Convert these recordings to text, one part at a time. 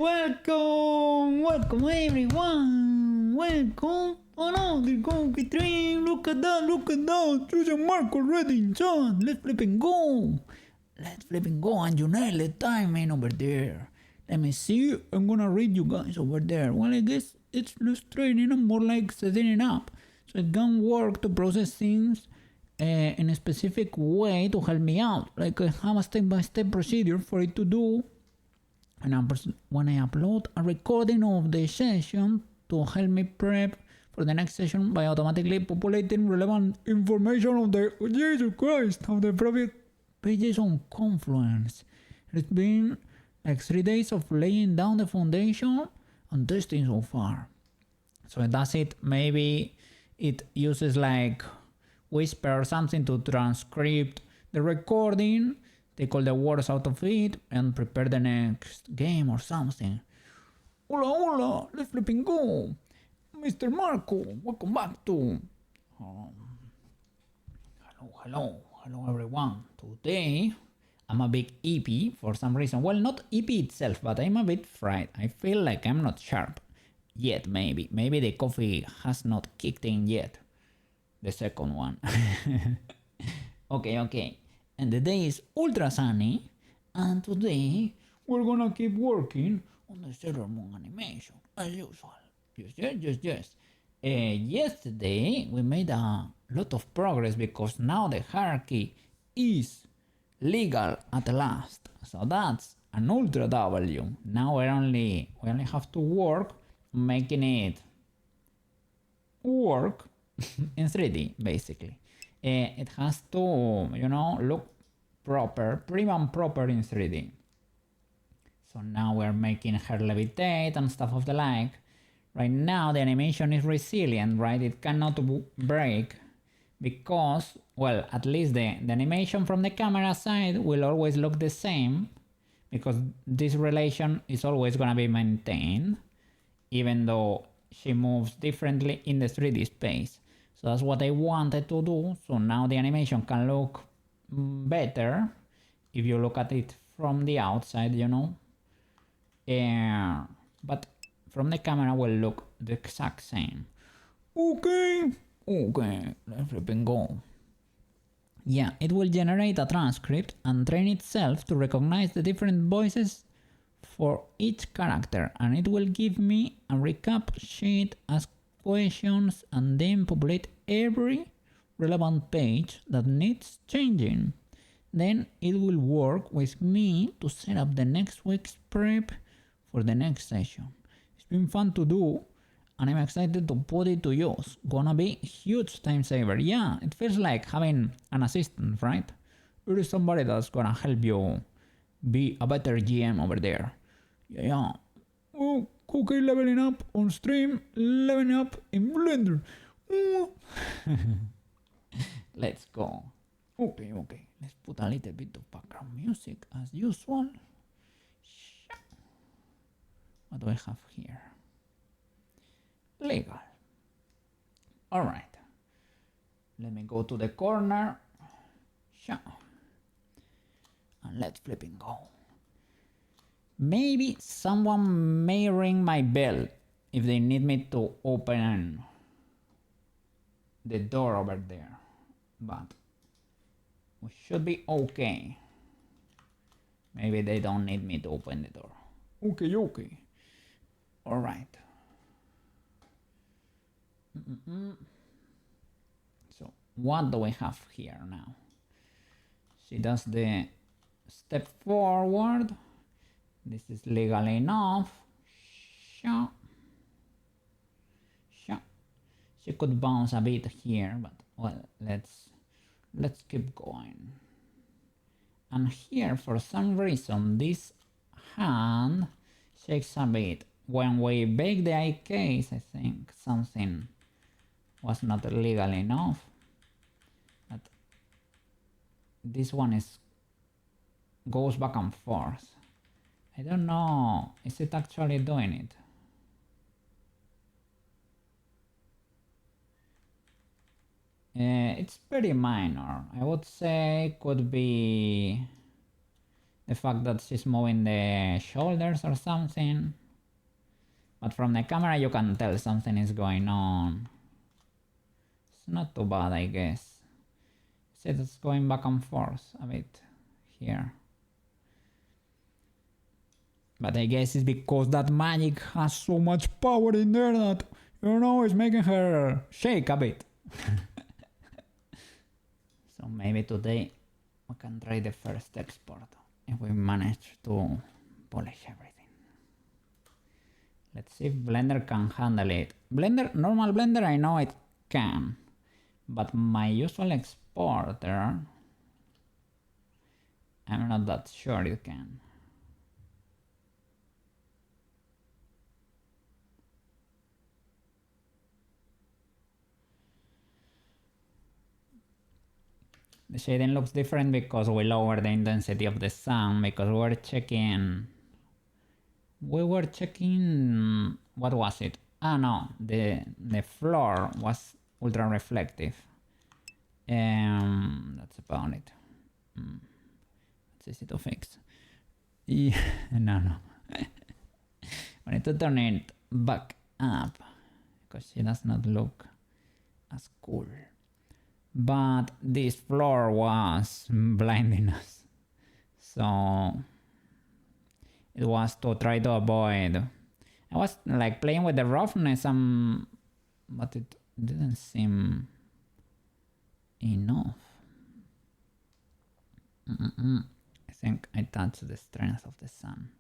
Welcome everyone! Welcome! Oh no, they're going to train! Look at that! Susan Mark already in chat! Let's flip and go! And you nail the timing over there. Let me see, I'm gonna read you guys over there. Well, I guess it's less training and more like setting it up. So it can work to process things in a specific way to help me out. Like I have a step-by-step procedure for it to do. And when I upload a recording of the session to help me prep for the next session by automatically populating relevant information of the Jesus Christ of the private pages on Confluence. It's been like 3 days of laying down the foundation and testing so far. So it does it, maybe it uses like Whisper or something to transcribe the recording, take all the words out of it and prepare the next game or something. Hola, let's flip and go. Mr. Marco, welcome back to... Hello everyone. Today I'm a bit eepy for some reason. Well, not eepy itself, but I'm a bit fried. I feel like I'm not sharp yet, maybe. Maybe the coffee has not kicked in yet. The second one. Okay. And the day is ultra sunny, and today we're gonna keep working on the Sailor Moon animation, as usual. Yes. Yesterday we made a lot of progress because now the hierarchy is legal at last. So that's an ultra W. Now we only have to work making it work in 3D, basically. It has to, look proper, prim and proper in 3D. So now we're making her levitate and stuff of the like. Right now the animation is resilient, right? It cannot break because, well, at least the animation from the camera side will always look the same because this relation is always gonna be maintained even though she moves differently in the 3D space. So that's what I wanted to do. So now the animation can look better if you look at it from the outside, but from the camera will look the exact same. Okay, let's flip and go. Yeah, it will generate a transcript and train itself to recognize the different voices for each character, and it will give me a recap sheet, ask questions, and then populate every relevant page that needs changing. Then it will work with me to set up the next week's prep for the next session. It's been fun to do and I'm excited to put it to use. Gonna be a huge time saver. Yeah, it feels like having an assistant, right? There is somebody that's gonna help you be a better GM over there. Yeah. Oh, okay, leveling up on stream, leveling up in Blender. Let's go. Okay. Let's put a little bit of background music as usual. What do I have here? Legal. Alright. Let me go to the corner. And let's flip and go. Maybe someone may ring my bell if they need me to open the door over there. But we should be okay. Maybe they don't need me to open the door. Okay. Alright. So what do we have here now? She does the step forward. This is legal enough. Sure. She could bounce a bit here, but well, let's keep going. And here, for some reason, this hand shakes a bit. When we bake the eye case, I think something was not legal enough. But this one goes back and forth. I don't know, is it actually doing it? It's very minor. I would say could be the fact that she's moving the shoulders or something. But from the camera you can tell something is going on. It's not too bad, I guess. See, it's going back and forth a bit here. But I guess it's because that magic has so much power in there that, you know, it's making her shake a bit. So maybe today we can try the first export if we manage to polish everything. Let's see if Blender can handle it. Normal Blender, I know it can, but my usual exporter, I'm not that sure it can. The shading looks different because we lower the intensity of the sun, because we were checking, what was it? Ah no, the floor was ultra reflective. That's about it. It's easy to fix. Yeah, no. We need to turn it back up because she does not look as cool. But this floor was blinding us, so it was to try to avoid. I was like playing with the roughness, but it didn't seem enough. I think I touched the strength of the sun.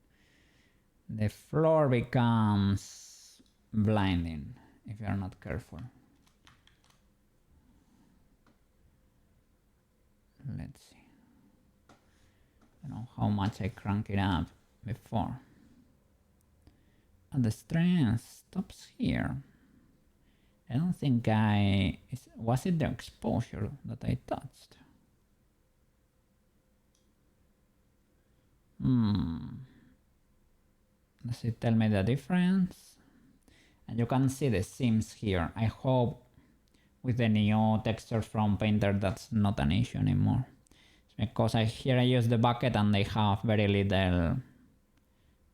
The floor becomes blinding if you're not careful. Let's see. I don't know how much I crank it up before. And the strength stops here. I don't think was it the exposure that I touched? Does it tell me the difference? And you can see the seams here. I hope with the new textures from Painter that's not an issue anymore. It's because here I use the bucket and they have very little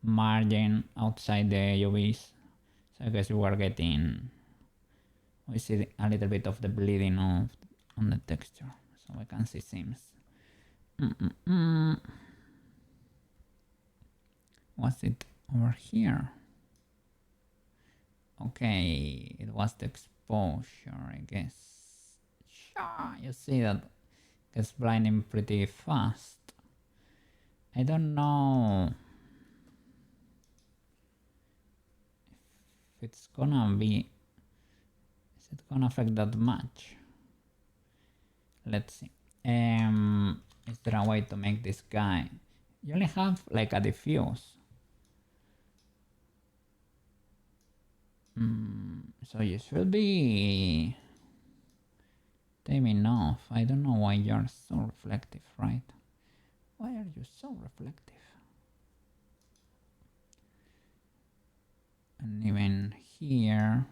margin outside the UVs. So I guess we see a little bit of the bleeding on the texture. So we can see seams. Was it over here? Okay, it was the exposure, I guess. You see that gets blinding pretty fast. I don't know if it's gonna be. Is it gonna affect that much? Let's see. Is there a way to make this guy? You only have like a diffuse. So you should be taming off. I don't know why you're so reflective, right? Why are you so reflective? And even here,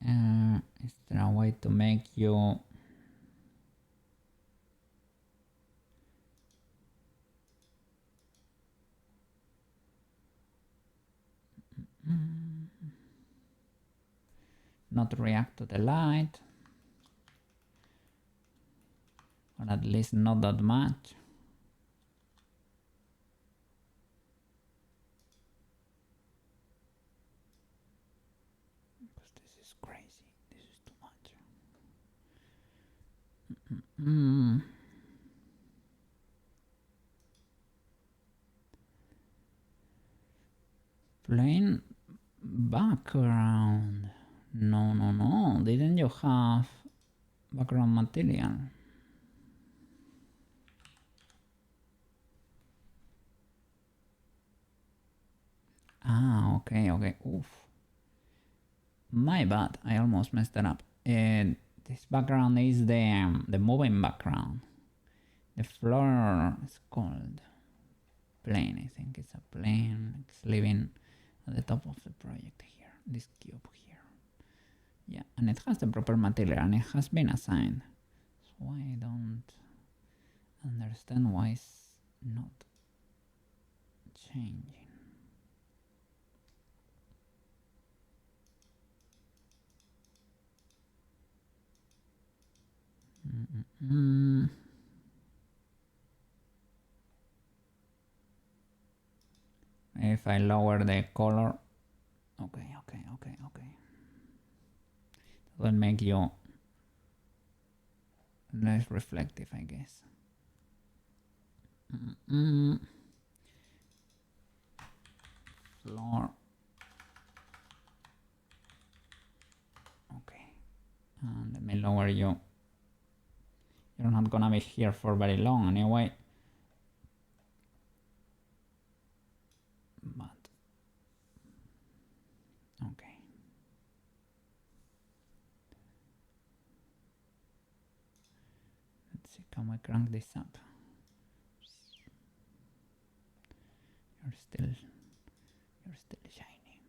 is there a way to make you not react to the light, or at least not that much? Because this is crazy, this is too much. Plain background. No. Didn't you have background material? Ah, okay. Oof. My bad. I almost messed it up. This background is the moving background. The floor is called plane. I think it's a plane. It's living at the top of the project here. This cube here. Yeah, and it has the proper material and it has been assigned. So why don't understand why it's not changing. If I lower the color, okay. That will make you less reflective, I guess. Floor. Okay. And let me lower you. You're not gonna be here for very long anyway. But okay. Let's see, can we crank this up? You're still shiny.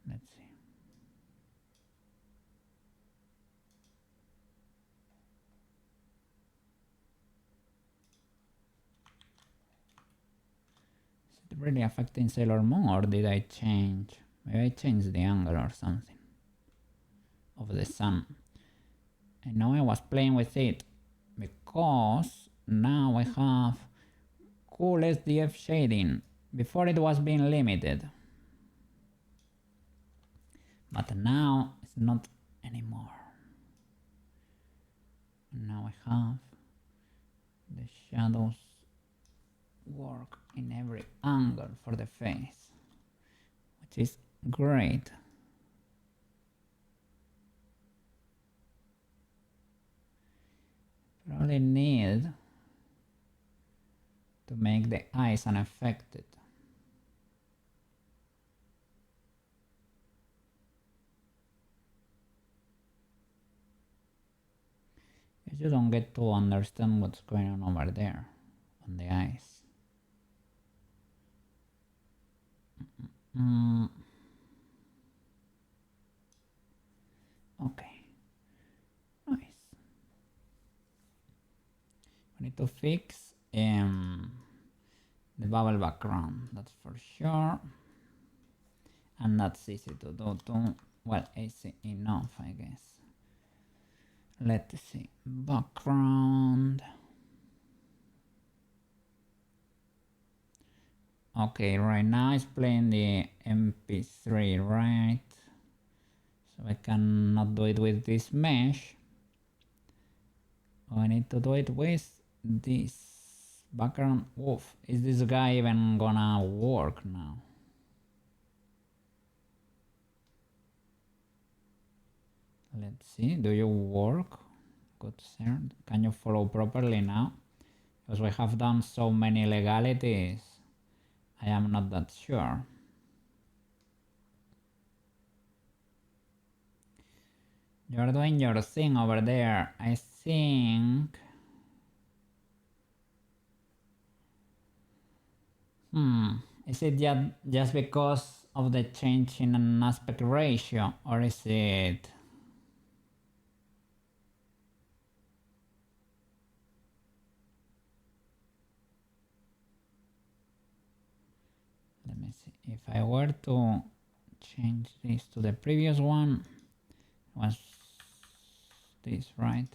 Let's see. Is it really affecting Sailor Moon, or did I change? Maybe I changed the angle or something of the sun. I know I was playing with it because now I have cool SDF shading. Before it was being limited, but now it's not anymore. Now I have the shadows work in every angle for the face, which is great. Probably need to make the eyes unaffected. You don't get to understand what's going on over there on the eyes. Okay, nice. We need to fix the bubble background, that's for sure. And that's easy to do too. Well, easy enough, I guess. Let's see, background. Okay, right now it's playing the MP3, right? So I cannot do it with this mesh. I need to do it with this background. Oof, is this guy even gonna work now? Let's see, do you work? Good sir, can you follow properly now? Because we have done so many legalities, I am not that sure. You're doing your thing over there, I think. Is it just because of the change in an aspect ratio, or is it... Let me see, if I were to change this to the previous one, was this right?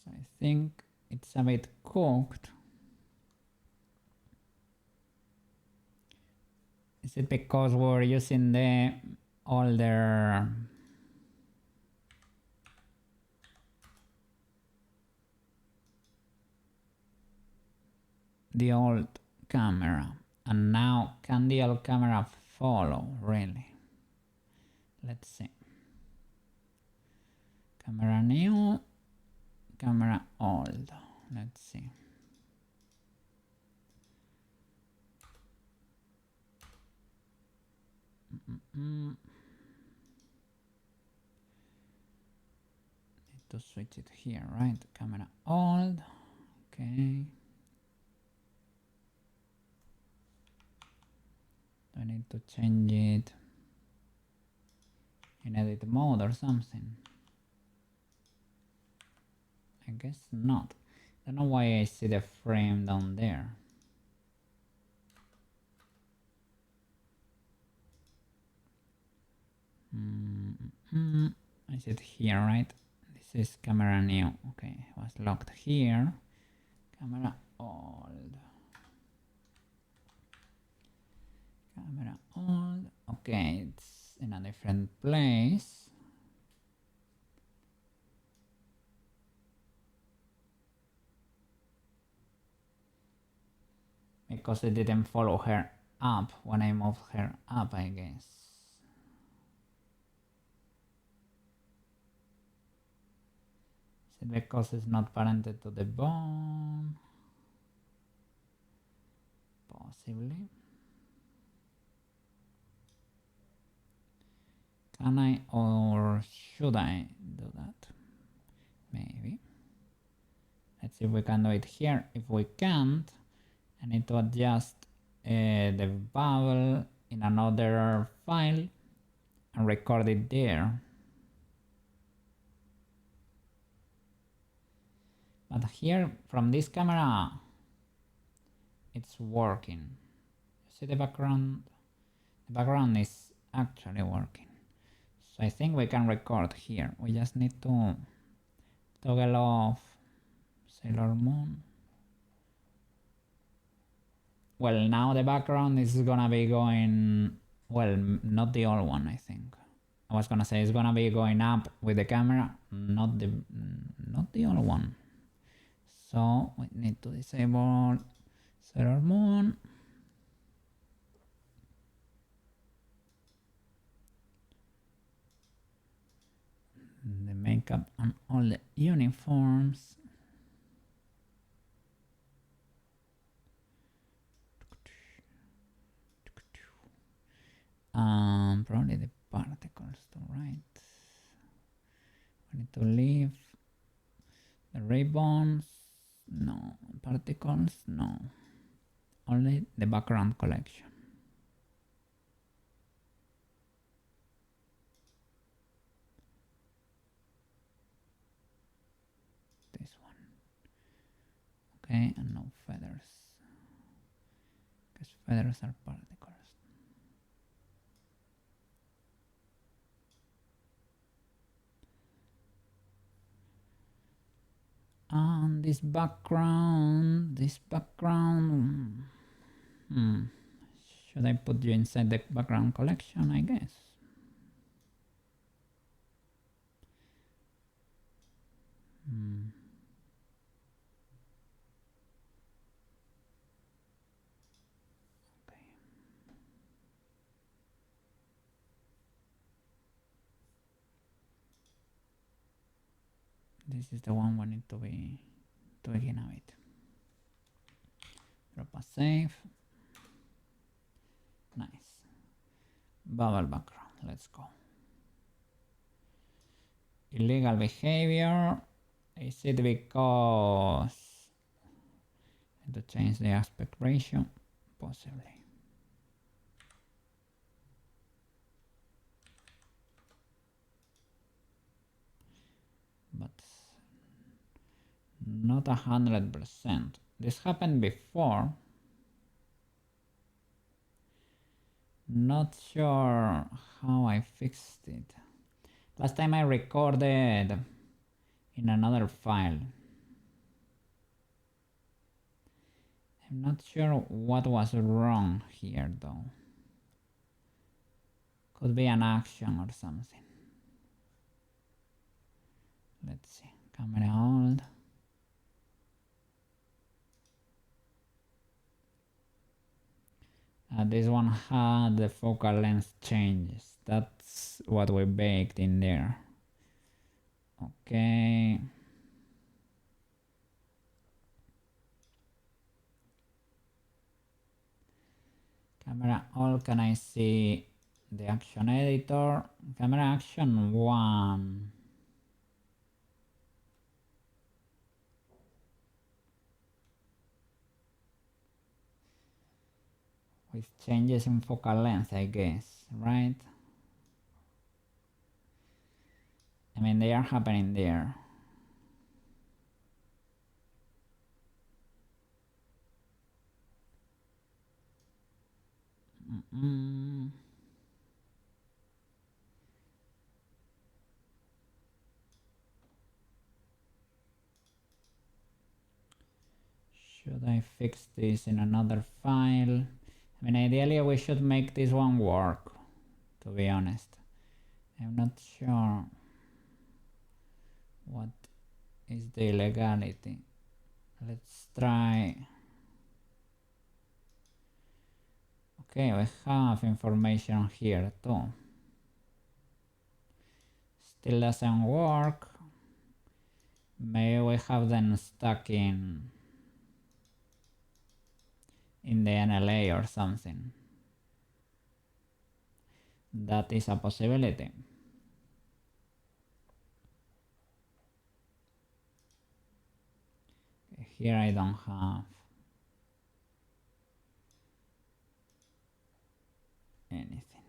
So I think it's a bit cooked. Is it because we're using the older old camera, and now can the old camera follow really? Let's see. Camera new, camera old. Let's see. Need to switch it here, right? Camera old. Okay. I need to change it. in edit mode or something. I guess not. I don't know why I see the frame down there. I see it here, right? This is camera new. Okay, it was locked here. Camera old. Camera old. Okay, it's in a different place. Because it didn't follow her up when I moved her up, I guess. Is it because it's not parented to the bone? Possibly. Can I or should I do that? Maybe. Let's see if we can do it here. If we can't, I need to adjust the bubble in another file and record it there. But here, from this camera, it's working. You see the background? The background is actually working. So I think we can record here. We just need to toggle off Sailor Moon. Well, now the background is gonna be going, well, not the old one, I think. I was gonna say it's gonna be going up with the camera, not the old one. So we need to disable Sailor Moon. The makeup on all the uniforms. Probably the particles too, right? We need to leave the ribbons. No. Particles, no. Only the background collection. This one. Okay, and no feathers. Because feathers are particles. And this background, should I put you inside the background collection? I guess. Okay. This is the one we need to be tweaking a bit. Drop a save. Nice. Bubble background. Let's go. Illegal behavior. Is it because I need to change the aspect ratio? Possibly. But not 100%. This happened before. Not sure how I fixed it. Last time I recorded in another file. I'm not sure what was wrong here though. Could be an action or something. Let's see. Camera hold. This one had the focal length changes. That's what we baked in there. Okay. Camera all, can I see the action editor? Camera action 1. With changes in focal length, I guess, right? I mean, they are happening there. Should I fix this in another file? I mean, ideally we should make this one work, to be honest. I'm not sure what is the illegality. Let's try. Okay, we have information here too. Still doesn't work. Maybe we have them stuck in the NLA or something. That is a possibility. Here I don't have anything.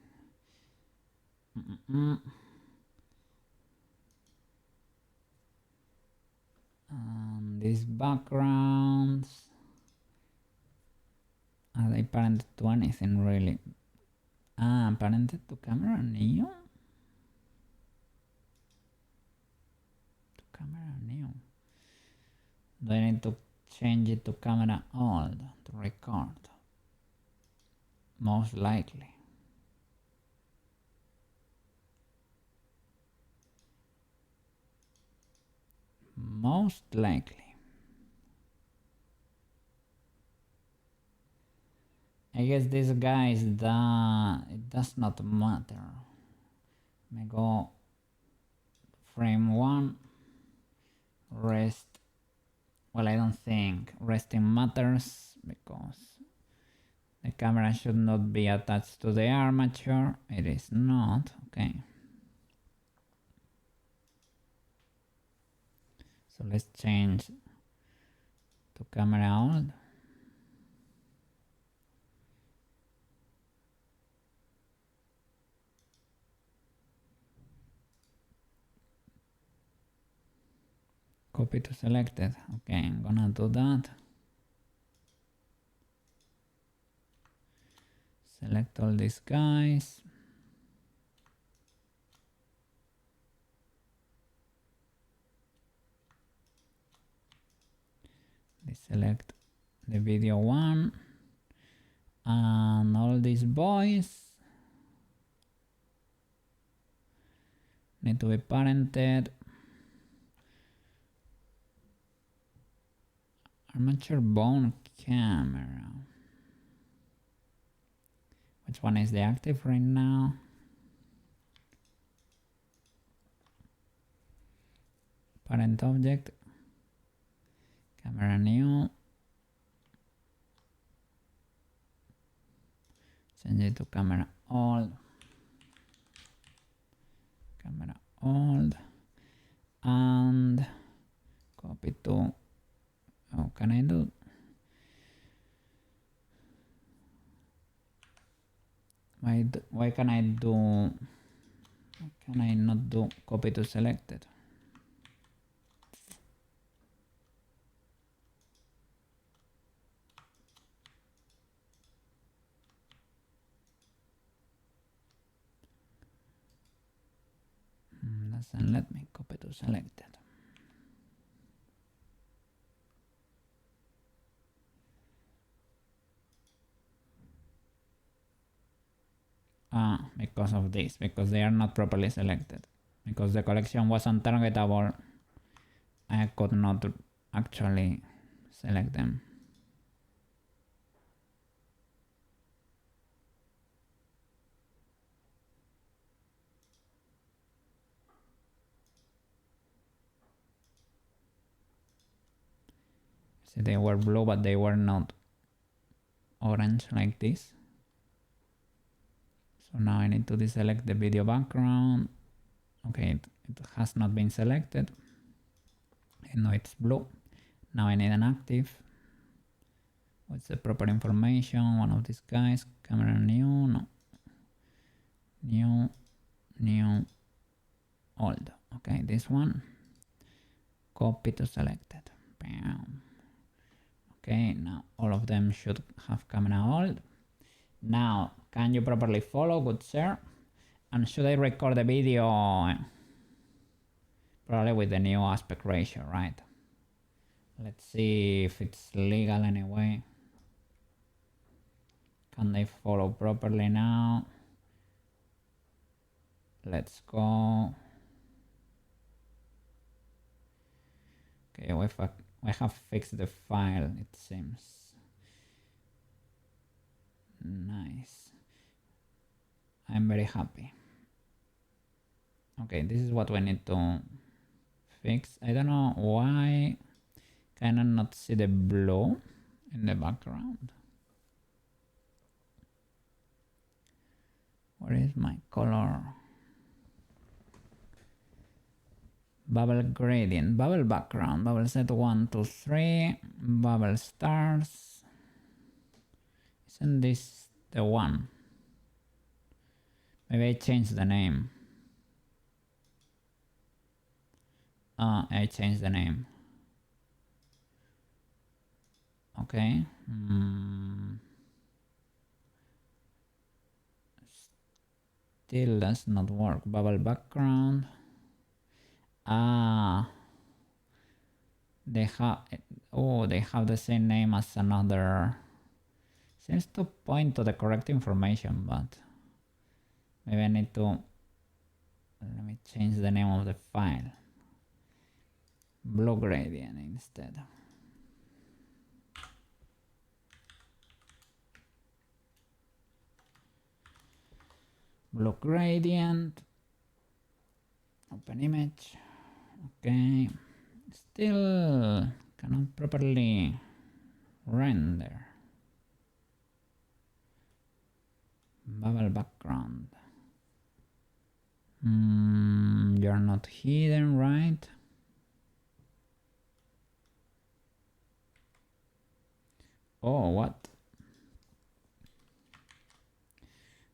These backgrounds, are they parented to anything really? Parented to camera new? To camera new. Do I need to change it to camera old to record? Most likely. Most likely. I guess these guys, it does not matter. I go frame 1, rest. Well, I don't think resting matters because the camera should not be attached to the armature. It is not, okay. So let's change to camera old. Copy to selected. Okay, I'm gonna do that. Select all these guys. Select the video one and all these boys need to be parented. Armature bone camera. Which one is the active right now? Parent object. Camera new. Change it to camera old. Camera old. And copy to. How can I do? Why can I do? Why can I not do copy to selected? Doesn't let me copy to selected. Because of this, because they are not properly selected. Because the collection was untargetable, I could not actually select them. See, they were blue, but they were not orange like this. So now I need to deselect the video background. Okay, it has not been selected. I know it's blue. Now I need an active. What's the proper information? One of these guys. Camera new, no. New, old. Okay, this one. Copy to selected. Bam. Okay, now all of them should have camera old. Now, can you properly follow, good sir? And should I record the video? Probably with the new aspect ratio, right? Let's see if it's legal anyway. Can they follow properly now? Let's go. Okay, we have fixed the file, it seems. Nice. I'm very happy. Okay, this is what we need to fix. I don't know why can I not see the blue in the background. Where is my color? Bubble gradient, bubble background, bubble set 1, 2, 3, bubble stars. Isn't this the one? Maybe I changed the name. I changed the name. Okay. Still does not work. Bubble background. They have the same name as another. Seems to point to the correct information, but maybe I need to. Let me change the name of the file. Blue gradient instead. Blue gradient. Open image. Okay. Still cannot properly render. Bubble background. You're not hidden, right? Oh, what?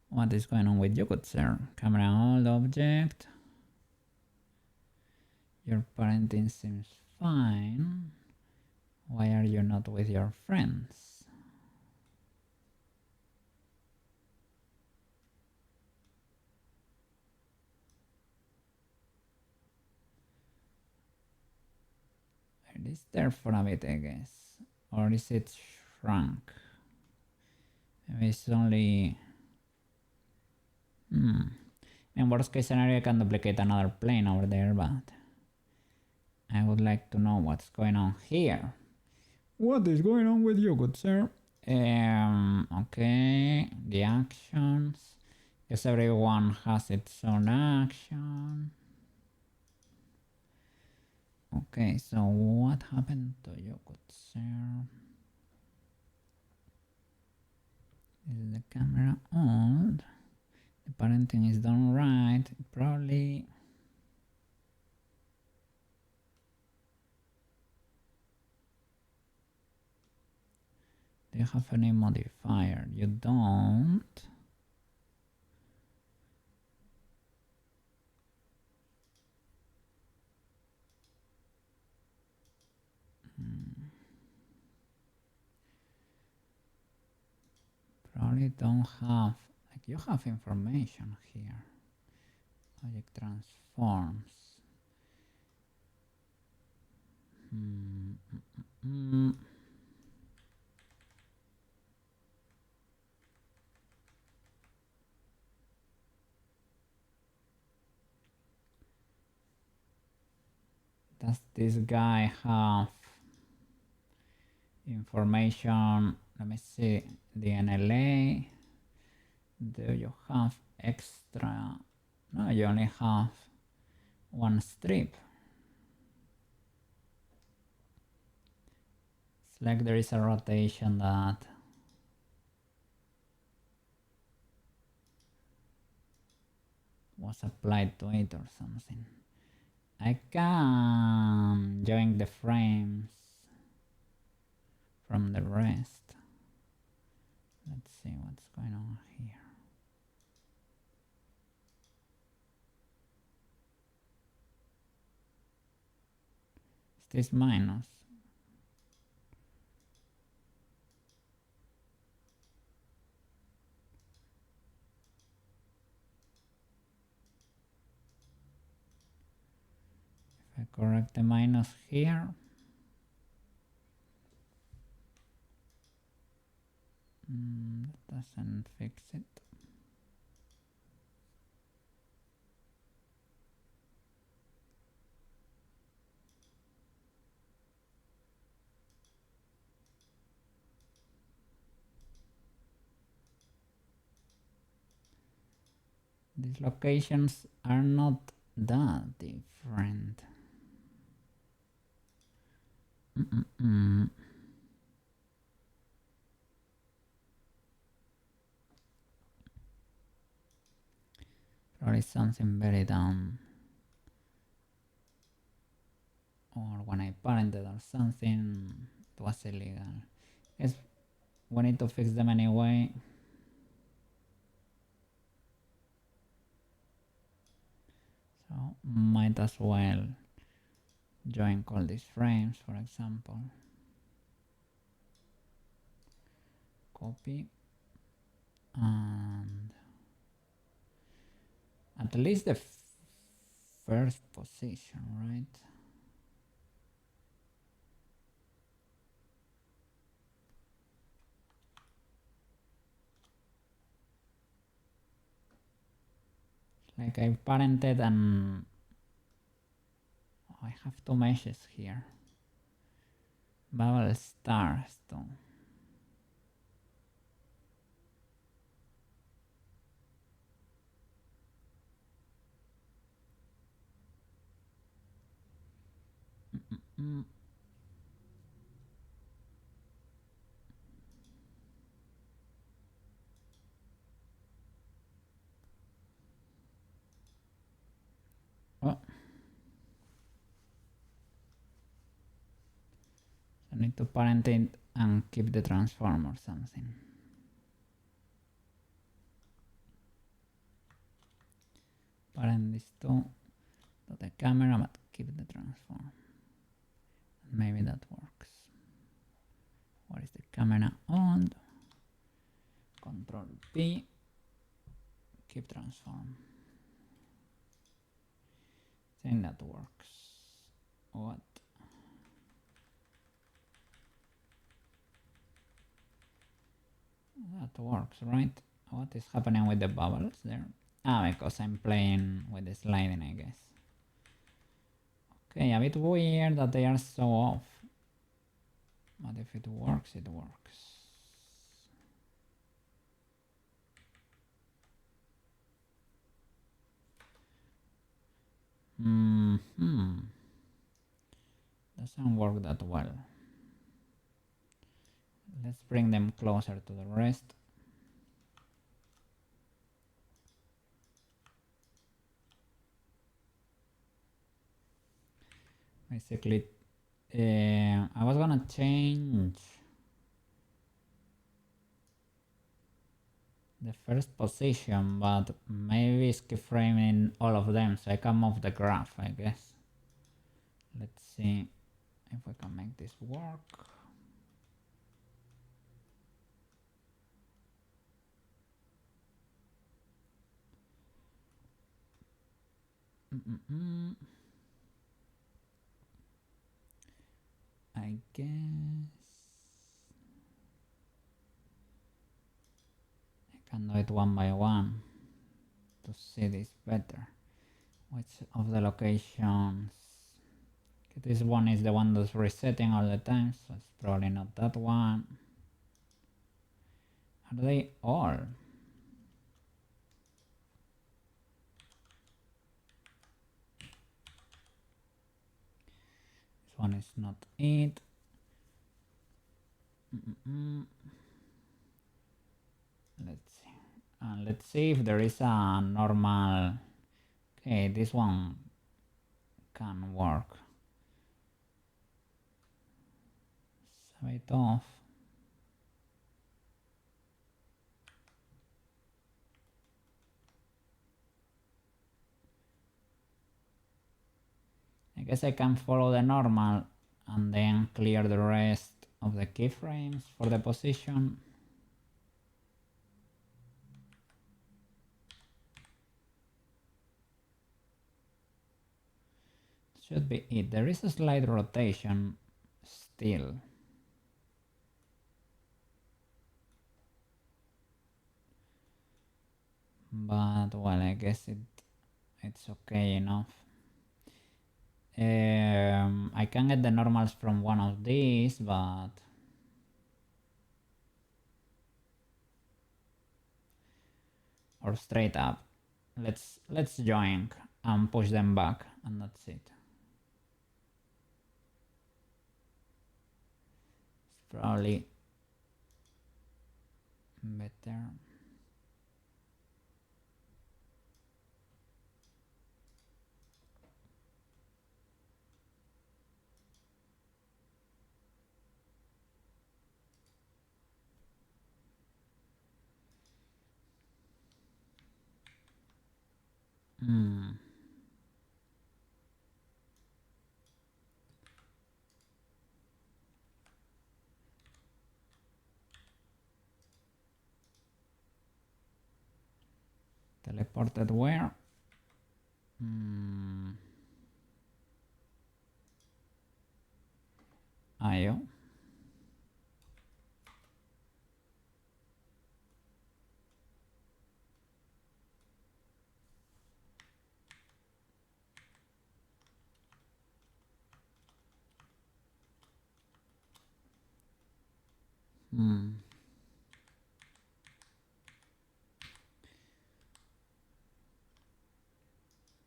What is going on with you, good sir? Camera hold object. Your parenting seems fine. Why are you not with your friends? It is there for a bit, I guess. Or is it shrunk? Maybe it's only... In worst case scenario, I can duplicate another plane over there, but I would like to know what's going on here. What is going on with you, good sir? Okay, the actions. Yes, everyone has its own action. Okay, so what happened to you, good sir? Is the camera on? The parenting is done right. Probably. Do you have any modifier? You don't. Probably don't have, like you have information here. Object transforms. Does this guy have information? Let me see the NLA. Do you have extra? No, you only have one strip. It's like there is a rotation that was applied to it or something. I can join the frames from the rest. Let's see what's going on here. this minus? If I correct the minus here, that doesn't fix it. These locations are not that different. Probably something very dumb. Or when I parented or something, it was illegal. Guess we need to fix them anyway. So might as well join all these frames, for example. Copy. And at least the first position, right? Like I parented and I have two meshes here. Bubble stars too. Oh. I need to parent it and keep the transform or something. Parent this to the camera but keep the transform. Maybe that works. What is the camera on? Control P. Keep transform. I think that works. What? That works, right? What is happening with the bubbles there? Ah, because I'm playing with the sliding, I guess. Okay, a bit weird that they are so off. But if it works, it works. Doesn't work that well. Let's bring them closer to the rest. Basically, I was gonna change the first position, but maybe it's keyframing all of them, so I can move the graph, I guess. Let's see if we can make this work. I guess I can do it one by one to see this better. Which of the locations? This one is the one that's resetting all the time, so it's probably not that one. Are they all? This one is not it. Let's see if there is a normal. Okay, this one can work. Save it off. I guess I can follow the normal and then clear the rest of the keyframes for the position. Should be it. There is a slight rotation still. But well, I guess it's okay enough. I can get the normals from one of these, but or straight up. Let's join and push them back, and that's it. It's probably better. Teleported where? IO.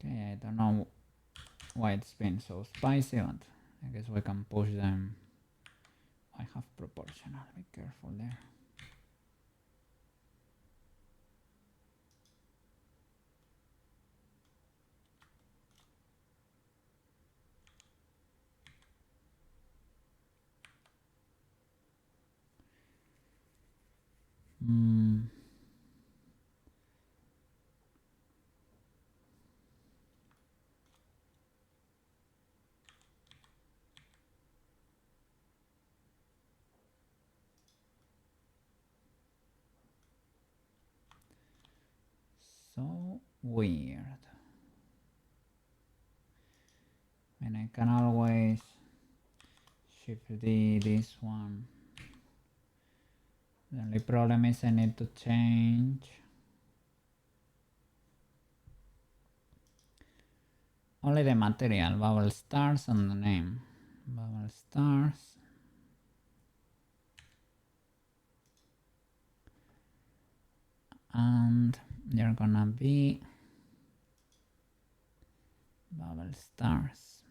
Okay, I don't know why it's been so spicy, but I guess we can push them. I have proportional, be careful there. So weird. And I can always shift this one. The only problem is I need to change only the material, bubble stars, and the name. Bubble stars. And they're gonna be bubble stars.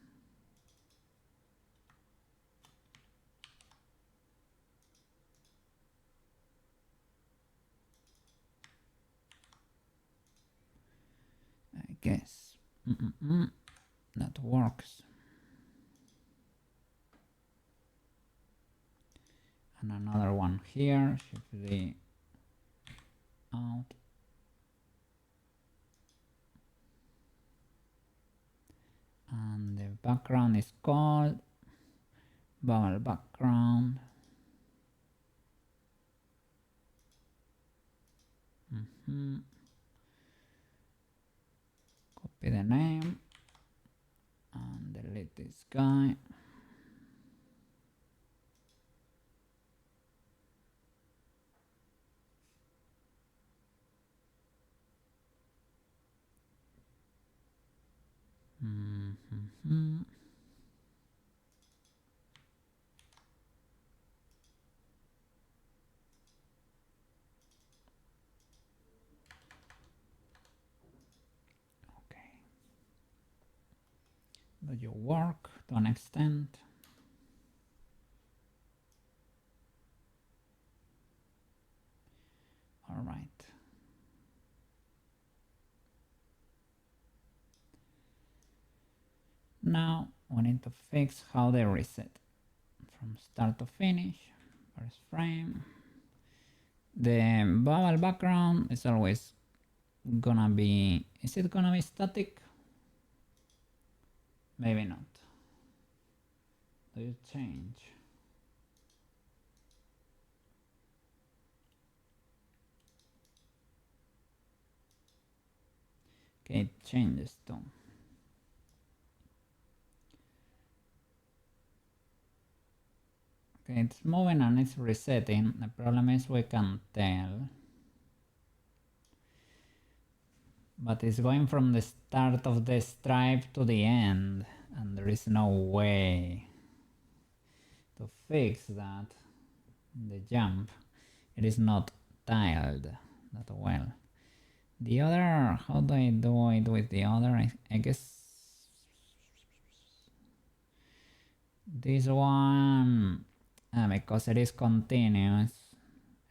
I guess that works. And another one here, shift the out. And the background is called bubble background. Copy the name and delete this guy. Okay. Do you work to an extent? All right. Now we need to fix how they reset from start to finish. First frame. The bubble background is always gonna be, is it gonna be static? Maybe not. do you change? Okay, it changes too. Okay, it's moving and it's resetting. The problem is we can't tell. But it's going from the start of the stripe to the end, and there is no way to fix that. The jump, it is not tiled that well. The other, how do I do it with the other? I guess this one, because it is continuous,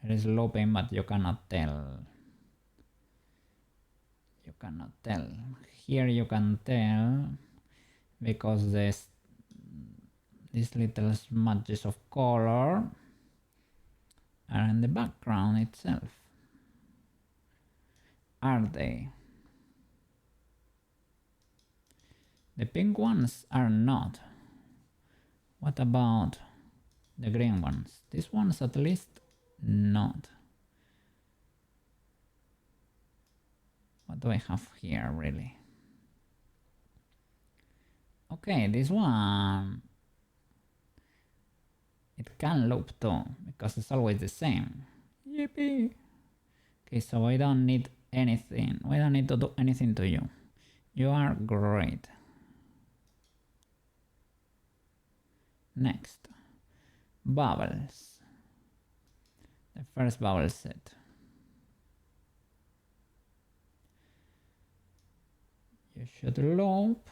it is looping, but you cannot tell. You cannot tell. Here you can tell because these little smudges of color are in the background itself. Are they? The pink ones are not. What about the green ones? These ones at least not. What do I have here really? Okay, this one, it can loop too, because it's always the same. Yippee! Okay, so I don't need anything. We don't need to do anything to you. You are great. Next, bubbles. The first bubble set. You should loop.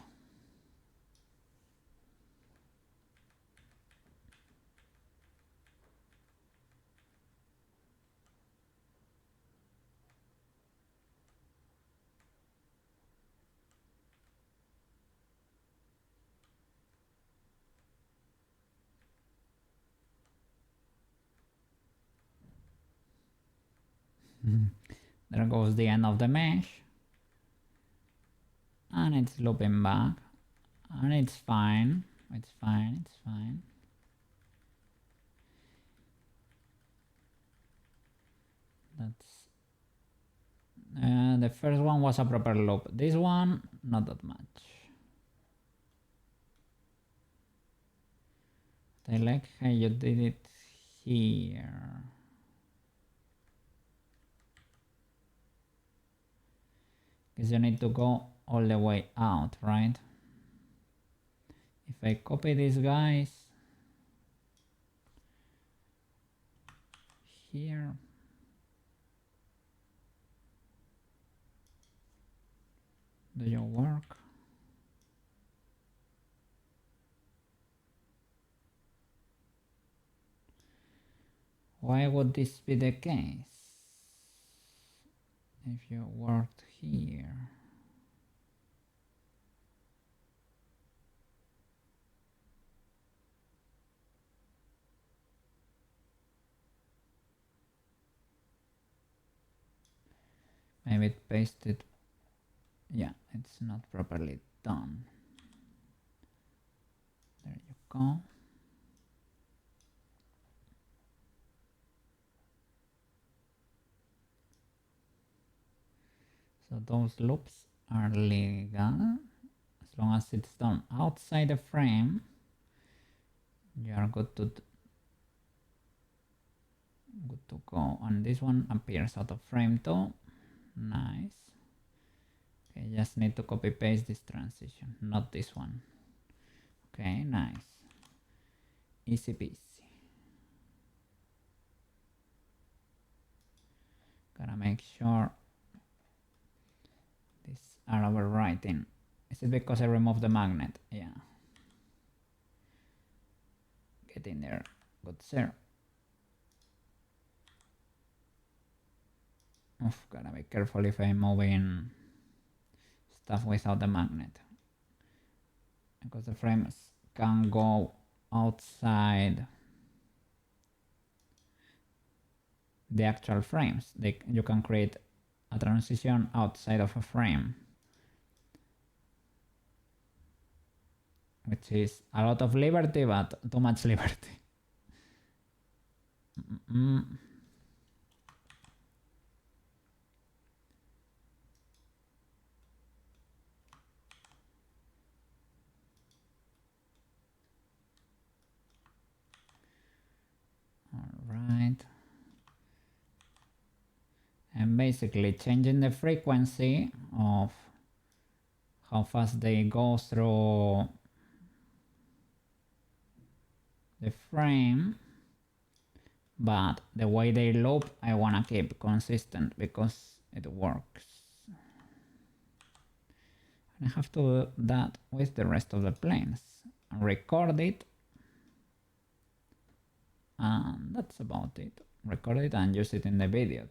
There goes the end of the mesh. And it's looping back. And it's fine. It's fine, it's fine. That's... the first one was a proper loop. This one, not that much. I like how you did it here. Because you need to go all the way out, right? If I copy these guys here, do you work? Why would this be the case? If you worked here. Maybe it pasted. Yeah, it's not properly done. There you go. So those loops are legal as long as it's done outside the frame. You are good to go. And this one appears out of frame too. Nice. Okay, just need to copy paste this transition, not this one. Okay, nice. Easy peasy. Gotta make sure these are overwriting. Is it because I removed the magnet? Yeah. Get in there, good sir. Oof, gotta be careful if I'm moving stuff without the magnet, because the frames can go outside the actual frames. You can create a transition outside of a frame. which is a lot of liberty, but too much liberty. Alright. And basically changing the frequency of how fast they go through the frame, but the way they loop I wanna keep consistent because it works. I have to do that with the rest of the planes. Record it, and that's about it. Record it and use it in the video.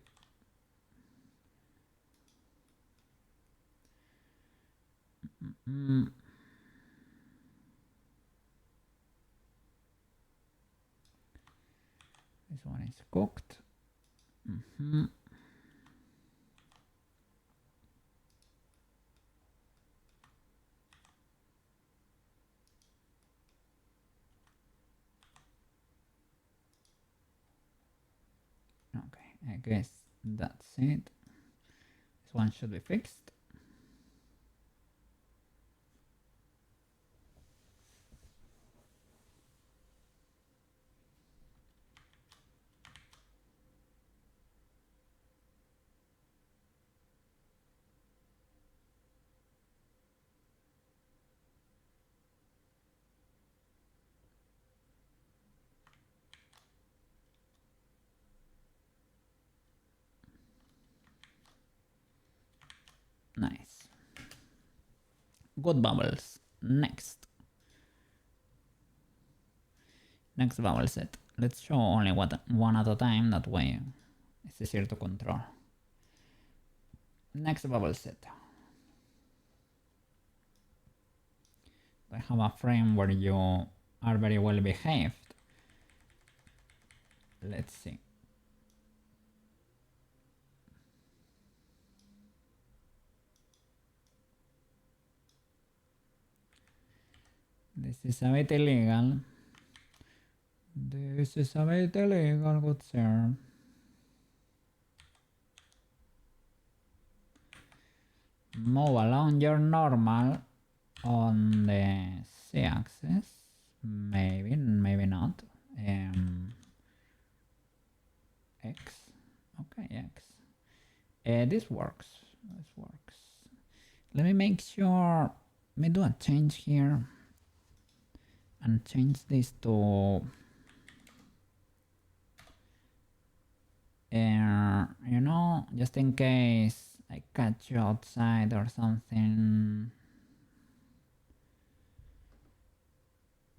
This one is cooked. Okay, I guess that's it. This one should be fixed. Nice. Good bubbles. Next bubble set. Let's show only one at a time, that way it's easier to control. Next bubble set. I have a frame where you are very well behaved. Let's see. This is a bit illegal. This is a bit illegal, good sir. Move along your normal on the z-axis. Maybe not. X. Okay, X. This works. Let me make sure. Let me do a change here and change this to you know, just in case I catch you outside or something.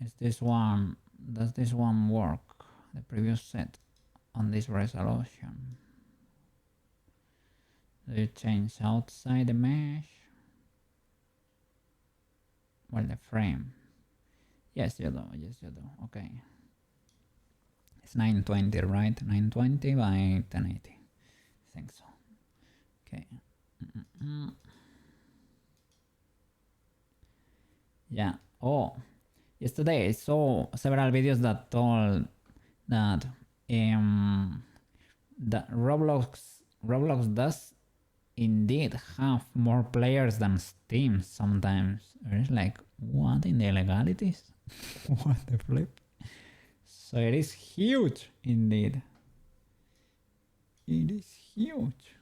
Is this one, does this one work? The previous set on this resolution. Do you change outside the mesh? Well, the frame. Yes, you do. Okay. It's 920, right? 920 by 1080. I think so. Okay. Yeah. Oh, yesterday I saw several videos that told that that Roblox does indeed have more players than Steam sometimes. It's like, what in the illegalities? What the flip? So it is huge indeed. It is huge.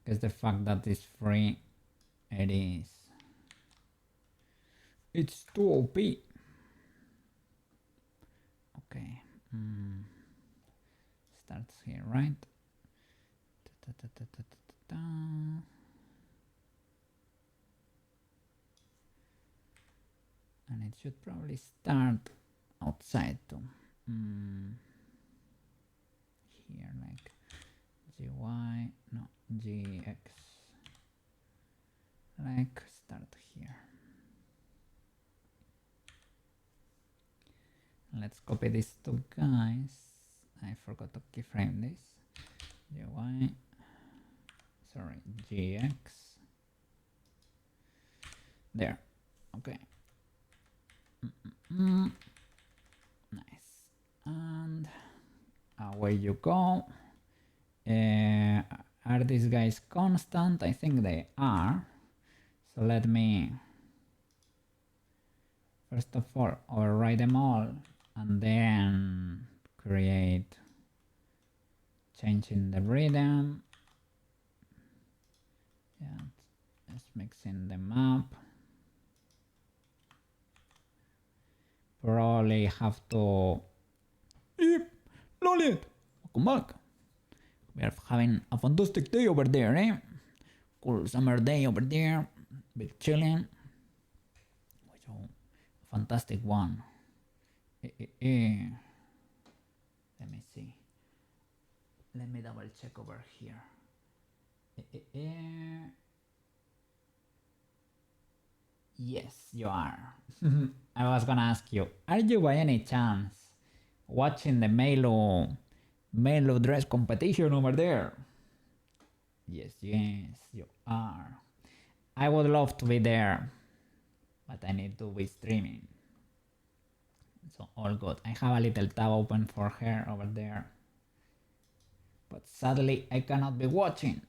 Because the fact that it's free, it is. It's too OP. Okay. Starts here, right? And it should probably start outside too. Here, like GY, no, GX. Like start here. Let's copy these two guys. I forgot to keyframe this. GY, sorry, GX. There. Okay. Nice. And away you go. Are these guys constant? I think they are. So let me first of all override them all and then create changing the rhythm. Yeah, let's mixing them up. Probably have to. Yep, Loliet, welcome back. We are having a fantastic day over there, eh? Cool summer day over there, bit chilling. So, fantastic one. Let me see. Let me double check over here. Yes, you are. I was gonna ask you, are you by any chance watching the Melo dress competition over there? Yes, you are. I would love to be there, but I need to be streaming. So all good. I have a little tab open for her over there. But sadly, I cannot be watching.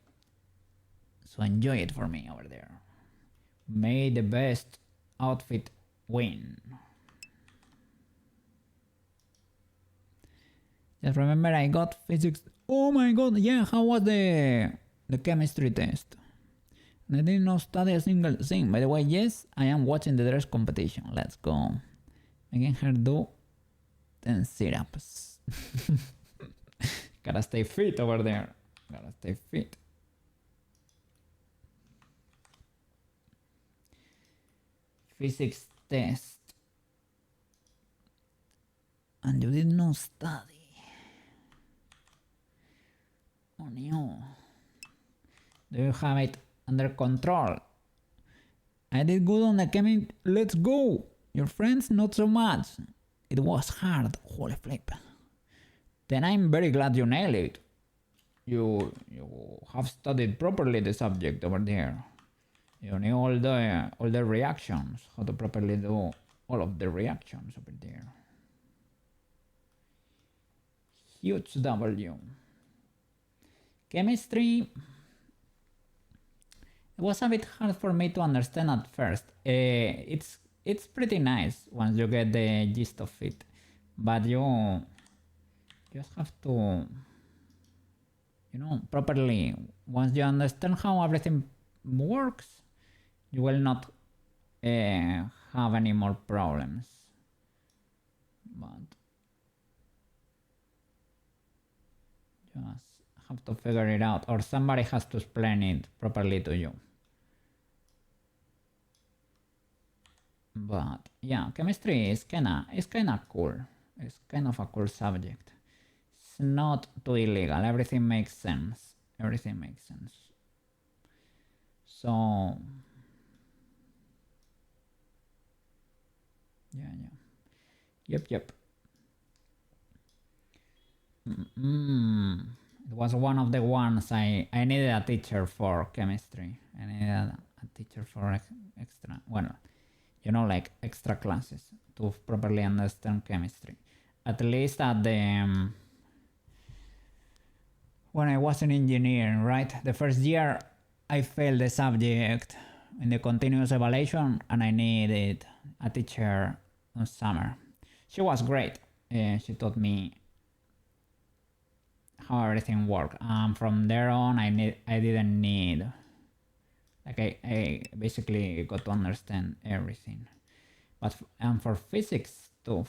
So enjoy it for me over there. May the best outfit win. Just remember I got physics. Oh my god, yeah, how was the chemistry test? I did not study a single thing. By the way, yes, I am watching the dress competition. Let's go. Making her do 10 sit-ups. Gotta stay fit over there. Gotta stay fit. Physics test. And you did not study. Oh no. Do you have it under control? I did good on the chemistry. Let's go. Your friends not so much. It was hard. Holy flip. Then I'm very glad you nailed it. You have studied properly the subject over there. You knew all the reactions, how to properly do all of the reactions over there. Huge W. Chemistry. It was a bit hard for me to understand at first. It's pretty nice once you get the gist of it, but you just have to, properly. Once you understand how everything works, you will not have any more problems. But just have to figure it out, or somebody has to explain it properly to you. But yeah, chemistry is kinda cool. It's kind of a cool subject. It's not too illegal. Everything makes sense. Everything makes sense. So yeah. Yep. It was one of the ones I needed a teacher for chemistry. I needed a teacher for extra, well, like extra classes to properly understand chemistry. At least at the when I was in engineering, right? The first year I failed the subject in the continuous evaluation and I needed a teacher in summer. She was great. She taught me how everything worked. From there on, I didn't need. Like I basically got to understand everything. But for physics too,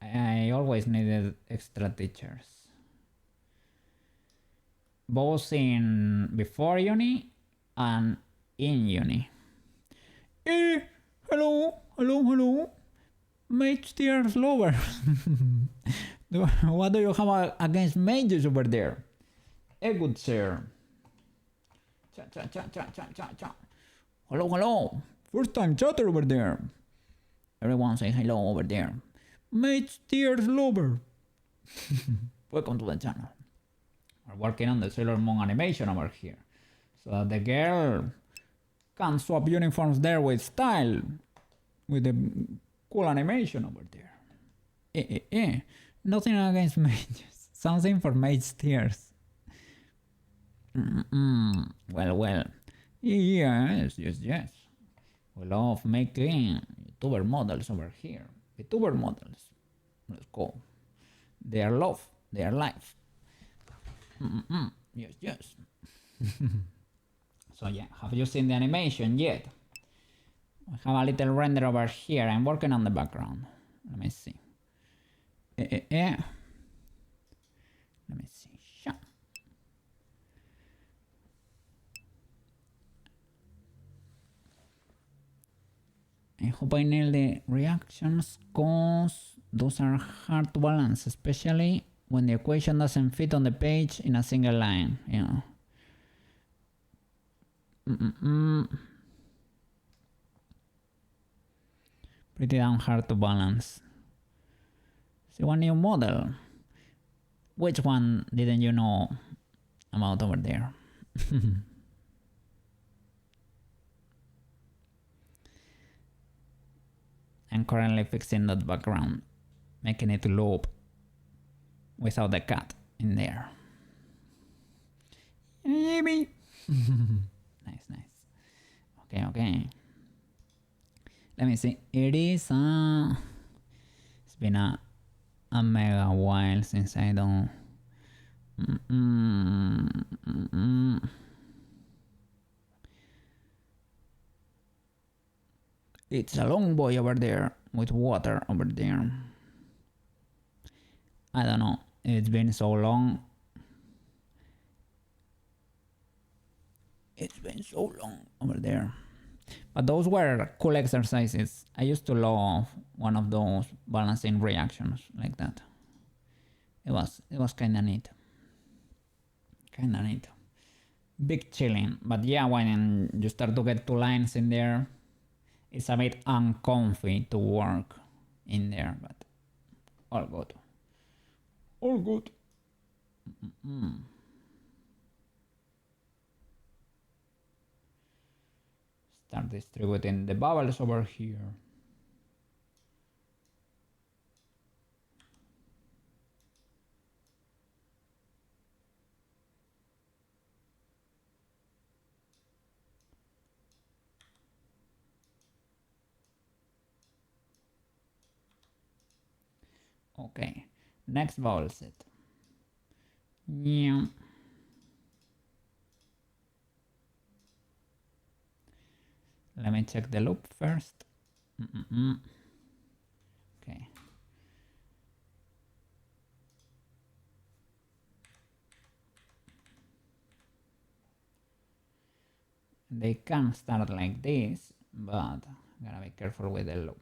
I always needed extra teachers. Both in before uni and in uni. Hello. Mage tiers lower. What do you have against mages over there? Good sir. Cha. Hello. First time chatter over there. Everyone say hello over there. Mage tiers lower. Welcome to the channel. We're working on the Sailor Moon animation over here. So that the girl can swap uniforms there with style. With the cool animation over there. Nothing against mages. Something for mage tears. Well. Yes. We love making YouTuber models over here. YouTuber models. Let's go. They are love. They are life. Yes. So yeah, have you seen the animation yet? I have a little render over here. I'm working on the background. Let me see. Let me see. I hope I nail the reactions, cause those are hard to balance, especially when the equation doesn't fit on the page in a single line. Yeah. Pretty damn hard to balance. See, one new model. Which one didn't you know about over there? I'm currently fixing that background, making it loop without the cat in there. Nice. Okay. Let me see. It's been a mega while since I don't. It's a long boy over there with water over there. I don't know. It's been so long. It's been so long over there. But those were cool exercises. I used to love one of those balancing reactions like that. It was kinda neat. Big chilling. But yeah, when you start to get two lines in there, it's a bit uncomfy to work in there, but all good. Start distributing the bubbles over here. Okay, next bubble set. Yeah. Let me check the loop first. Okay. They can start like this, but gotta be careful with the loop.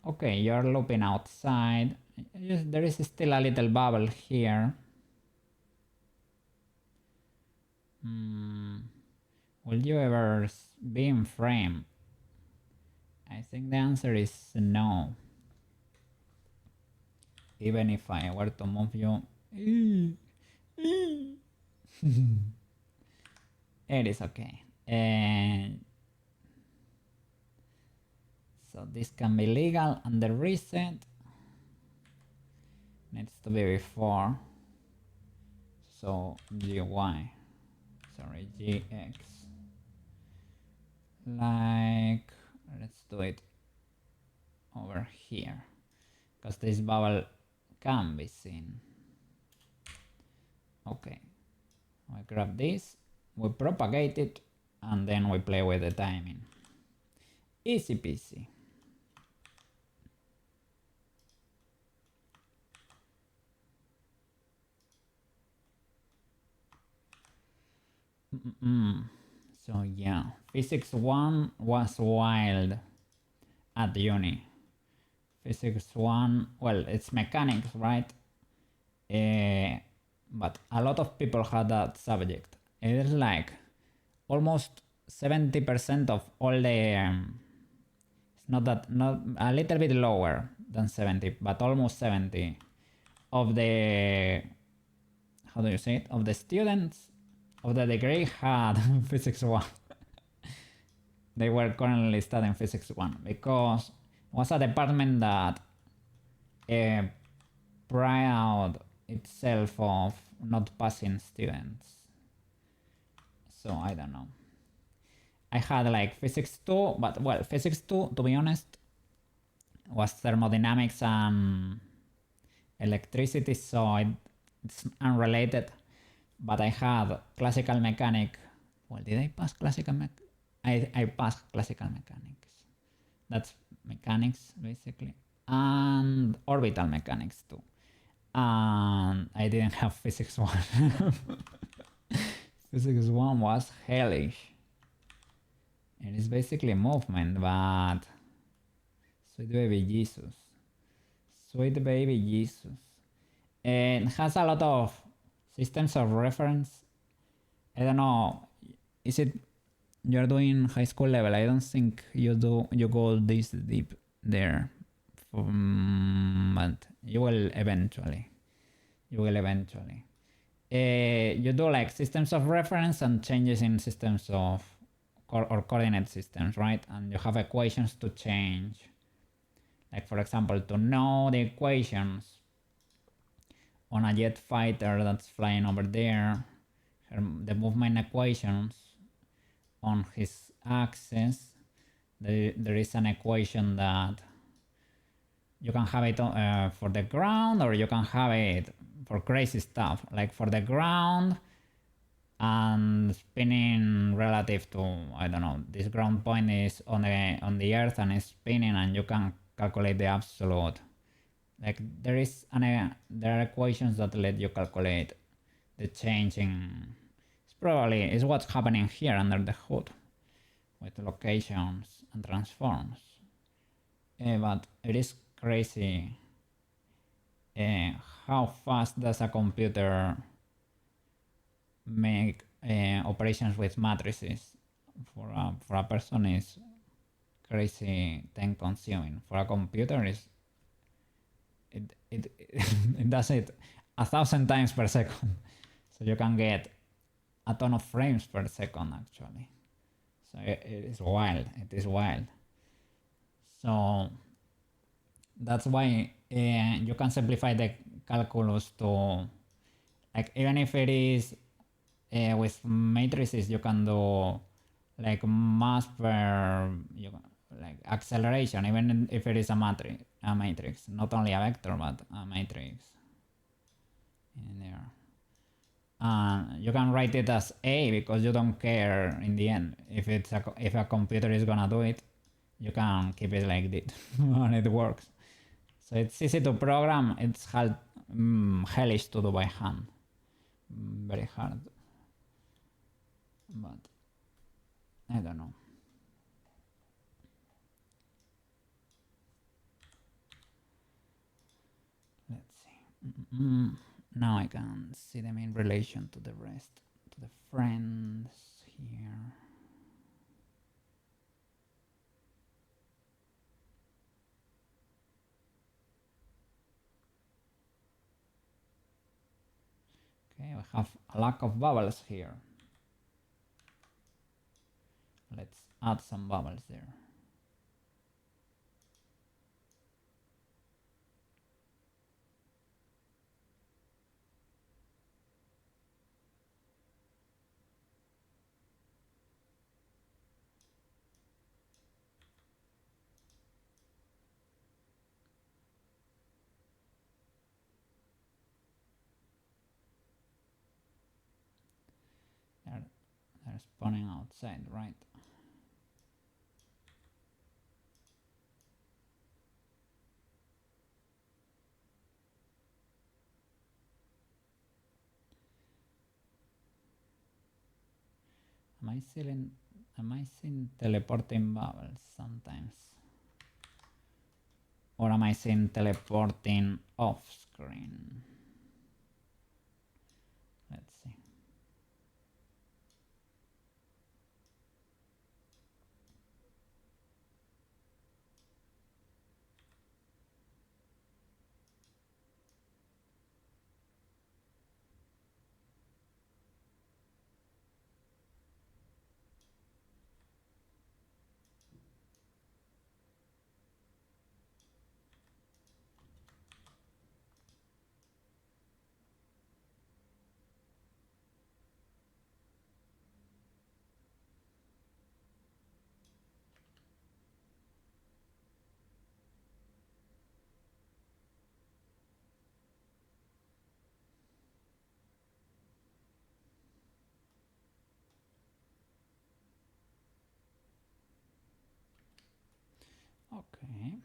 Okay, you're looping outside. There is still a little bubble here. Will you ever be in frame? I think the answer is no. Even if I were to move you. It is okay. And so this can be legal under reset. Needs to be before. So GY. Sorry, GX. Like, let's do it over here. Because this bubble can be seen. Okay. We grab this, we propagate it, and then we play with the timing. Easy peasy. So yeah, Physics 1 was wild at uni. Physics 1, well, it's mechanics, right? But a lot of people had that subject. It is like almost 70% of all the it's not that, not a little bit lower than 70, but almost 70 of the, how do you say it, of the students of the degree had physics 1. They were currently studying physics 1 because it was a department that proud itself of not passing students. So I don't know. I had like physics 2, but well, physics 2, to be honest, was thermodynamics and electricity, so it's unrelated. But I had classical mechanic. Well, did I pass classical I passed classical mechanics. That's mechanics basically, and orbital mechanics too. And I didn't have physics 1. Physics 1 was hellish. It is basically movement, but sweet baby Jesus. Sweet baby Jesus. It has a lot of systems of reference. I don't know. Is it you're doing high school level? I don't think you go this deep there. But you will eventually. You do like systems of reference and changes in systems of or coordinate systems, right? And you have equations to change. Like for example, to know the equations on a jet fighter that's flying over there, the movement equations on his axis, there is an equation that you can have it for the ground, or you can have it for crazy stuff, like for the ground and spinning relative to, I don't know, this ground point is on the earth and is spinning, and you can calculate the absolute. Like there are equations that let you calculate the change in. It's what's happening here under the hood with locations and transforms. But it is crazy how fast does a computer make operations with matrices. For a person is crazy time consuming. For a computer it does it 1,000 times per second. So you can get a ton of frames per second actually. So it is wild. So that's why you can simplify the calculus to, like, even if it is with matrices, you can do like mass per like acceleration, even if it is a matrix, not only a vector but a matrix in there. You can write it as A because you don't care in the end if a computer is gonna do it. You can keep it like this and it works. So it's easy to program. It's hellish to do by hand. Very hard. But I don't know. Let's see. Now I can see them in relation to the rest, to the friends here. Okay, we have a lack of bubbles here. Let's add some bubbles there. They're spawning outside, right? Am I seeing teleporting bubbles sometimes? Or am I seeing teleporting off screen? Let's see. Okay.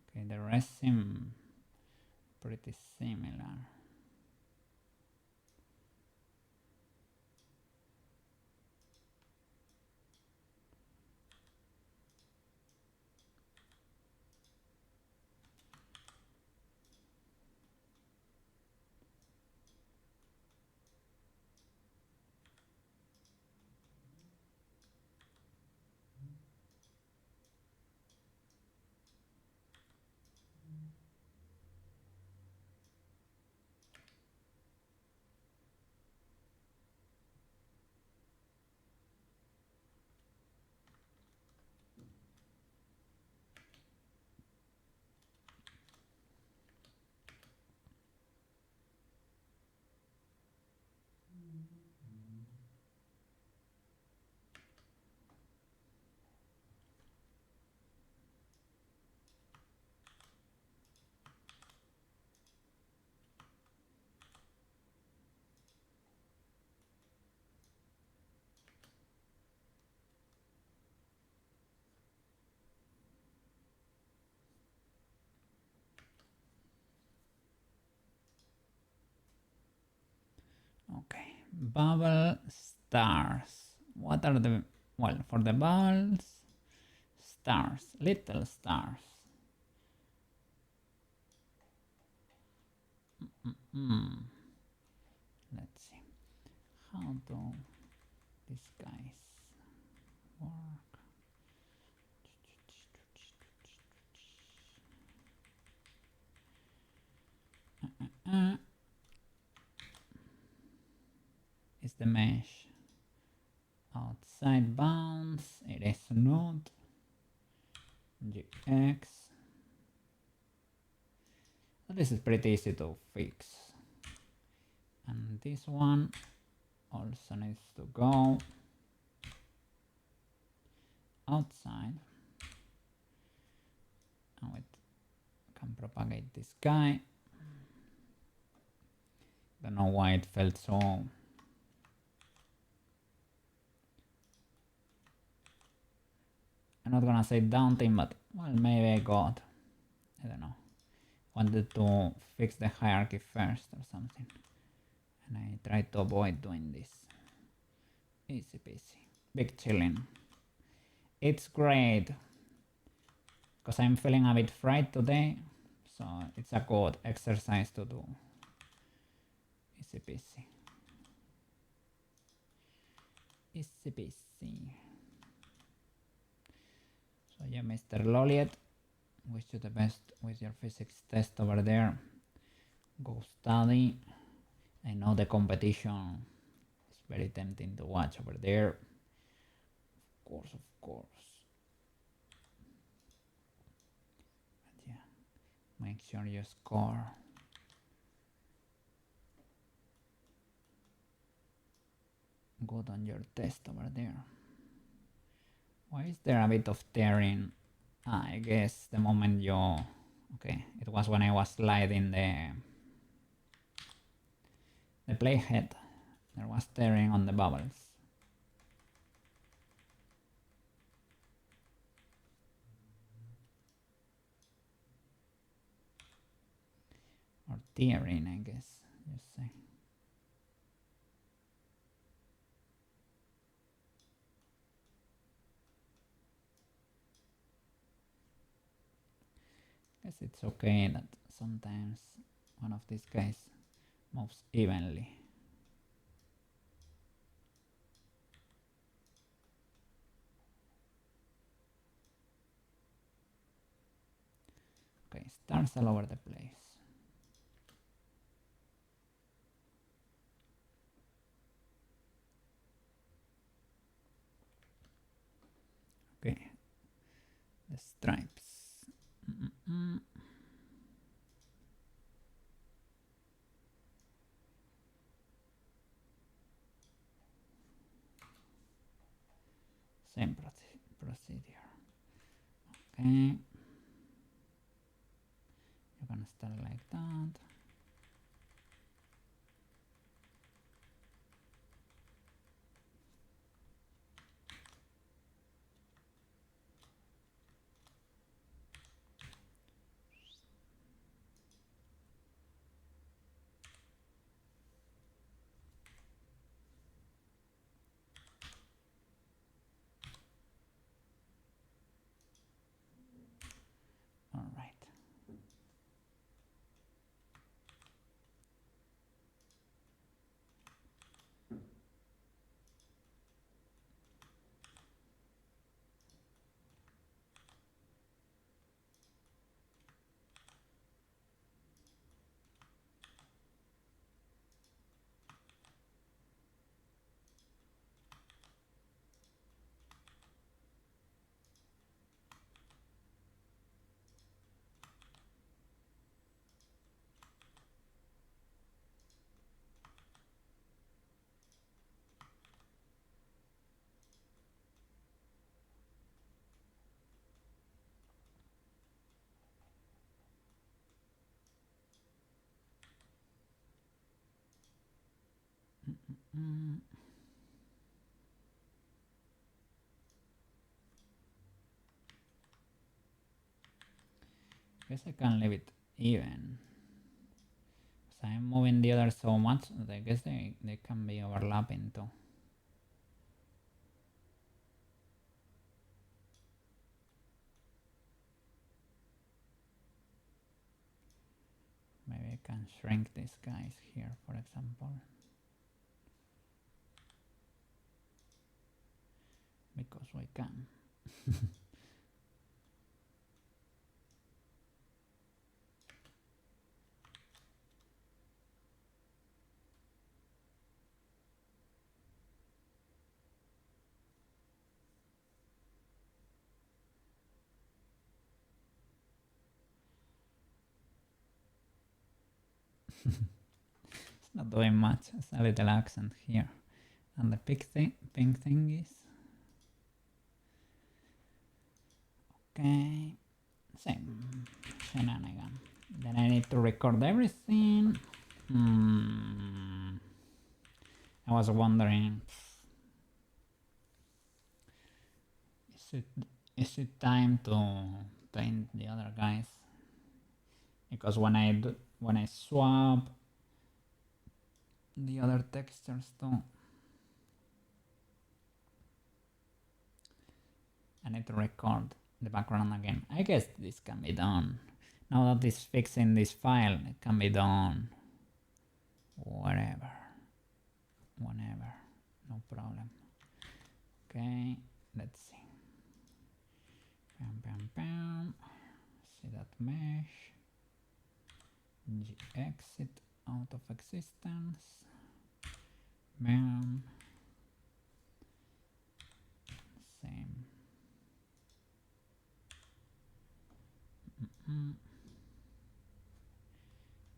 Okay, the rest seem pretty similar. Okay, bubble stars. What are the, well, for the bubbles, stars, little stars. Let's see how do these guys work. Is the mesh outside bounds? It is not. GX. This is pretty easy to fix. And this one also needs to go outside. And we can propagate this guy. Don't know why it felt so. I'm not gonna say daunting, but well, maybe I got, I don't know, wanted to fix the hierarchy first or something. And I tried to avoid doing this. Easy peasy. Big chillin'. It's great. Because I'm feeling a bit fried today. So it's a good exercise to do. Easy peasy. Easy peasy. So yeah, Mr. Loliet, wish you the best with your physics test over there. Go study. I know the competition is very tempting to watch over there. Of course. But yeah, make sure you score. Good on your test over there. Why is there a bit of tearing? I guess the moment you... Okay, it was when I was sliding the playhead. There was tearing on the bubbles. Or tearing, I guess you say. Guess it's okay that sometimes one of these guys moves evenly. Okay, stars all over the place. Okay, the stripes. Same procedure. Okay. You're gonna start like that. All right. Guess I can leave it even. So I'm moving the other so much that I guess they can be overlapping too. Maybe I can shrink these guys here, for example. Because we can. It's not doing much. It's a little accent here. And the pink thing is okay. Same shenanigan. Then I need to record everything. I was wondering, is it time to paint the other guys? Because when I swap the other textures too, I need to record the background again. I guess this can be done. Now that it's fixing this file, it can be done wherever, whenever, no problem. Okay, let's see. Bam, bam, bam. See that mesh. Exit out of existence. Bam. Same.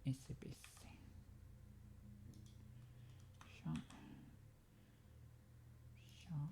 Easy peasy. Sure. Sure.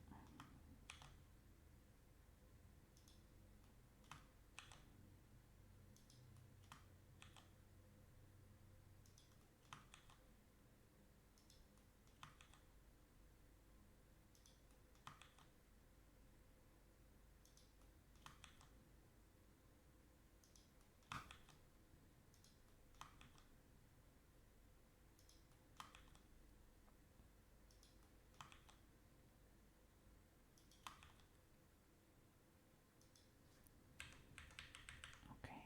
Okay.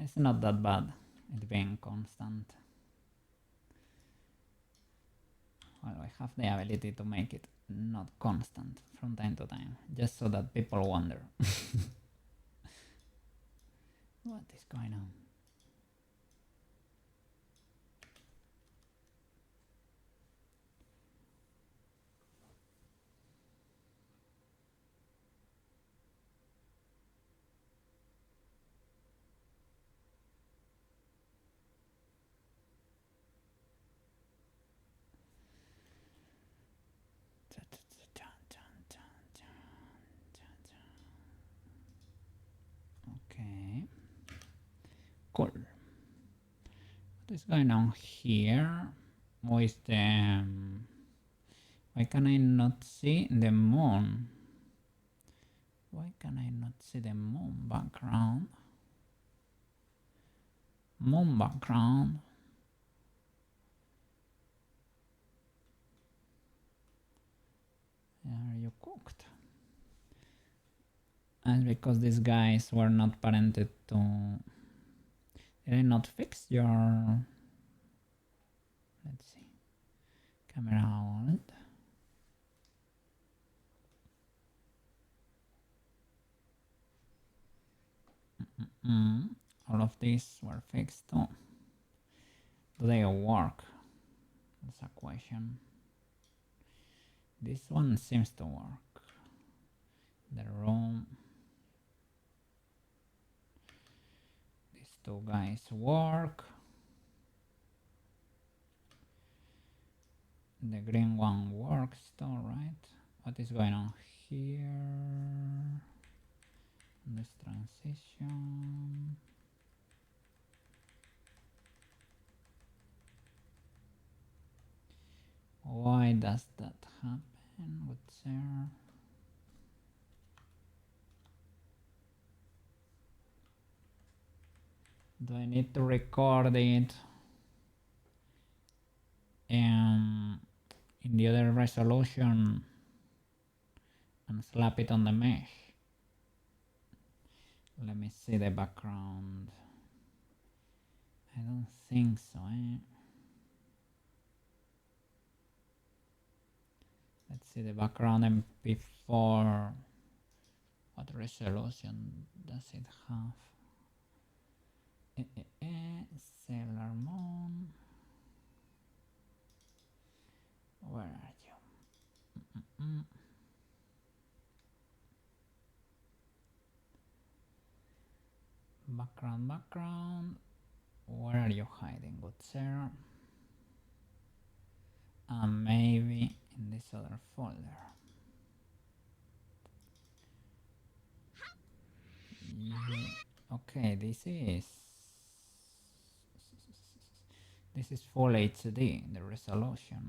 It's not that bad, it being constant. Well, I have the ability to make it not constant from time to time, just so that people wonder. What is going on? Cool. What is going on here with the... why can I not see the moon? Why can I not see the moon background? Moon background. Are you cooked? And because these guys were not parented to... did I not fix your... let's see. Camera on. All of these were fixed too. Do they work? That's a question. This one seems to work. The room. These two guys work. The green one works too, right? What is going on here? This transition. Why does that happen? What's there? Do I need to record it in the other resolution and slap it on the mesh? Let me see the background. I don't think so, eh? Let's see the background MP4. What resolution does it have? Sailor Moon. Where are you? Background. Where are you hiding, good sir? Maybe in this other folder. Yeah. Okay, this is full HD, the resolution.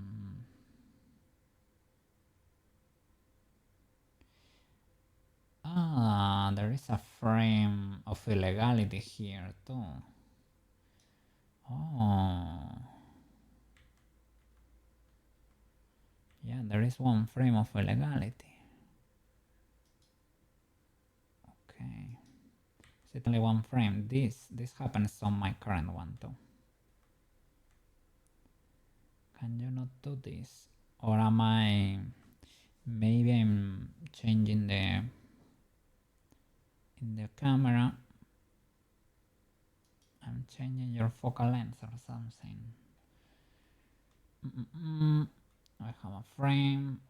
There is a frame of illegality here too. Oh. Yeah, there is one frame of illegality. Okay. It's only one frame. This happens on my current one too. Can you not do this? Or am I... maybe I'm changing in the camera. I'm changing your focal length or something. I have a frame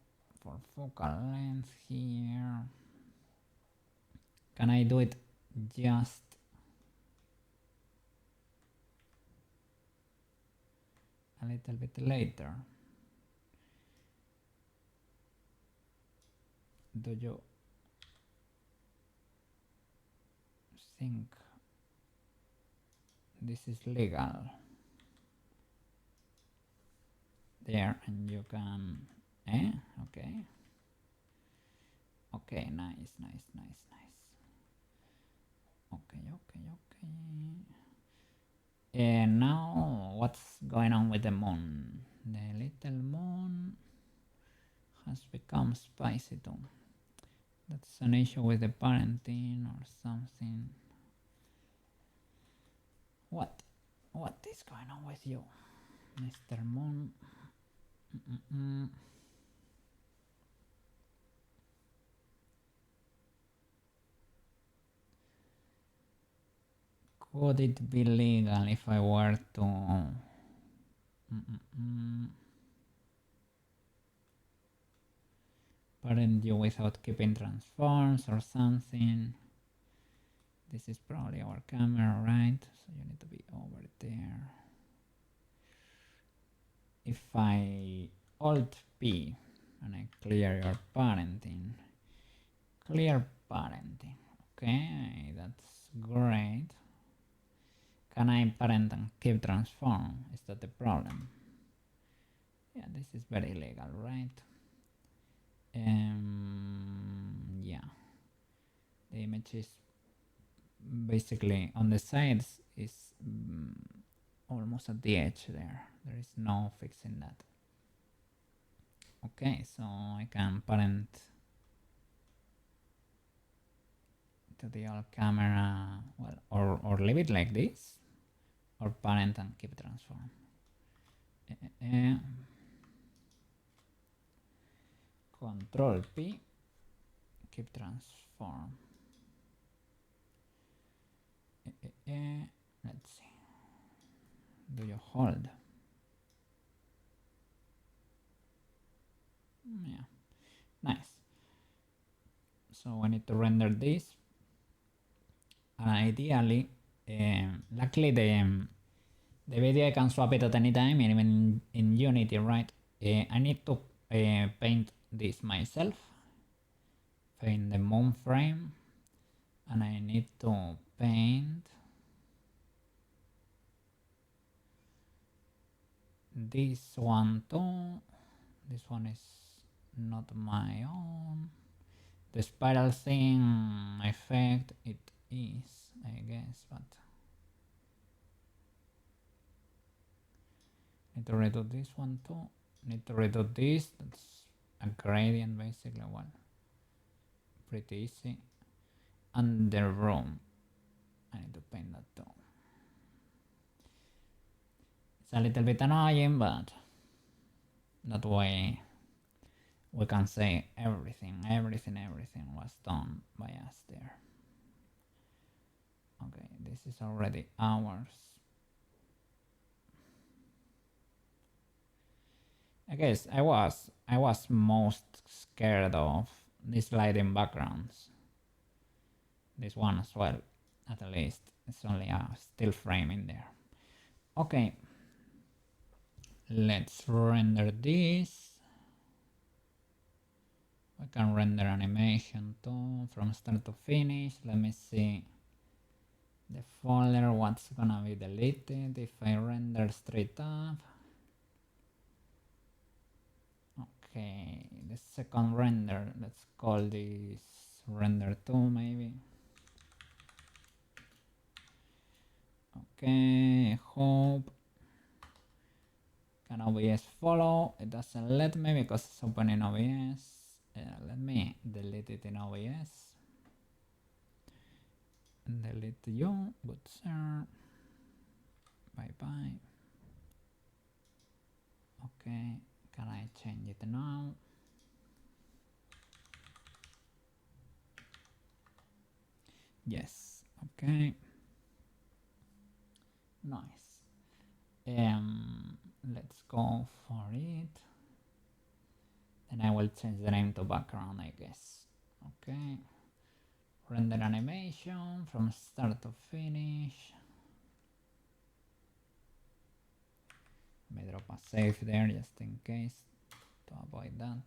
for focal length here. Can I do it just a little bit later? Do you think this is legal? There, and you can... okay. Okay, nice. Okay. And now, what's going on with the moon? The little moon has become spicy too. That's an issue with the parenting or something. What is going on with you, Mr. Moon? Could it be legal if I were to... parent you without keeping transforms or something? This is probably our camera, right? So you need to be over there. If I Alt P and I clear your parenting, okay, that's great. Can I parent and keep transform? Is that the problem? Yeah, this is very illegal, right? Yeah, the image is basically on the sides is almost at the edge there. There is no fixing that. Okay, so I can parent to the old camera, well, or leave it like this, or parent and keep transform. Control P, keep transform. Let's see. Do you hold? Yeah, nice. So I need to render this. Ideally, luckily the video I can swap it at any time, even in Unity, right? I need to paint this myself, paint the moon frame, and I need to paint this one too. This one is not my own. The spiral thing effect, it is, I guess, but need to redo this one too. Need to redo this. That's a gradient basically. Well, pretty easy. And the room, I need to paint that too. It's a little bit annoying, but that way we can say everything was done by us there. Okay, this is already ours. I guess I was most scared of these lighting backgrounds. This one as well, at least. It's only a still frame in there. Okay, let's render this. We can render animation too from start to finish. Let me see the folder, what's gonna be deleted if I render straight up. Okay, the second render, let's call this render 2 maybe. Okay, hope. Can OBS follow? It doesn't let me because it's open in OBS. Let me delete it in OBS. Delete you, good sir. Bye bye. Okay, can I change it now? Yes, okay. Nice. Let's go for it. Then I will change the name to background, I guess. Okay. Render animation from start to finish. Let me drop a save there just in case to avoid that.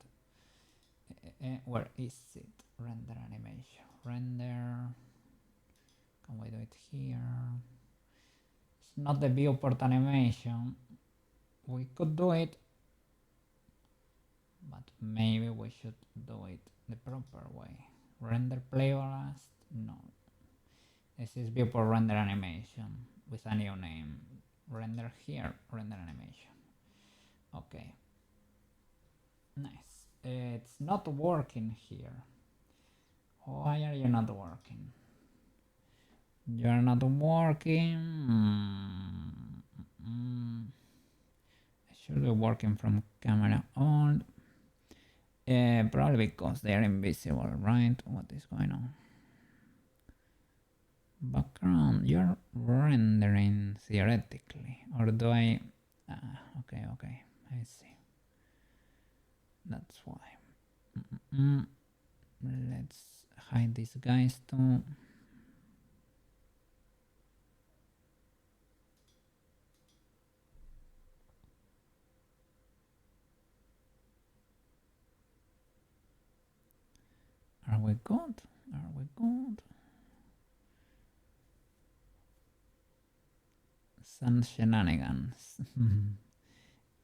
Where is it? Render animation. Render. Can we do it here? It's not the viewport animation. We could do it, but maybe we should do it the proper way. Render play last? No. This is viewport render animation with a new name. Render here, render animation. Okay. Nice. It's not working here. Why are you not working? You're not working. I should be working from camera on. Probably because they're invisible, right? What is going on? Background, you're rendering theoretically, or do I? Okay, I see. That's why. Let's hide these guys too. Are we good? Are we good? Sun shenanigans.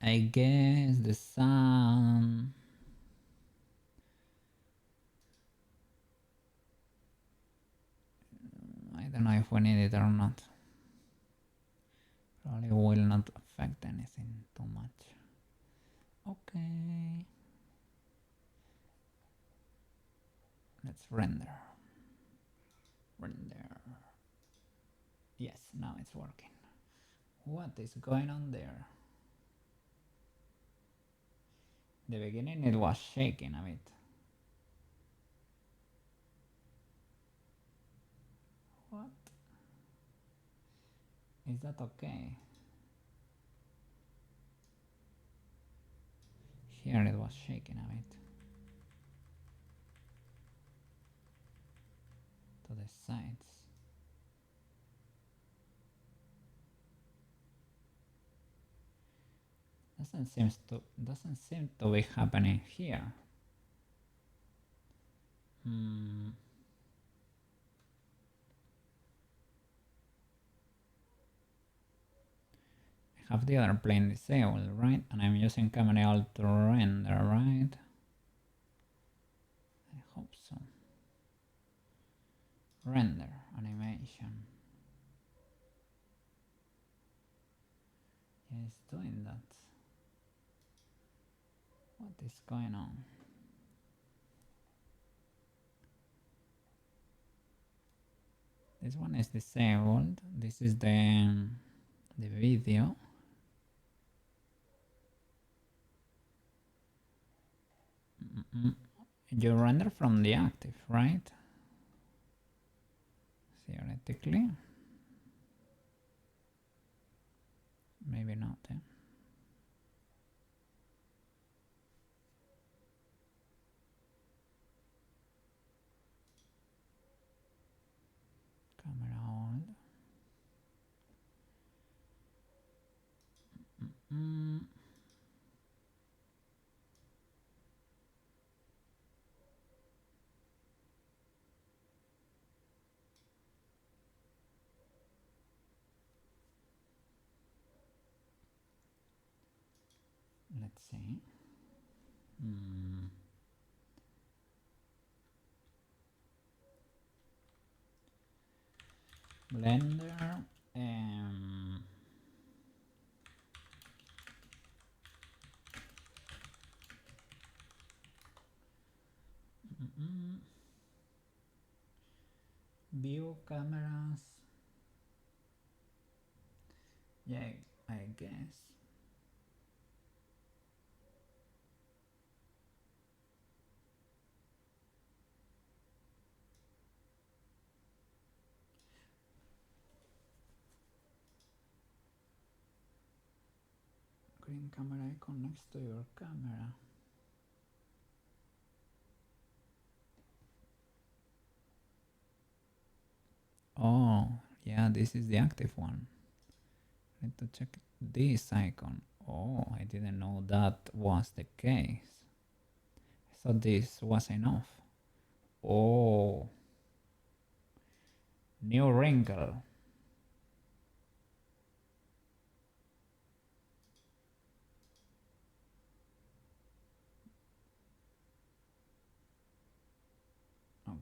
I guess the sun. I don't know if we need it or not. Probably will not affect anything too much. Okay. Let's render. Render. Yes, now it's working. What is going on there? The beginning it was shaking a bit. What? Is that okay? Here it was shaking a bit. To the sides. Doesn't seem to be happening here. I have the other plane disabled, right? And I'm using camera alt to render, right? I hope so. Render animation. Yeah, it's doing that. What is going on? This one is disabled. This is the video. You render from the active, right? Theoretically. Maybe not, eh? Camera hold. Let's see. Blender. View cameras. Yeah, I guess. Green camera icon next to your camera. Oh, yeah, this is the active one. I need to check this icon. Oh, I didn't know that was the case. I thought this was enough. Oh, new wrinkle.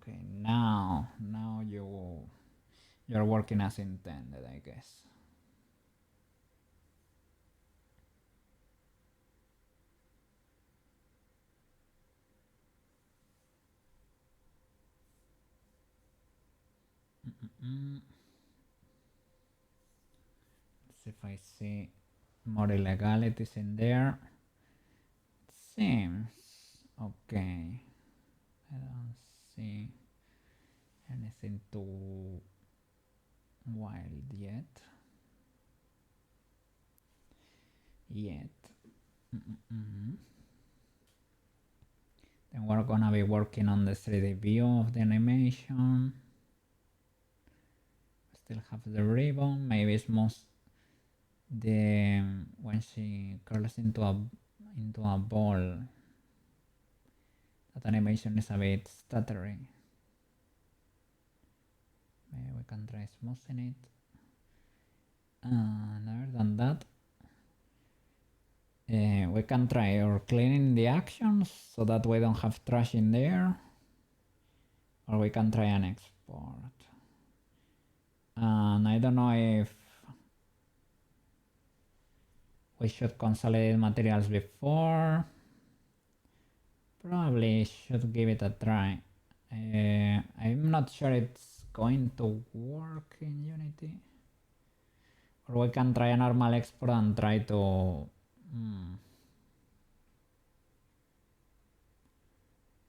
Okay, now you're working as intended, I guess. Let's see if I see more illegalities in there. It seems okay. I don't see anything too wild yet. Then we're gonna be working on the 3D view of the animation. Still have the ribbon. Maybe it's most the when she curls into a ball. That animation is a bit stuttery. Maybe we can try smoothing it. Other than that, we can try or cleaning the actions so that we don't have trash in there, or we can try an export. And I don't know if we should consolidate materials before. Probably should give it a try. I'm not sure it's going to work in Unity. Or we can try a normal export and try to...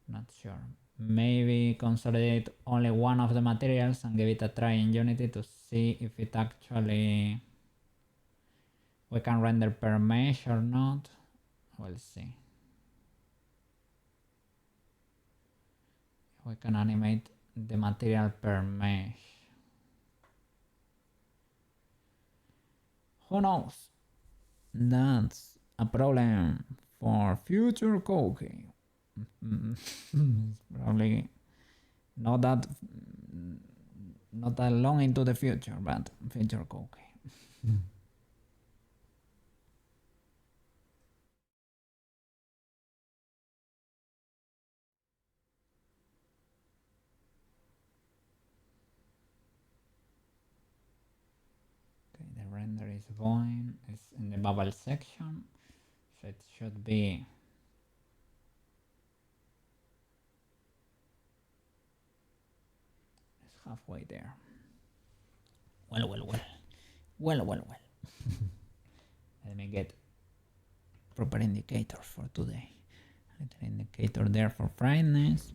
Not sure. Maybe consolidate only one of the materials and give it a try in Unity to see if it actually... we can render per mesh or not. We'll see. We can animate the material per mesh. Who knows? That's a problem for future cooking. Probably not that long into the future, but future cooking. The render is going, it's in the bubble section, so it should be it's halfway there. Well. Let me get proper indicators for today. Little indicator there for brightness.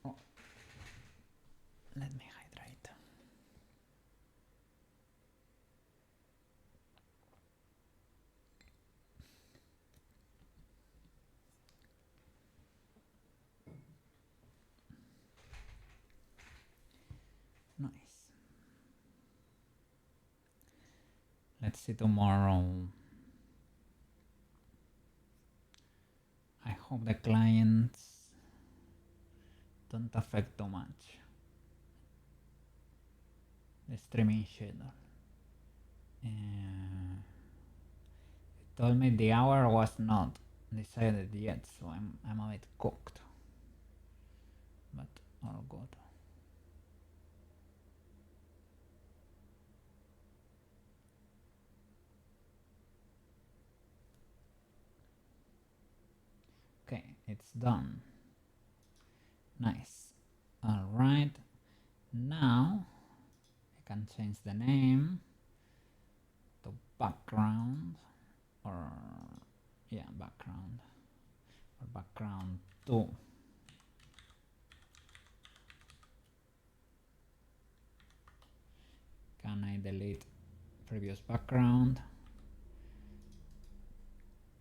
Oh. Let me hydrate. Nice. Let's see tomorrow. I hope the clients don't affect too much the streaming schedule. It told me the hour was not decided yet, so I'm a bit cooked, but all good. Okay, it's done. Nice. All right, now I can change the name to background, or yeah, background, or background 2. Can I delete previous background?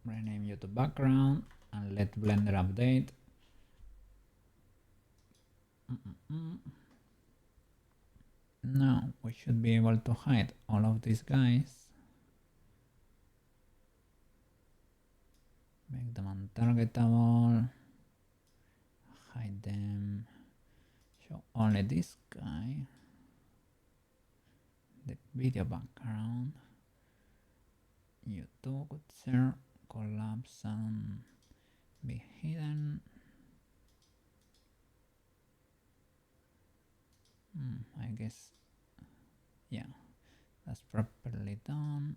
Rename you to background and let Blender update. Now we should be able to hide all of these guys. Make them untargetable. Hide them. Show only this guy. The video background. YouTube could share, collapse and be hidden. I guess, yeah, that's properly done.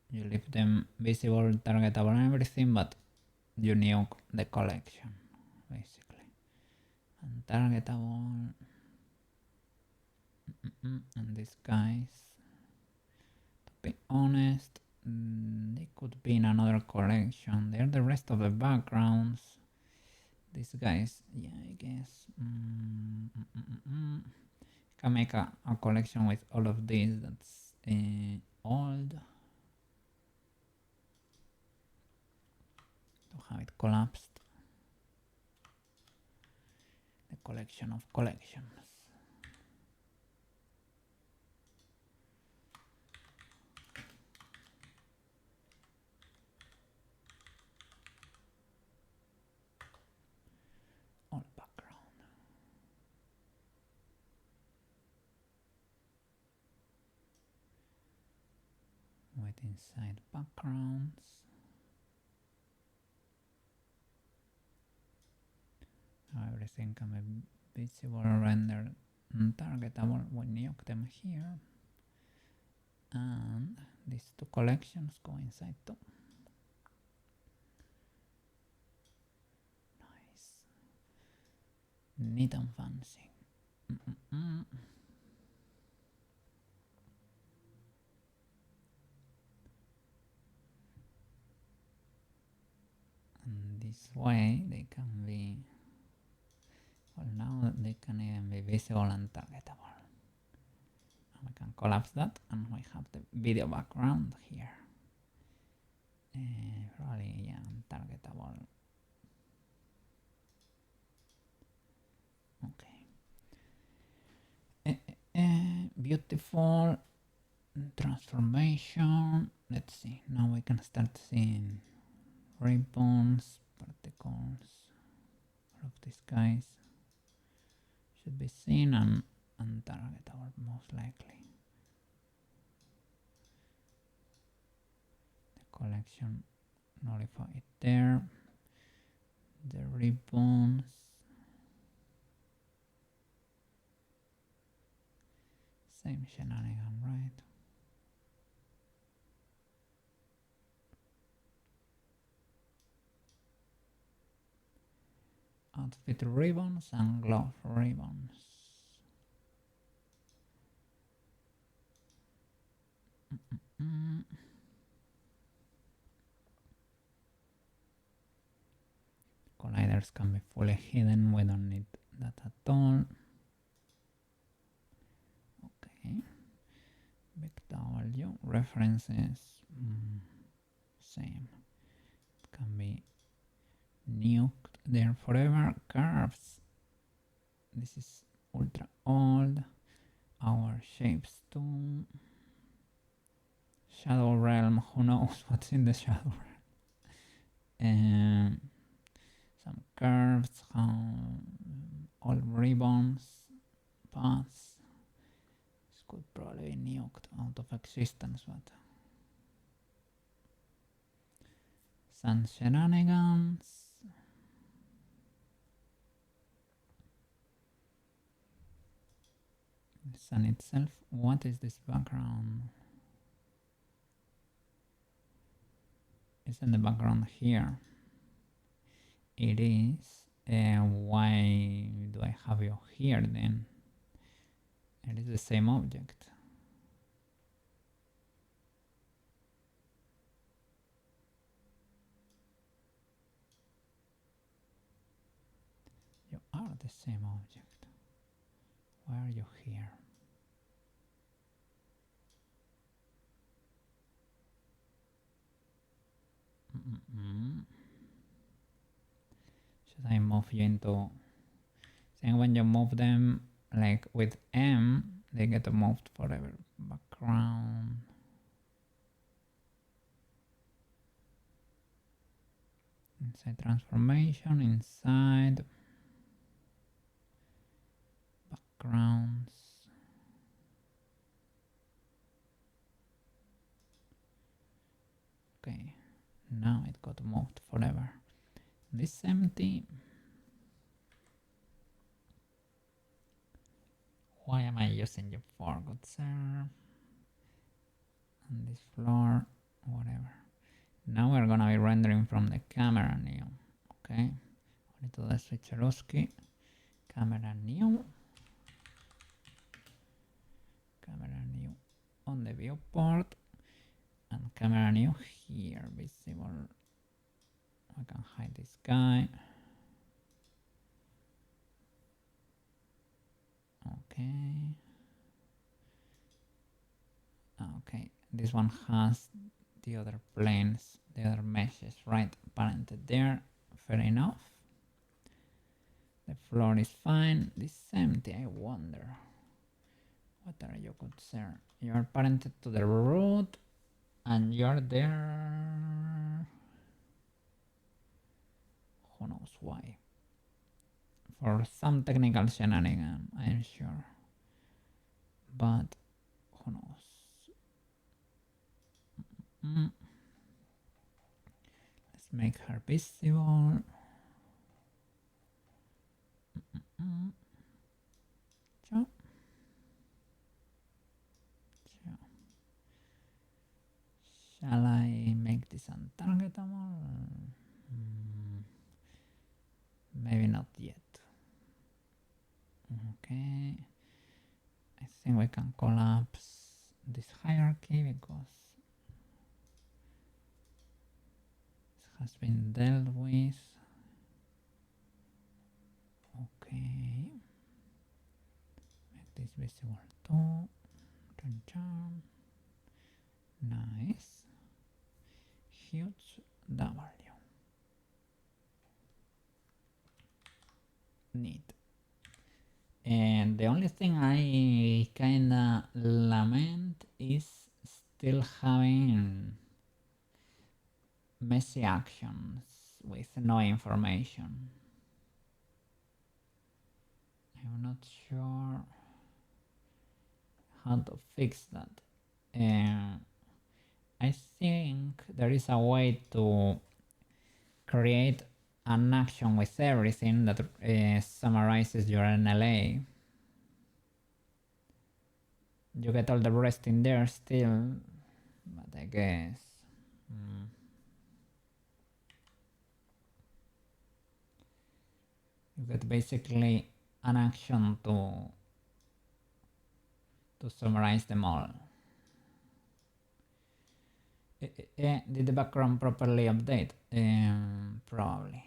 You leave them visible, targetable and everything, but you nuke the collection, basically. Untargetable. And these guys, to be honest, they could be in another collection. They're the rest of the backgrounds. These guys, yeah, I guess. Can make a collection with all of these that's old. To how it collapsed. The collection of collections. All background. With inside backgrounds. Everything can be visible, rendered, and targetable. We nuke them here. And these two collections go inside too. Nice. Neat and fancy. And this way they can be, well, now they can even be visible and targetable. And we can collapse that and we have the video background here. Probably, yeah, targetable. Okay. Beautiful transformation. Let's see. Now we can start seeing ribbons, particles. All of these guys should be seen and targetable most likely. The collection, nullify it there. The ribbons. Same shenanigan, right? Outfit ribbons and glove ribbons. Colliders can be fully hidden, we don't need that at all. Okay. Big W, references, same. It can be nuked there forever. Curves, this is ultra old. Our shapes too. Shadow realm, who knows what's in the shadow realm. Some curves, all ribbons, paths. This could probably be nuked out of existence, but some shenanigans. The sun itself. What is this background? Isn't the background here? It is. Why do I have you here then? It is the same object. You are the same object. Why are you here? Should I move you into... Saying when you move them, like with M, they get moved forever. Background. Inside transformation, inside backgrounds. Okay, now it got moved forever. This empty. Why am I using you for, good sir? On this floor, whatever. Now we're gonna be rendering from the camera new. Okay, we need to do the switcherooski. Camera new. Camera new on the viewport. And camera new here, visible. I can hide this guy. Okay. Okay, this one has the other planes, the other meshes, right, parented there. Fair enough. The floor is fine. This is empty. I wonder. What are your concerns? You are parented to the root, and you are there. Who knows why? For some technical shenanigan, I am sure. But who knows? Let's make her visible. Ciao. Ciao. Shall I make this untargetable? Maybe not yet. Okay. I think we can collapse this hierarchy because it has been dealt with. Okay. Make this visible too. Nice. Huge W. Neat. And the only thing I kinda lament is still having messy actions with no information. I'm not sure how to fix that. I think there is a way to create an action with everything that summarizes your NLA. You get all the rest in there still, but I guess you get basically an action to summarize them all. Did the background properly update? Probably.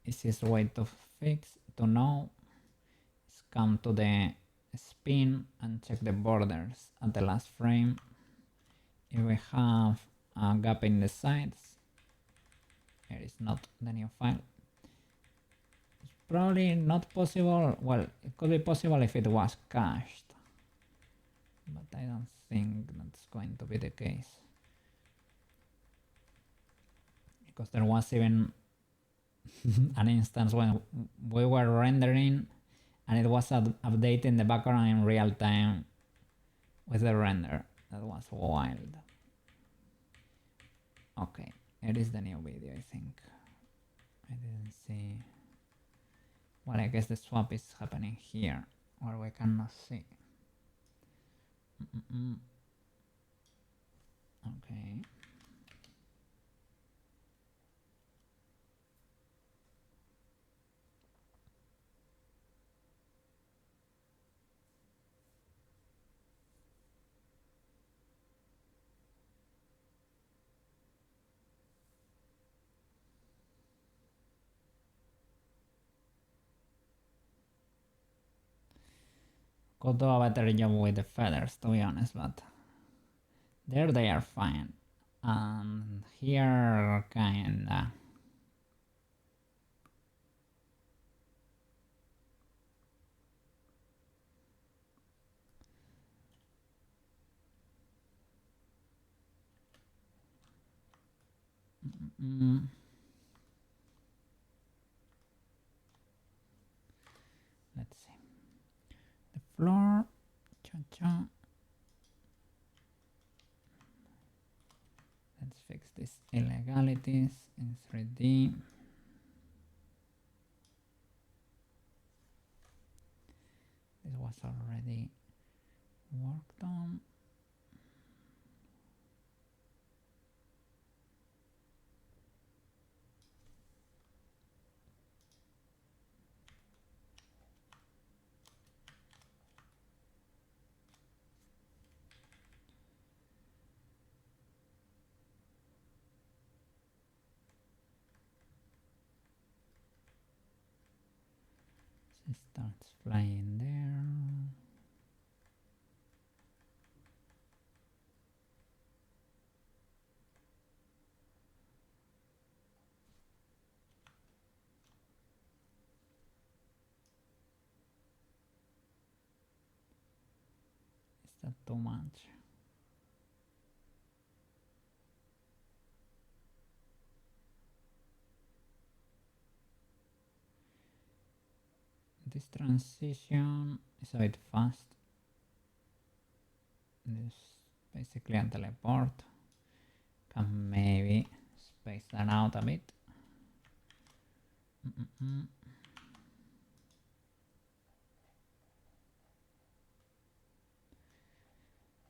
Easiest way to fix, to know, is come to the spin and check the borders at the last frame. If we have a gap in the sides, here is not the new file. It's probably not possible. Well, it could be possible if it was cached, but I don't think that's going to be the case, because there was even an instance when we were rendering and it was updating the background in real time with the render. That was wild. Okay, it is the new video, I think. I didn't see. Well, I guess the swap is happening here, or we cannot see. Okay. Could do a better job with the feathers, to be honest, but there they are fine. And here, kinda. Let's see. The floor. Cha-cha. Let's fix these illegalities in 3D. This was already worked on. She starts flying there. that too much? This transition is a bit fast. This is basically a teleport. Can maybe space that out a bit.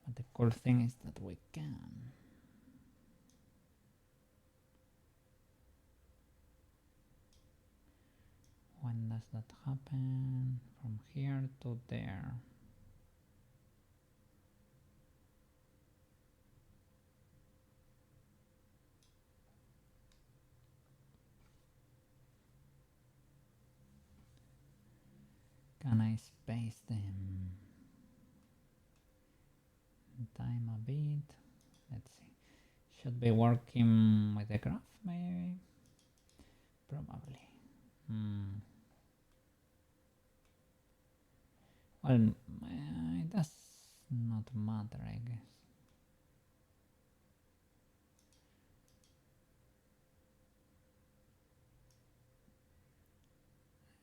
But the cool thing is that we can. When does that happen? From here to there. Can I space them? Time a bit. Let's see. Should be working with the graph, maybe? Probably. Well, it does not matter, I guess.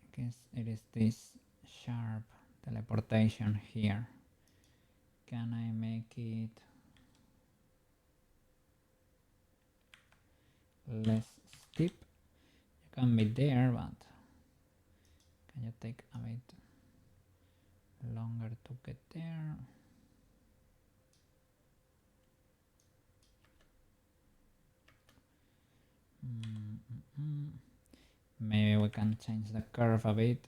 I guess it is this sharp teleportation here. Can I make it less steep? You can be there, but can you take a bit longer to get there? Maybe we can change the curve a bit.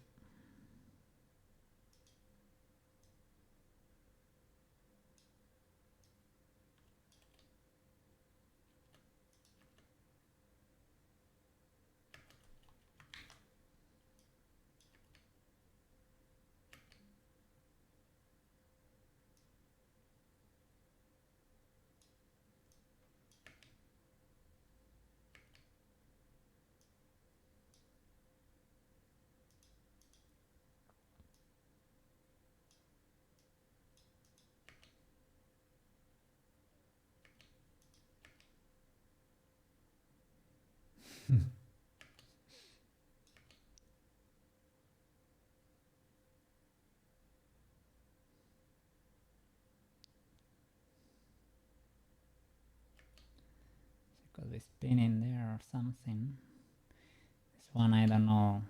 Could be spinning there or something. This one, I don't know.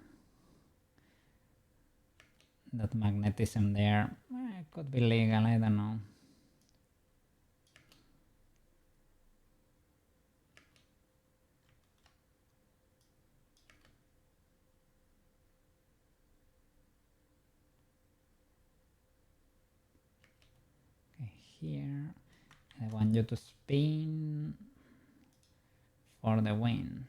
That magnetism there, it could be legal, I don't know. Okay, here I want you to spin for the win.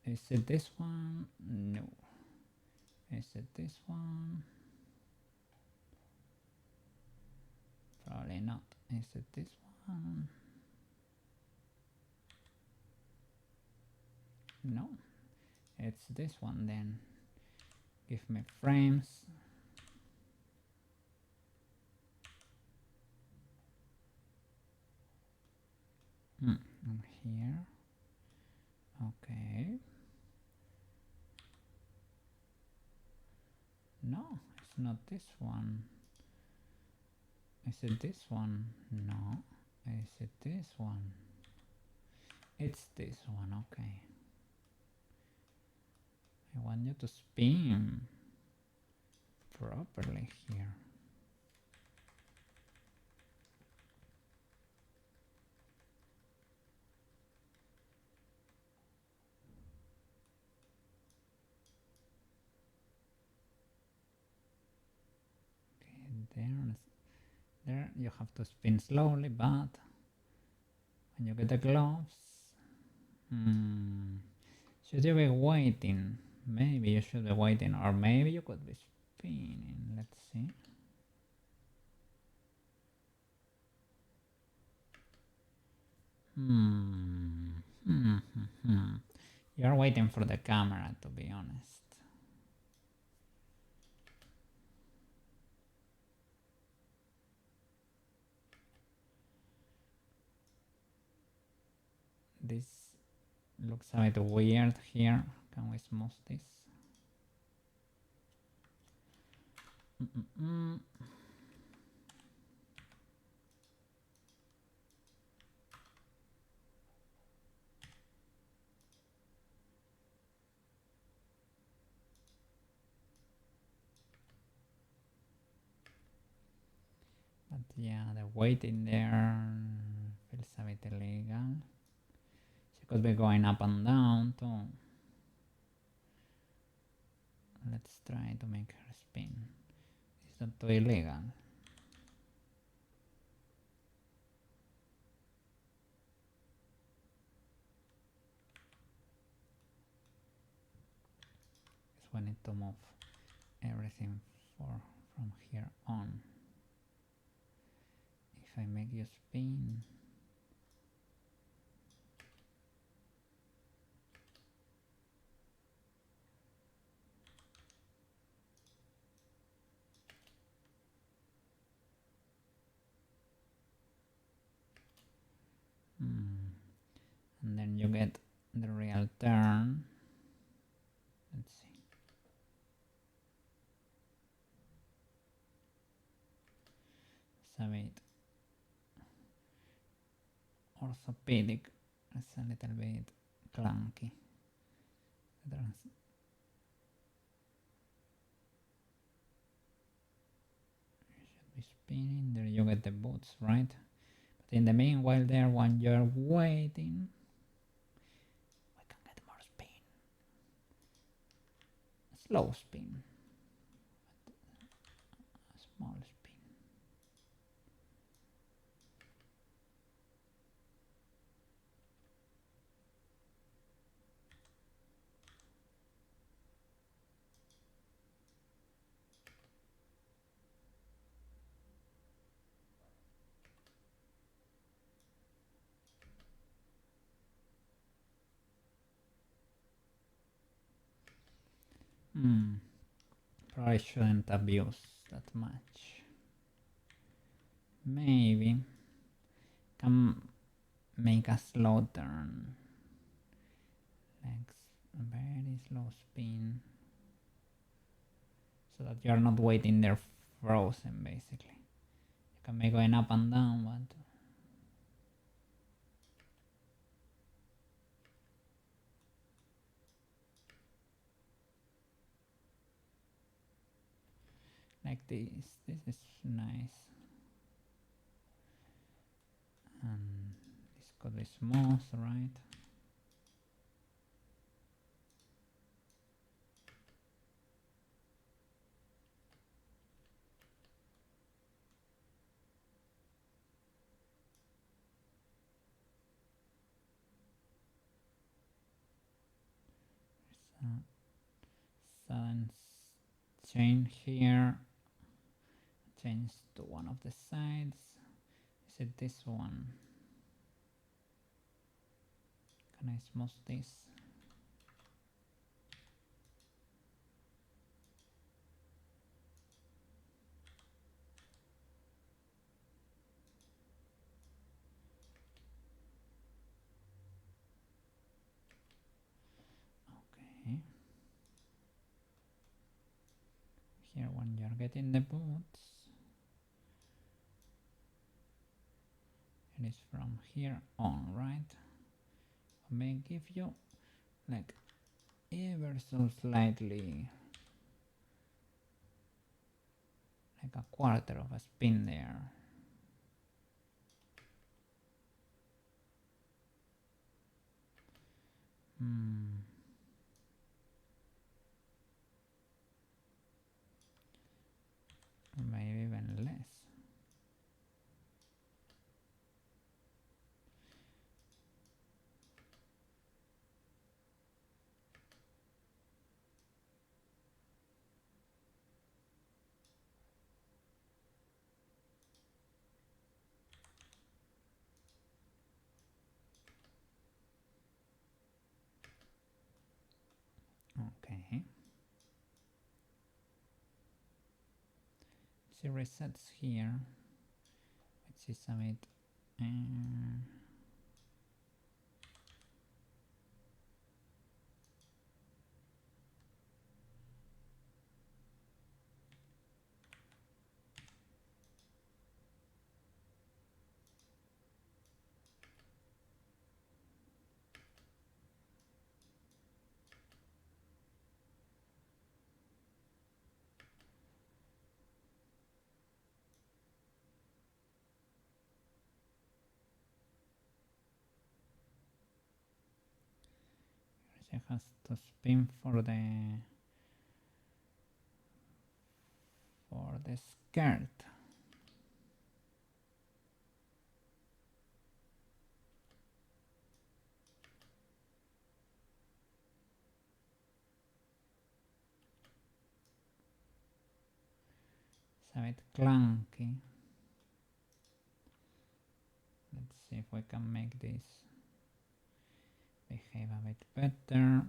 Is it this one? No. Is it this one? Probably not. Is it this one? No. It's this one then. Give me frames. And here. Okay. No, it's not this one. Is it this one? No. Is it this one? It's this one, okay. I want you to spin properly here. There you have to spin slowly, but when you get the gloves, should you be waiting? Maybe you should be waiting, or maybe you could be spinning. Let's see. You're waiting for the camera, to be honest. this looks a bit weird here. Can we smooth this? But yeah, the weight in there feels a bit illegal. She could be going up and down too. Let's try to make her spin. It's not too illegal. Because we need to move everything from here on. If I make you spin, and then you get the real turn. Let's see. It's a bit orthopedic. It's a little bit clunky. Should be spinning. There you get the boots, right? But in the meanwhile, there, when you're waiting, we can get more spin. A slow spin. A small spin. Probably shouldn't abuse that much. Maybe can make a slow turn, like a very slow spin, so that you're not waiting there frozen. Basically, you can be going up and down, but like this is nice, and this could be smooth, right? Sudden change here, change to one of the sides. Is it this one? Can I smooth this? Okay. Here, when you're getting the boots, it is from here on, right? I may give you like ever so slightly, like a quarter of a spin there. Maybe even less. Okay. She resets here, which is a bit She has to spin for the skirt. It's a bit clunky. Let's see if we can make this behave a bit better.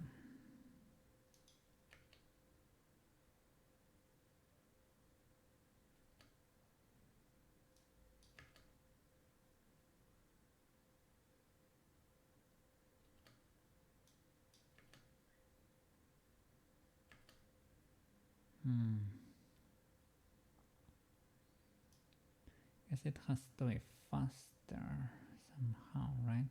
Guess it has to be faster somehow, right?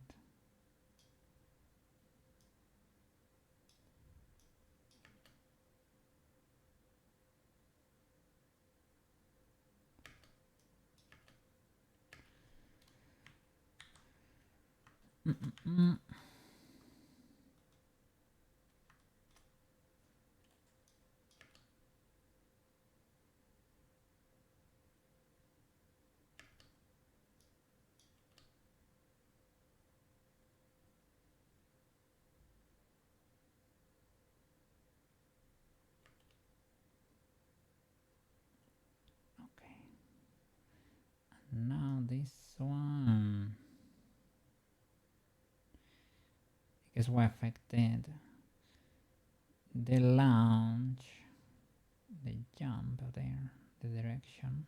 Okay. And now this one. I guess we affected the launch, the jump there, the direction.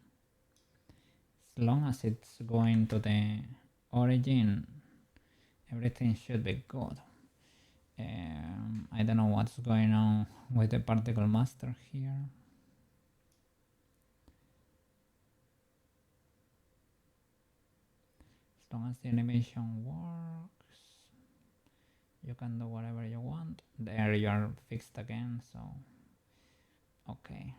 As long as it's going to the origin, everything should be good. I don't know what's going on with the particle master here. As long as the animation works, you can do whatever you want. There you are fixed again, so okay.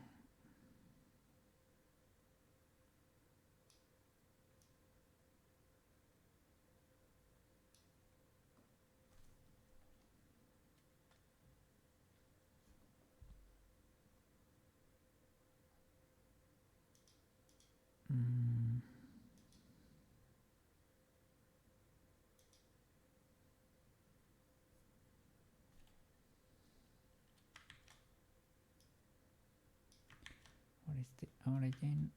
What is the origin?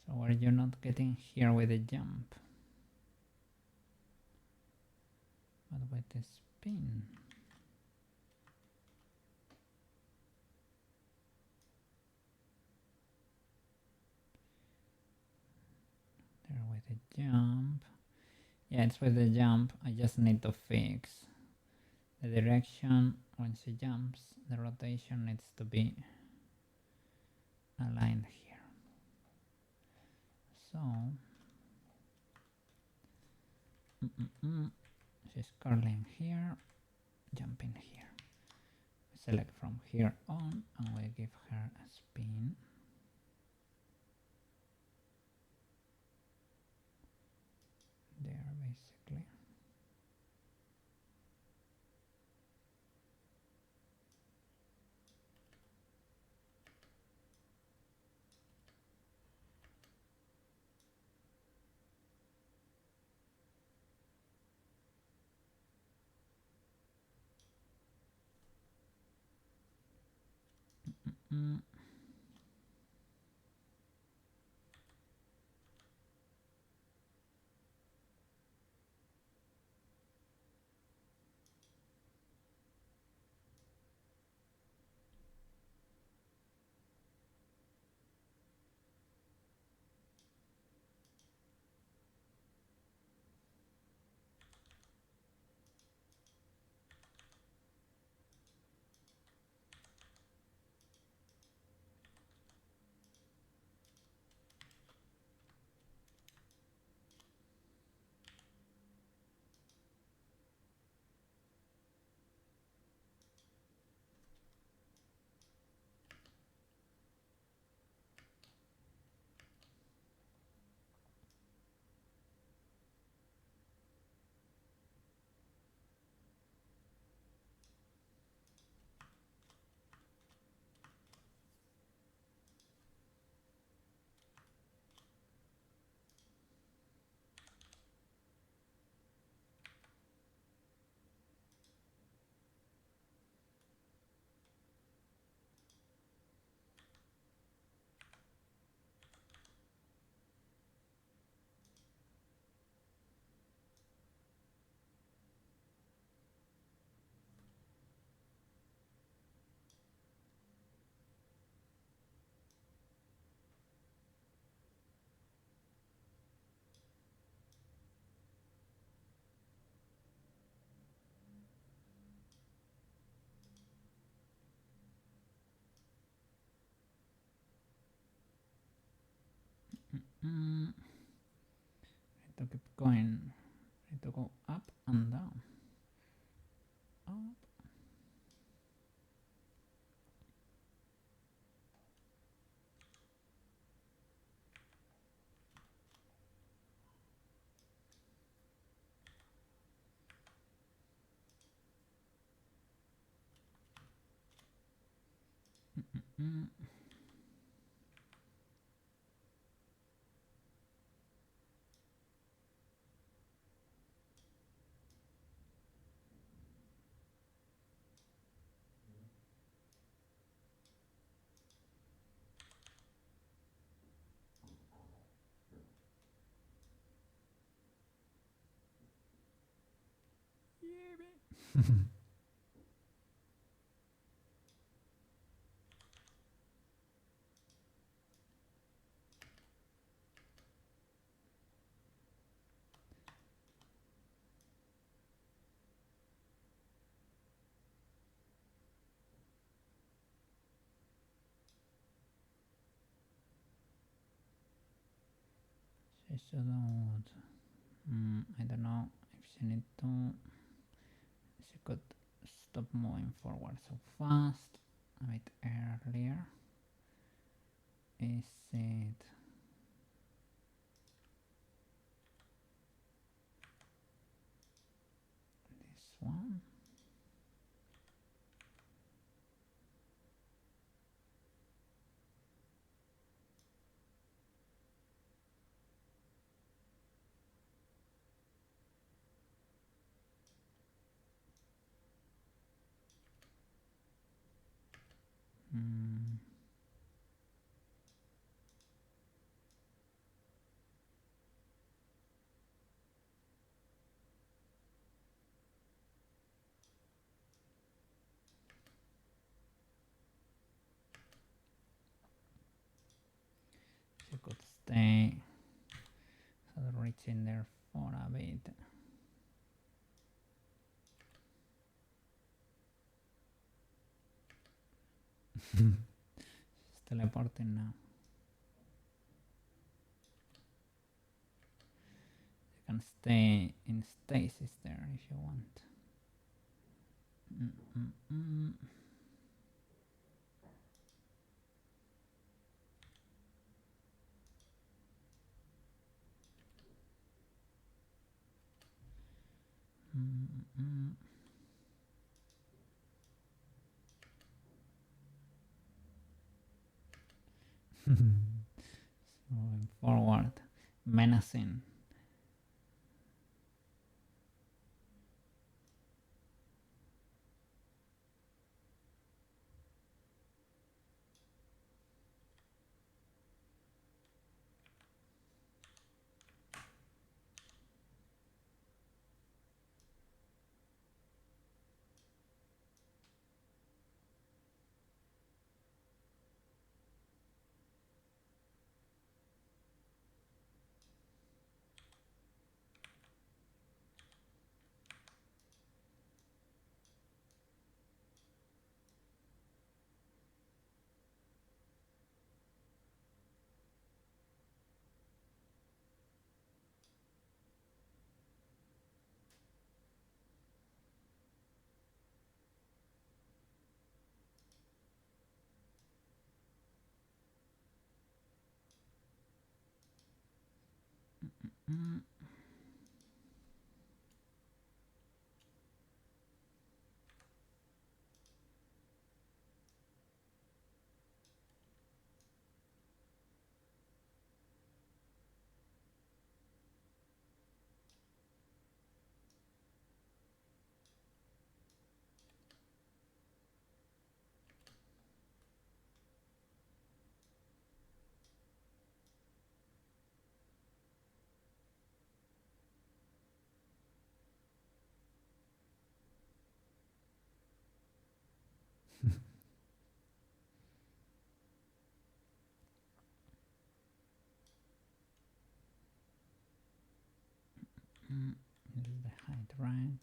So are you not getting here with the jump, but with the spin? There with the jump. Yeah, it's with the jump. I just need to fix the direction when she jumps. The rotation needs to be aligned here. So she's curling here, jumping here. We select from here on and we give her a spin. There basically. Need to keep going. Need to go up and down. Up. She shouldn't. I don't know if she need to. She could stop moving forward so fast a bit earlier. Is it this one? She could stay sort of reaching there for a bit. She's teleporting now. You can stay in stasis there if you want. Moving forward, menacing. This is the height, right?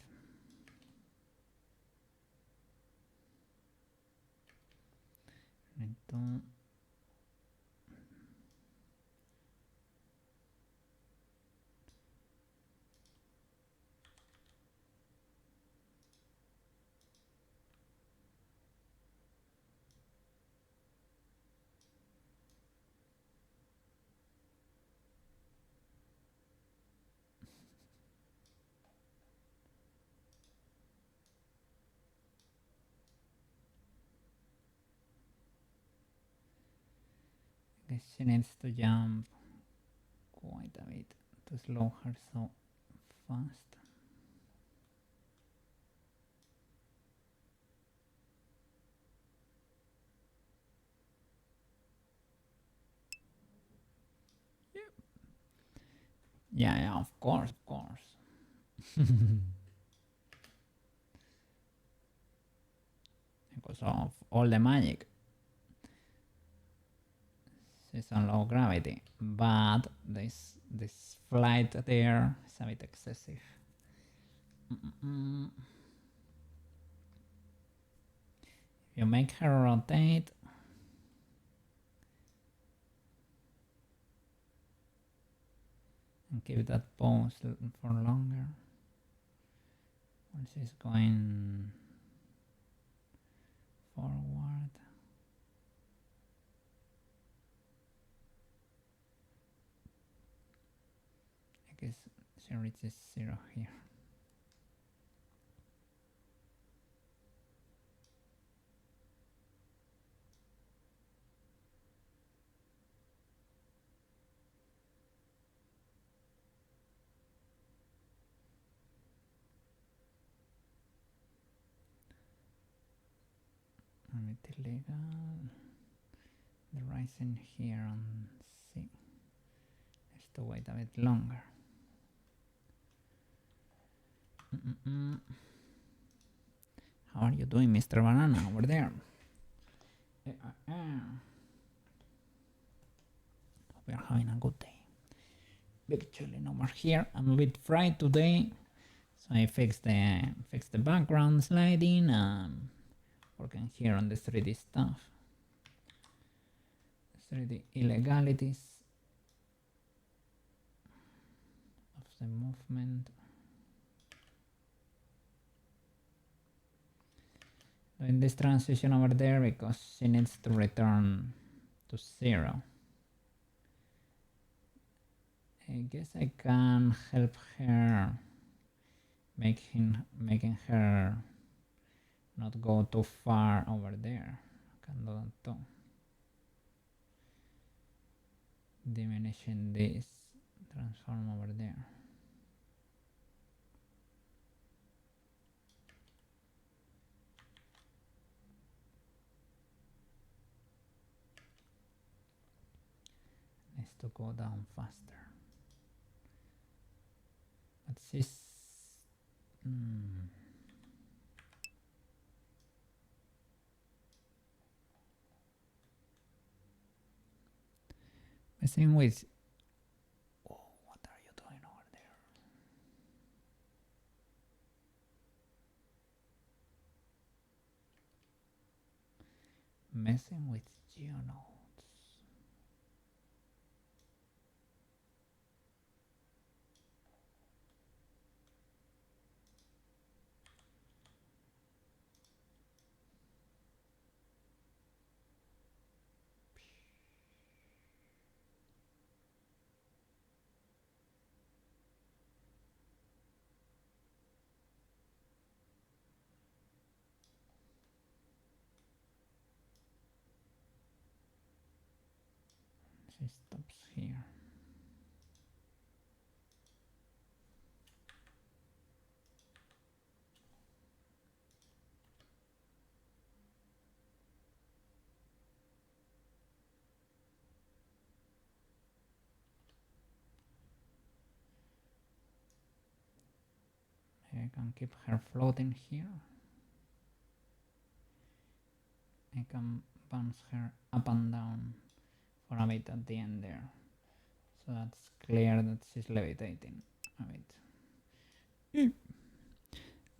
Need to she needs to jump quite a bit to slow her so fast. Yeah, of course. Because of all the magic. She's on low gravity, but this flight there is a bit excessive. You make her rotate. And keep that pose for longer. When she's going forward. I guess she reaches 0 here. A bit illegal. The rising here on C. Has to wait a bit longer. How are you doing, Mr. Banana, over there? Hope you're having a good day. Big chilling over here. I'm a bit fried today, so I fixed the background sliding. Working here on the 3D stuff. 3D illegalities of the movement. Doing this transition over there because she needs to return to 0. I guess I can help her making her not go too far over there. I can do that too. Diminishing this, transform over there. Needs to go down faster. But she's messing with. Oh, what are you doing over there? Messing with geonodes. She stops here. I can keep her floating here. I can bounce her up and down for a bit at the end there. So that's clear that she's levitating a bit.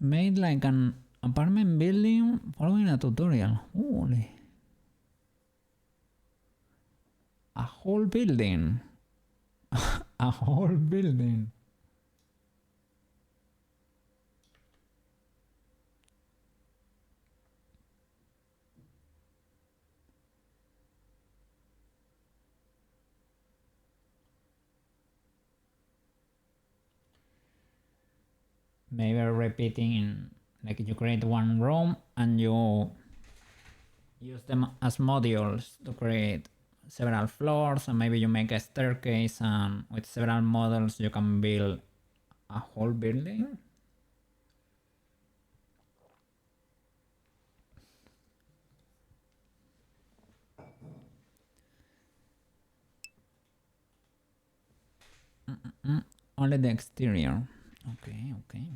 Made like an apartment building following a tutorial. Holy. A whole building. A whole building. Maybe repeating, like you create one room and you use them as modules to create several floors, and maybe you make a staircase, and with several models you can build a whole building. Only the exterior. Okay, okay.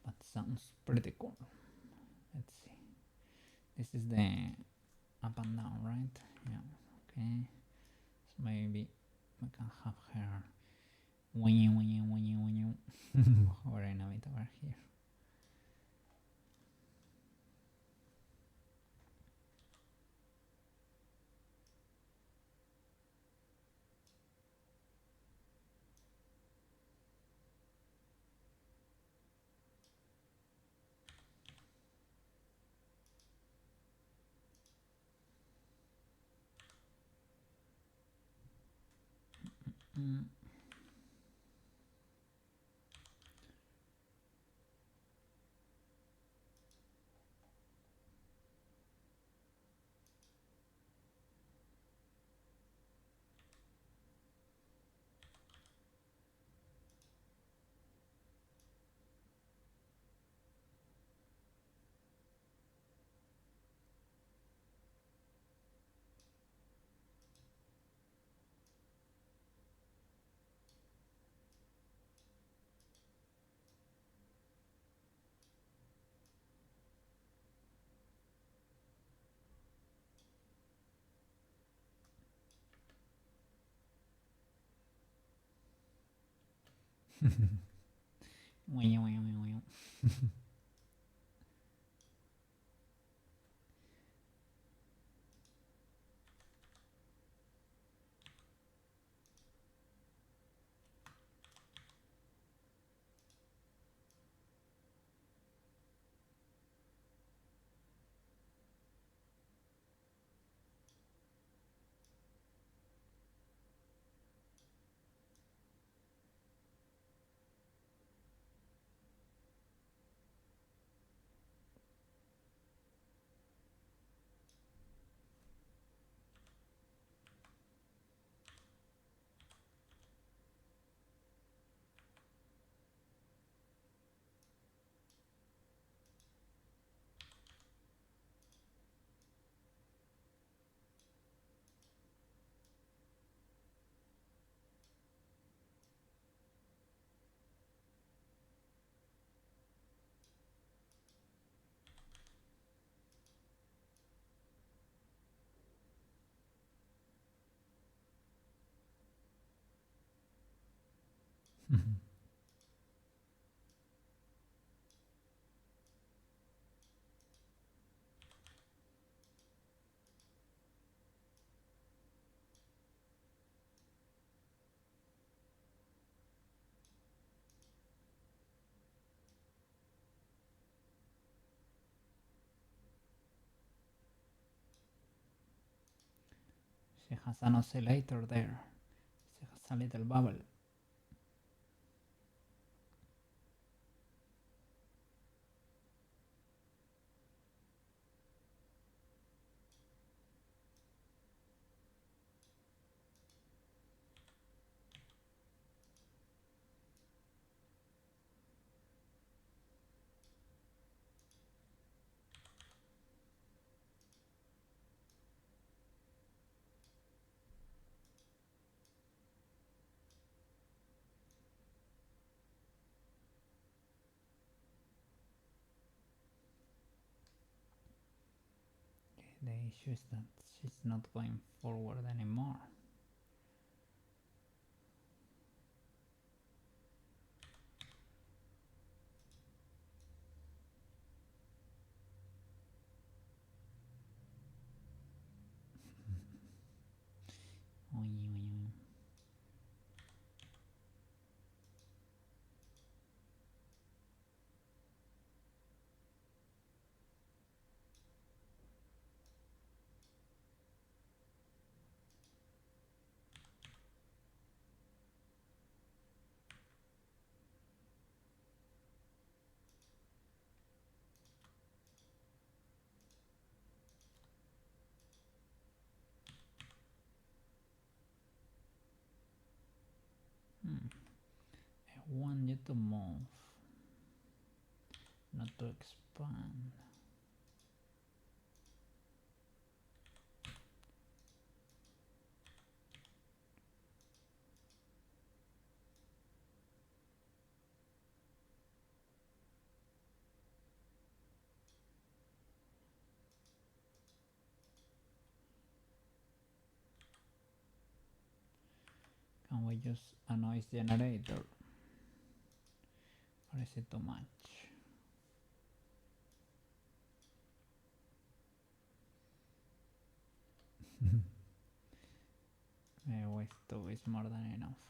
That sounds pretty cool. Let's see. This is the up and down, right? Yeah. Okay. So maybe we can have her hovering a bit over here. She has an oscillator there. She has a little bubble. The issue is that she's not going forward anymore. want you to move, not to expand. Can we use a noise generator? Or is it too much? Maybe with 2 is more than enough.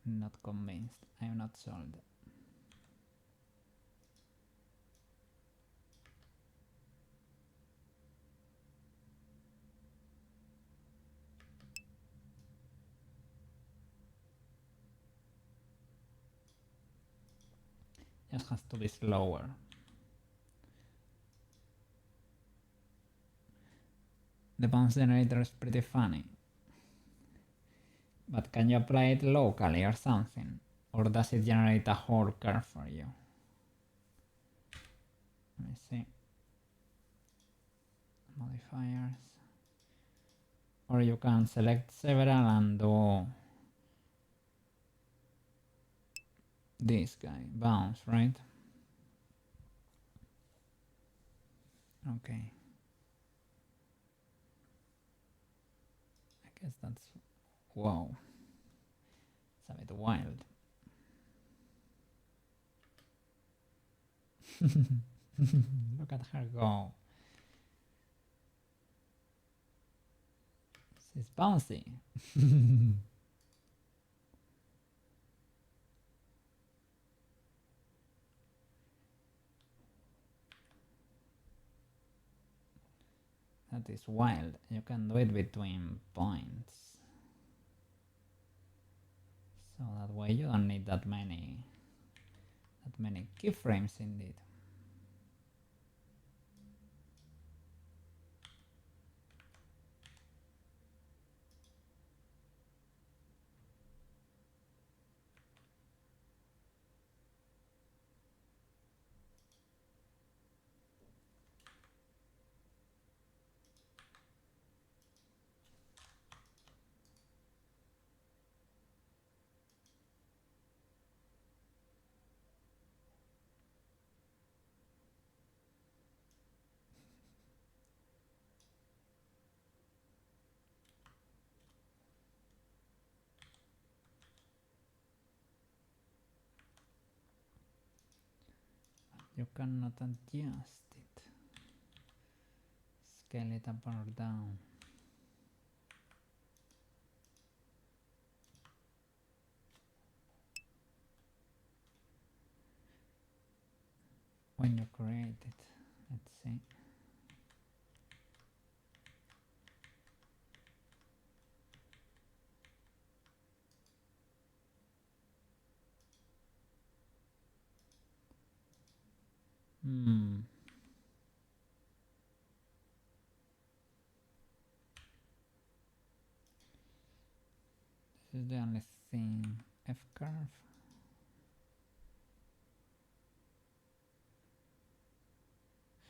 Not convinced. I'm not sold. Just has to be slower. The bounce generator is pretty funny. But can you apply it locally or something? Or does it generate a whole curve for you? Let me see. Modifiers. Or you can select several and do this guy, bounce, right? Okay. I guess that's, wow. It's a bit wild. Look at her go. She's bouncy. That is wild. You can do it between points. So that way you don't need that many keyframes indeed. You cannot adjust it. Scale it up or down. When you create it, let's see. This is the only thing. F curve.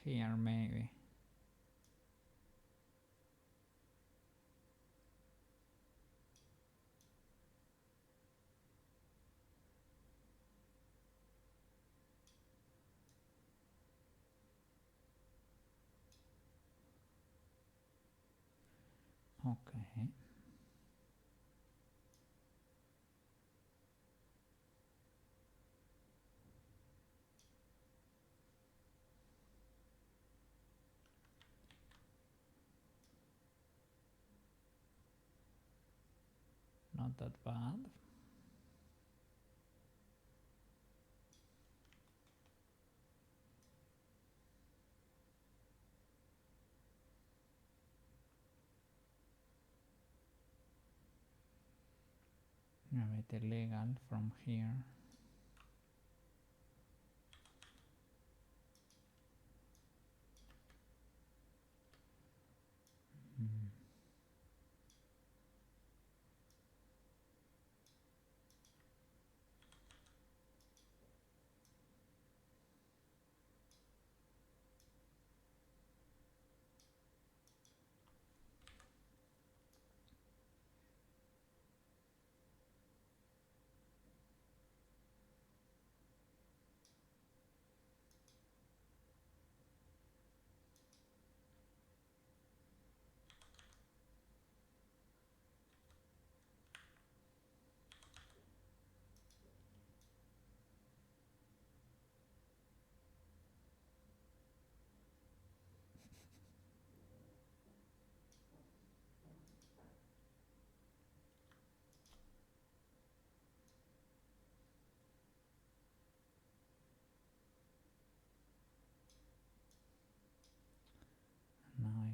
Here maybe. Okay. Not that bad. A bit illegal from here.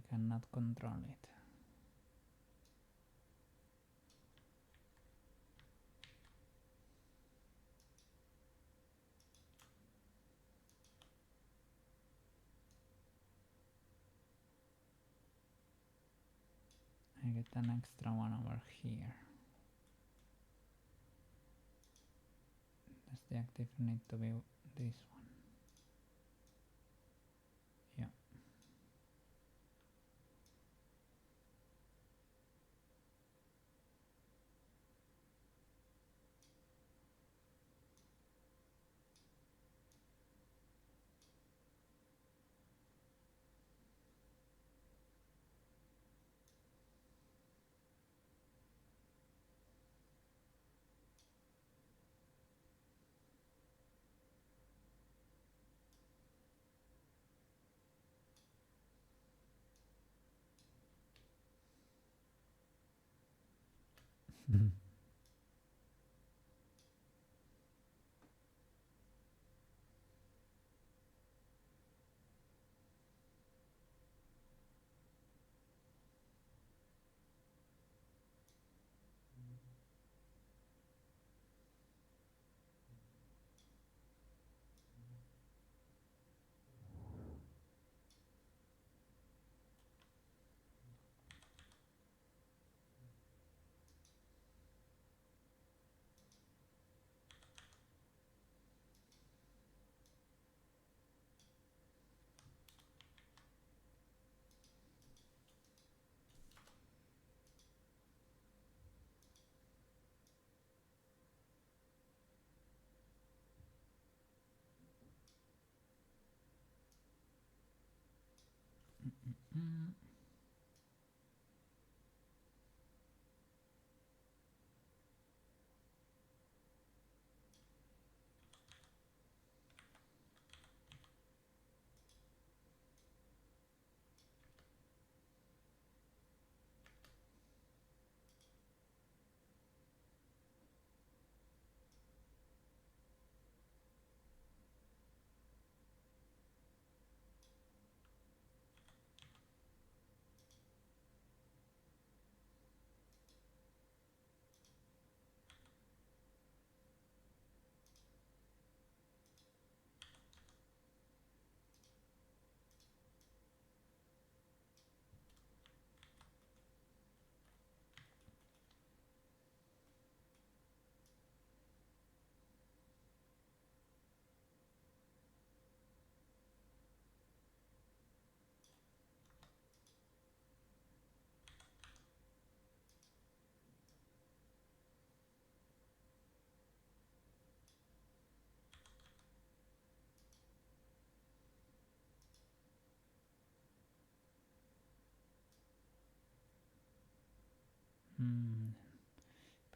cannot control it. I get an extra one over here. Does the active need to be this one? Yeah.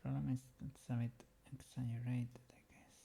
Problem is it's a bit exaggerated, I guess.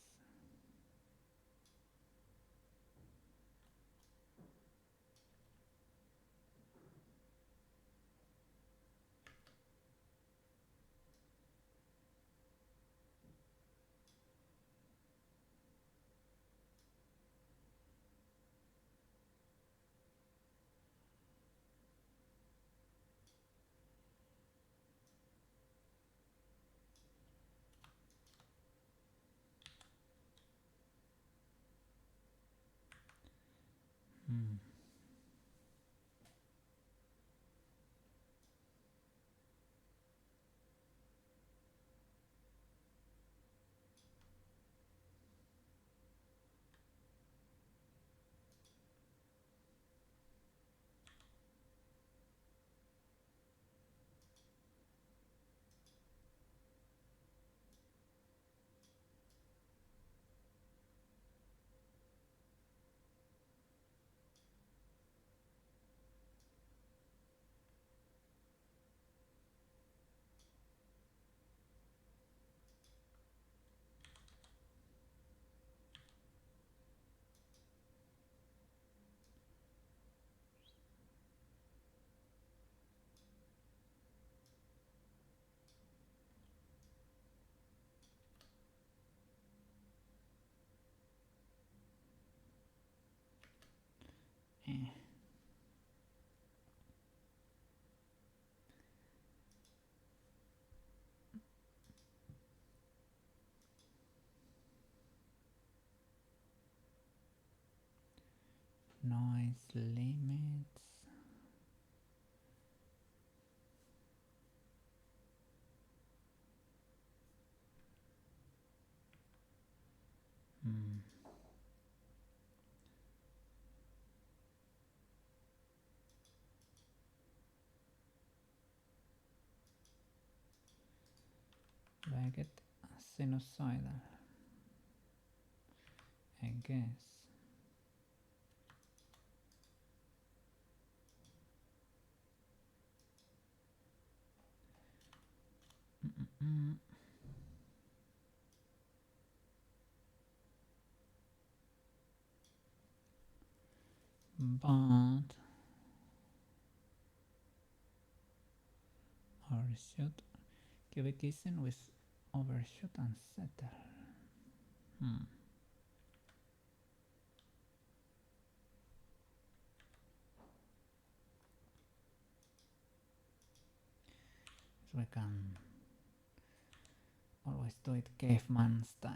Noise limits. Do I get sinusoidal? I guess. But overshoot, cubicism with overshoot and settle. So we can always do it caveman style.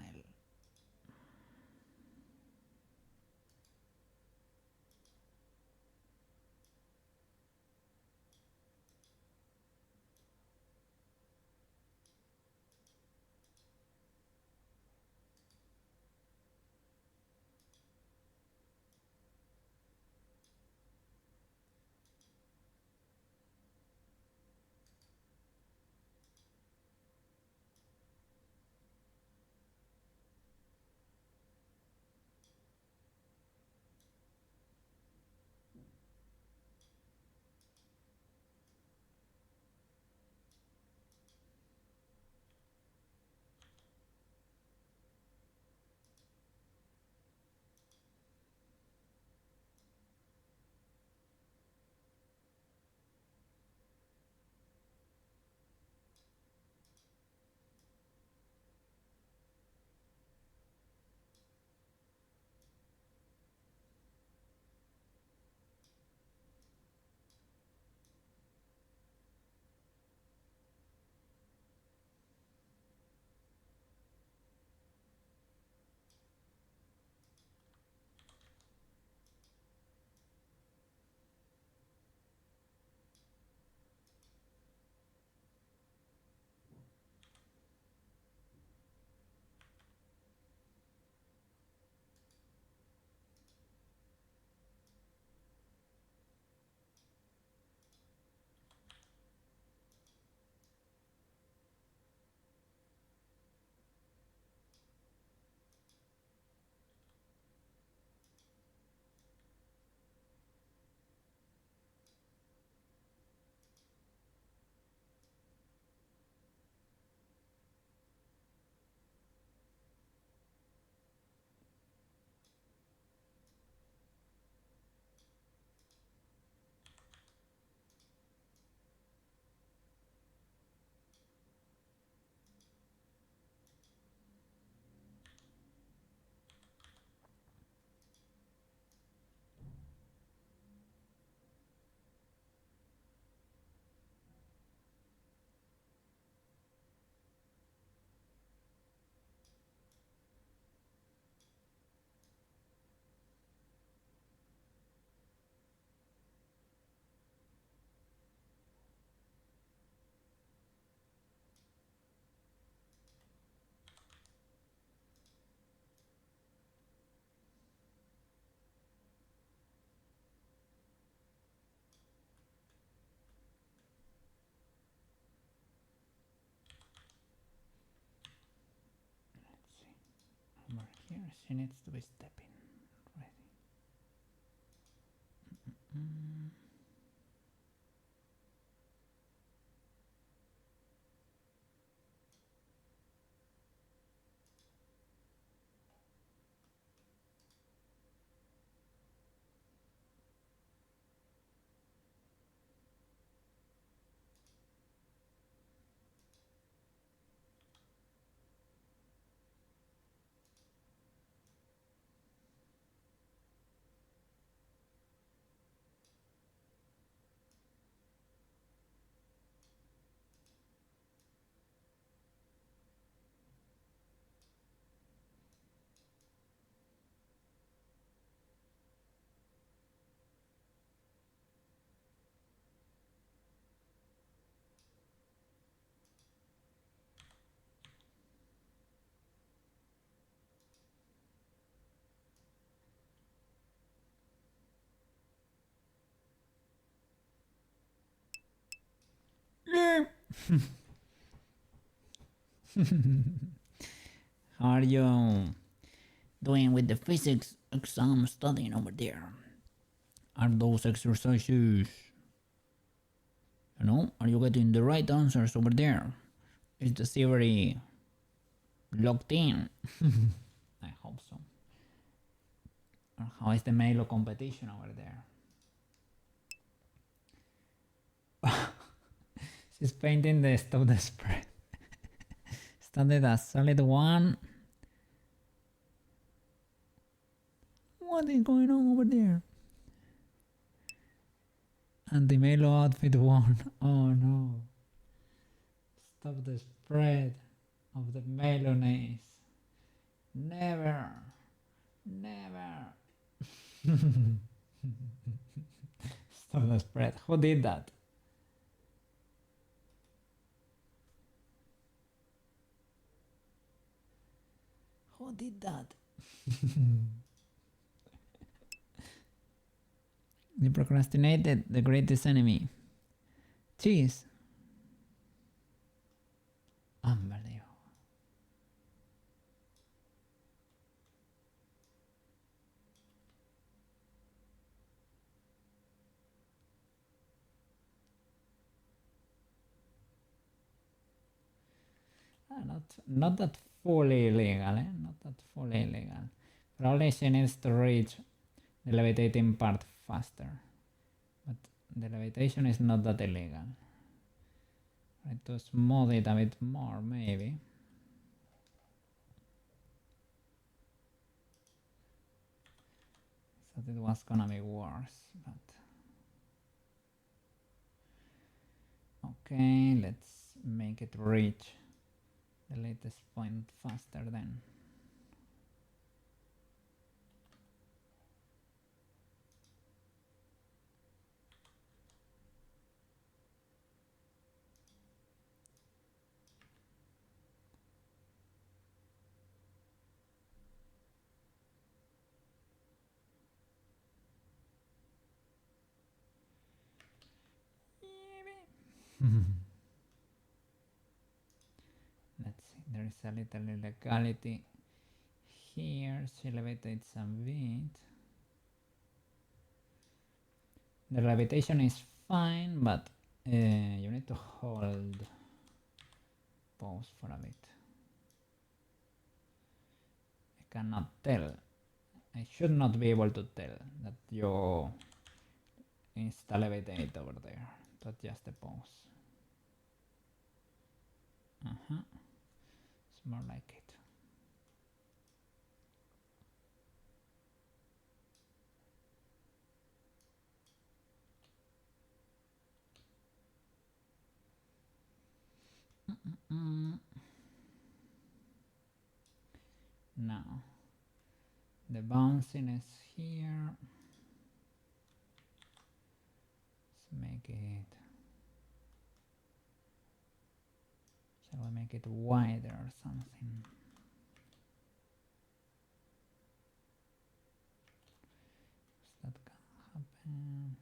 Let's see. Over here, she needs to be stepping. Ready. game. How are you doing with the physics exam studying over there? Are those exercises, are you getting the right answers over there? Is the theory locked in? I hope so. Or how is the Melo competition over there? She's painting the stop the spread. Started a solid one. What is going on over there? And the Melo outfit won. Oh no. Stop the spread of the Melonese. Never. Never. Stop the spread. Who did that? Who did that? You procrastinated, the greatest enemy. Cheese. Unbelievable. Not that fully illegal, Not that fully illegal. Probably she needs to reach the levitating part faster. But the levitation is not that illegal. Right, to smooth it a bit more, maybe. Thought it was gonna be worse, but okay, let's make it reach the latest point faster then. Let's see, there is a little illegality here. She levitates a bit. The levitation is fine, but you need to hold pause for a bit. I cannot tell. I should not be able to tell that you insta-levitate over there. To adjust the pause. It's more like it. Now, the bounciness here. Let's make it. Shall we make it wider or something? Is that gonna happen?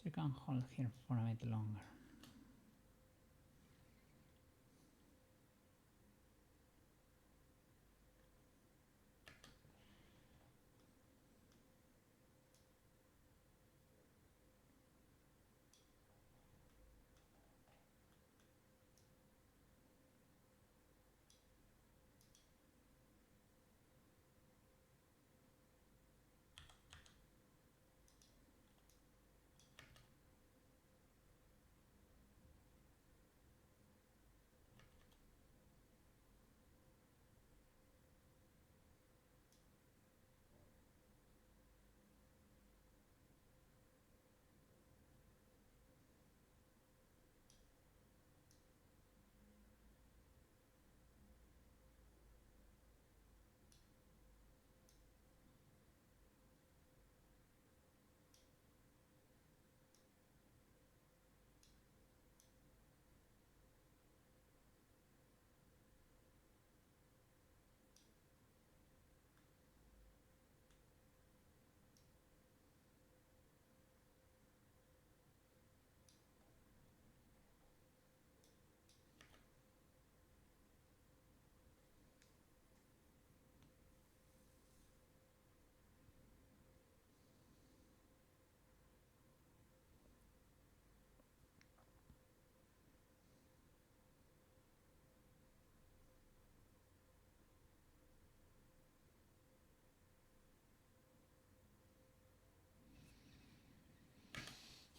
So you can hold here for a bit longer.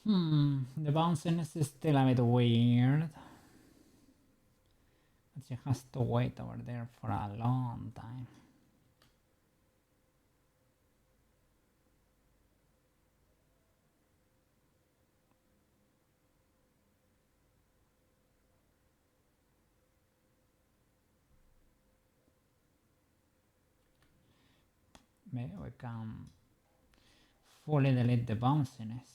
The bounciness is still a bit weird. But she has to wait over there for a long time. Maybe we can fully delete the bounciness.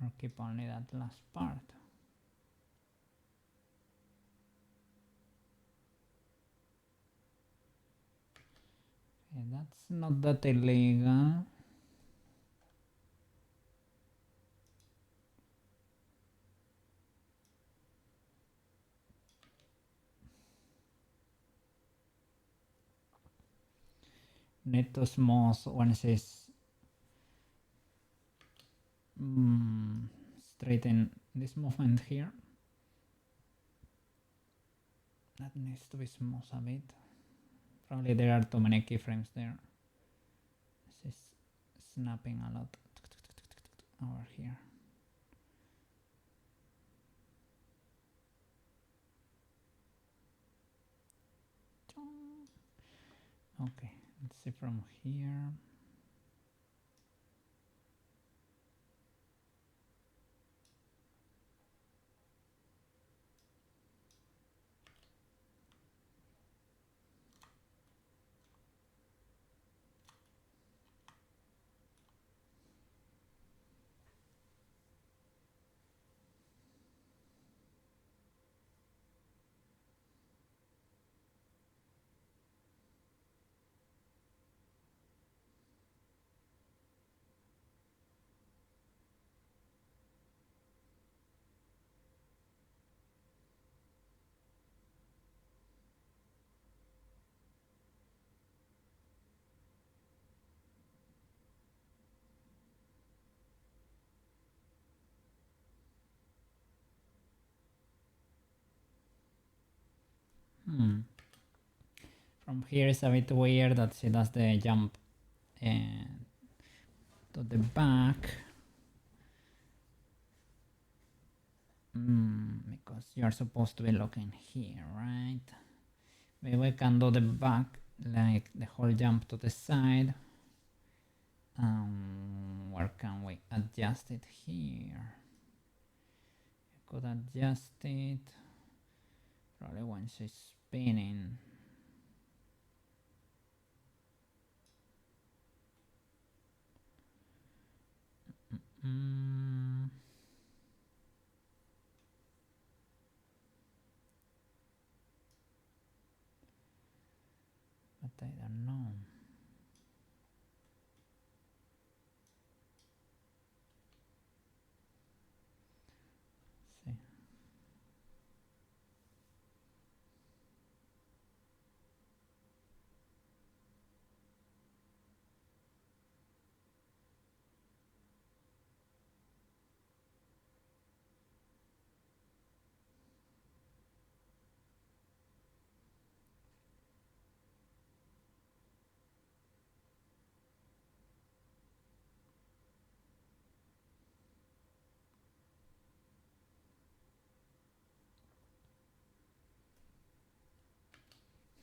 Or keep only that last part. Okay, that's not that illegal. Need to smooth when she's straighten this movement here. That needs to be smooth a bit. Probably there are too many keyframes there. This is snapping a lot over here. Okay, let's see from here. From here it's a bit weird that she does the jump to the back. Because you're supposed to be looking here, right? Maybe we can do the back, like the whole jump to the side. Where can we adjust it here? Could adjust it probably when she's spinning. But I don't know. See.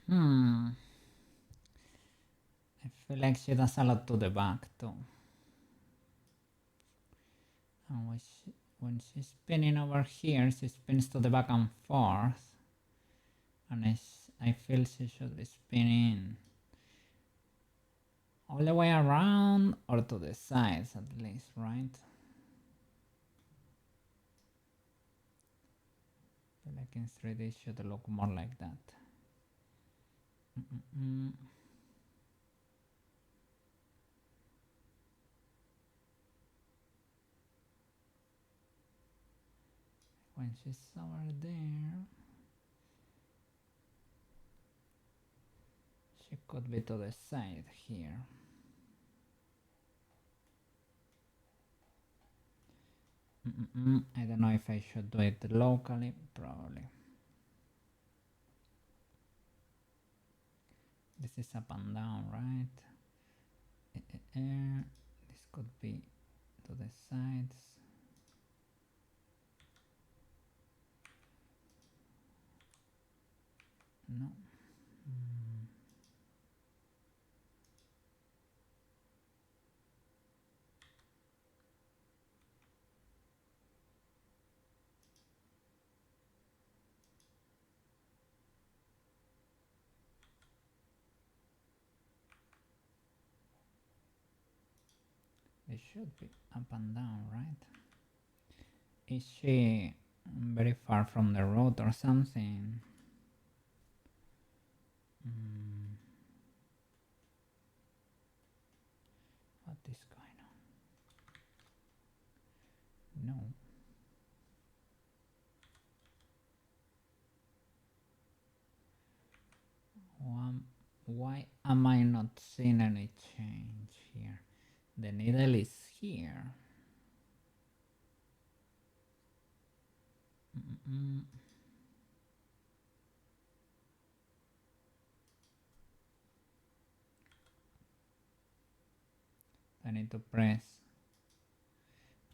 I feel like she does a lot to the back too. And when she's spinning over here, she spins to the back and forth. And I feel she should be spinning all the way around or to the sides at least, right? I feel like in 3D it should look more like that. When she's over there, she could be to the side here. I don't know if I should do it locally, probably. This is up and down, right? This could be to the sides. No. It should be up and down, right? Is she very far from the road or something? What is going on? No. Why am I not seeing any change here? The needle is here. I need to press.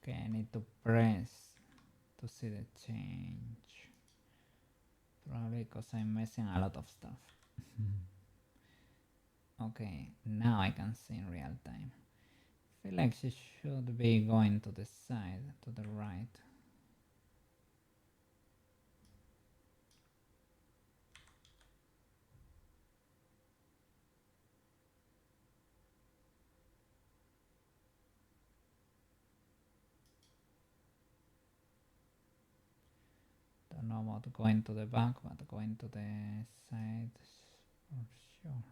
Okay, I need to press to see the change. Probably because I'm missing a lot of stuff. Okay, now I can see in real time. I feel like she should be going to the side, to the right. Don't know about going to the back, but going to the side for sure.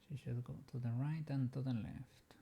She should go to the right and to the left.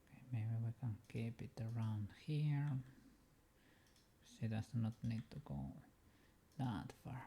Okay, maybe we can keep it around here. She does not need to go that far.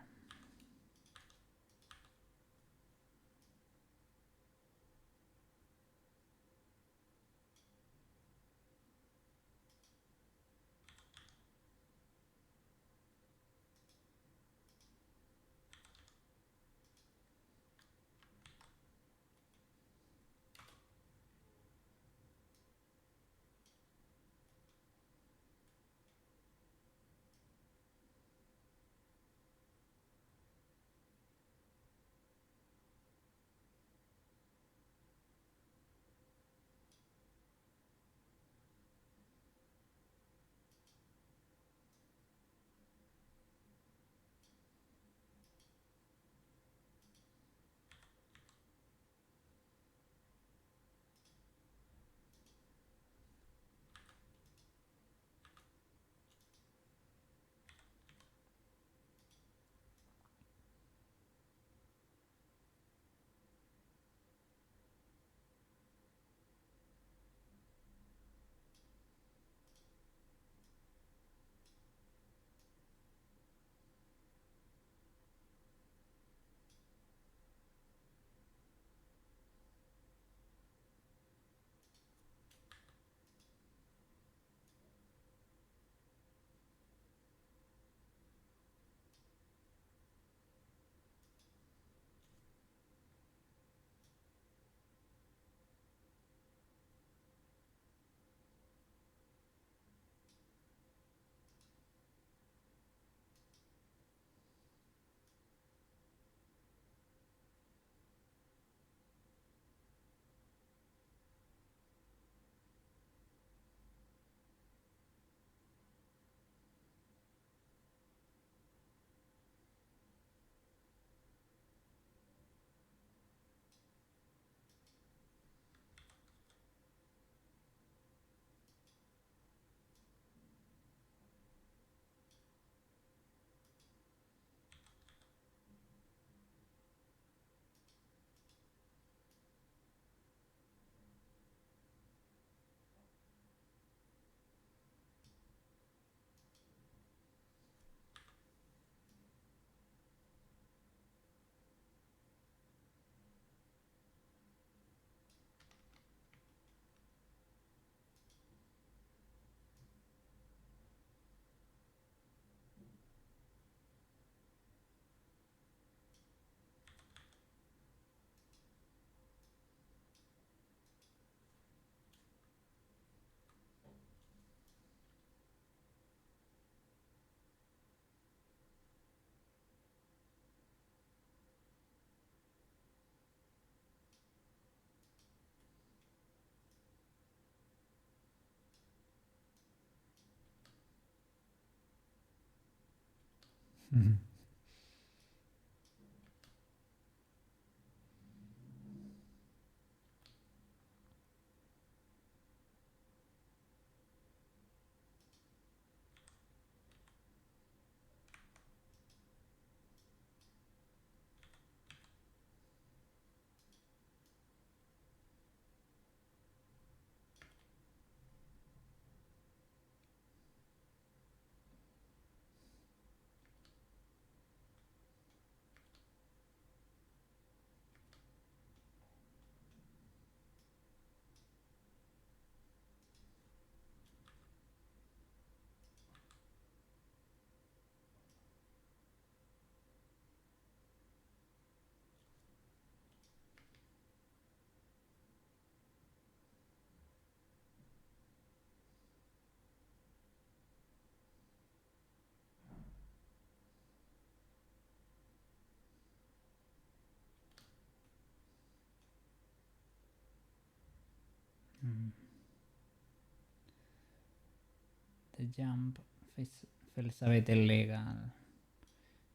The jump feels a bit illegal.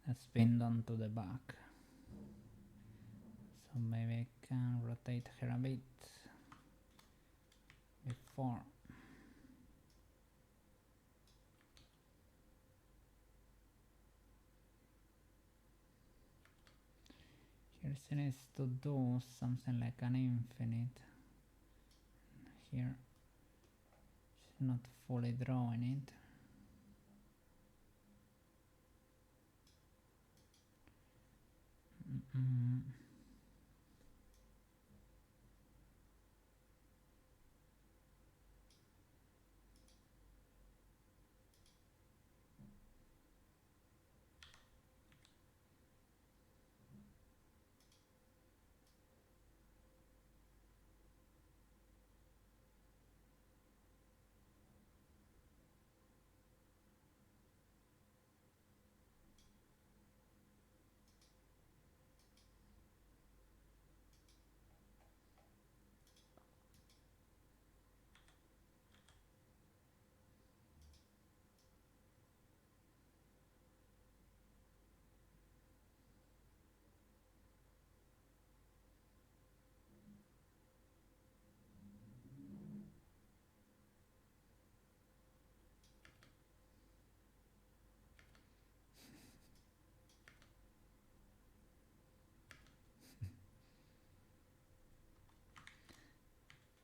Let's spin onto the back. So maybe I can rotate her a bit before. Here she needs to do something like an infinite. Here she's not fully drawing it.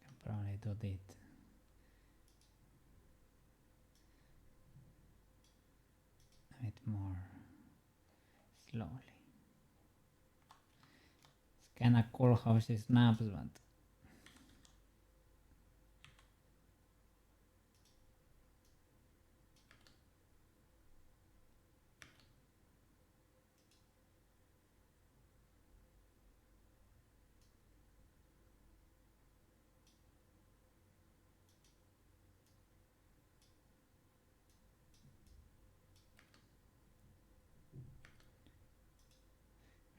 Can probably do it a bit more slowly. It's kinda cool how she snaps, but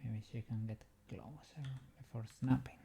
maybe she can get closer before snapping.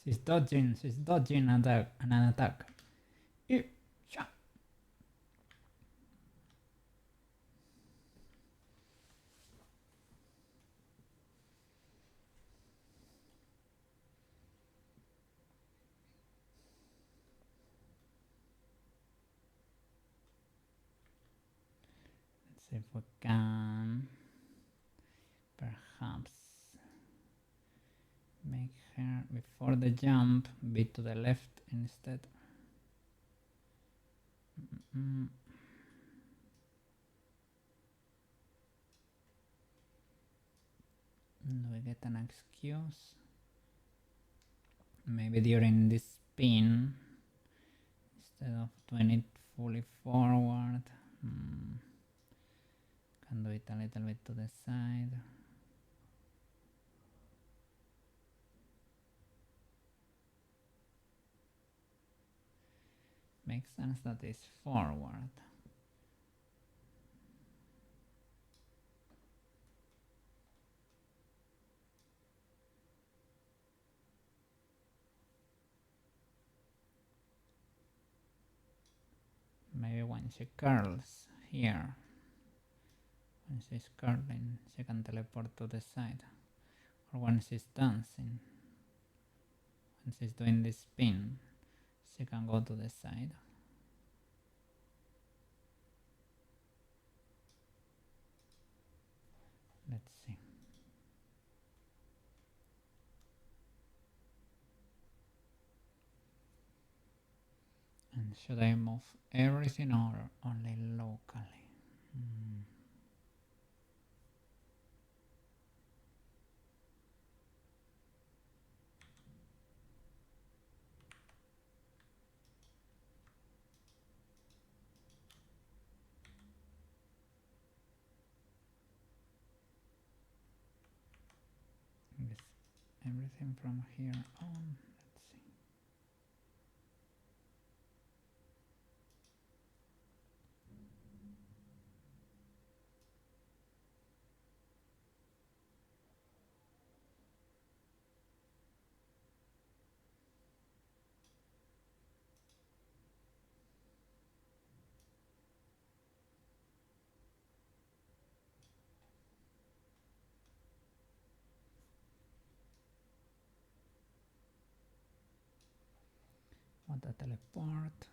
She's dodging an attack. Eh, sha. Let's see if we can perhaps make her before the jump be to the left instead. Mm. Do we get an excuse? Maybe during this spin, instead of doing it fully forward, can do it a little bit to the side. Makes sense that it's forward. Maybe when she curls here, when she's curling, she can teleport to the side. Or when she's dancing, when she's doing this spin, she can go to the side. Let's see. And should I move everything or only locally? Guess everything from here on. Let's see. Want a teleport?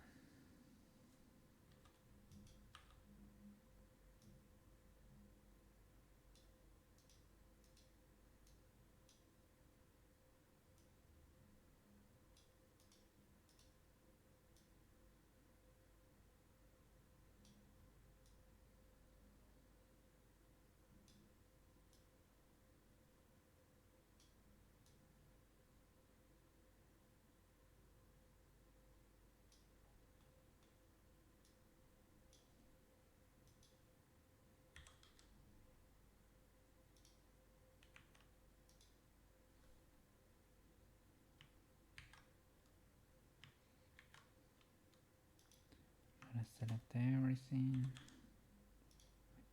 Let's select everything.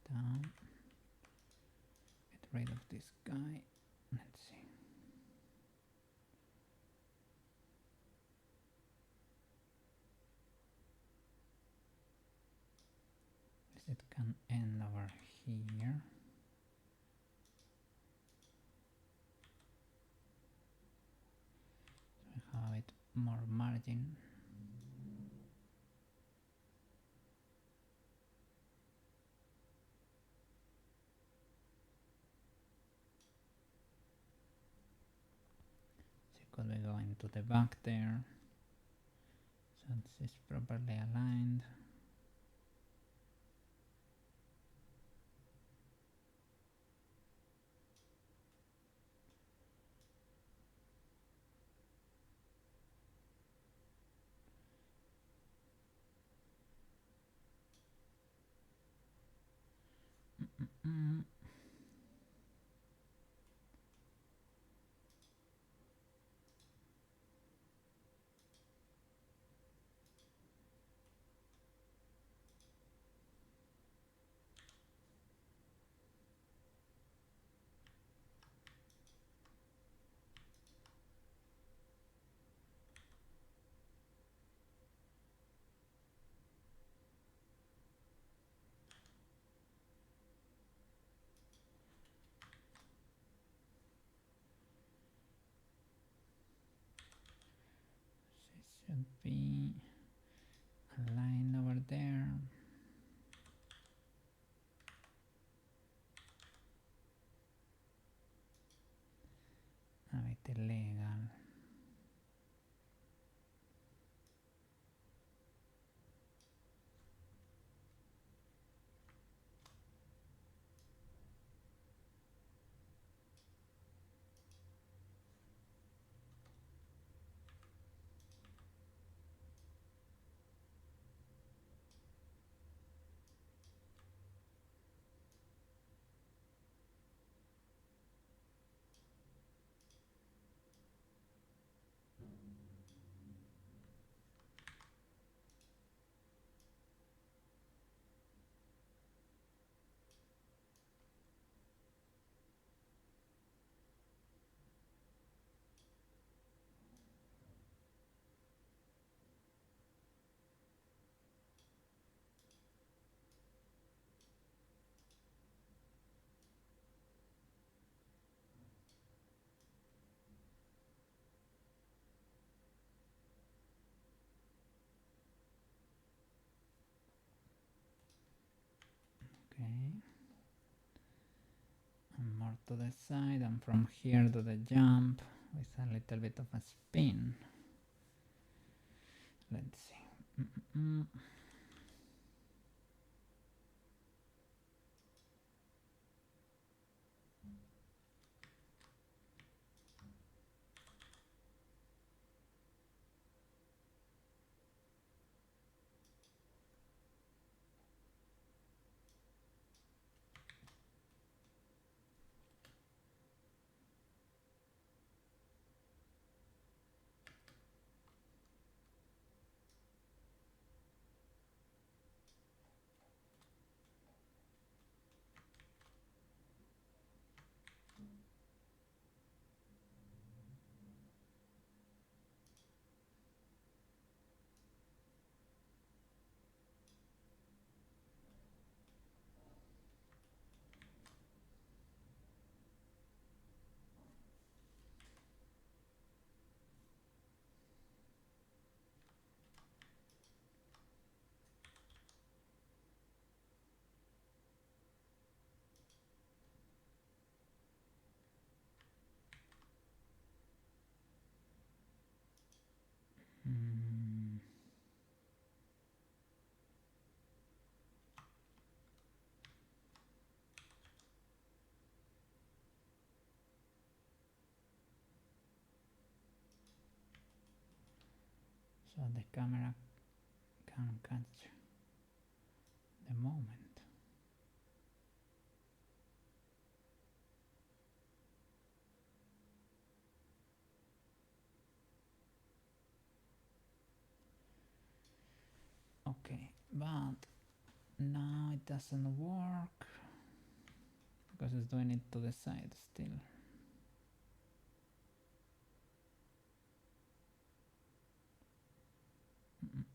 Down. Get rid of this guy. Let's see. It can end over here. So we have a bit more margin. She could be going to the back there. So this is properly aligned. should be a line over there. Avete legal. Okay. And more to the side, and from here to the jump with a little bit of a spin. Let's see. So the camera can catch the moment. Okay, but now it doesn't work because it's doing it to the side still.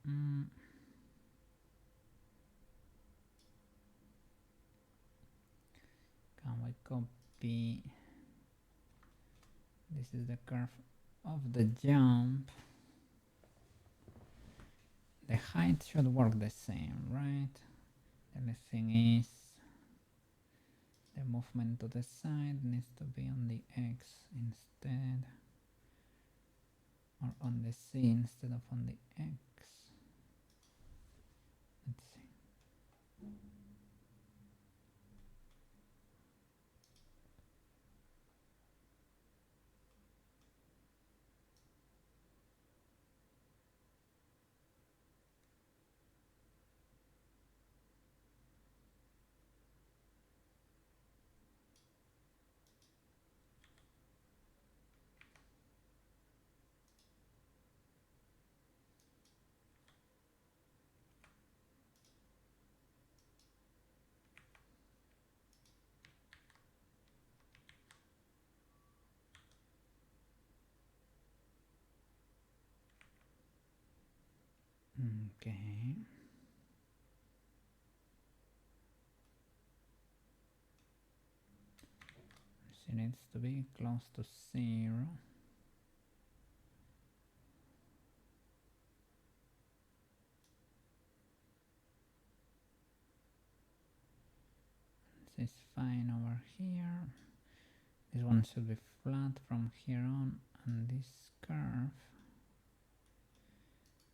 Can we copy? This is the curve of the jump. The height should work the same, right? The only thing is the movement to the side needs to be on the X instead, or on the C instead of on the X. Let's see. Okay. She needs to be close to 0. This is fine over here. This one should be flat from here on, and this curve,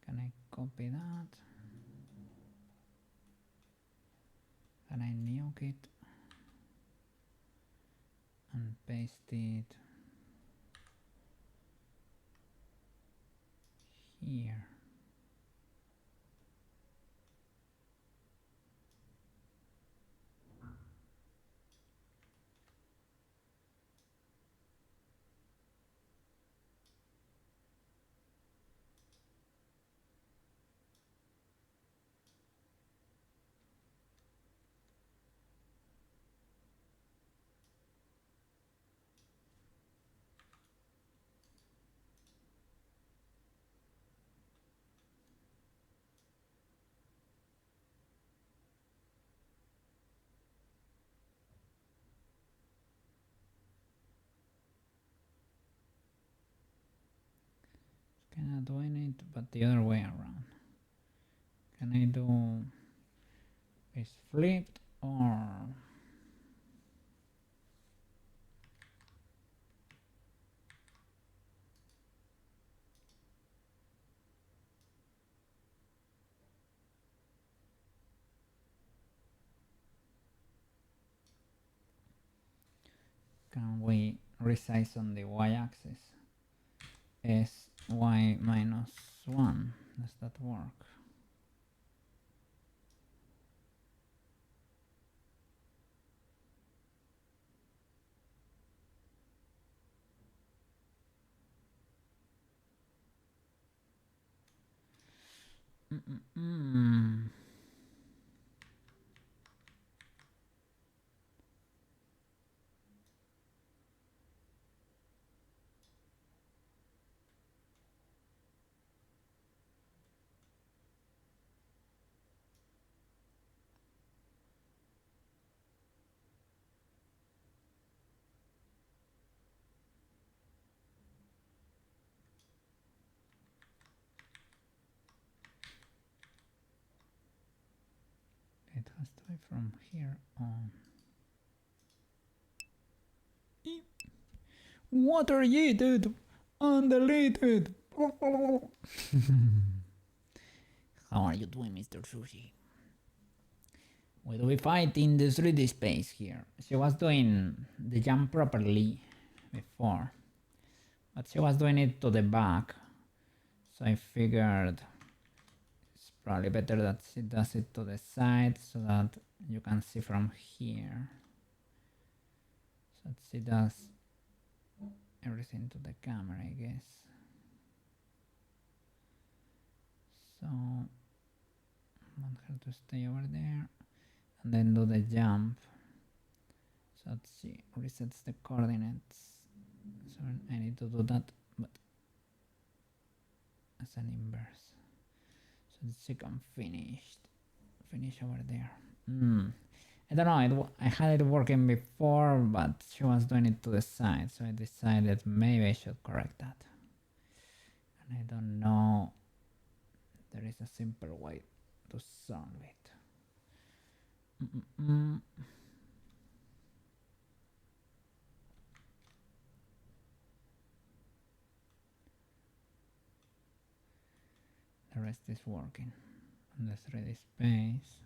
can I copy that? Can I nuke it and paste it here? Kind of doing it, but the other way around. Can I do is flipped or can we resize on the y-axis? Is y minus 1. Does that work? It has to be from here on. Water yeeted, undeleted. How are you doing, Mr. Sushi? We do we fight in the 3D space here? She was doing the jump properly before, but she was doing it to the back, so I figured it's probably better that she does it to the side so that you can see from here. So that she does everything to the camera, I guess. So I want her to stay over there and then do the jump so that she resets the coordinates. So I need to do that, but as an inverse, so that she can finish over there. I don't know, I had it working before, but she was doing it to the side, so I decided maybe I should correct that. And I don't know, there is a simple way to solve it. The rest is working on the 3D space.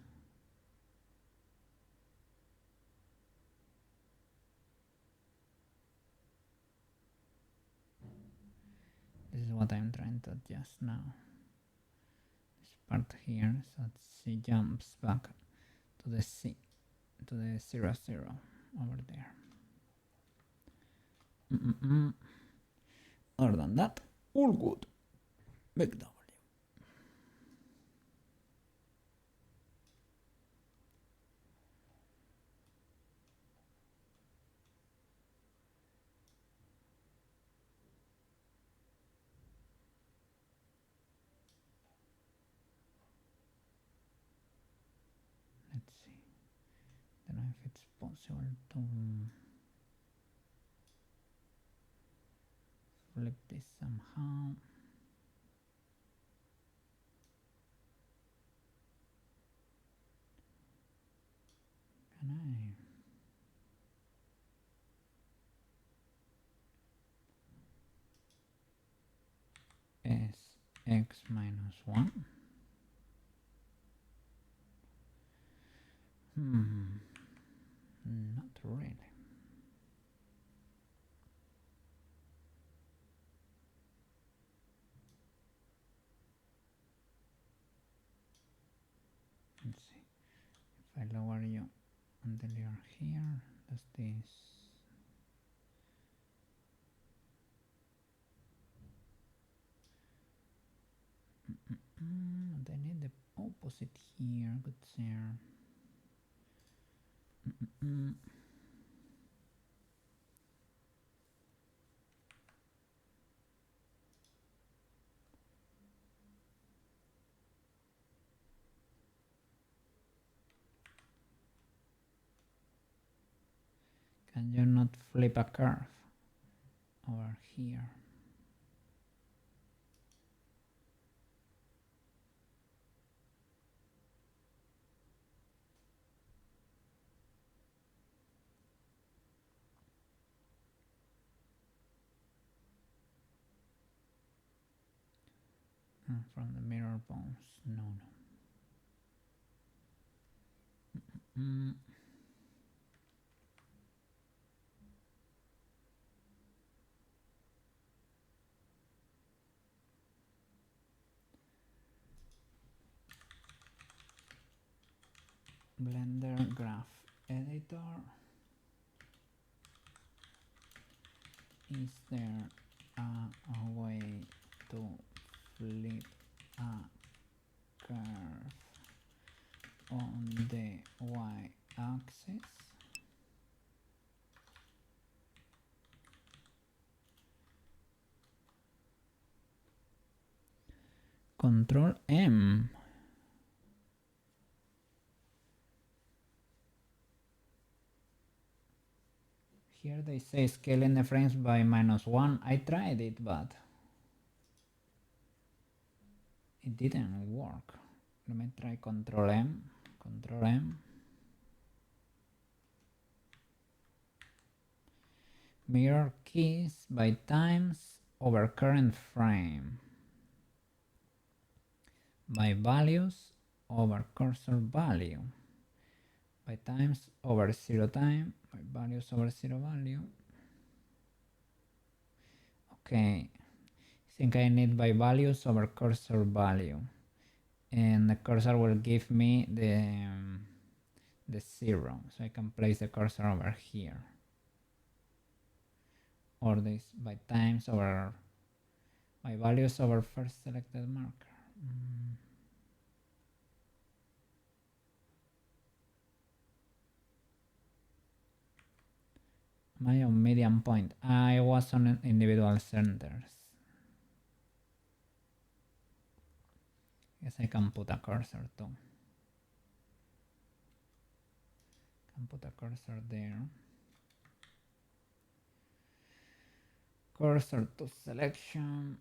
This is what I'm trying to adjust now. This part here, so that she jumps back to the C, to the 0, 0 over there. Other than that, all good. Big W. Let's see. Don't know if it's possible to flip this somehow. Can I? is x minus 1. Not really. Let's see. If I lower you on the layer here, does this? I need the opposite here. Good sir. Can you not flip a curve over here? From the mirror bones. No. Blender graph editor. Is there a way to flip a curve on the y-axis? Control M. Here they say scaling the frames by -1. I tried it, but it didn't work. Let me try Control M. Control M. Mirror keys by times over current frame. By values over cursor value. By times over 0 time. By values over 0 value. Okay. I think I need by values over cursor value. And the cursor will give me the 0. So I can place the cursor over here. Or this by times over by values over first selected marker. Am I on median point? I was on individual centers. Guess I can put a cursor too. Can put a cursor there. Cursor to selection.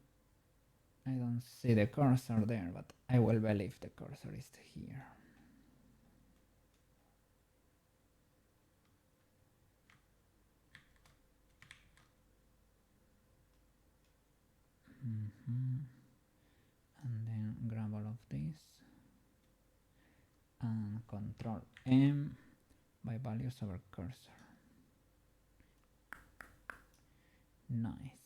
I don't see the cursor there, but I will believe the cursor is here. And then grab all of this and Control M by values over cursor. Nice.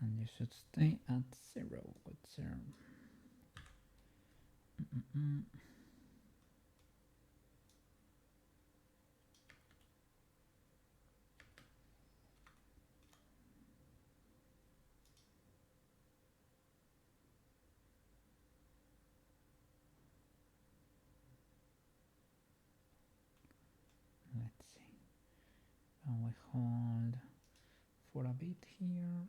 And you should stay at 0. Good, 0. Let's see. And we hold for a bit here.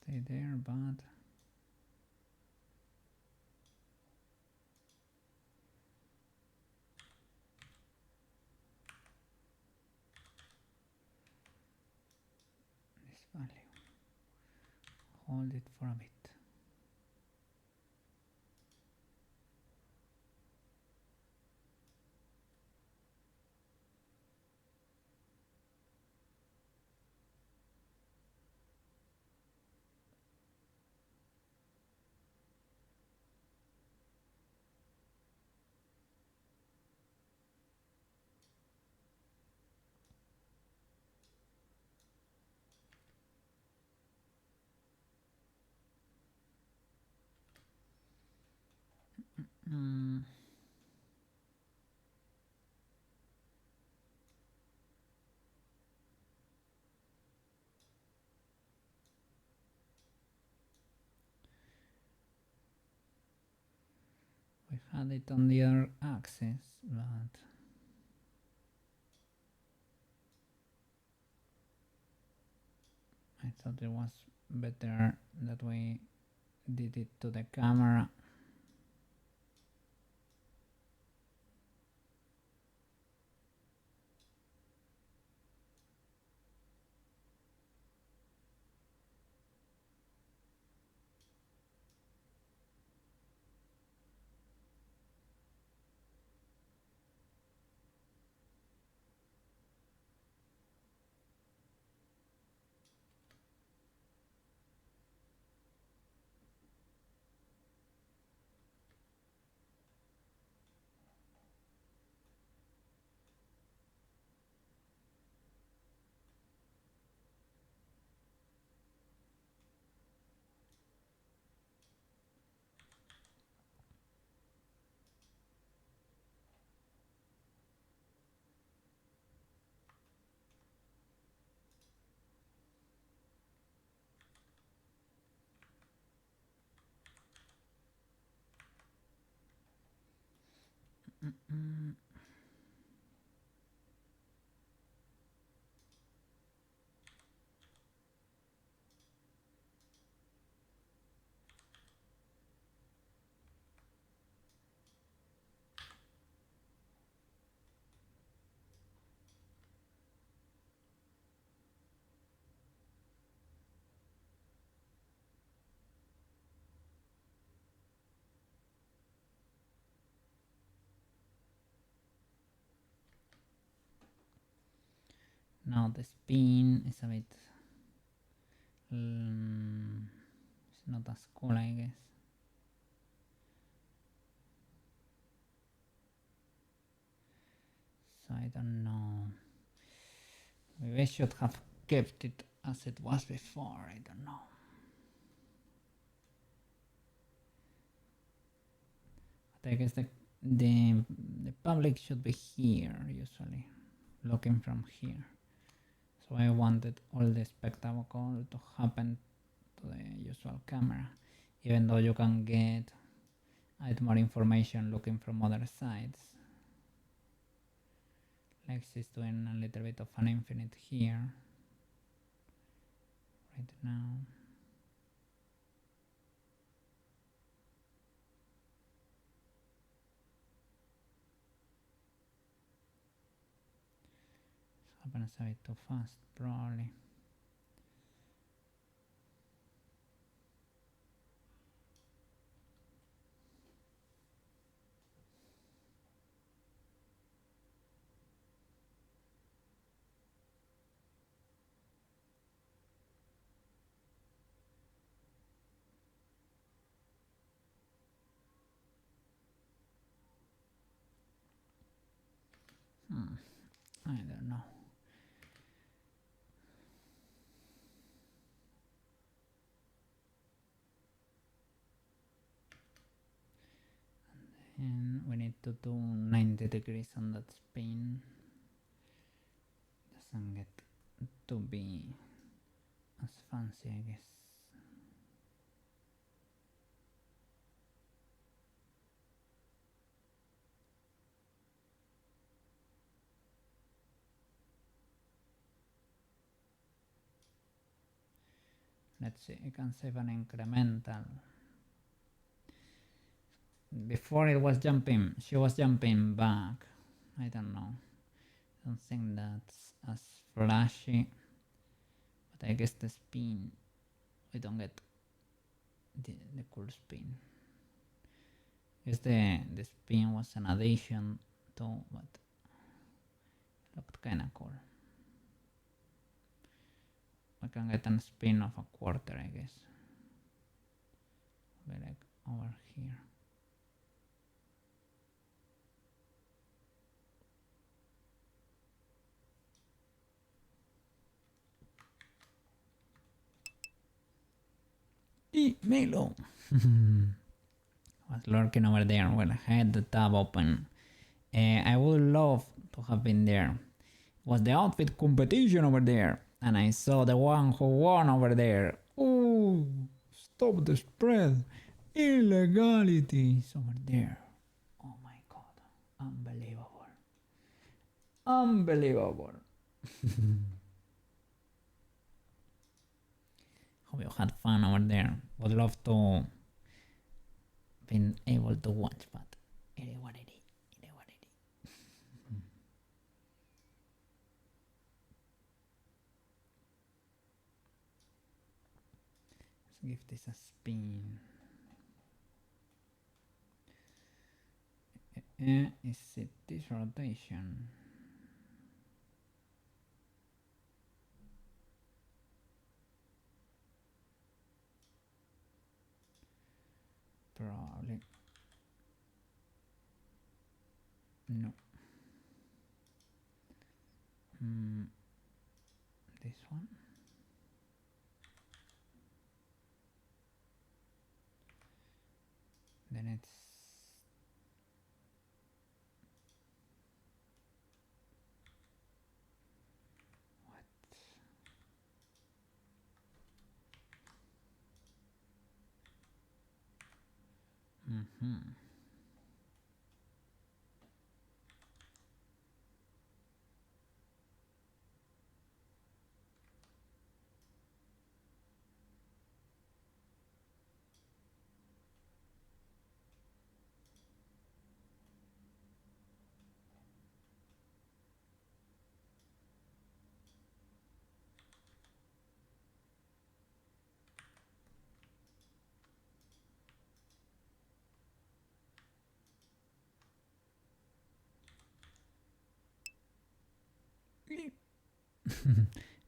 Stay there, but this value, hold it for a bit. We had it on the other axis, but I thought it was better that we did it to the camera. Now the spin is a bit it's not as cool, I guess. So I don't know. Maybe I should have kept it as it was before, I don't know. But I guess the public should be here usually, looking from here. So I wanted all the spectacle to happen to the usual camera, even though you can get more information looking from other sides. Lex is doing a little bit of an infinite here right now. It happens a bit too fast, probably. I don't know. we need to do 90 degrees on that spin. Doesn't get to be as fancy, I guess. Let's see, I can save an incremental. Before it was jumping, she was jumping back. I don't know. I don't think that's as flashy. But I guess the spin, we don't get the cool spin. I guess the spin was an addition to, but it looked kinda cool. I can get a spin of a quarter, I guess. Maybe like over here. Milo was lurking over there. Well, I had the tab open. I would love to have been there. It was the outfit competition over there, and I saw the one who won over there. Ooh, stop the spread. Illegality is over there. Oh my god, unbelievable. Unbelievable. Hope you had fun over there. Would love to been able to watch, but it is what it is. It is what it is. Let's give this a spin. Is it this rotation? Probably. No. This one. Then it's what?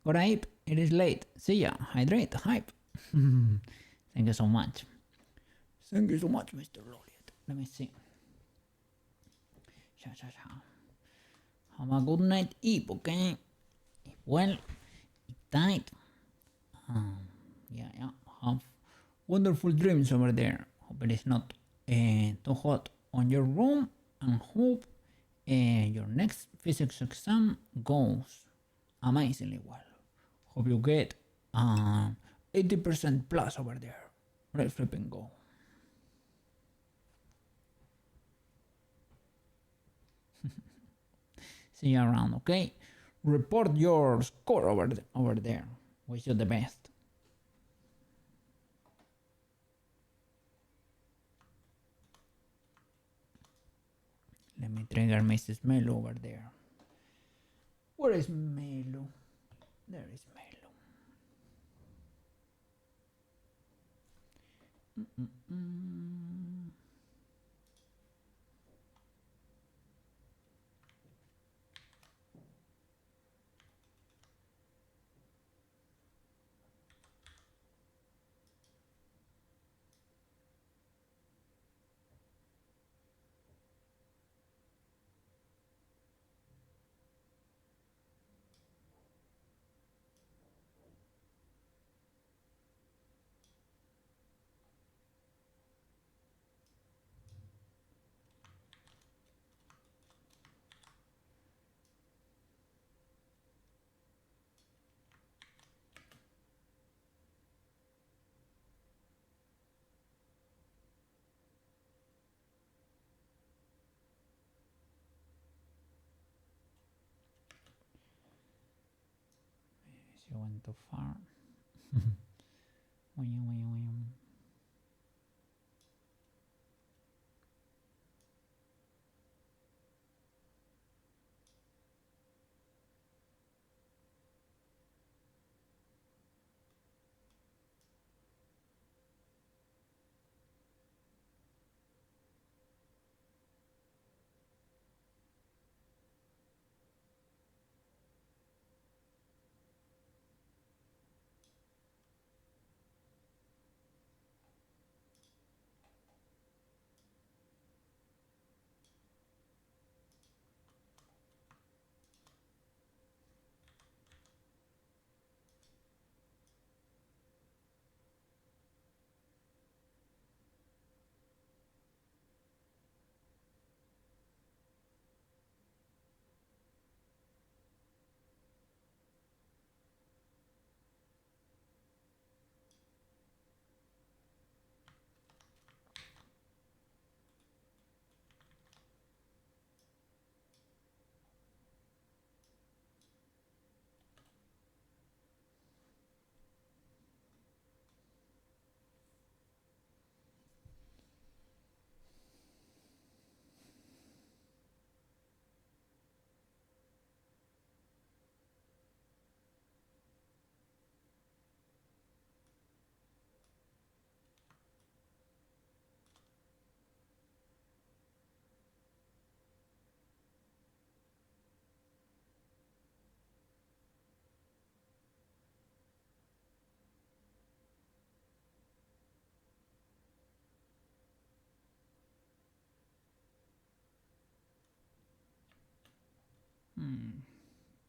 Got hype. It is late. See ya. Hydrate. Hype. Thank you so much. Thank you so much, Mr. Loliet. Let me see. Have a good night, Eve, okay? Well, tight. Yeah. Have wonderful dreams over there. Hope it is not too hot on your room, and hope your next physics exam goes amazingly well. Hope you get 80% plus over there. Let's flip and go. See you around, okay? Report your score over there. Wish you the best. Let me trigger Mrs. Melo over there. Where is Melo? There is Melo. She went too far.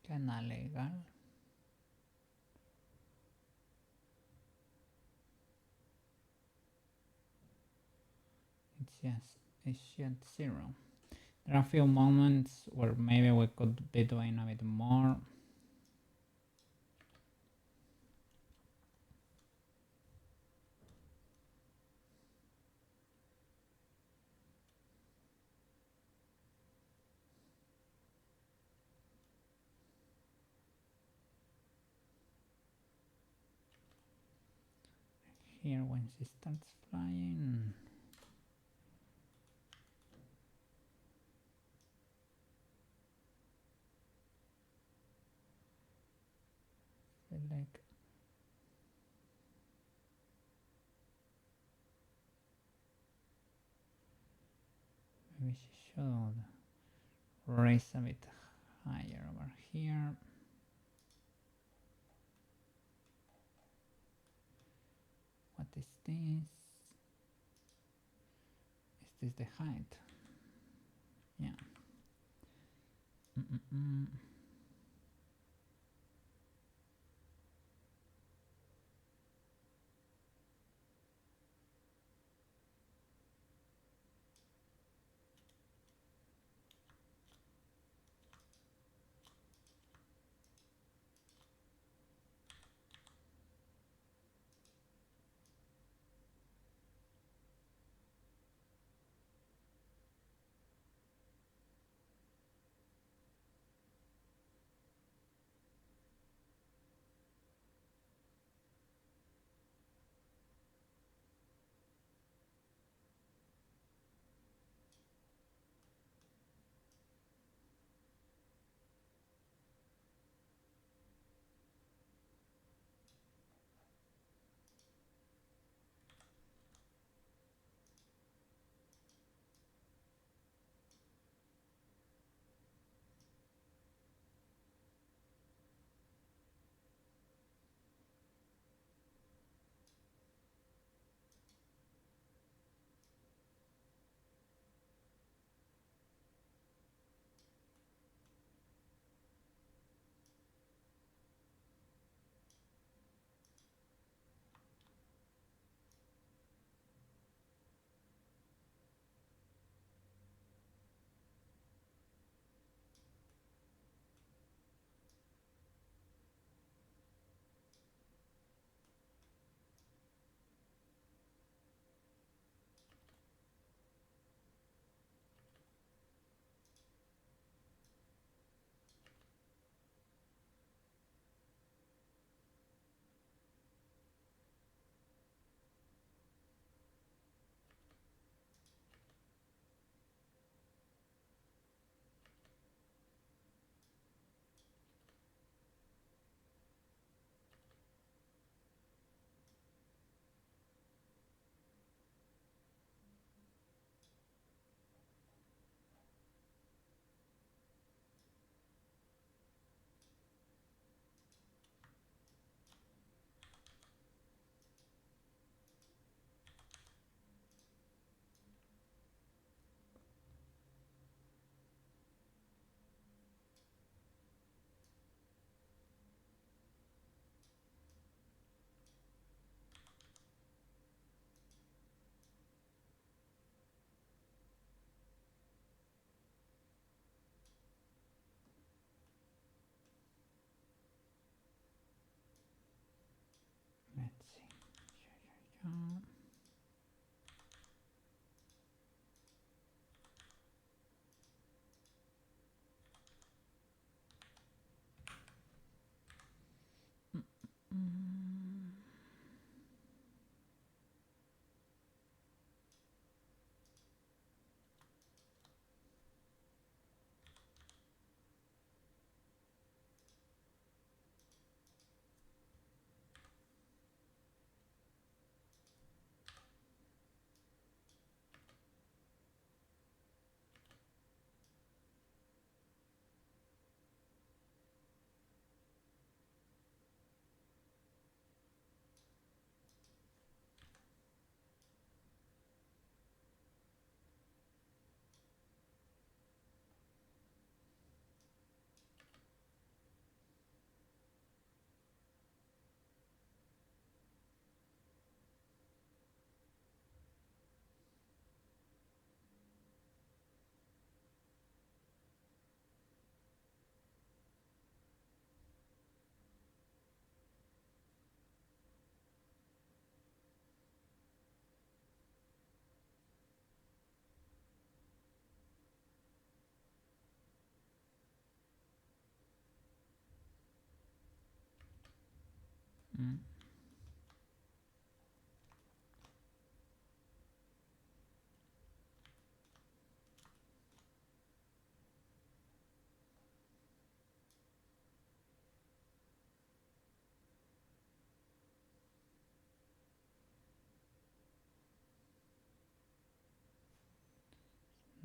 Kinda legal. It's just zero. There are a few moments where maybe we could be doing a bit more. Here when she starts flying. Like maybe she should raise a bit higher over here. What is this? Is this the height? Yeah.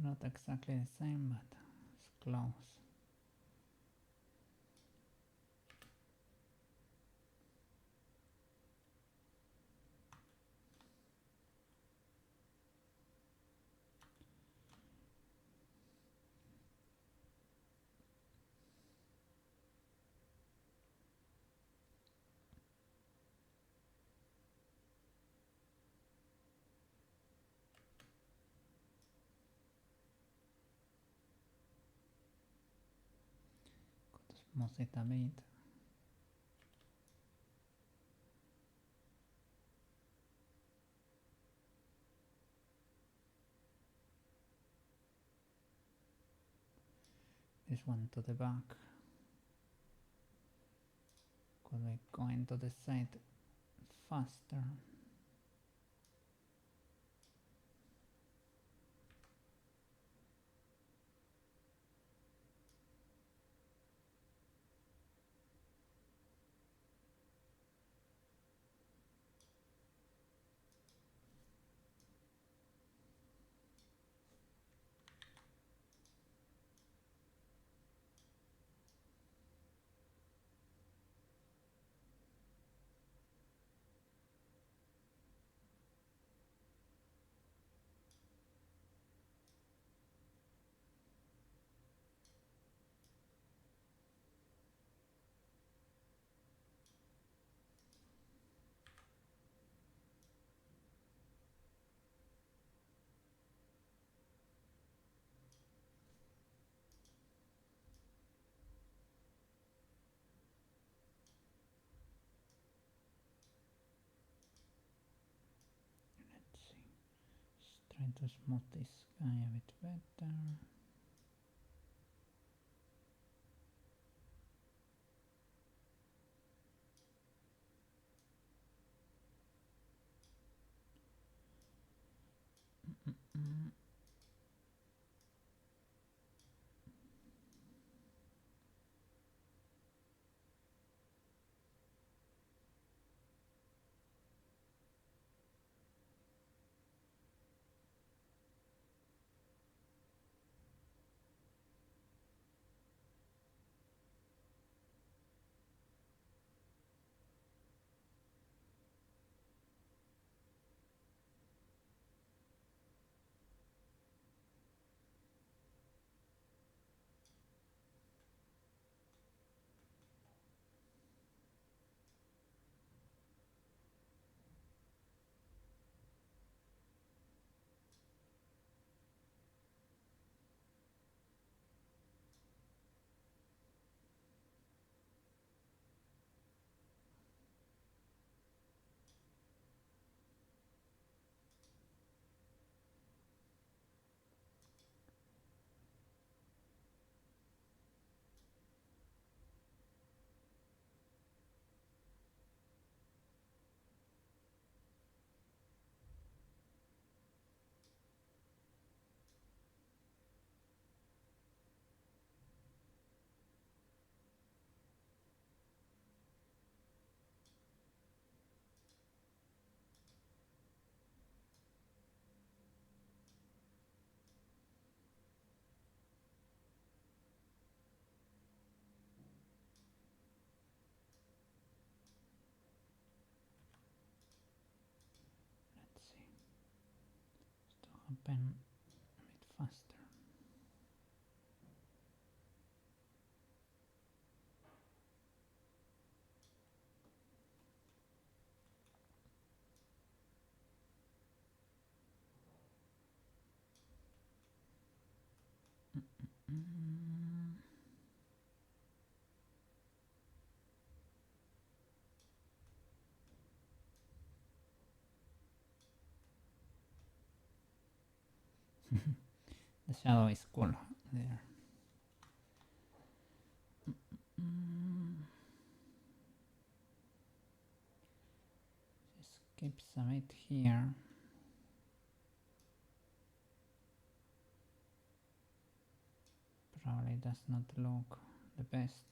Not exactly the same, but it's close. Smooth it a bit. This one to the back. Could we go into the side faster? Let's see. Let's try to smooth this guy a bit better. Let's see. To happen a bit faster. The shadow is cool there. keeps a bit here. Probably does not look the best.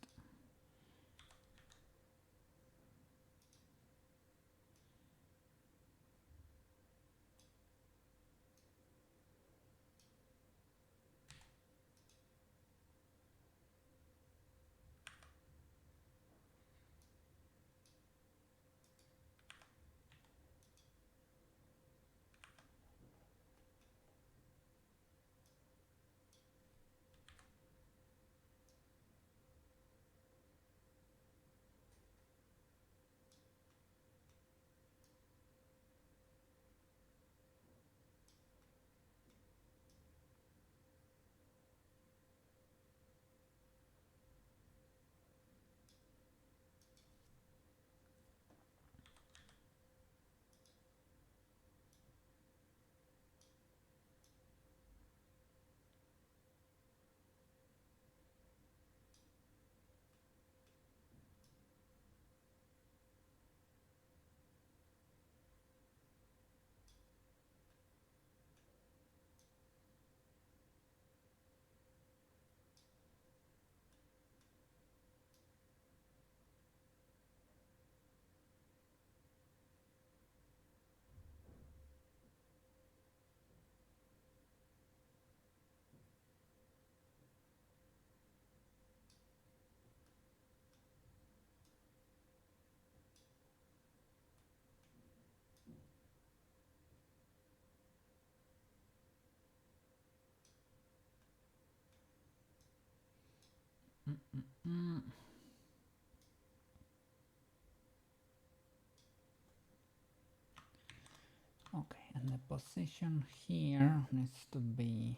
Okay, and the position here needs to be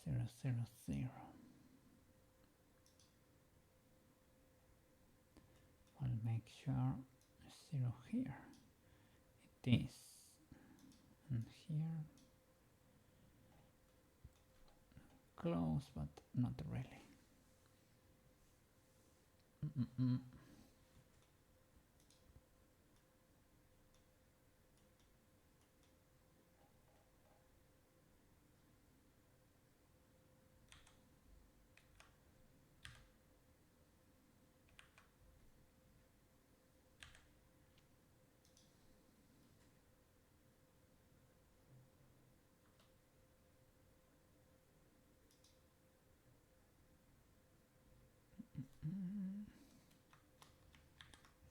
0, 0, 0. I'll make sure 0 here. It is. And here. Close, but not really.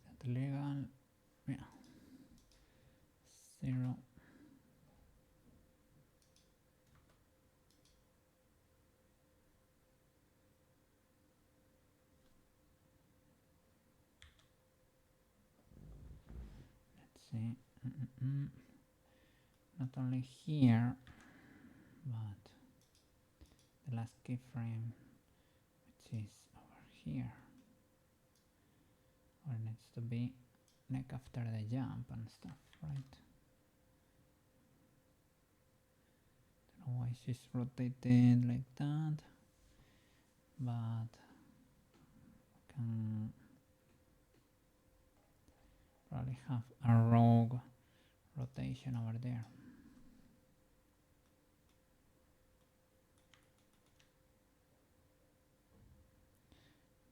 Is that legal? Yeah. 0. Let's see. Not only here, but the last keyframe, which is over here, or needs to be like after the jump and stuff, right? Don't know why she's rotated like that, but can probably have a rogue rotation over there.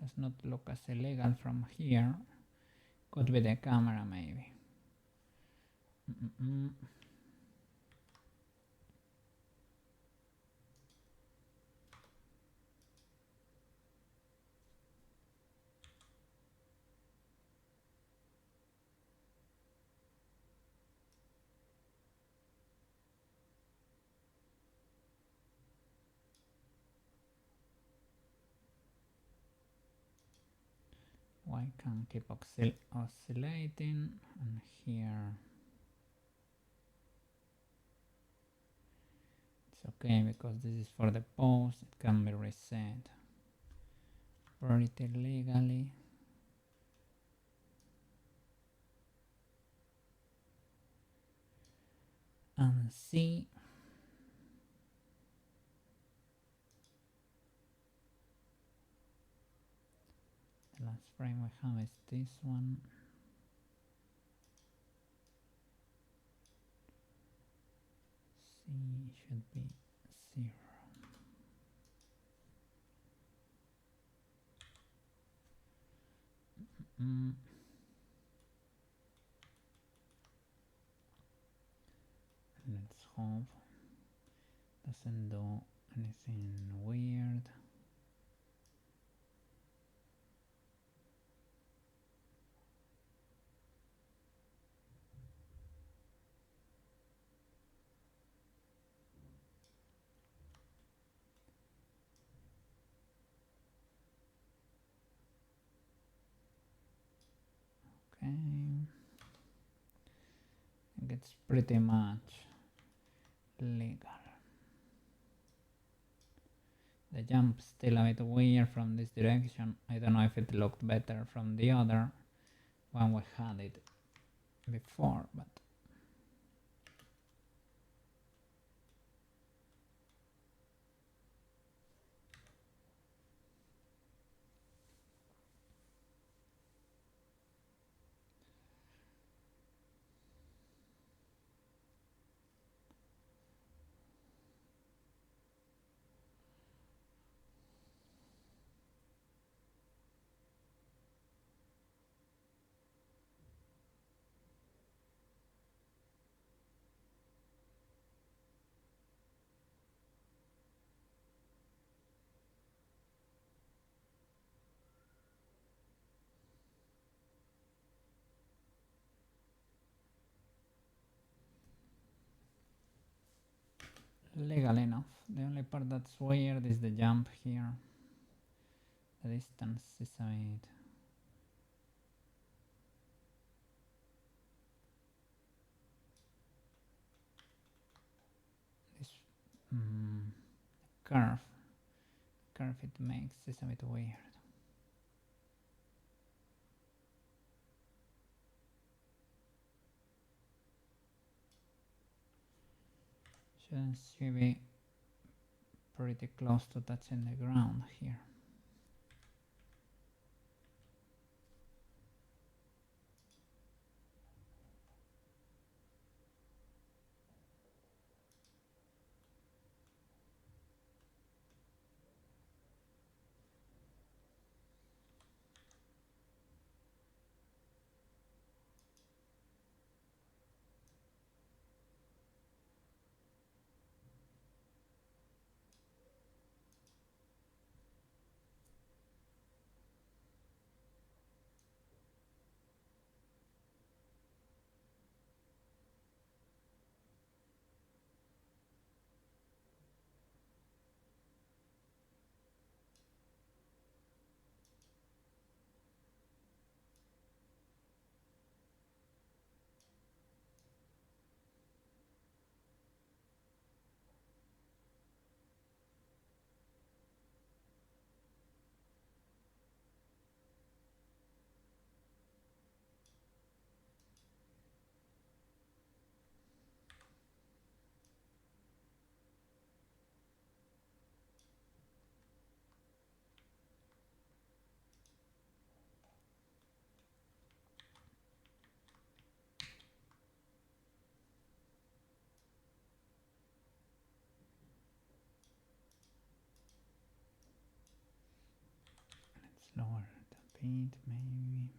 Does not look as illegal from here. Could be the camera, maybe. Why can't keep oscillating? And here it's okay because this is for the pose. It can be reset pretty legally. And see. The last frame we have is this one. should be 0. Let's hope doesn't do anything weird. Okay, I think it's pretty much legal. The jump still a bit weird from this direction. I don't know if it looked better from the other when we had it before, but legal enough. The only part that's weird is the jump here. The distance is a bit... This curve it makes is a bit weird. Should be pretty close to touching the ground here. Let's lower it a bit, maybe.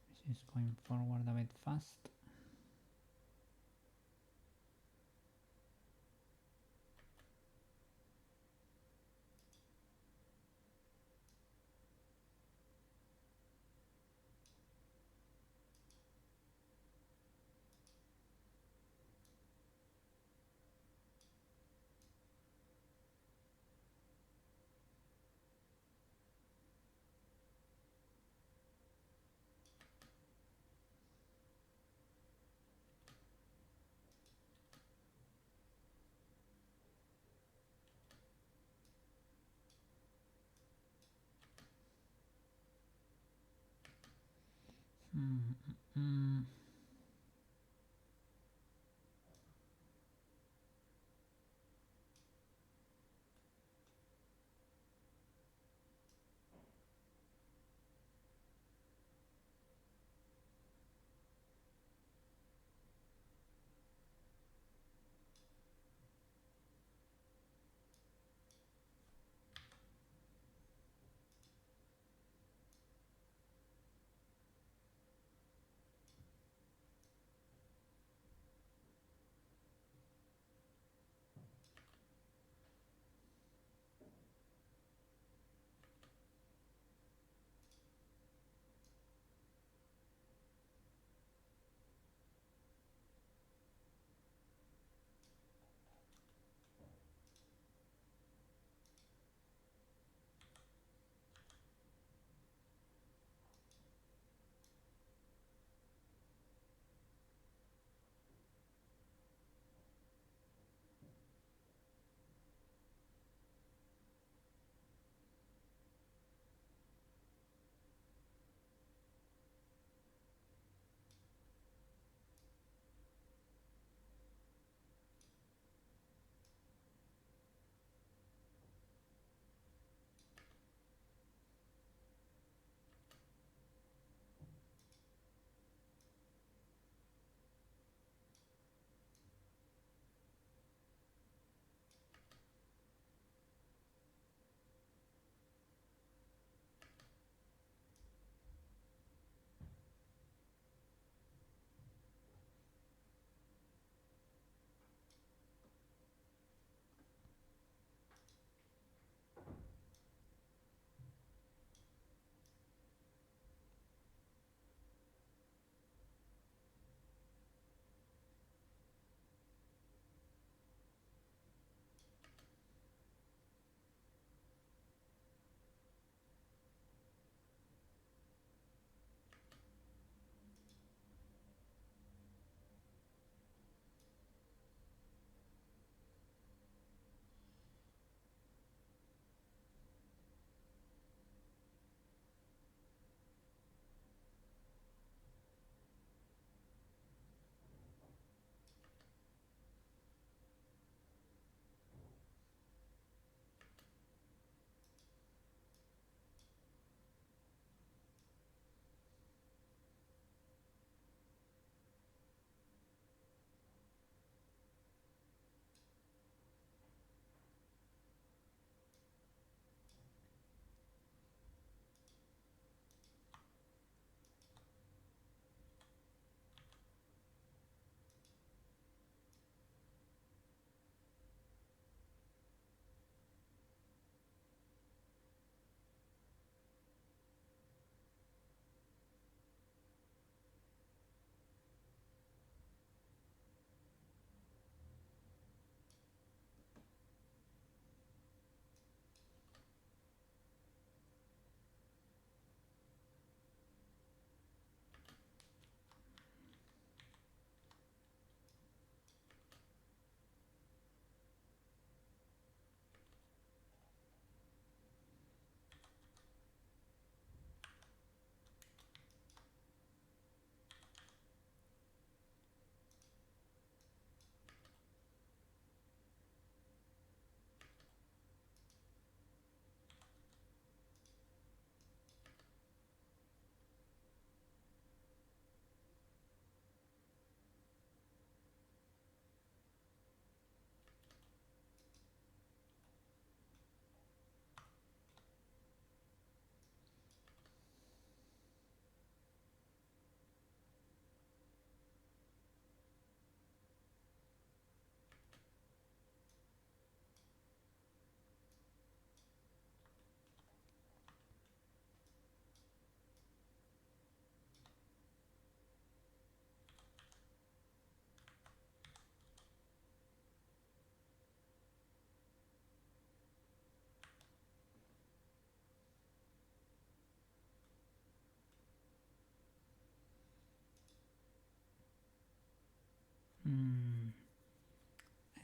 This is going forward a bit fast.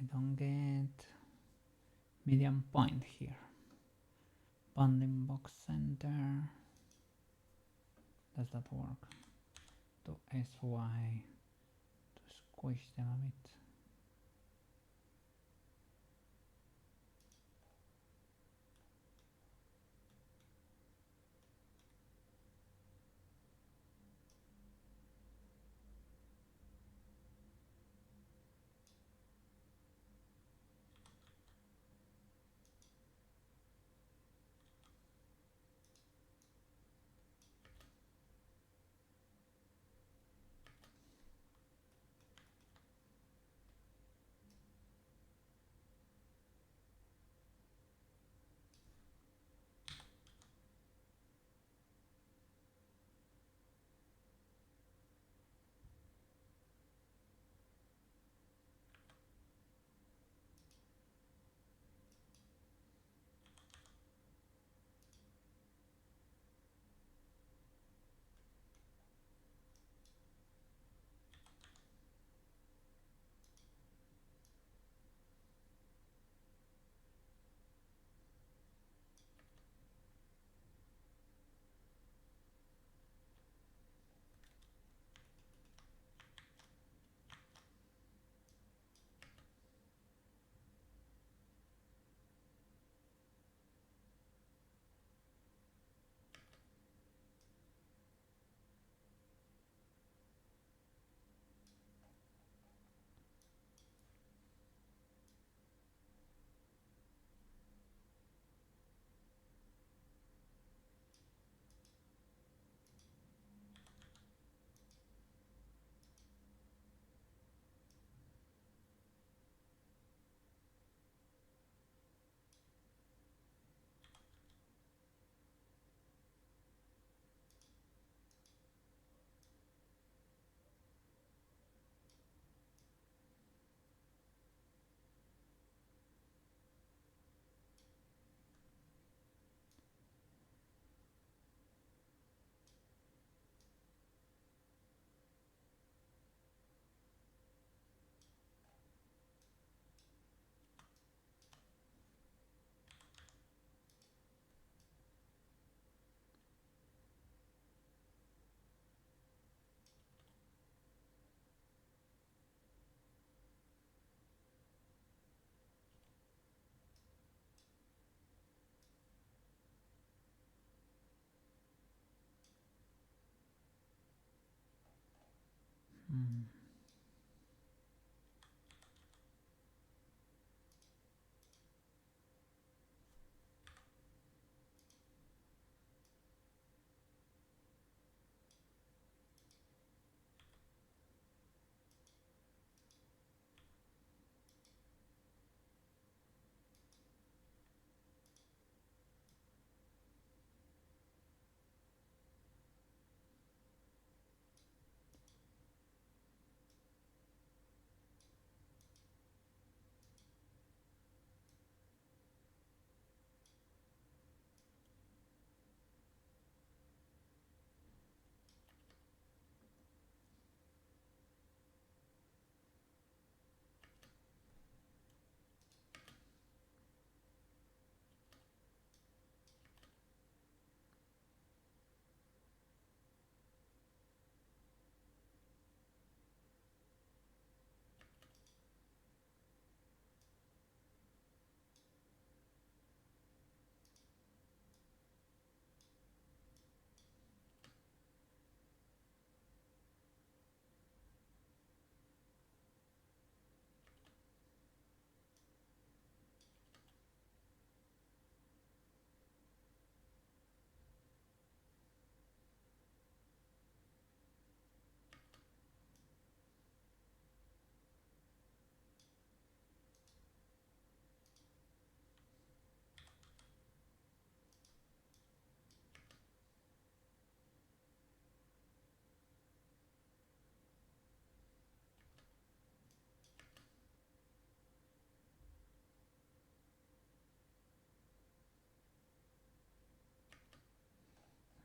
I don't get medium point here. Bounding box center. Does that work? to SY to squish them a bit.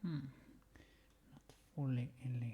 Not fully illegal.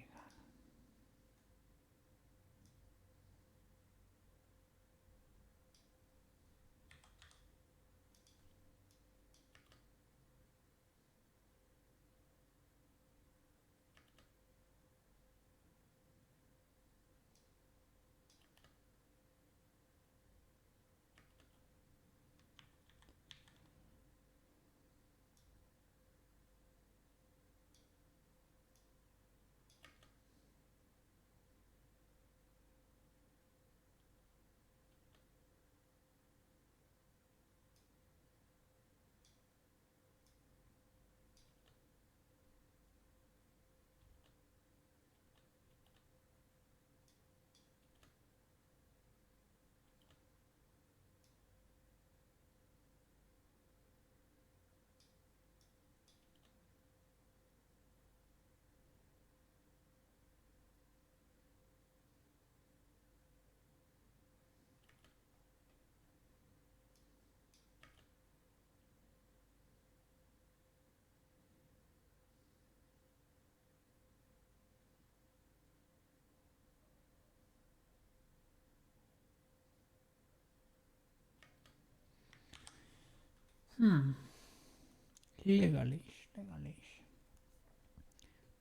Legalish, legalish.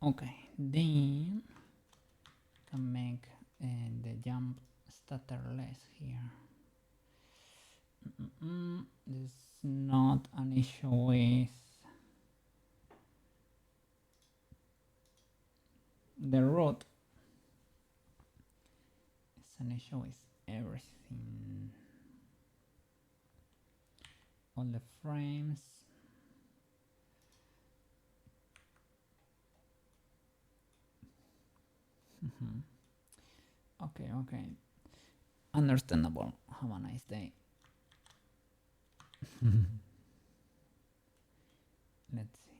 Okay, then can make the jump stutter less here. This is not an issue with the root. It's an issue with everything. All the frames. Okay, okay. Understandable. Have a nice day. Let's see.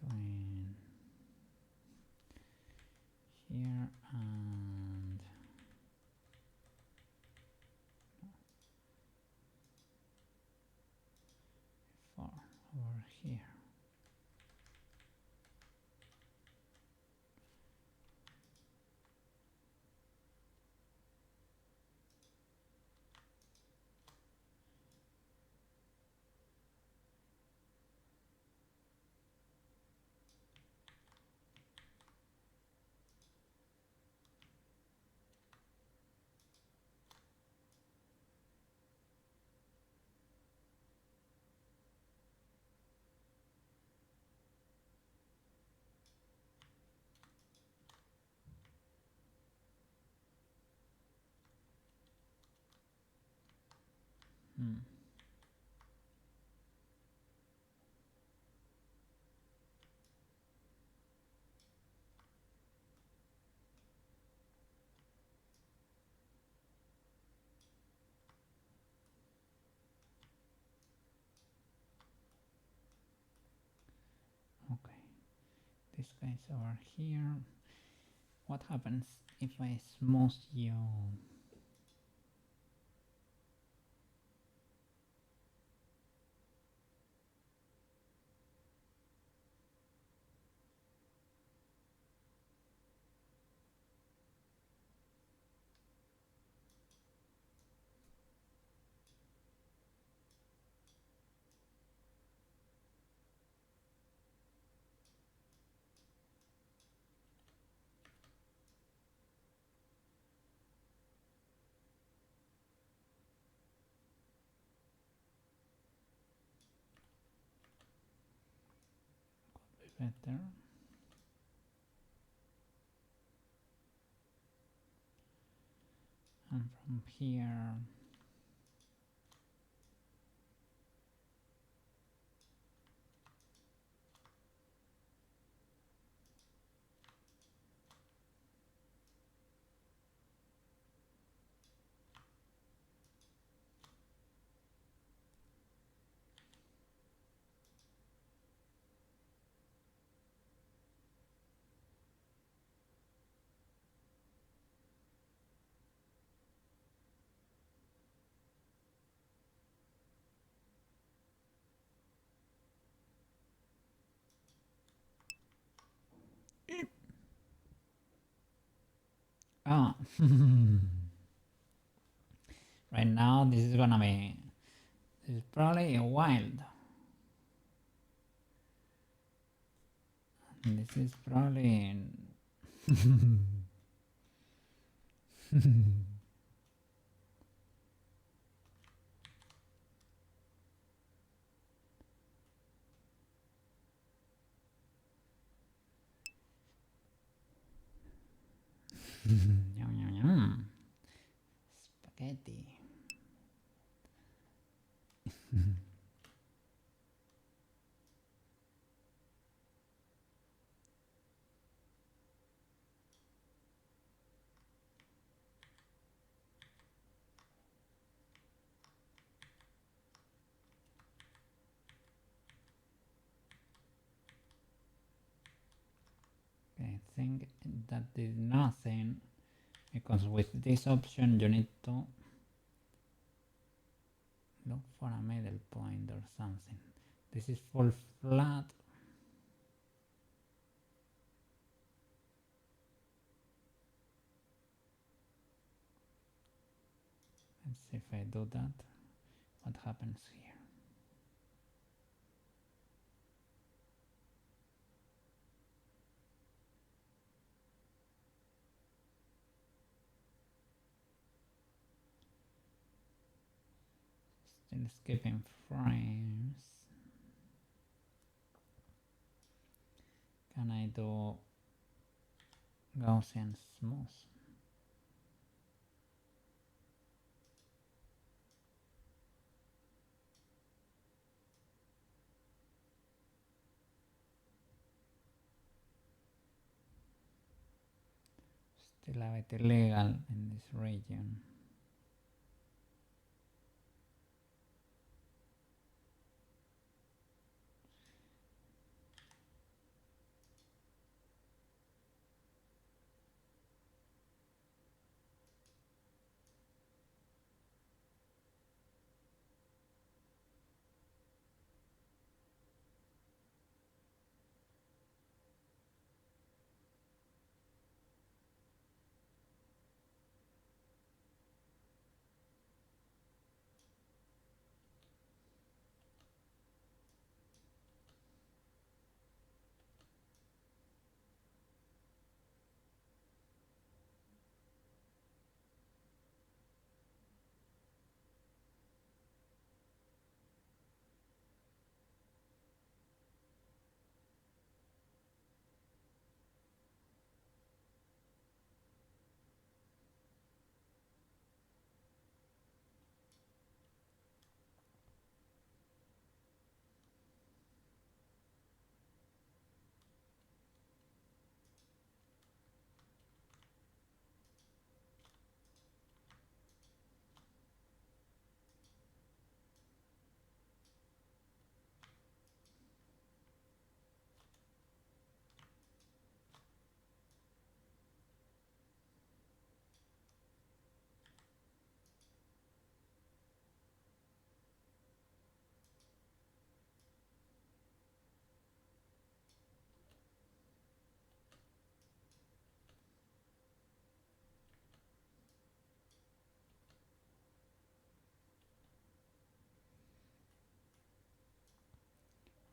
Between here and far over here. Okay, this guy's over here. What happens if I smooth you? Better. And from here, ah, right now this is gonna be, this is probably a wild. This is probably yum, yum, yum. Spaghetti. Okay, I think that is nothing, because with this option you need to look for a middle point or something. This is full flat. Let's see if I do that, what happens here. Still skipping frames. Can I do Gaussian smooth? Still a bit illegal in this region.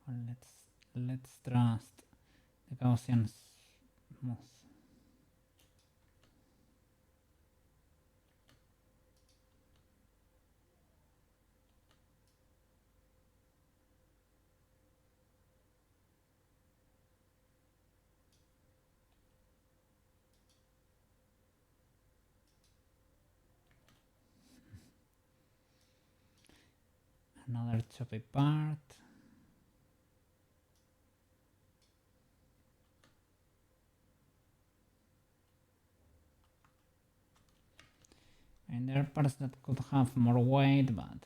Well, let's trust the Gaussian smooth. Another choppy part. And there are parts that could have more weight, but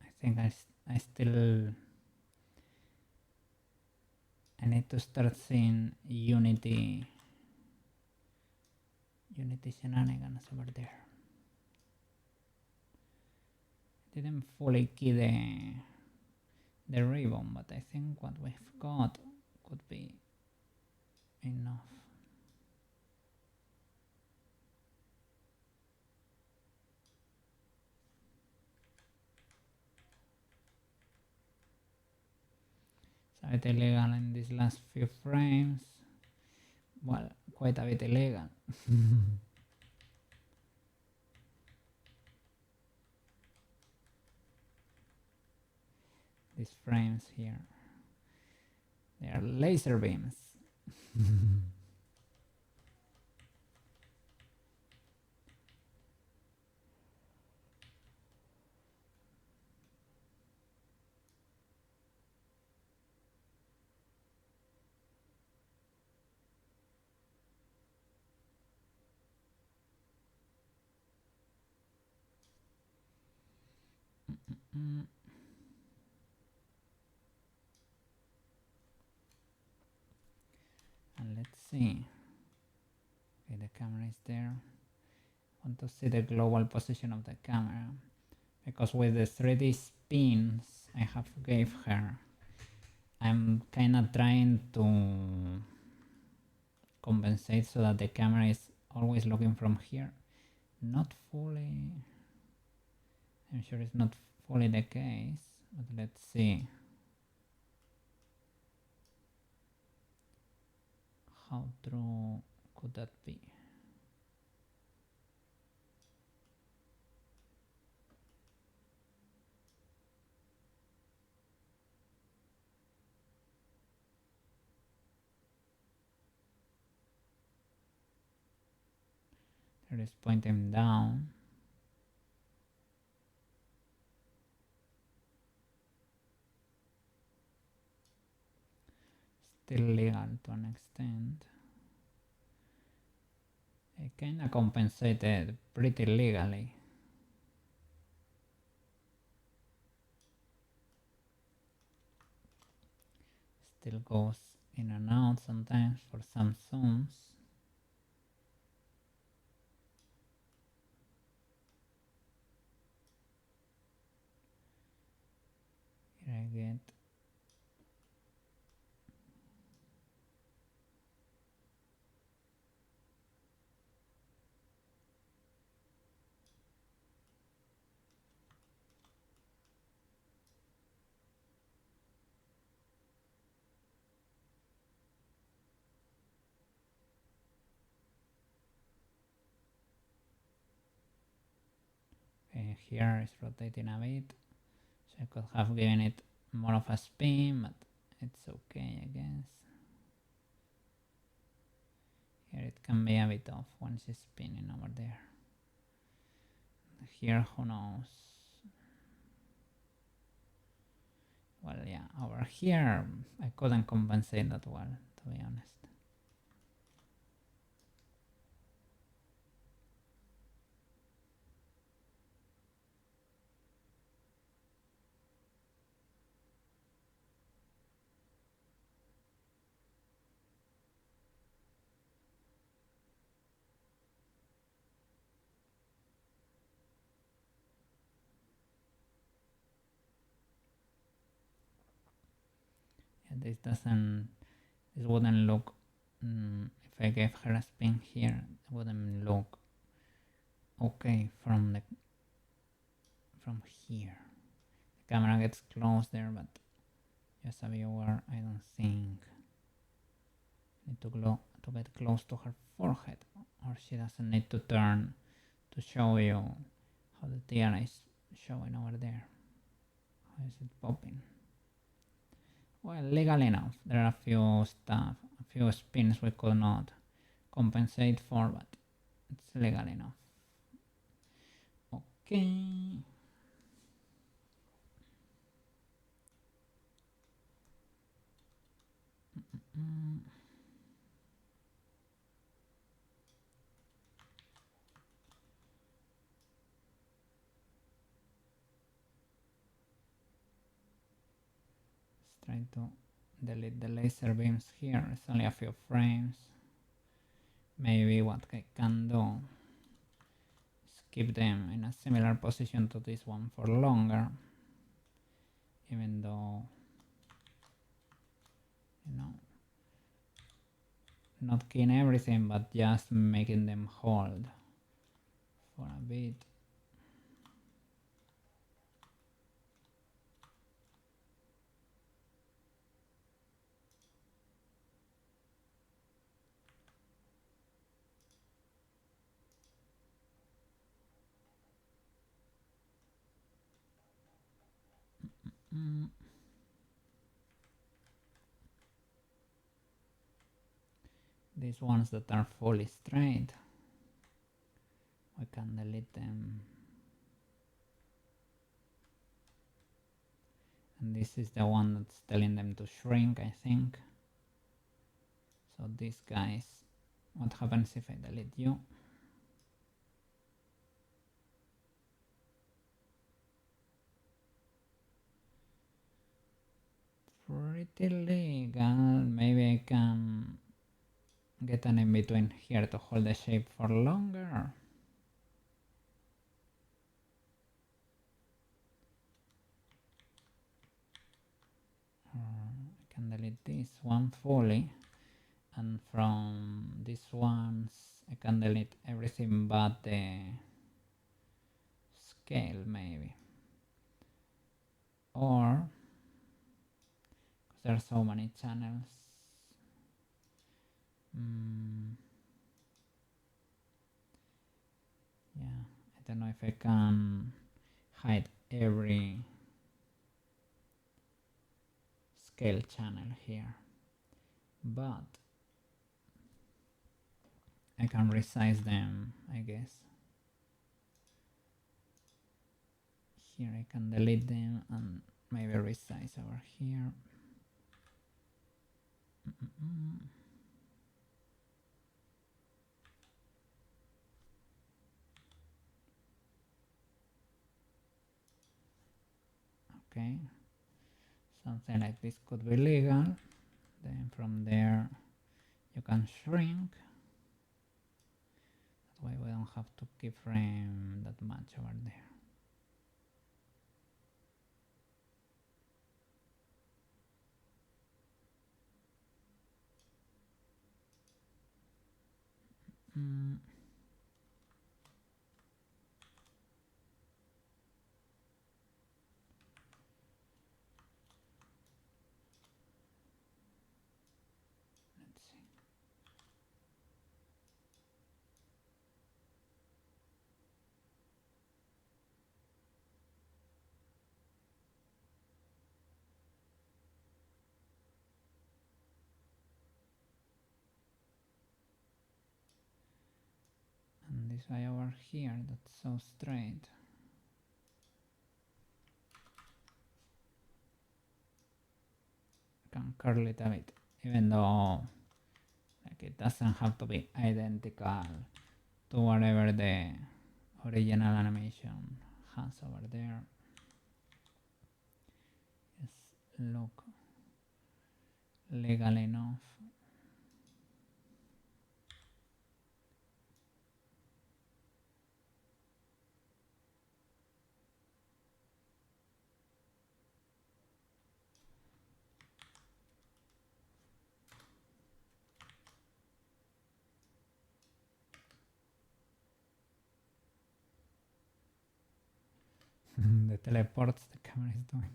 I think I still I need to start seeing Unity shenanigans over there. Didn't fully key the ribbon, but I think what we've got could be enough. It's a bit illegal in these last few frames. Well, quite a bit illegal. These frames here, they are laser beams. And let's see. Okay, the camera is there. I want to see the global position of the camera, because with the 3D spins I have gave her, I'm kinda trying to compensate so that the camera is always looking from here, not fully, I'm sure it's not fully the case, but let's see how true could that be. There is pointing down. Still legal to an extent. I kinda compensated pretty legally. Still goes in and out sometimes for some zooms. Here I get here is rotating a bit, so I could have given it more of a spin, but it's okay, I guess. Here it can be a bit off when she's spinning over there. Here, who knows? Well, yeah, over here I couldn't compensate that well, to be honest. Yeah, this wouldn't look, if I gave her a spin here, it wouldn't look okay from here. The camera gets close there, but just a viewer, I don't think. Need to get close to her forehead, or she doesn't need to turn to show you how the tiara is showing over there. How is it popping? Well, legal enough. There are a few spins we could not compensate for, but it's legal enough. Okay. Let's try to delete the laser beams here. It's only a few frames. Maybe what I can do is keep them in a similar position to this one for longer, even though, you know, not keying everything, but just making them hold for a bit. These ones that are fully straight, we can delete them. And this is the one that's telling them to shrink, I think. So these guys, what happens if I delete you? Pretty legal. Maybe I can get an in between here to hold the shape for longer. I can delete this one fully, and from these ones I can delete everything but the scale maybe, or because there are so many channels. Yeah, I don't know if I can hide every scale channel here, but I can resize them, I guess. Here I can delete them and maybe resize over here. Okay, something like this could be legal. Then from there you can shrink. That way we don't have to keyframe that much over there. Let's see. And this guy over here, that's so straight. I can curl it a bit, even though like it doesn't have to be identical to whatever the original animation has over there. Just look legal enough. The teleports the camera is doing.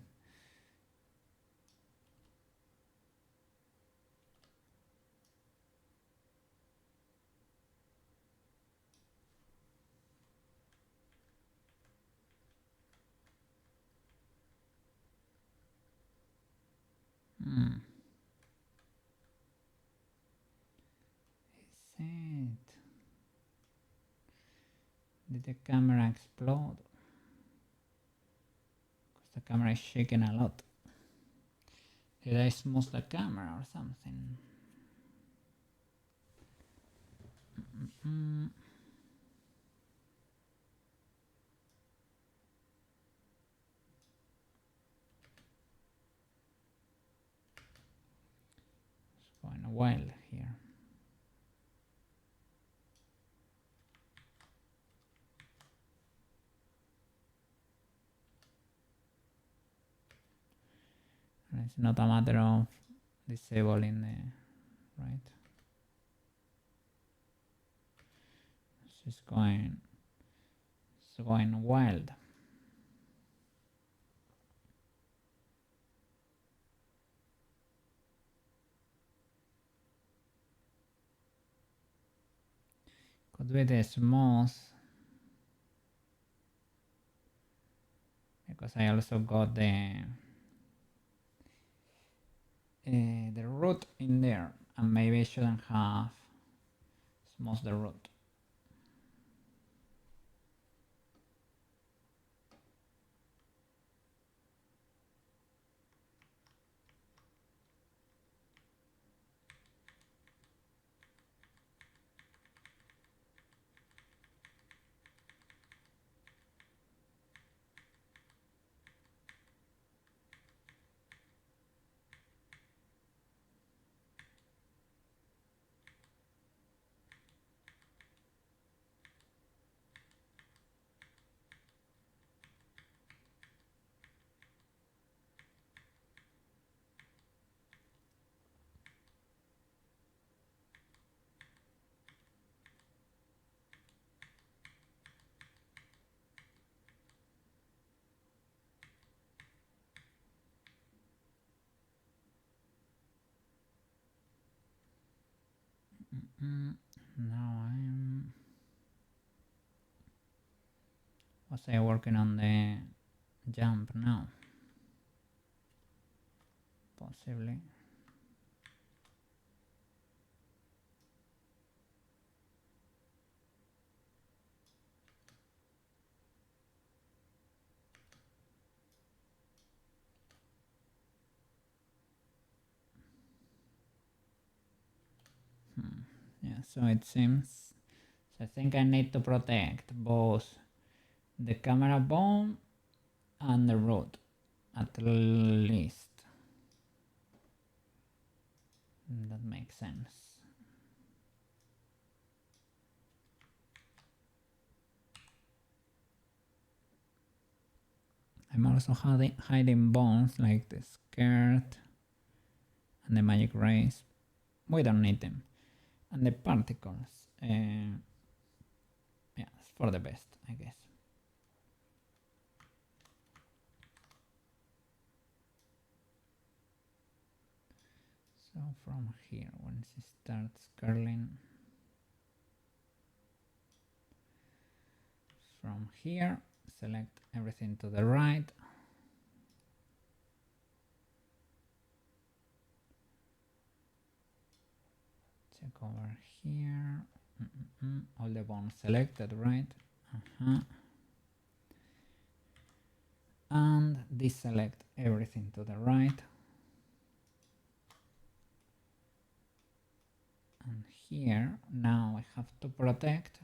Is it? Did the camera explode? Because the camera is shaking a lot. Did I smooth the camera or something? It's going wild here. And it's not a matter of disabling the right. It's going wild. Could be the smooth, because I also got the root in there, and maybe I shouldn't have smoothed the root. Now was I working on the jump now? Possibly. Yeah, so it seems. So I think I need to protect both the camera bomb and the root, at least. That makes sense. I'm also hiding bones like the skirt and the magic rays. We don't need them. And the particles. Yeah, it's for the best, I guess. So from here, once it starts curling, from here, select everything to the right. Check over here. All the bones selected, right? And deselect everything to the right. And here, now I have to protect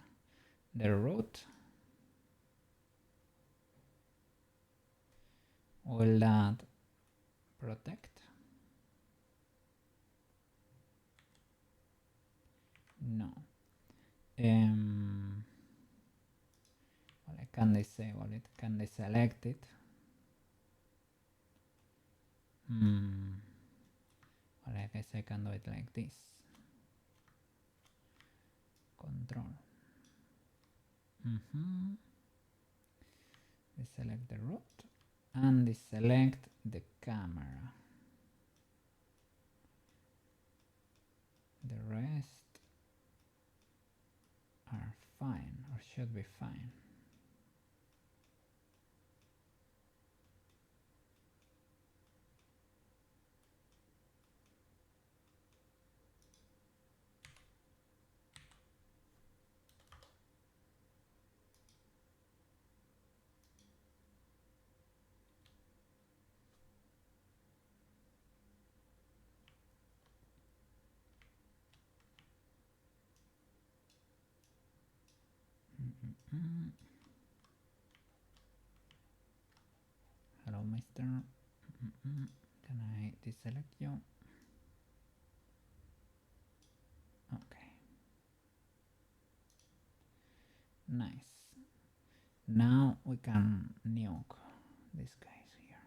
the root. Will that protect? No. Well, I can disable it, can deselect it. Well, I guess I can do it like this. Control. Deselect the root and deselect the camera. The rest are fine, or should be fine. Hello, mister. Can I deselect you? Okay. Nice. Now we can nuke these guys here.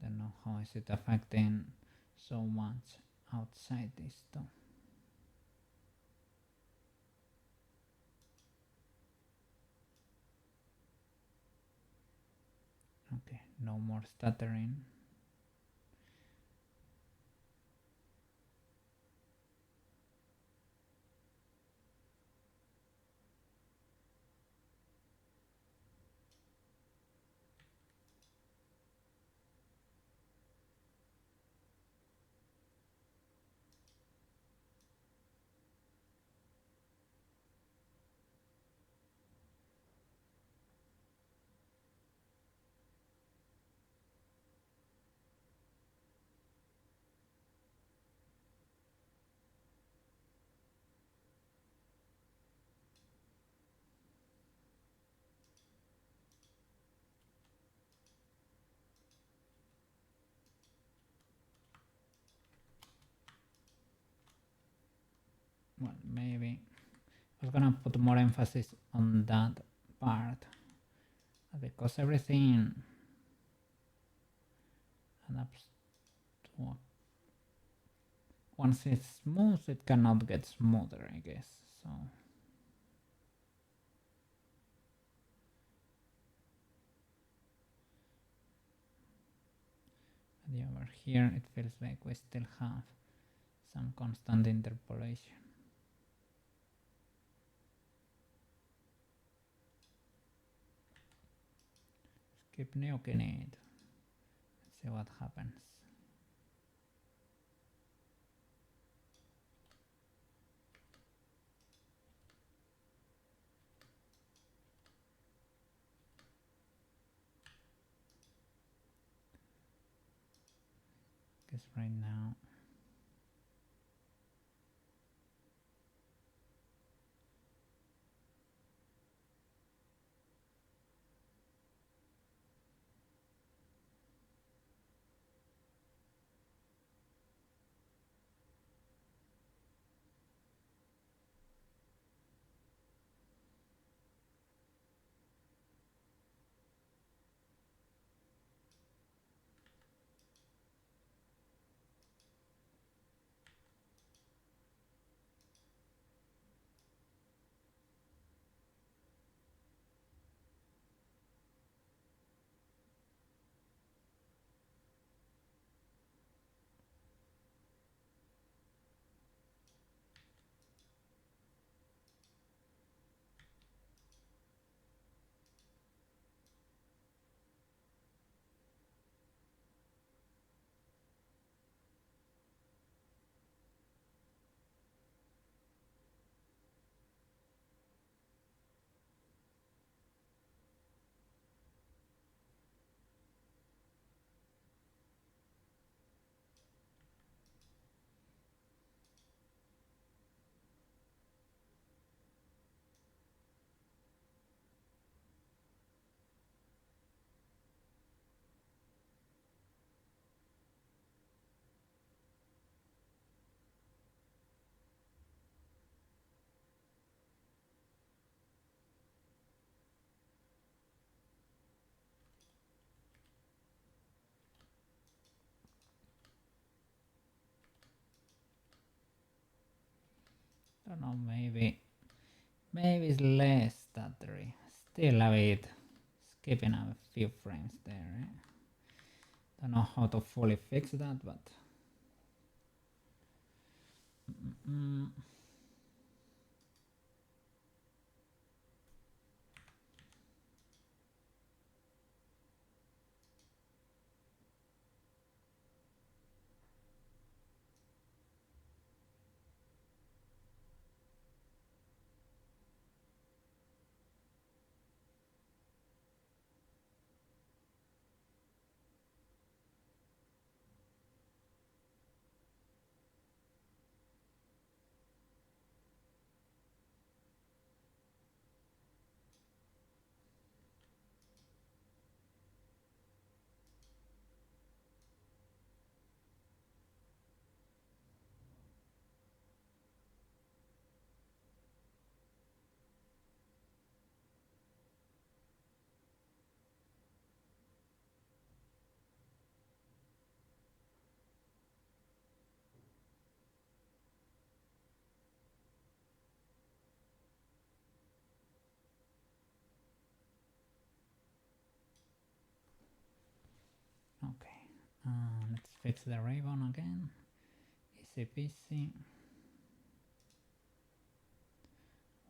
Don't know how is it affecting so much outside this though. Okay, no more stuttering. Well, maybe I was gonna put more emphasis on that part because everything adapts to once it's smooth, it cannot get smoother, I guess. So over here it feels like we still have some constant interpolation. Skip Neokinate. Let's see what happens. Guess right now don't know, maybe it's less stuttery. Still a bit skipping a few frames there. Don't know how to fully fix that, but okay. Let's fix the ribbon again. Easy peasy.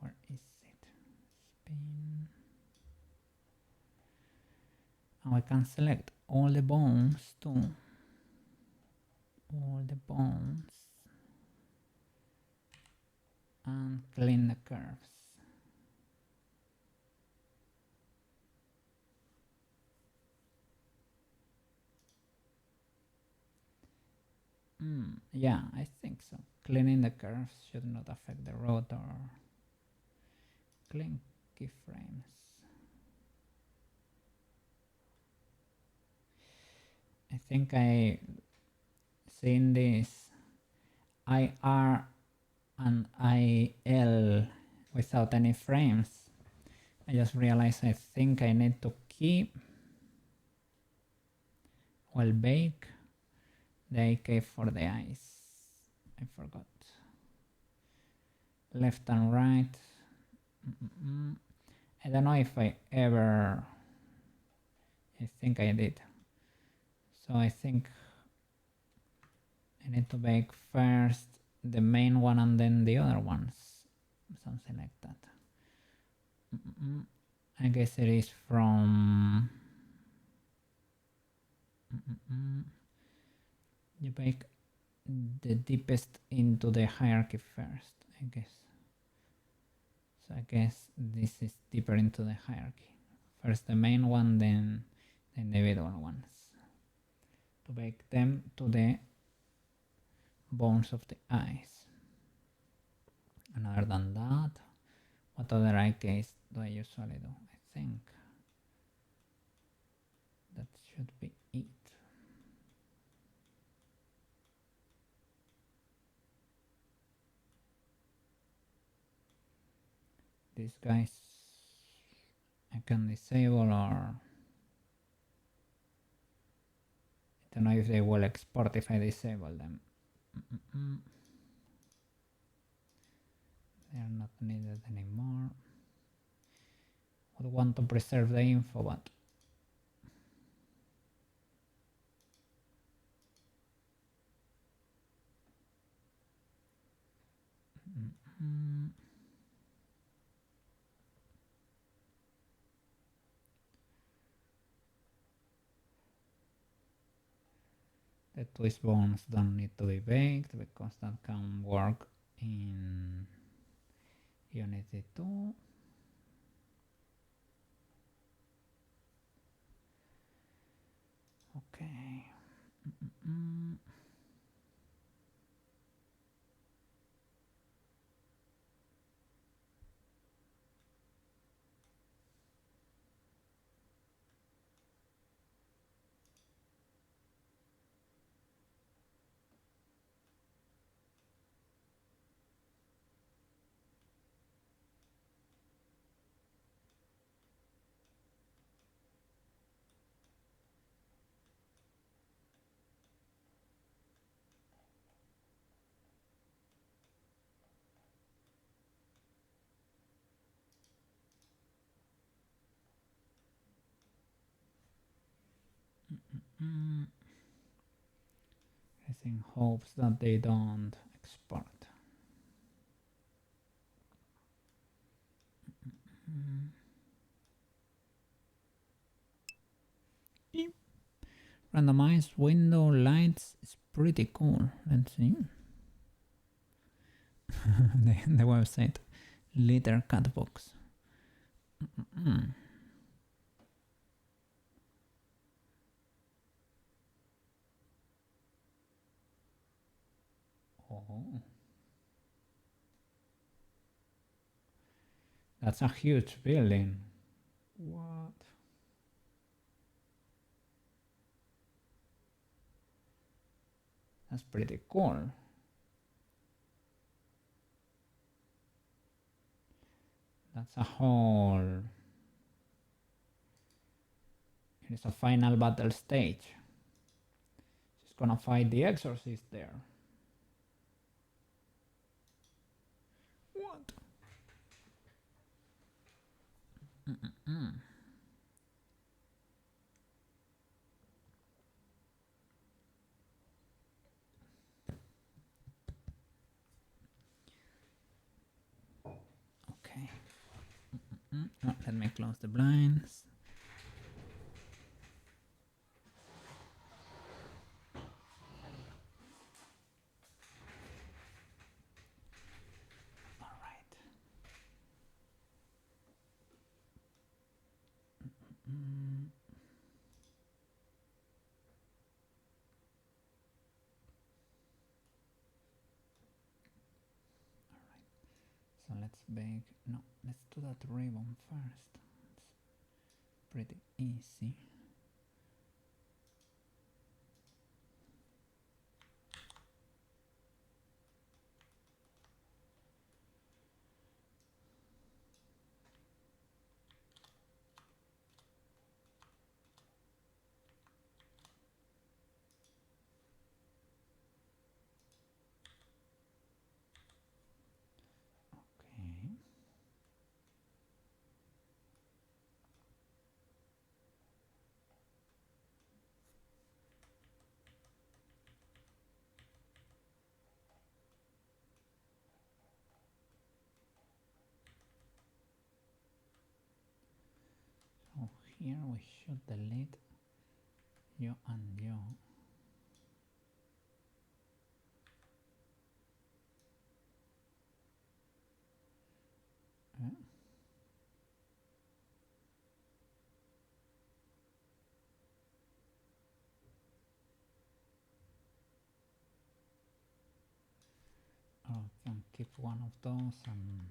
Where is it? Spin. And we can select all the bones too. All the bones. And clean the curves. Yeah, I think so. Cleaning the curves should not affect the rotor. Clean keyframes. I think I seen this IR and IL without any frames. I just realized I think I need to key. Well, bake the AK for the eyes. I forgot. Left and right. I don't know if I ever... I think I did. So I think I need to bake first the main one and then the other ones. Something like that. I guess it is from... You bake the deepest into the hierarchy first, I guess. So I guess this is deeper into the hierarchy. First the main one, then the individual ones. To bake them to the bones of the eyes. And other than that, what other eye case do I usually do? I think that should be it. These guys I can disable, or I don't know if they will export if I disable them. They are not needed anymore. Would want to preserve the info, but the twist bones don't need to be baked because that can work in Unity 2. Okay. I think hopes that they don't export. Randomized window lights is pretty cool. Let's see. the website Litter Catbox. Oh. That's a huge building. What? That's pretty cool. That's a whole... It's a final battle stage. She's gonna fight the exorcist there. What? Okay. Oh, let me close the blinds. All right. So let's bake. No, let's do that ribbon first. It's pretty easy. here we should delete you and you. Or we can keep one of those and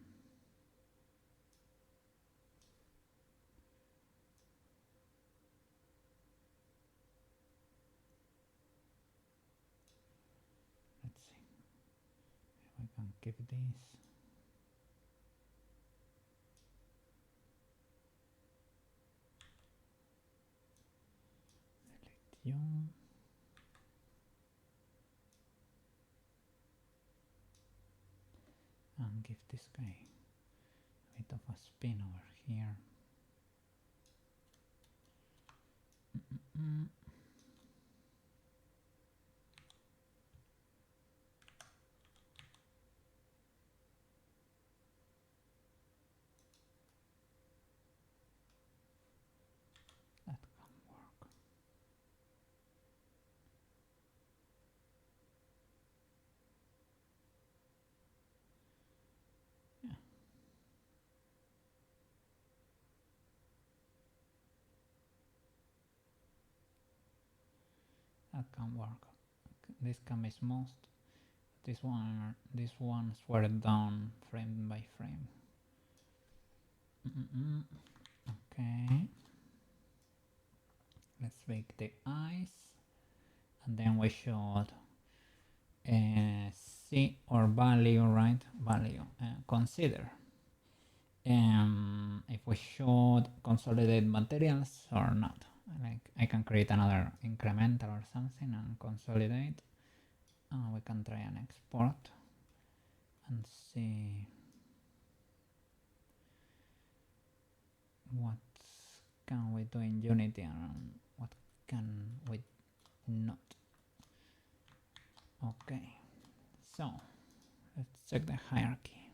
let's see if I can keep this. Delete you. And give this guy a bit of a spin over here. That can work. Yeah. That can work. This can be smoothed. These ones were down frame by frame. Okay. Let's make the eyes, and then we should see our value, right? Value. Consider if we should consolidate materials or not. Like I can create another incremental or something and consolidate. We can try and export and see what can we do in Unity and what can we not. Okay, so let's check the hierarchy.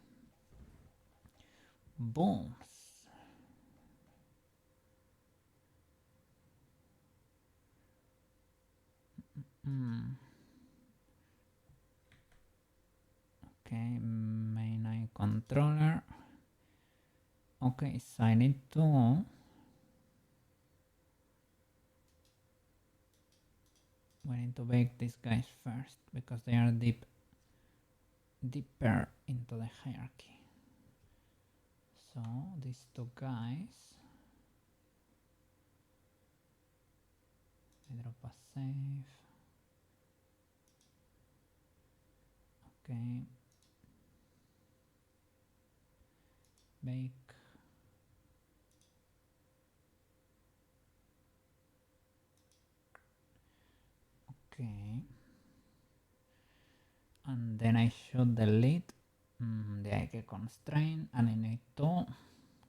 Boom. Okay, main eye controller. Okay, so I need to bake these guys first because they are deeper into the hierarchy. So these two guys, I drop a save. Okay, bake. Okay, and then I should delete the IK constraint, and I need to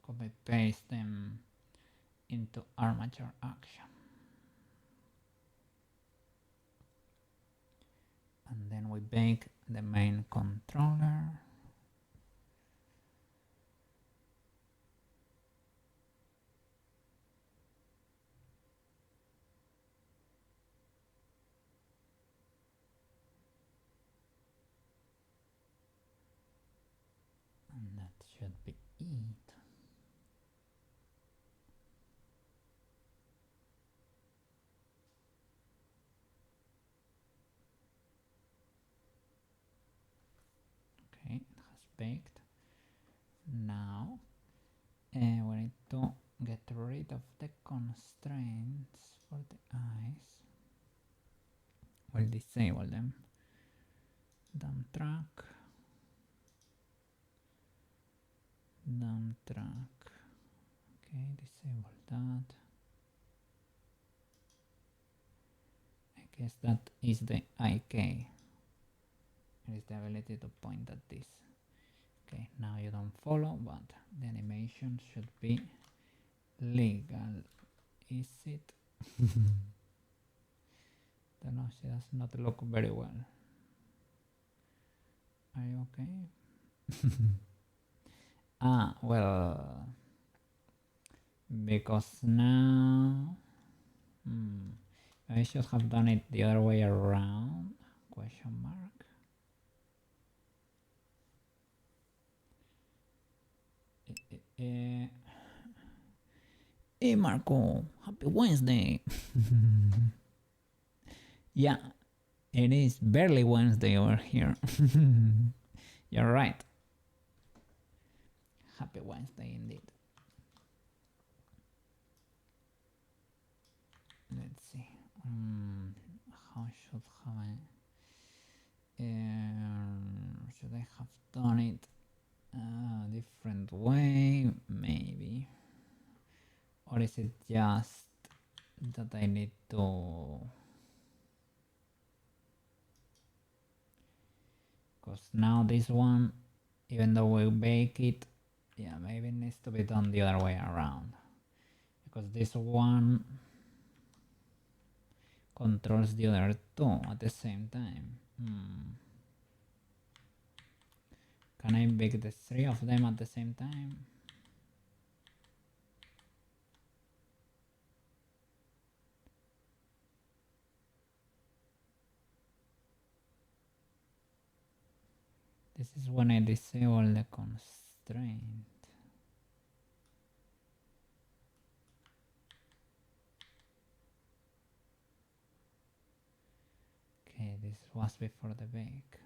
copy paste them into armature action. And then we bake the main controller. And that should be it. Okay, it has baked. Now we need to get rid of the constraints for the eyes. We'll disable them. Dump track. Dump track. Okay, disable that. I guess that is the IK. It is the ability to point at this. Okay, now you don't follow, but the animation should be legal. Is it? Don't know, she does not look very well. Are you okay? Well, because now I should have done it the other way around, question mark. Hey Marco, happy Wednesday. Yeah, it is barely Wednesday over here. You're right. Happy Wednesday indeed. Let's see. How should should I have done it a different way? Maybe. Or is it just that I need to? Because now this one, even though we bake it, yeah, maybe it needs to be done the other way around. Because this one controls the other two at the same time. Can I bake the three of them at the same time? This is when I disable the constraint. Okay, this was before the bake.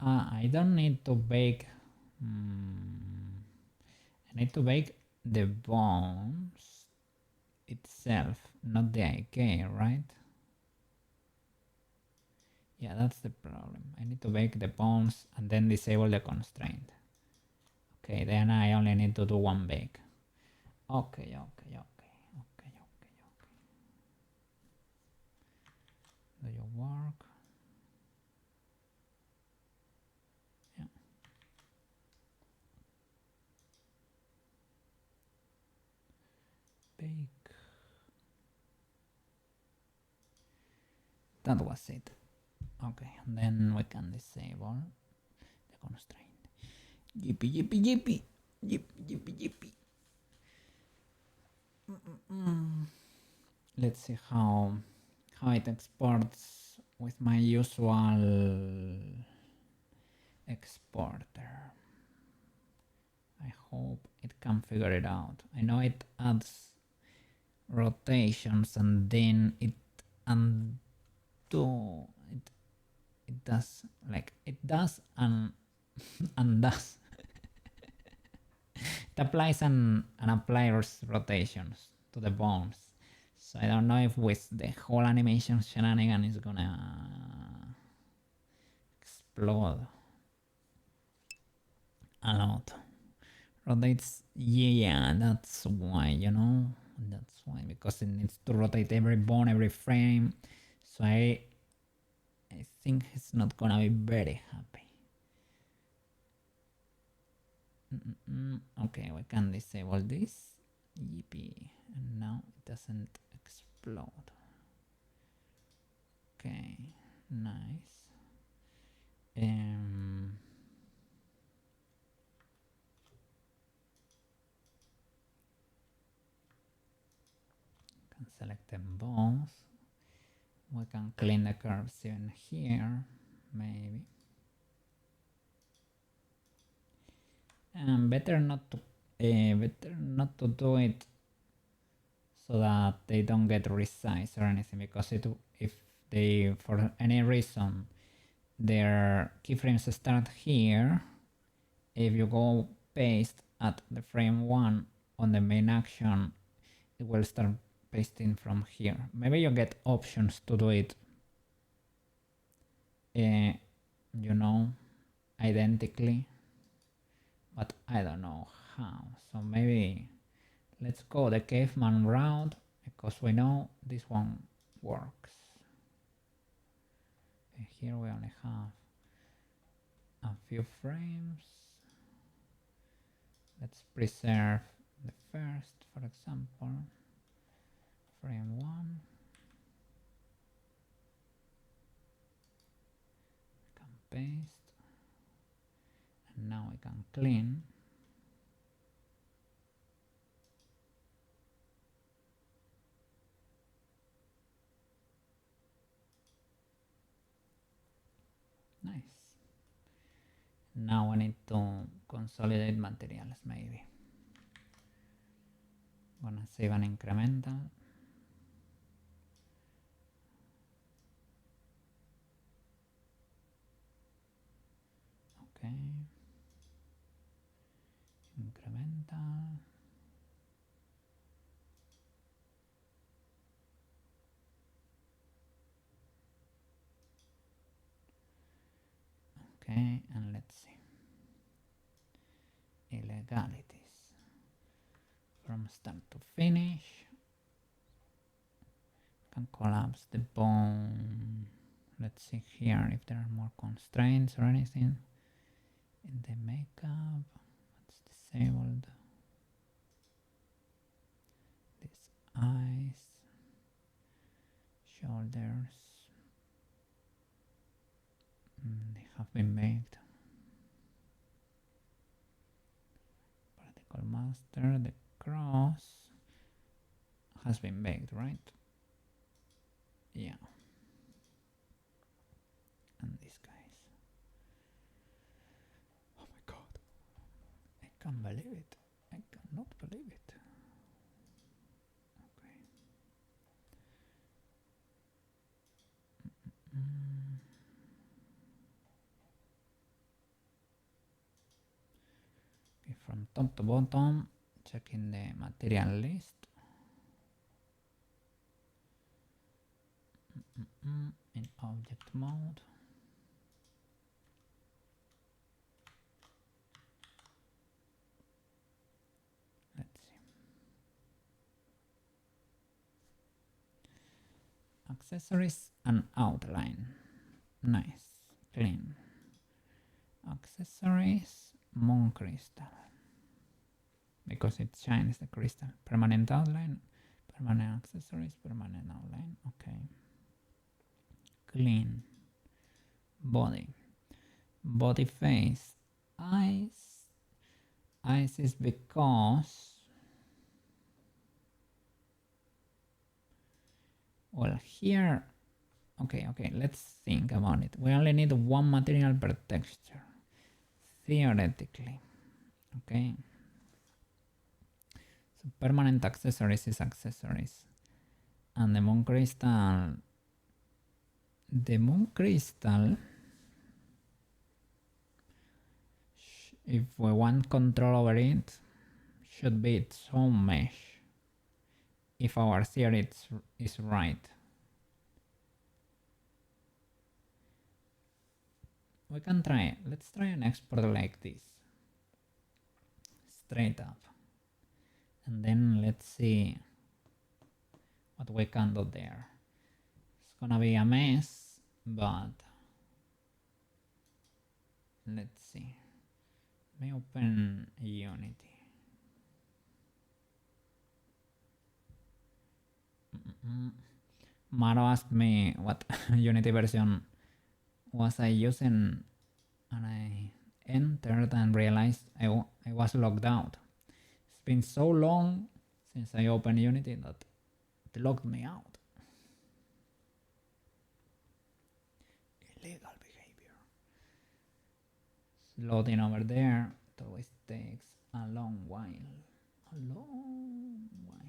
I don't need to bake. I need to bake the bones itself, not the IK, right? Yeah, that's the problem. I need to bake the bones and then disable the constraint. Okay, then I only need to do one bake. Okay. Do you work? Yeah. Bake. That was it. Okay, and then we can disable the constraint. Yippee. Let's see how it exports with my usual exporter. I hope it can figure it out. I know it adds rotations and then it does and undoes. It applies and applies rotations to the bones. So I don't know if with the whole animation shenanigan is gonna explode a lot. Rotates, yeah, that's why, you know, that's why, because it needs to rotate every bone, every frame. So I think it's not gonna be very happy. Okay, we can disable this. Yippee. And now it doesn't explode. Okay, nice. Can select them both. We can clean the curves even here, maybe. And better not to do it so that they don't get resized or anything, because if they for any reason their keyframes start here, if you go paste at the frame 1 on the main action, it will start pasting from here. Maybe you get options to do it you know, identically, but I don't know how. So maybe let's go the caveman route, because we know this one works. And here we only have a few frames. Let's preserve the first, for example, frame 1. Can paste, And now I can clean. Nice. Now I need to consolidate materials maybe. Gonna save an incremental. Okay. Incremental. Okay, and let's see. Illegalities. From start to finish. Can collapse the bone. Let's see here if there are more constraints or anything. In the makeup, what's disabled? These eyes, shoulders, they have been baked. Particle master, the cross has been baked, right? Yeah. And these guys. Oh my god. I can't believe it. I cannot believe it. Okay. Okay, from top to bottom, checking the material list. In object mode. Let's see. Accessories and outline. Nice, clean. Accessories, moon crystal. Because it shines the crystal. Permanent outline, permanent accessories, permanent outline. Okay. Clean. Body. Body face. Eyes. Eyes is because, well, here, okay, let's think about it. We only need one material per texture, theoretically, okay? So permanent accessories is accessories. And the moon crystal, if we want control over it, should be its own mesh, if our theory is right. We can try, let's try an export like this, straight up, and then let's see what we can do there. It's gonna be a mess, but let's see. Let me open Unity. Maro asked me what Unity version was I using, and I entered and realized I was logged out. It's been so long since I opened Unity that it logged me out. Illegal behavior. It's loading over there. It always takes a long while. A long while.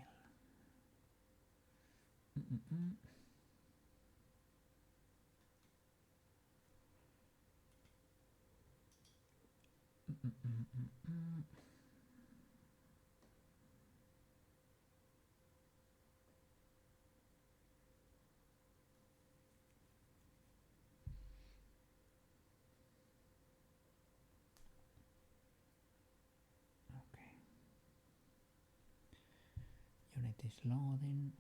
Unity is loading,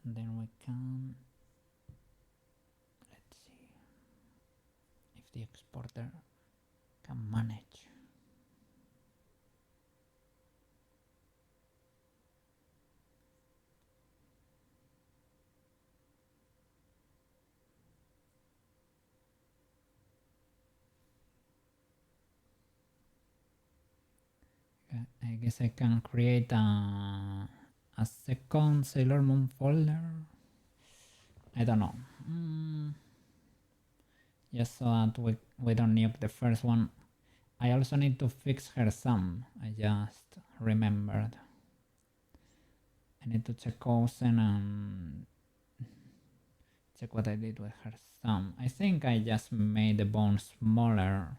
and then we can, let's see if the exporter can manage. guess I can create a second Sailor Moon folder. I don't know. Just so that we don't nuke the first one. I also need to fix her sum. I just remembered. I need to check Osen and check what I did with her sum. I think I just made the bone smaller.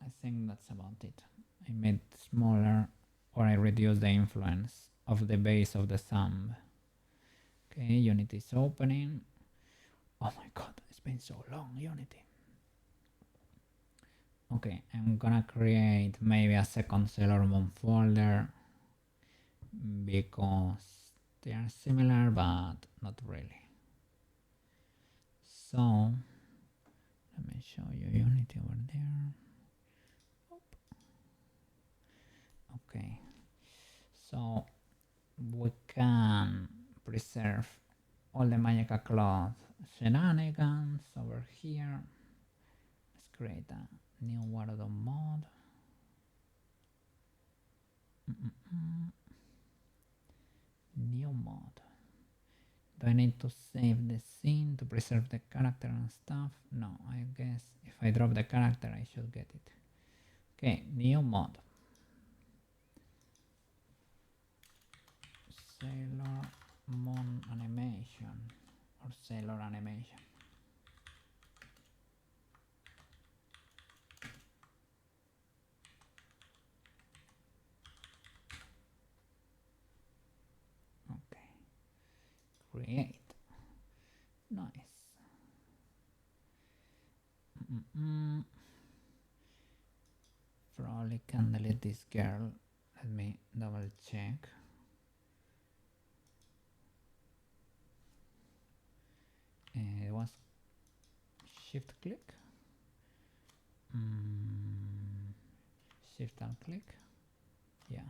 I think that's about it. I made it smaller, or I reduced the influence of the base of the thumb. Okay, Unity is opening. Oh my god, it's been so long, Unity. Okay, I'm gonna create maybe a second Sailor Moon folder because they are similar but not really. So let me show you Unity over there. Okay, so we can preserve all the Magica Cloth shenanigans over here. Let's create a new Warodon mod. New mod. Do I need to save the scene to preserve the character and stuff? No, I guess if I drop the character I should get it. Okay, new mod. Sailor Moon animation or Sailor animation. Okay, create. Nice. Probably can delete this girl. Let me double check. It was shift click. Shift and click. Yeah.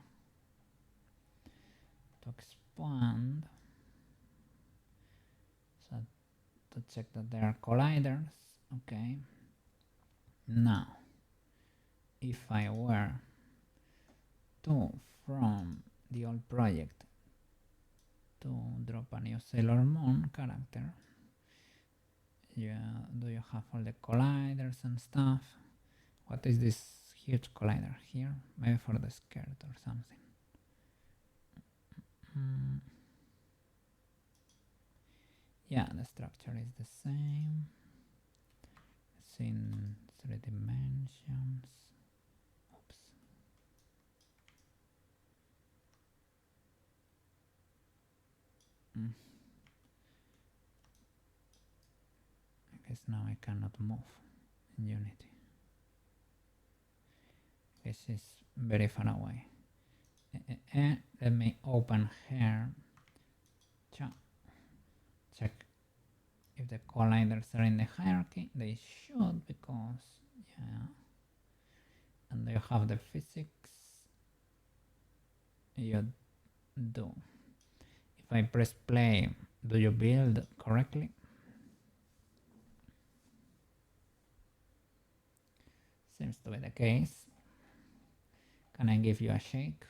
To expand. So to check that there are colliders. Okay. Now, if I were to from the old project to drop a new Sailor Moon character, yeah, do you have all the colliders and stuff? What is this huge collider here? Maybe for the skirt or something. Yeah, the structure is the same. It's in 3 dimensions. Oops. I guess now I cannot move in Unity. This is very far away. Let me open here. Check if the colliders are in the hierarchy. They should, because yeah. And you have the physics. You do. If I press play, do you build correctly? Seems to be the case. Can I give you a shake?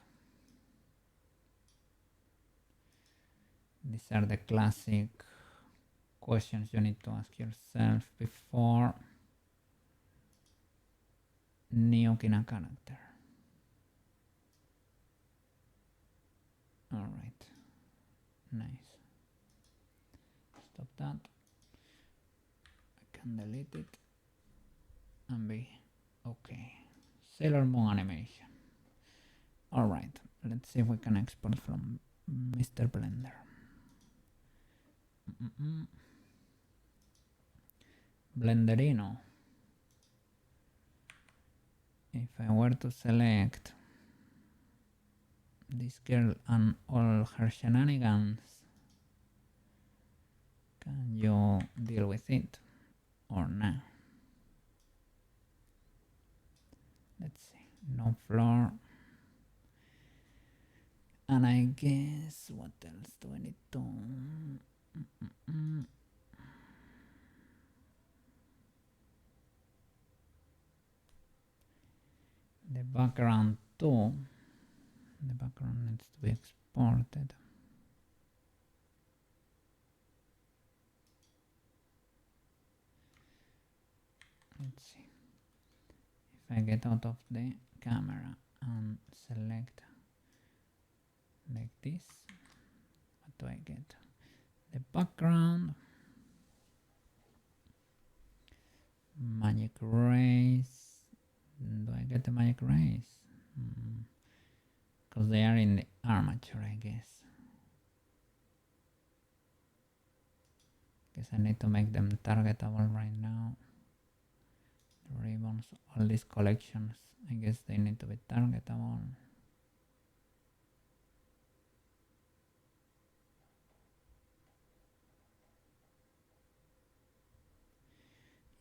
These are the classic questions you need to ask yourself before nuking a character. Alright, nice. Stop that. I can delete it and be okay. Sailor Moon animation. Alright, let's see if we can export from Mr. Blender. Blenderino. If I were to select this girl and all her shenanigans, can you deal with it or not? Let's see, no floor. And I guess, what else do I need to... the background too. The background needs to be exported. Let's see. If I get out of the camera and select like this, what do I get? The background, magic rays. Do I get the magic rays? Because they are in the armature, I guess. I need to make them targetable right now. The ribbons, all these collections, I guess they need to be targetable.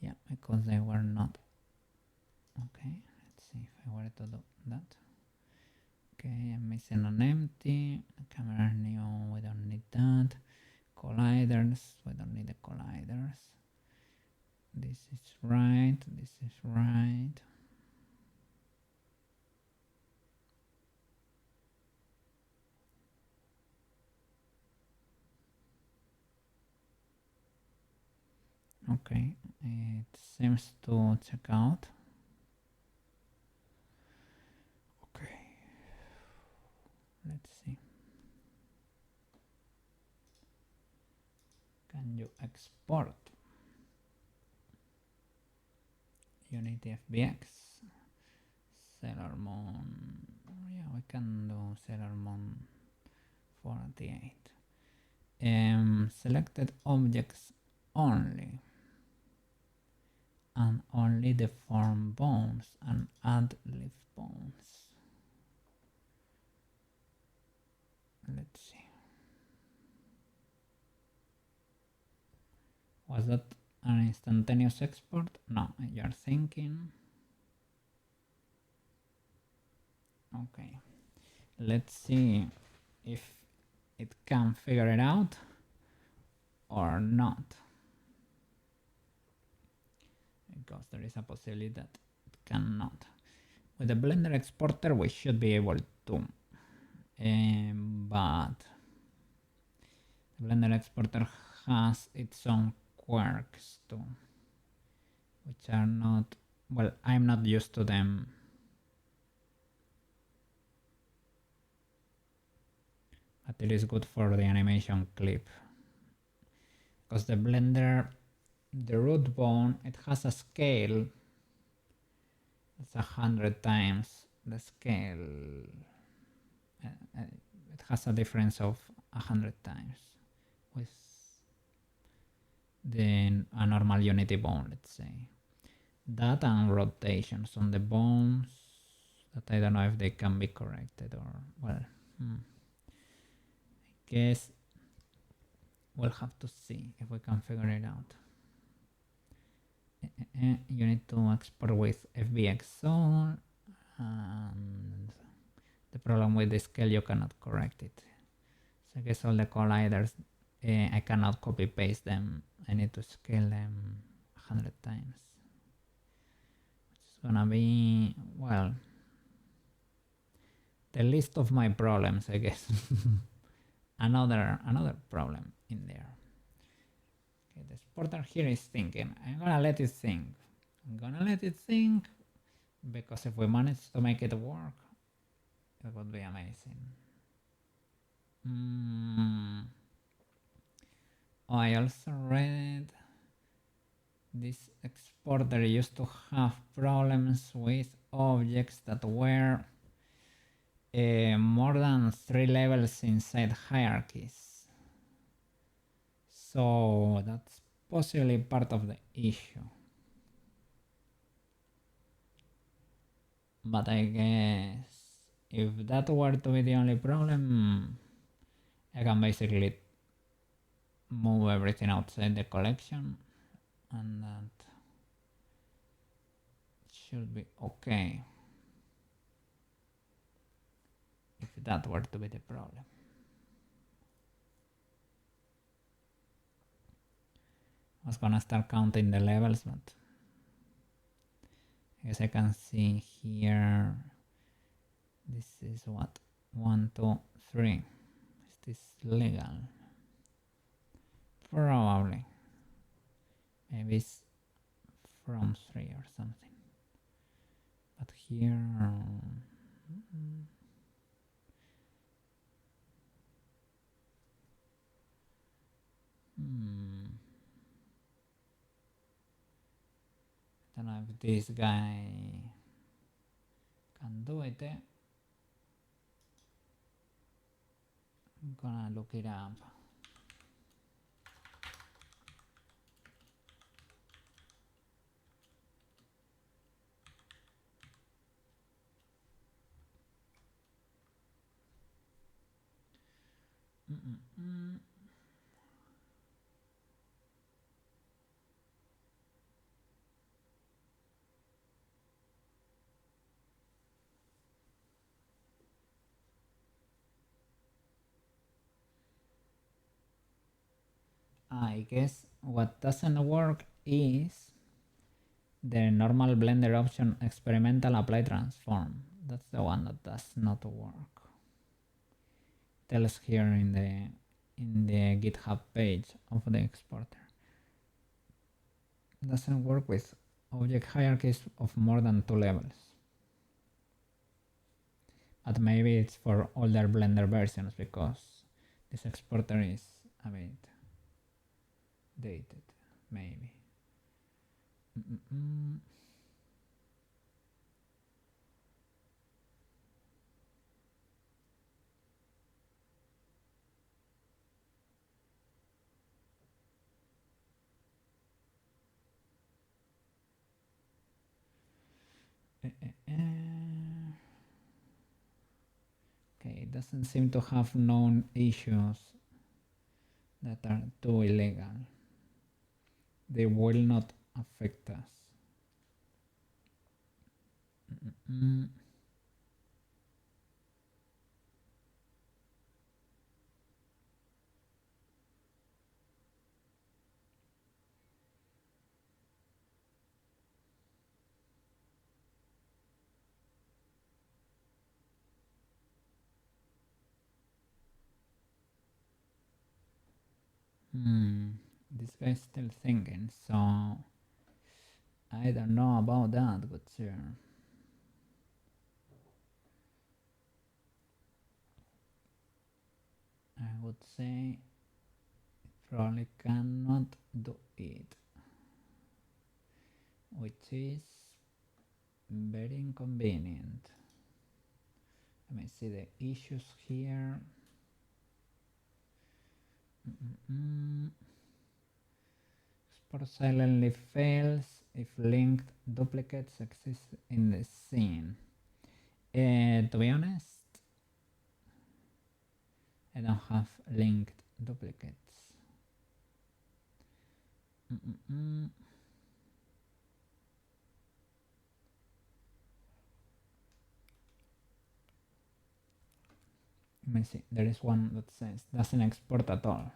Yeah, because they were not. Okay, let's see if I were to do that. Okay, I'm missing an empty. Camera new, we don't need that. Colliders, we don't need the colliders. This is right, this is right. Okay, it seems to check out. Okay, let's see. Can you export Unity FBX? Sailor Moon. Yeah, we can do Sailor Moon 48. Selected objects only, and only the form bones and add leaf bones. Let's see. Was that an instantaneous export? No, you're thinking. Okay, let's see if it can figure it out or not, because there is a possibility that it cannot. With the Blender exporter we should be able to, but the Blender exporter has its own quirks too, which are not, well, I'm not used to them. But it is good for the animation clip. Because the Blender, the root bone, it has a scale. It's 100 times the scale. It has a difference of 100 times with a normal Unity bone, let's say. That and rotations on the bones that I don't know if they can be corrected or, well, I guess we'll have to see if we can figure it out. You need to export with FBX zone, and the problem with the scale, you cannot correct it. So I guess all the colliders, I cannot copy paste them. I need to scale them 100 times. It's gonna be, well, the least of my problems, I guess. another problem in there. Okay, the exporter here is thinking. I'm gonna let it think. Because if we manage to make it work, it would be amazing. Oh, I also read this exporter used to have problems with objects that were more than 3 levels inside hierarchies. So that's possibly part of the issue. But I guess if that were to be the only problem, I can basically move everything outside the collection, and that should be okay. If that were to be the problem. I was gonna start counting the levels, but I guess I can see here. This is what? 1, 2, 3. Is this legal? Probably. Maybe it's from 3 or something. But here... I don't know if this guy can do it. I'm gonna look it up. I guess what doesn't work is the normal Blender option experimental apply transform. That's the one that does not work. Tells here in the GitHub page of the exporter. Doesn't work with object hierarchies of more than 2 levels. But maybe it's for older Blender versions because this exporter is a bit dated, maybe. Okay, it doesn't seem to have known issues that are too illegal. They will not affect us. This guy's still thinking, so I don't know about that, but sure. I would say it probably cannot do it, which is very inconvenient. Let me see the issues here. Export silently fails if linked duplicates exist in the scene. To be honest, I don't have linked duplicates. Let me see, there is one that says doesn't export at all.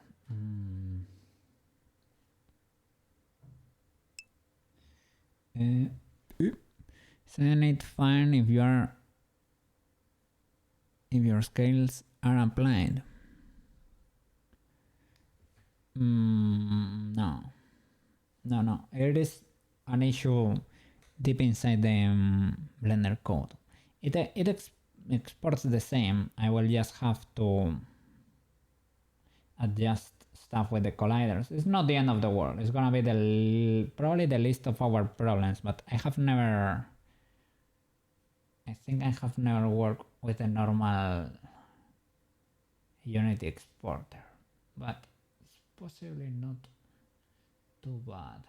Isn't it fine if your scales are applied? No. It is an issue deep inside the Blender code. It exports the same. I will just have to adjust stuff with the colliders. It's not the end of the world. It's gonna be probably the least of our problems, but I think I have never worked with a normal Unity exporter, but it's possibly not too bad.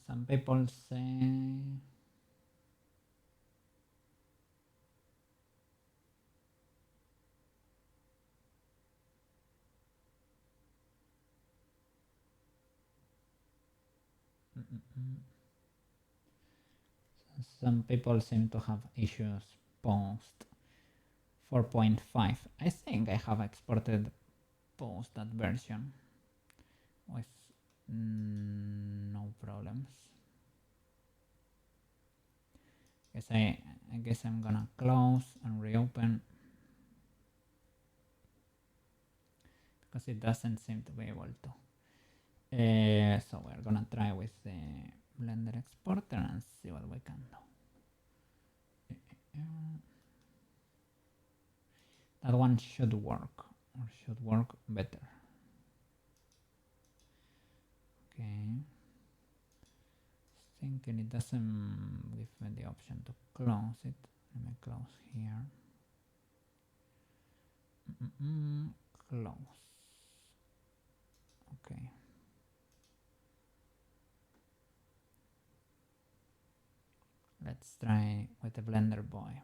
Some people say Some people seem to have issues post 4.5. I think I have exported post that version with no problems. I guess I'm gonna close and reopen because it doesn't seem to be able to. So we're gonna try with the Blender exporter and see what we can do. That one should work, or should work better. Okay. Thinking it doesn't give me the option to close it. Let me close here. Close. Okay. Let's try with the Blender boy.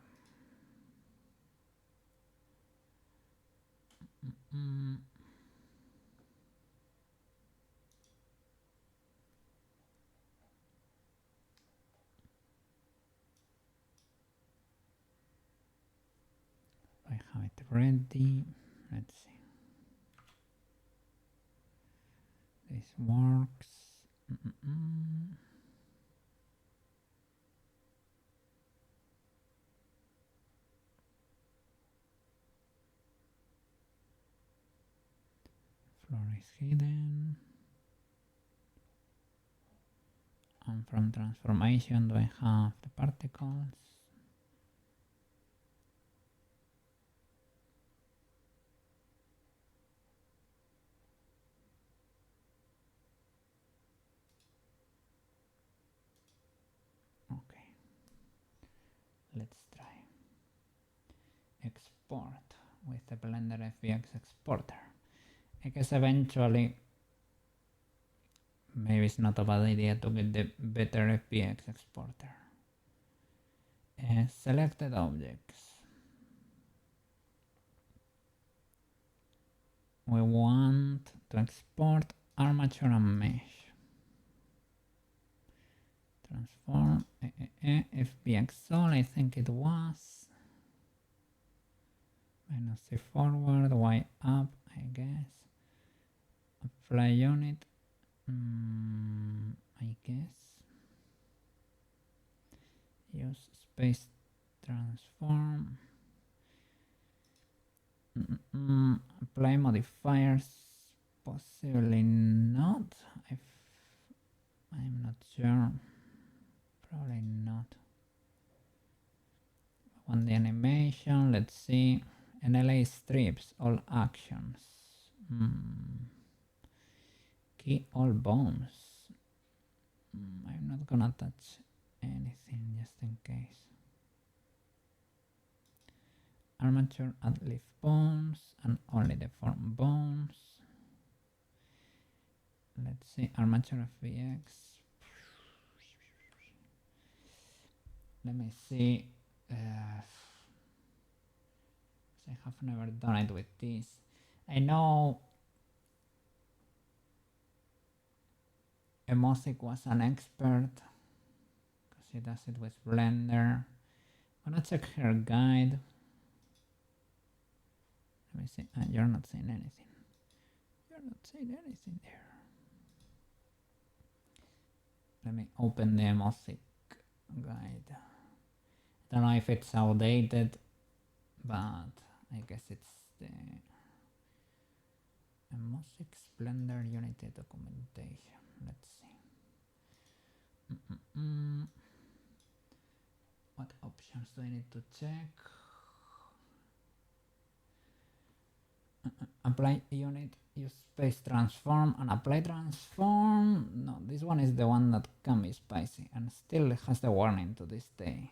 I have it ready. Let's see. This works. Floor is hidden. And from transformation, do I have the particles? Okay. Let's try. Export with the Blender FBX exporter. I guess eventually maybe it's not a bad idea to get the better FBX exporter. Selected objects. We want to export armature and mesh. Transform FBX all, I think it was. Minus C forward, Y up, I guess. Apply unit, I guess. Use space transform. Apply modifiers, possibly not. I'm not sure. Probably not. On the animation, let's see. NLA strips all actions. Key all bones. I'm not gonna touch anything just in case. Armature and leaf bones and only the form bones. Let's see, armature FBX. Let me see. I have never done it with this. I know Emosic was an expert because she does it with Blender. I'm gonna check her guide. Let me see. You're not saying anything. You're not saying anything there. Let me open the Emosic guide. I don't know if it's outdated, but I guess it's the Emosic Blender Unity documentation. Let's see. What options do I need to check? Apply unit, use space transform, and apply transform. No, this one is the one that can be spicy and still has the warning to this day.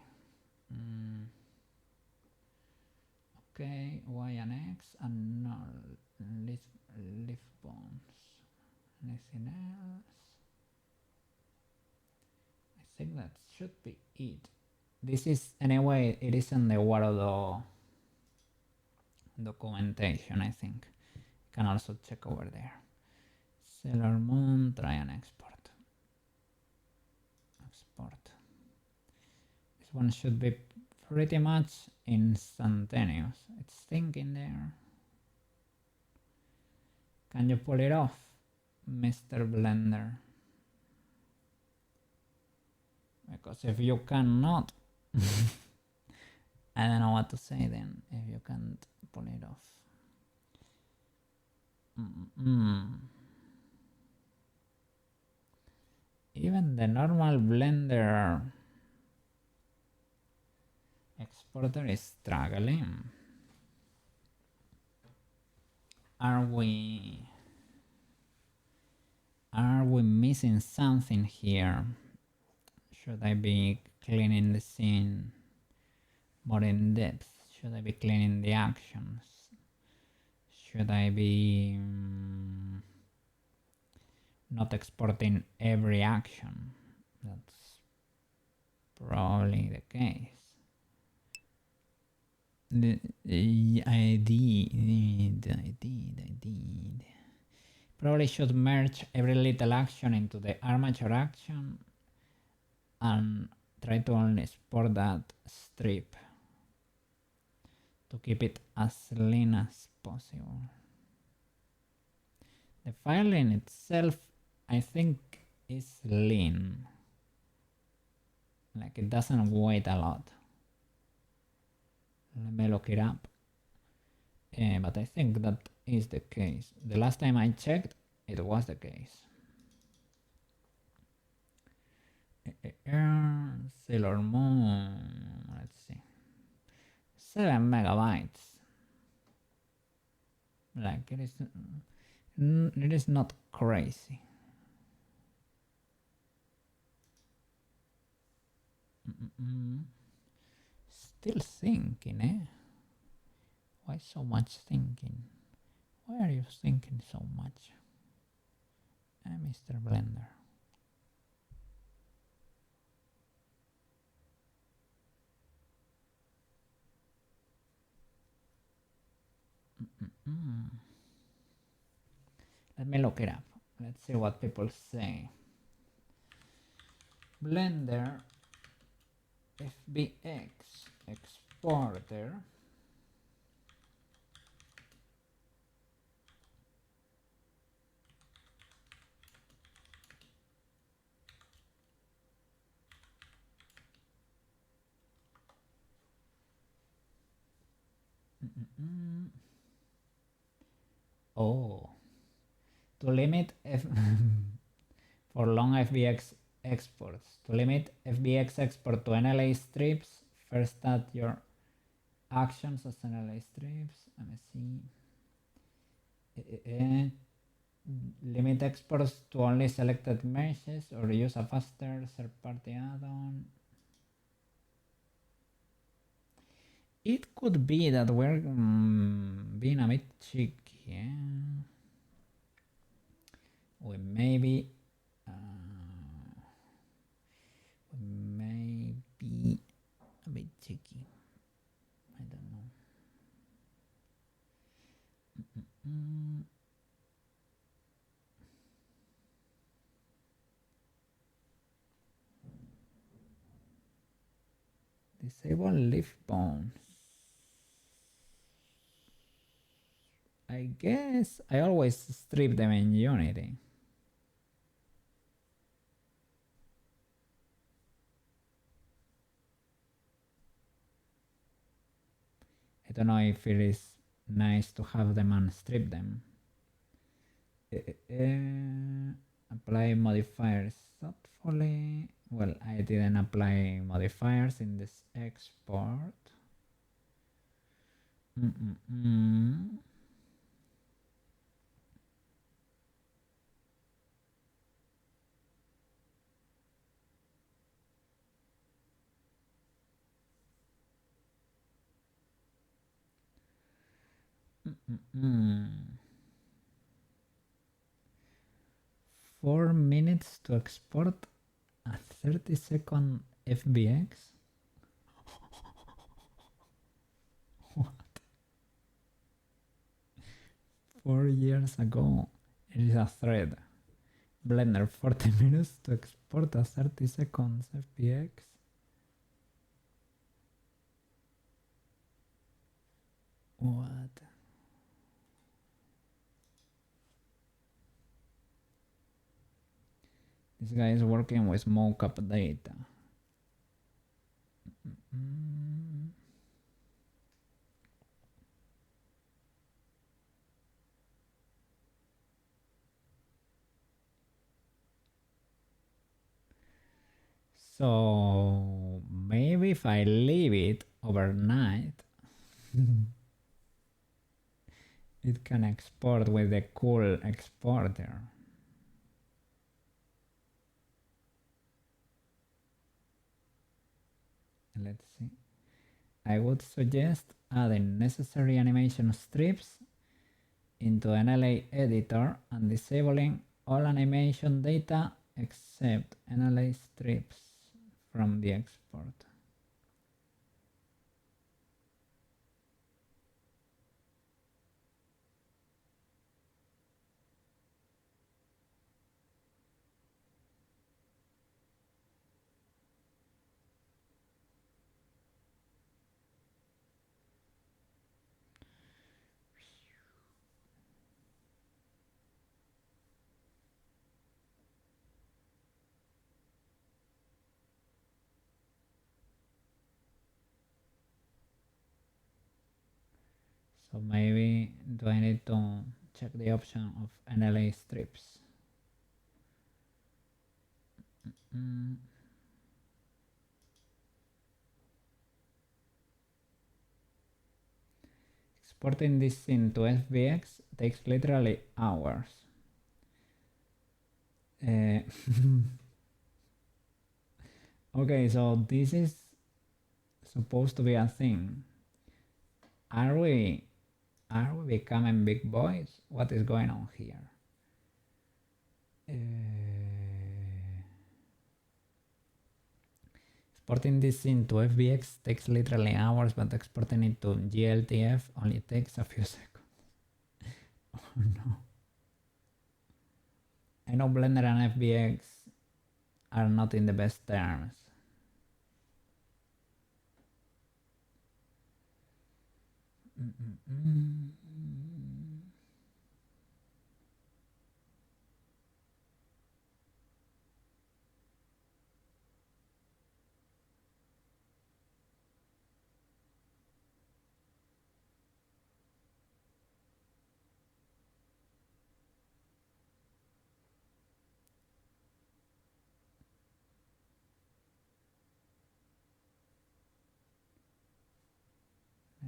Okay, Y and X and null leaf bones. Anything else? I think that should be it. This is, anyway, it is in the Wardo documentation, I think. You can also check over there. Sailor Moon, try and export. export. This one should be pretty much instantaneous. It's thinking there. Can you pull it off, Mr. Blender? Because if you cannot, I don't know what to say then, if you can't pull it off. Even the normal Blender exporter is struggling. Are we missing something here? Should I be cleaning the scene more in depth? Should I be cleaning the actions? Should I be not exporting every action? That's probably the case. I did. Probably should merge every little action into the armature action and try to only export that strip to keep it as lean as possible. The file in itself, I think, is lean. Like, it doesn't weigh a lot. Let me look it up. But I think that is the case. The last time I checked, it was the case. Sailor Moon, let's see. 7 megabytes. Like, it is not crazy. Still thinking, eh? Why so much thinking? Why are you thinking so much? Mr. Blender. Let me look it up. Let's see what people say. Blender FBX exporter. Oh, to limit for long FBX exports. To limit FBX export to NLA strips, first add your actions as NLA strips. Let me see. Limit exports to only selected meshes or use a faster third-party add-on. It could be that we're being a bit cheeky. Yeah. We may be a bit cheeky. I don't know. Disable leaf bones. I guess I always strip them in Unity. I don't know if it is nice to have them and strip them. Apply modifiers thoughtfully. Well, I didn't apply modifiers in this export. Four minutes to export a 30-second FBX? What? 4 years ago, it is a thread. Blender 40 minutes to export a 30 seconds FBX. What? This guy is working with mockup data. So maybe if I leave it overnight, it can export with the cool exporter. Let's see. I would suggest adding necessary animation strips into NLA editor and disabling all animation data except NLA strips from the export. So maybe do I need to check the option of NLA strips? Exporting this scene to FBX takes literally hours. Okay, so this is supposed to be a thing. Are we becoming big boys? What is going on here? Exporting this into FBX takes literally hours, but exporting it to GLTF only takes a few seconds. Oh no. I know Blender and FBX are not in the best terms.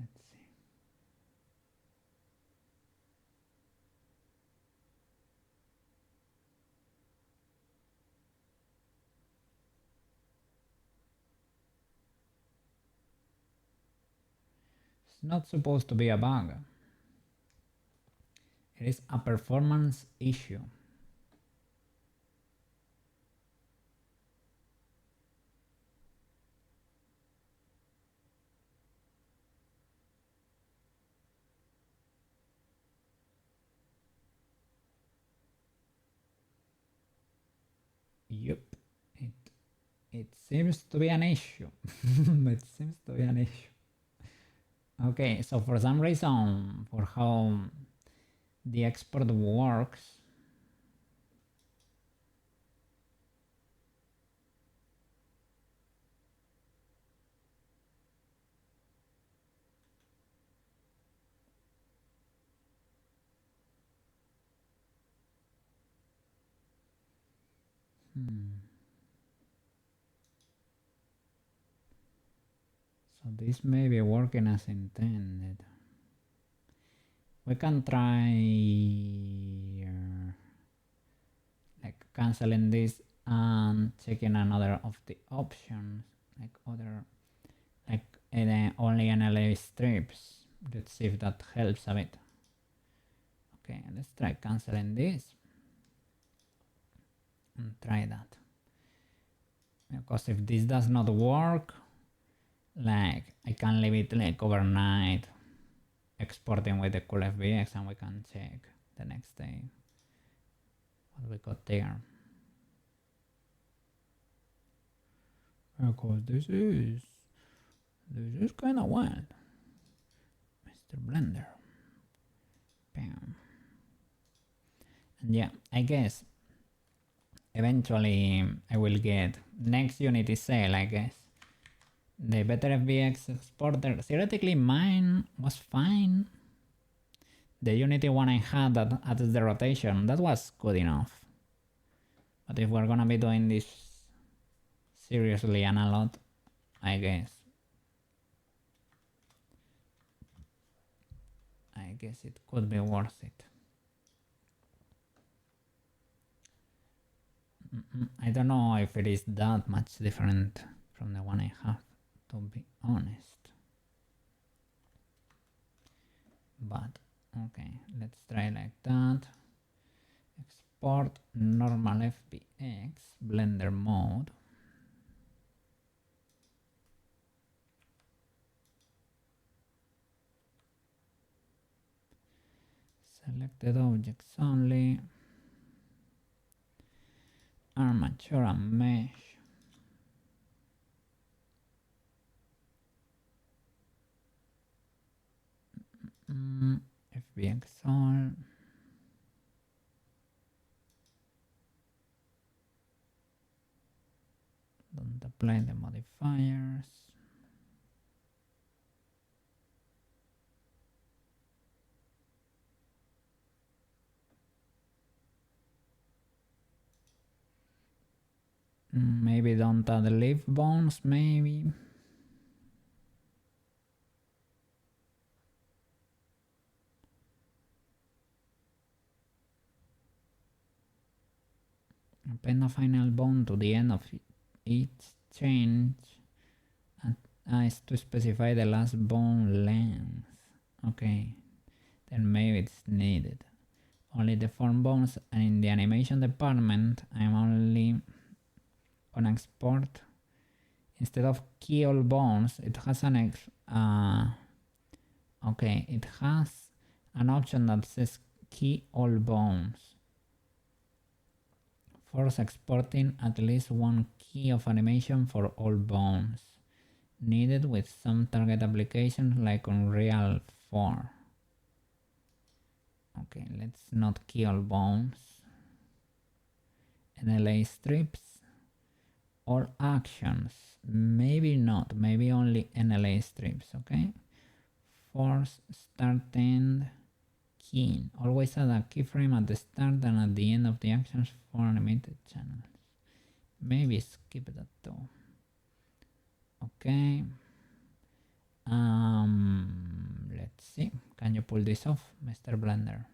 Let's see. It's not supposed to be a bug. It is a performance issue. Yep, it seems to be an issue. It seems to be an issue. Okay, so for some reason, for how the export works, so this may be working as intended. We can try like canceling this and checking another of the options, like only NLA strips. Let's see if that helps a bit. Okay, let's try canceling this and try that. Because if this does not work, like I can leave it like overnight exporting with the cool FBX and we can check the next day what we got there. Because this is kind of wild. Mr. Blender. Bam. And yeah, I guess eventually I will get next Unity sale, I guess. The better FBX exporter. Theoretically mine was fine. The Unity one I had that at the rotation, that was good enough. But if we're gonna be doing this seriously and a lot, I guess it could be worth it. I don't know if it is that much different from the one I have, to be honest. But okay, let's try like that. Export normal FBX Blender mode. Selected objects only. Armature and mesh. FBX all. Don't apply the modifiers. Maybe don't add leaf bones, maybe. Append a final bone to the end of each change is to specify the last bone length. Okay, then maybe it's needed. Only the form bones, and in the animation department I'm only gonna export, instead of key all bones, it has an okay, it has an option that says key all bones. Force exporting at least one key of animation for all bones. Needed with some target applications like Unreal 4. Okay, let's not key all bones. NLA strips. All actions. Maybe not. Maybe only NLA strips, okay? Force start end keying. Always add a keyframe at the start and at the end of the actions for animated channels. Maybe skip that too. Okay. Let's see. Can you pull this off, Mr. Blender?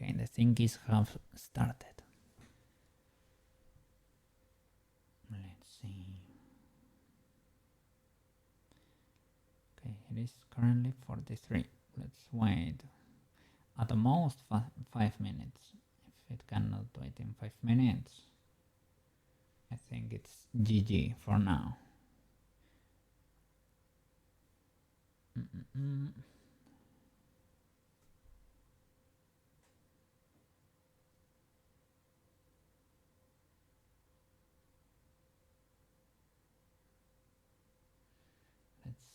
Okay, the thingies have started. Let's see. Okay, it is currently 43. Let's wait at the most 5 minutes. If it cannot do it in 5 minutes, I think it's GG for now. Let's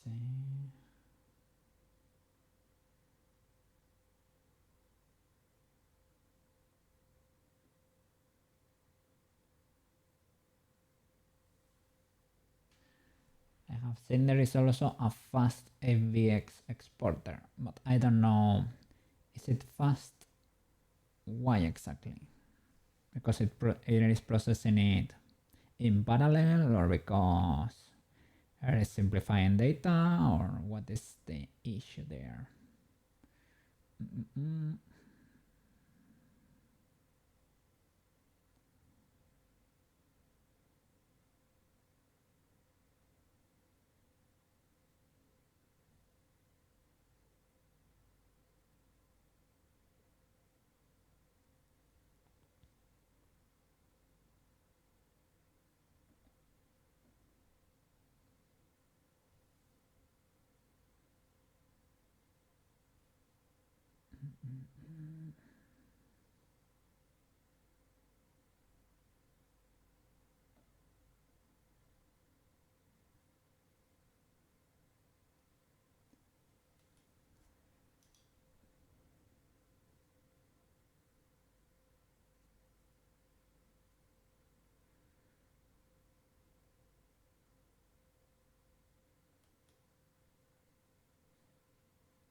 see. I have seen there is also a fast FBX exporter, but I don't know, is it fast? Why exactly? Because it is processing it in parallel, or because it is simplifying data, or what is the issue there?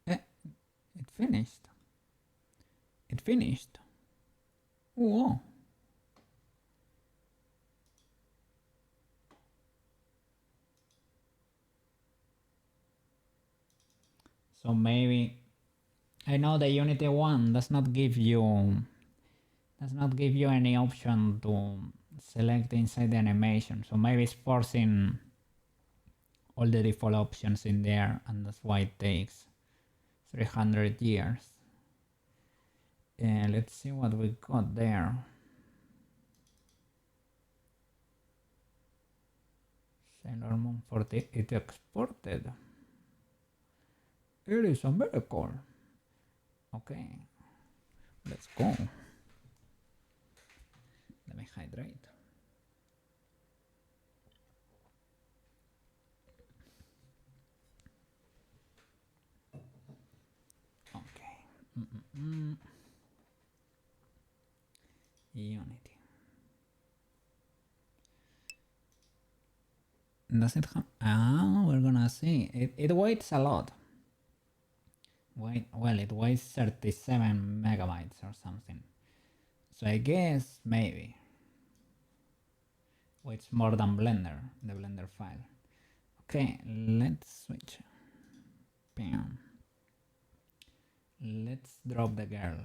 Eh, it finished. It finished. Whoa. So maybe I know the Unity one does not give you any option to select inside the animation. So maybe it's forcing all the default options in there, and that's why it takes 300 years. Let's see what we got there. Sailor Moon 40, it exported. It is a miracle. Okay, let's go. Let me hydrate. Okay. Unity. Does it have? We're gonna see. It waits a lot. Well, it weighs 37 megabytes or something. So I guess maybe weighs more than Blender, the Blender file. Okay, let's switch. Bam. Let's drop the girl.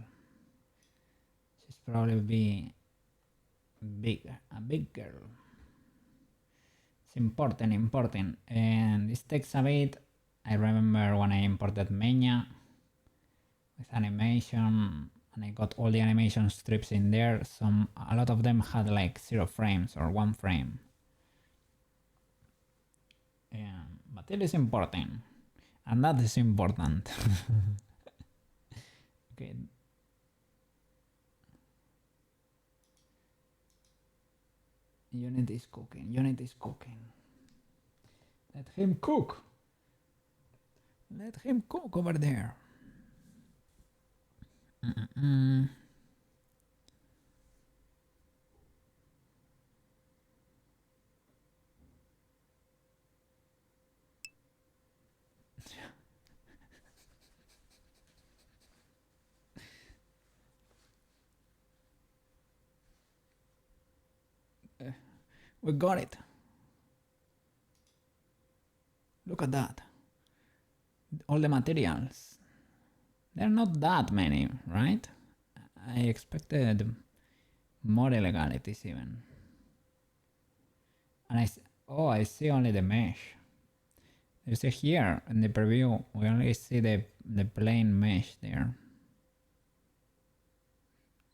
She's probably be a big girl. It's important. And this takes a bit. I remember when I imported Menya with animation, and I got all the animation strips in there. A lot of them had like 0 frames or 1 frame. But it is important, and that is important. Okay. Unity is cooking. Let him cook. Let him cook over there. We got it. Look at that. All the materials. There are not that many, right? I expected more illegalities even. And I see only the mesh. You see here in the preview, we only see the plain mesh there.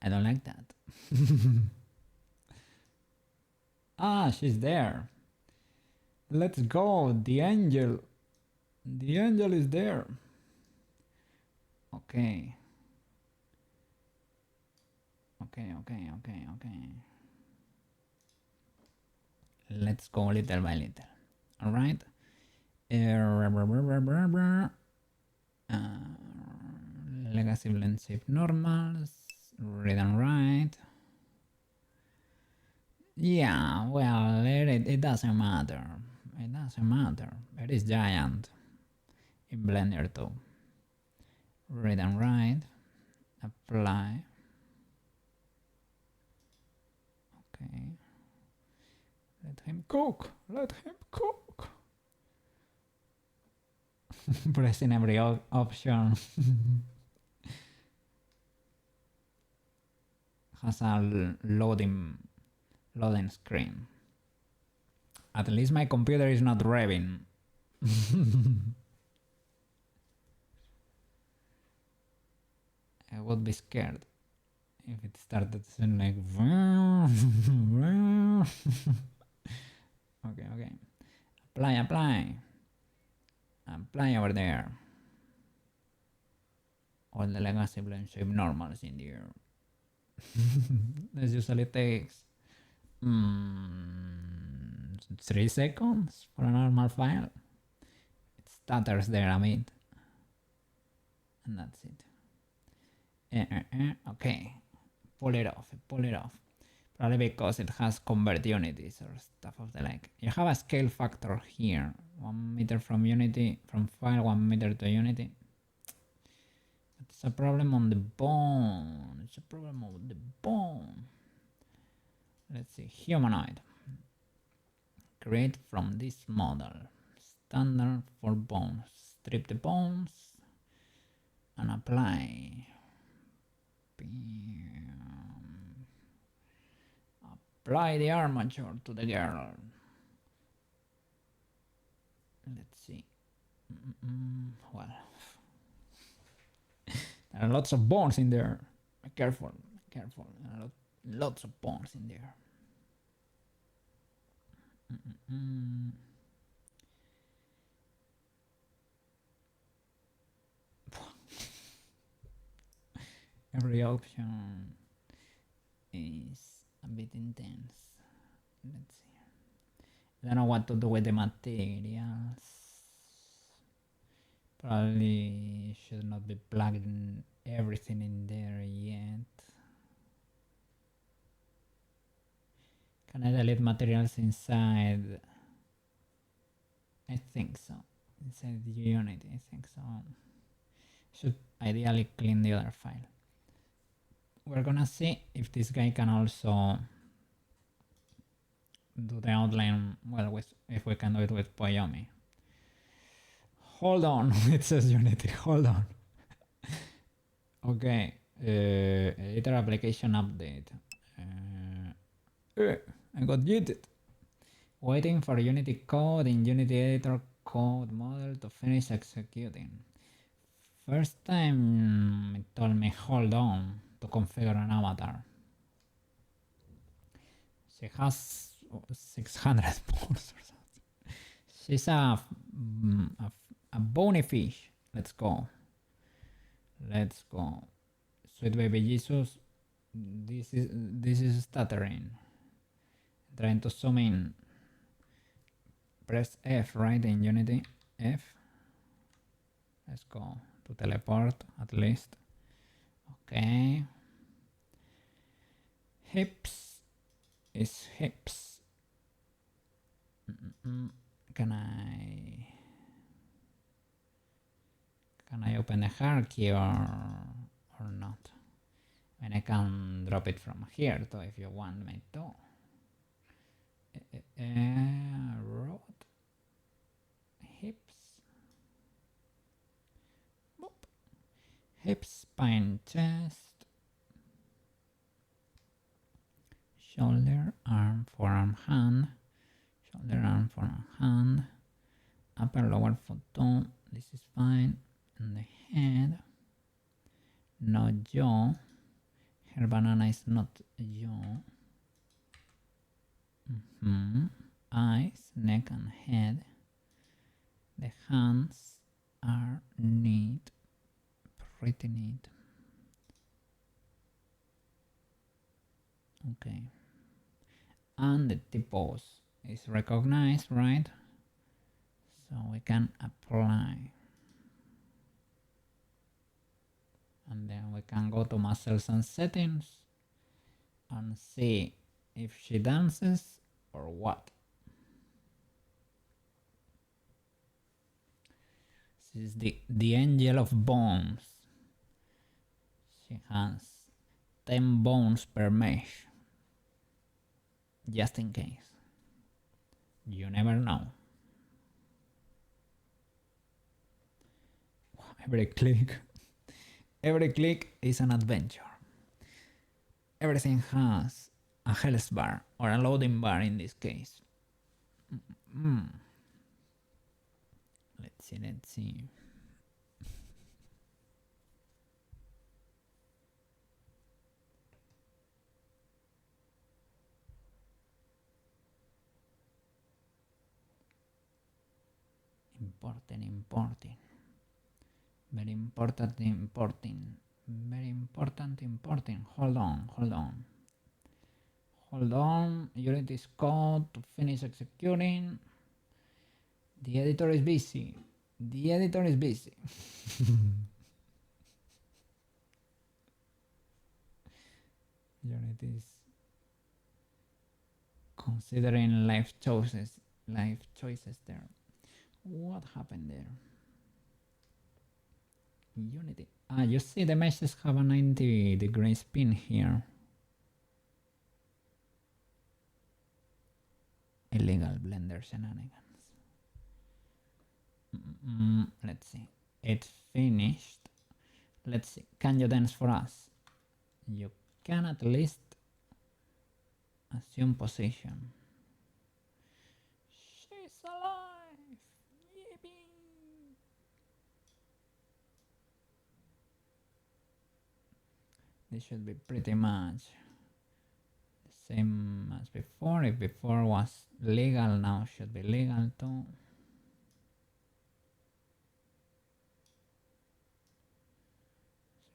I don't like that. Ah, she's there. Let's go, the angel. The angel is there. Okay. Let's go little by little. Alright. Legacy blend shape normals. Read and write. Yeah, well, it doesn't matter. It doesn't matter. It is giant in Blender too. Read and write. Apply. Okay. Let him cook. Let him cook. Pressing every option. Has a loading screen. At least my computer is not revving. I would be scared if it started sounding like okay. Apply over there. all the legacy blend shape normals in there. This usually takes 3 seconds for a normal file. It stutters there a bit. And that's it. Okay, pull it off. Probably because it has convert unities or stuff of the like. You have a scale factor here. 1 meter from unity, from file, 1 meter to unity. It's a problem on the bone. Let's see, humanoid. Create from this model. Standard for bones. Strip the bones and apply. Apply the armature to the girl. Let's see. Well, there are lots of bones in there. Careful. Lots of bones in there. Every option is a bit intense. Let's see. I don't know what to do with the materials. Probably should not be plugging everything in there yet. Can I delete materials inside? I think so. Inside the unit, I think so. Should ideally clean the other file. We're gonna see if this guy can also do the outline well if we can do it with Poyomi. Hold on, it says Unity, hold on. Okay, editor application update. I got yeeted. Waiting for Unity code in Unity editor code model to finish executing. First time it told me hold on to configure an avatar. She has 600 bones or something. She's a bony fish. Let's go. Sweet baby Jesus. This is stuttering. Trying to zoom in. Press F, right, in Unity. F. Let's go to teleport at least. Okay. Hips is hips. Can I open the hierarchy or not? And I can drop it from here too if you want me to. Rod. Hips. Boop. Hips, spine, chest. Shoulder, arm, forearm, hand. Shoulder, arm, forearm, hand. Upper, lower foot tone. This is fine. And the head. No jaw. Her banana is not jaw. Eyes, neck and head. The hands are neat. Pretty neat. Okay. And the T-pose is recognized, right? So we can apply. And then we can go to muscles and settings and see if she dances or what. This is the angel of bones. She has 10 bones per mesh. Just in case. You never know. Every click is an adventure. Everything has a health bar or a loading bar in this case. Let's see. Importing. Very important importing. Very important importing. Hold on, hold on. Hold on. Unity's code to finish executing. The editor is busy. The editor is busy. Unity is considering life choices there. What happened there? Unity. You see the meshes have a 90-degree spin here. Illegal Blender shenanigans. Let's see. It's finished. Let's see. Can you dance for us? You can at least assume position. She's alive! Yippee! This should be pretty much the same as before. If before was legal, now should be legal too.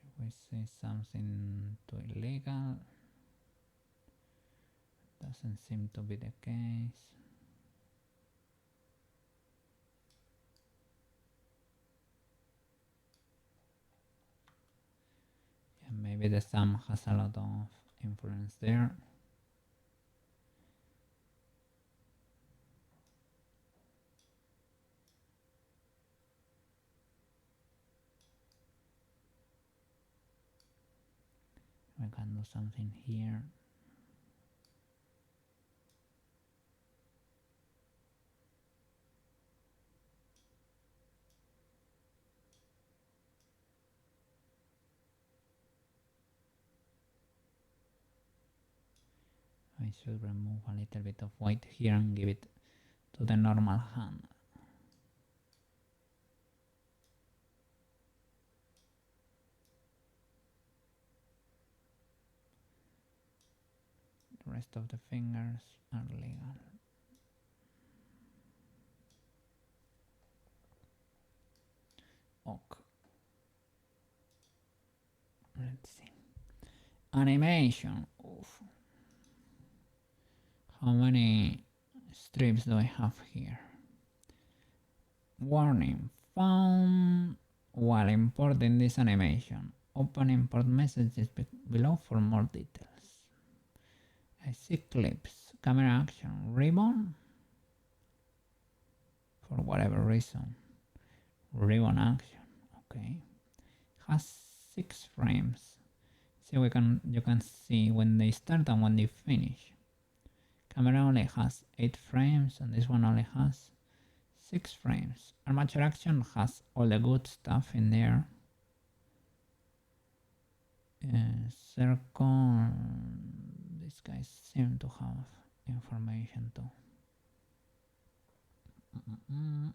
So we say something too illegal. Doesn't seem to be the case. Yeah, maybe the sum has a lot of influence there. We can do something here. I should remove a little bit of white here and give it to the normal hand. The rest of the fingers are legal. Ok. Let's see. Animation. Oof. How many strips do I have here? Warning. Found while importing this animation. Open import messages below for more details. I see clips. Camera action. Ribbon. For whatever reason. Ribbon action. Okay. Has 6 frames. So you can see when they start and when they finish. Camera only has 8 frames and this one only has 6 frames. Armature action has all the good stuff in there. Circle, these guys seem to have information too. And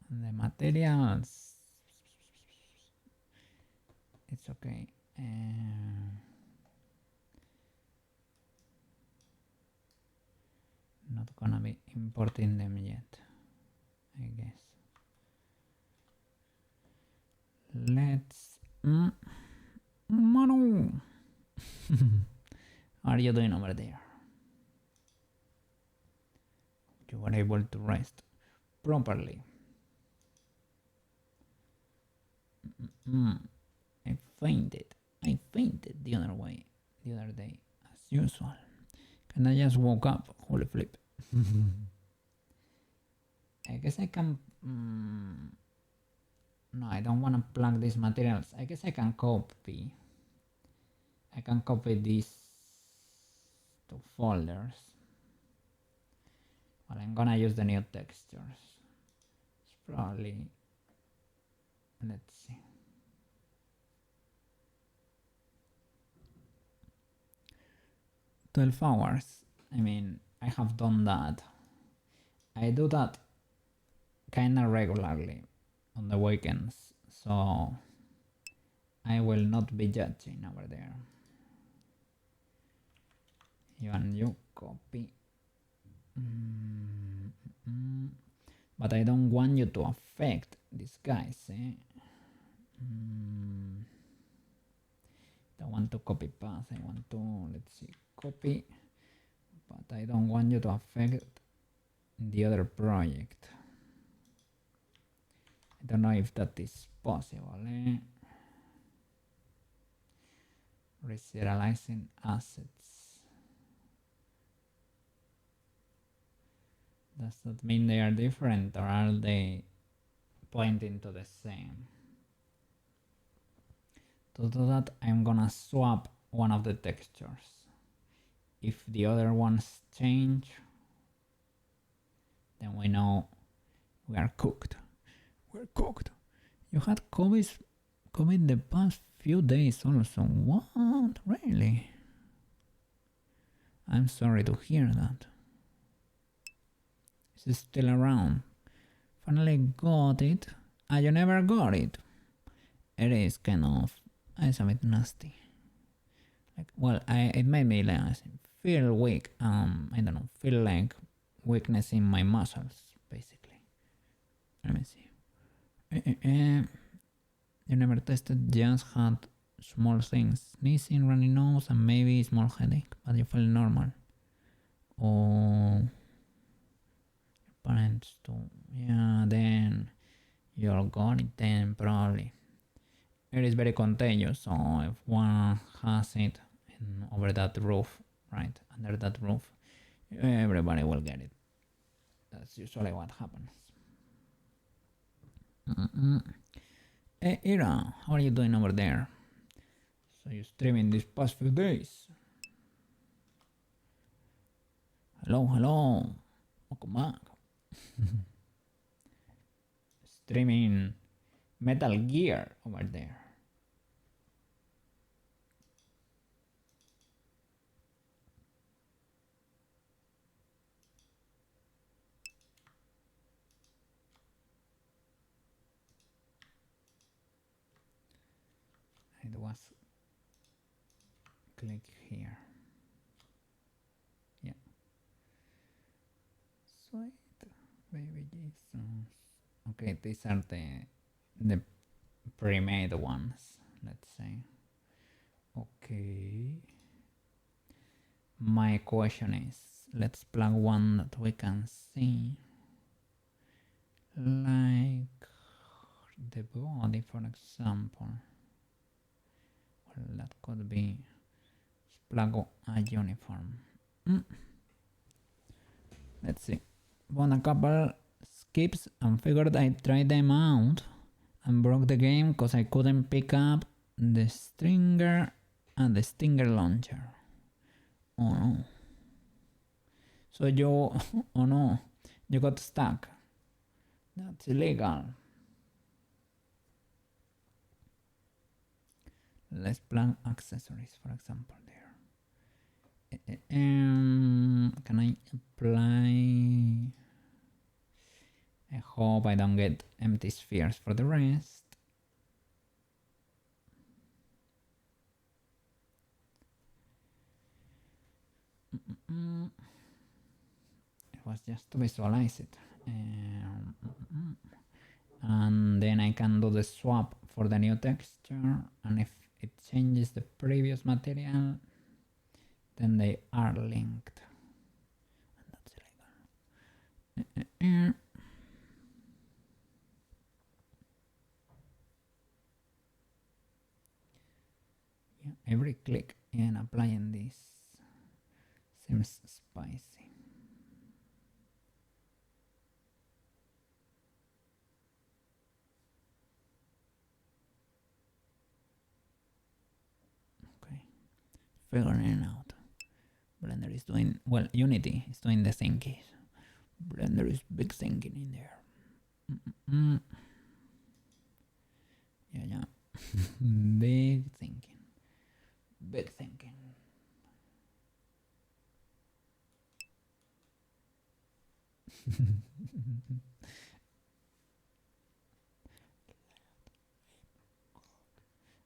the materials, it's okay. Not gonna be importing them yet, I guess. Let's Manu. Are you doing over there? You were able to rest properly. I fainted the other day as usual. And I just woke up. Holy flip. I guess I can no, I don't want to plug these materials. I guess I can copy these 2 folders. Well, I'm gonna use the new textures. It's probably, let's see. "12 hours. I mean, I have done that. I do that kinda regularly on the weekends, so I will not be judging over there. You copy. But I don't want you to affect these guys, eh? Don't want to copy path. I want to, let's see, copy, but I don't want you to affect the other project. I don't know if that is possible, eh? Reserializing assets. Does that mean they are different, or are they pointing to the same? To do that, I'm gonna swap one of the textures. If the other ones change, then we know we are cooked. We're cooked. You had COVID the past few days also. What? Really? I'm sorry to hear that. Is it still around? Finally got it. Ah, you never got it. It is kind of... It's a bit nasty. Like, well, it made me like, feel weak. I don't know, feel like weakness in my muscles, basically. Let me see. You never tested, just had small things. Sneezing, runny nose, and maybe small headache, but you feel normal. Or your parents too. Yeah, then you're got it then, probably. It is very contagious, so if one has it over that roof, right, under that roof, everybody will get it. That's usually what happens. Hey, Ira, how are you doing over there? So you're streaming these past few days. Hello. Welcome back. Streaming Metal Gear over there. It was click here. Yeah. Sweet baby Jesus. Okay, these are the pre-made ones, let's say. Okay. My question is, let's plug one that we can see. Like the body, for example. Well, that could be plug a uniform. Let's see. Won a couple skips and figured I'd try them out and broke the game because I couldn't pick up the stringer and the stinger launcher. Oh no. So you, oh no, you got stuck. That's illegal. Let's plug accessories, for example, there. Can I apply? I hope I don't get empty spheres for the rest. It was just to visualize it. And then I can do the swap for the new texture, and if it changes the previous material, then they are linked. And that's illegal. Yeah, every click in applying this seems spicy. Okay, figuring it out. Blender is doing, well, Unity is doing the thinking. Blender is big thinking in there. Yeah. Big thinking. Big thinking.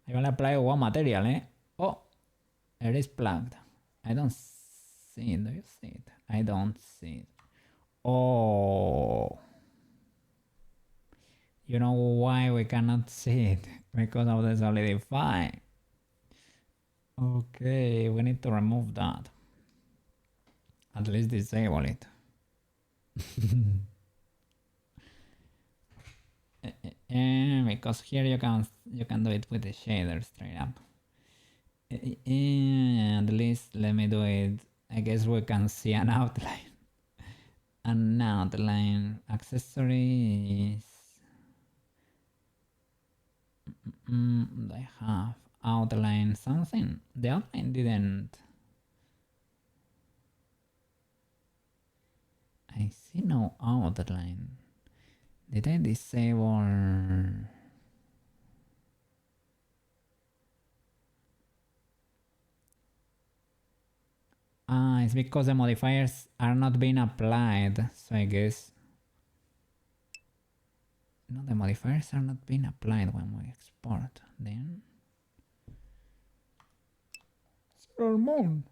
I will apply one material, eh? Oh, it is plugged. I don't see it. Do you see it? I don't see it. Oh. You know why we cannot see it? Because of the solidify. Okay, we need to remove that. At least disable it. Because here you can do it with the shader straight up. At least let me do it. I guess we can see an outline. An outline accessories. They have outline something. The outline didn't. I see no outline. Did I disable? It's because the modifiers are not being applied. So I guess. No, the modifiers are not being applied when we export. Then. Sailor Moon.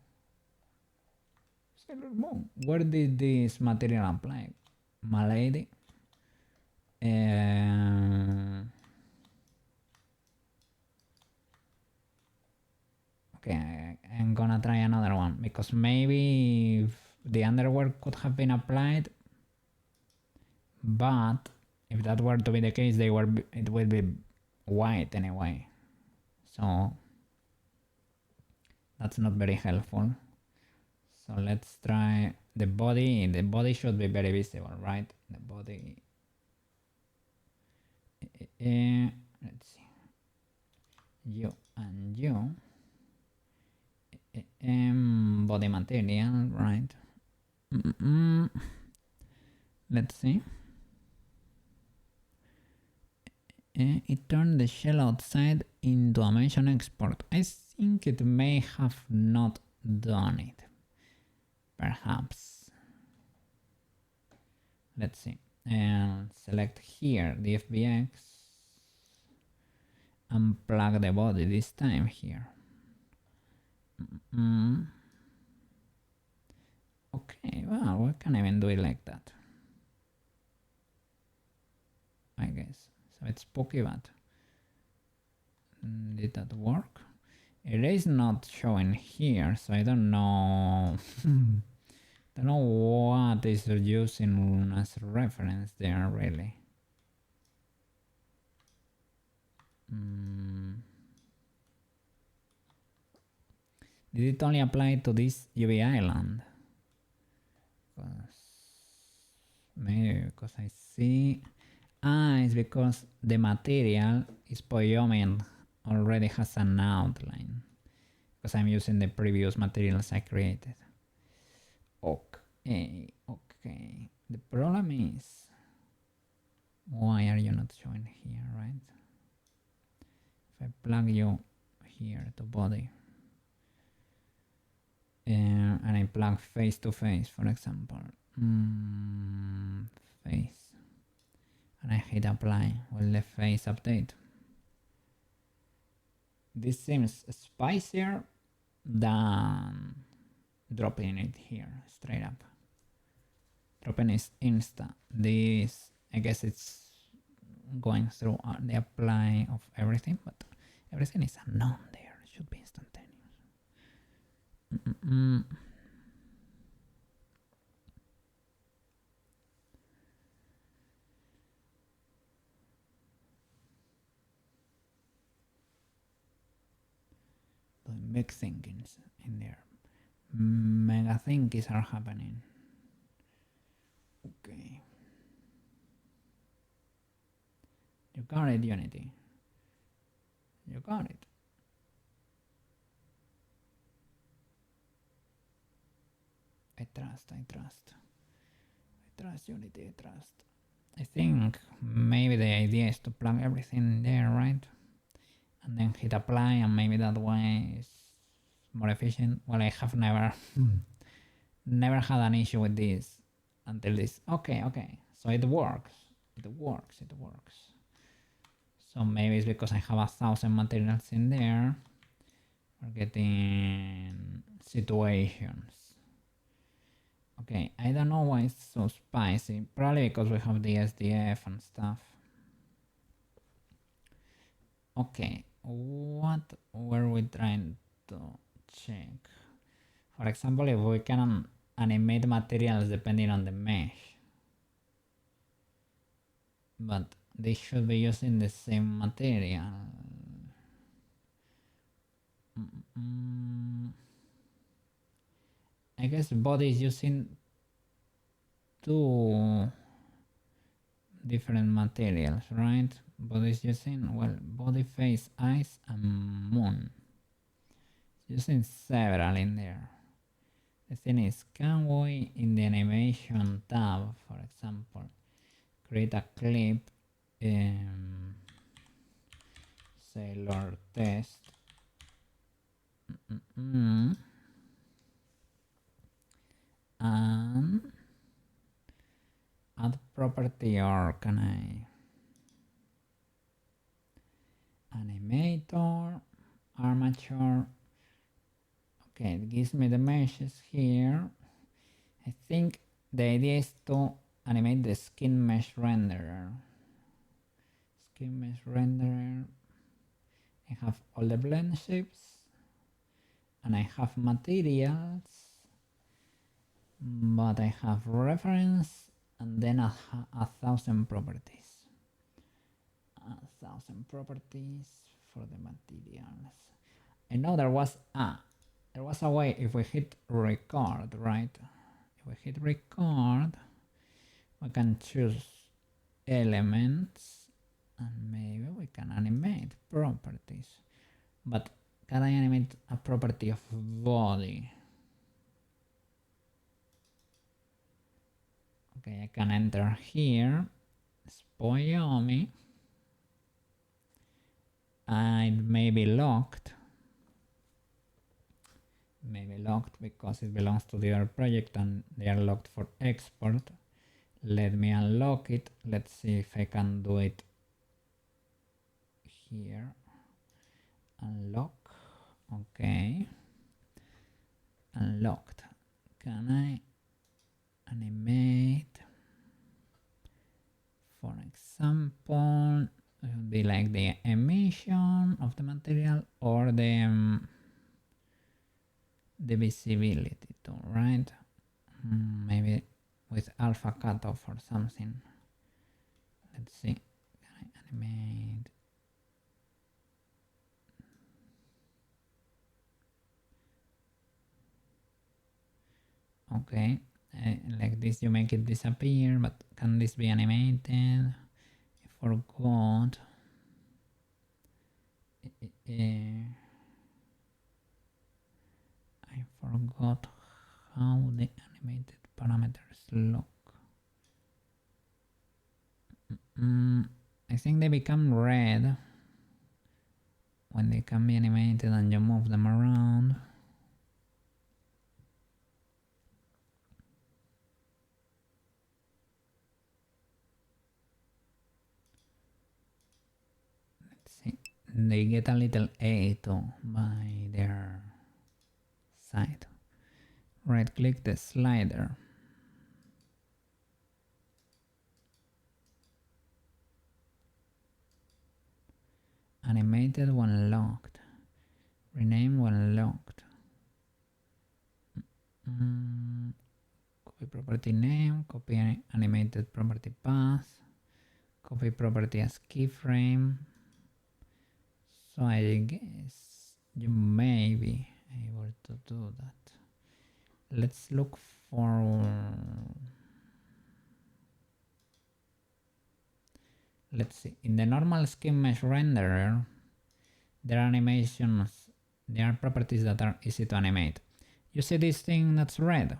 Sailor Moon. Where did this material apply? My lady. Okay, I'm gonna try another one because maybe the underwear could have been applied, but if that were to be the case, it would be white anyway. So that's not very helpful. So let's try the body. The body should be very visible, right? The body. Let's see. You and you. Body material, right? Let's see. It turned the shell outside into a mention export. I think it may have not done it. Perhaps. Let's see. And select here the FBX and plug the body this time here. Okay, well, we can even do it like that. I guess. So it's spooky, but did that work? It is not showing here, so I don't know. Don't know what is using as reference there, really. Did it only apply to this UV island? Maybe because I see. It's because the material is Poyomin already has an outline. Because I'm using the previous materials I created. Okay. The problem is, why are you not showing here, right? If I plug you here to body, and I plug face to face, for example, face, and I hit apply, will the face update? This seems spicier than dropping it here straight up. Dropping is insta. This, I guess it's going through the apply of everything, but everything is unknown there. It should be instantaneous. Doing big thinkings in there. Mega thinkings are happening. Okay. You got it, Unity. You got it. I trust Unity, I trust. I think maybe the idea is to plug everything there, right? And then hit apply, and maybe that way is more efficient. Well, I have never had an issue with this until this. Okay. So it works. So maybe it's because I have 1,000 materials in there for getting situations. Okay, I don't know why it's so spicy. Probably because we have the SDF and stuff. Okay, what were we trying to check? For example, if we can animate materials depending on the mesh, but they should be using the same material. I guess body is using two different materials, right? Body is using, well, body, face, eyes, and moon. Using several in there. The thing is, can we, in the animation tab, for example, create a clip, sailor test, and add property, or can I animator, armature? Okay, it gives me the meshes here. I think the idea is to animate the skin mesh renderer. Skin mesh renderer. I have all the blend shapes and I have materials, but I have reference and then a thousand properties. A thousand properties for the materials. I know there was a way. If we hit record, right? If we hit record, we can choose elements and maybe we can animate properties. But can I animate a property of body? Okay, I can enter here, Spoyomi. It may be locked. Maybe locked because it belongs to the other project and they are locked for export. Let me unlock it. Let's see if I can do it here. Unlock. Okay. Unlocked. Can I animate? For example, it would be like the emission of the material or the visibility tool, right? Maybe with alpha cutoff or something. Let's see. Can I animate? Okay, like this you make it disappear, but can this be animated? I forgot. I forgot how the animated parameters look. I think they become red when they can be animated and you move them around. Let's see. They get a little A too by their side. Right click the slider. Animated when locked. Rename when locked. Copy property name, copy animated property path, copy property as keyframe. So I guess you may be able to do that. Let's look for... Let's see. In the normal skin mesh renderer, there are animations, there are properties that are easy to animate. You see this thing that's red?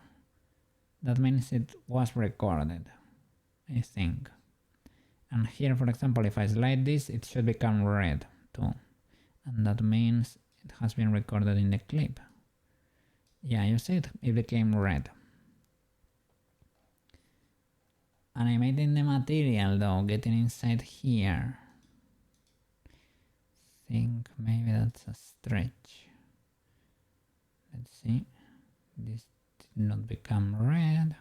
That means it was recorded, I think. And here, for example, if I slide this, it should become red too. And that means it has been recorded in the clip. Yeah, you see it became red. Animating the material though, getting inside here. Think maybe that's a stretch. Let's see. This did not become red.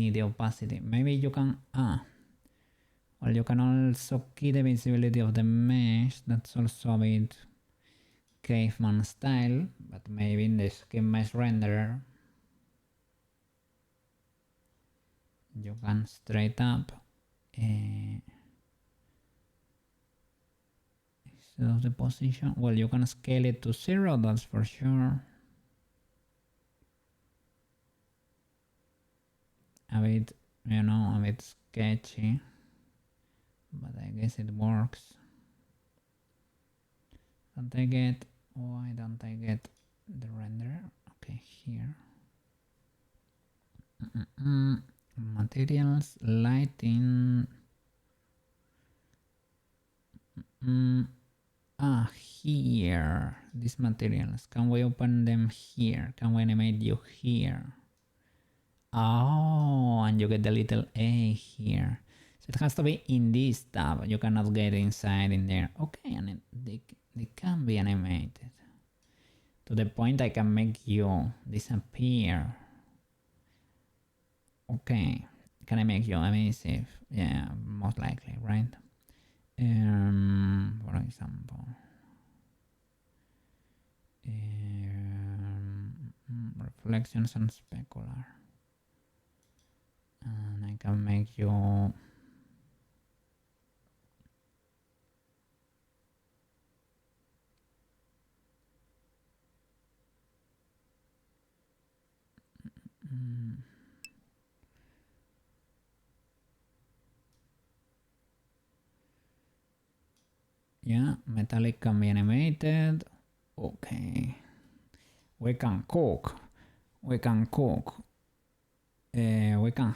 key the opacity. Maybe you can, well, you can also key the visibility of the mesh. That's also a bit caveman style, but maybe in the skin mesh renderer you can straight up instead of the position, well, you can scale it to 0, that's for sure. A bit, you know, a bit sketchy, but I guess it works. Don't I get, why don't I get the renderer? Okay, here. Materials, lighting. Here. These materials. Can we open them here? Can we animate you here? Oh, and you get the little A here. So it has to be in this tab. You cannot get inside in there. Okay, and they can be animated. To the point I can make you disappear. Okay, can I make you evasive? Yeah, most likely, right? For example, reflections and specular, and I can make you yeah, metallic can be animated. Okay, we can cook. We can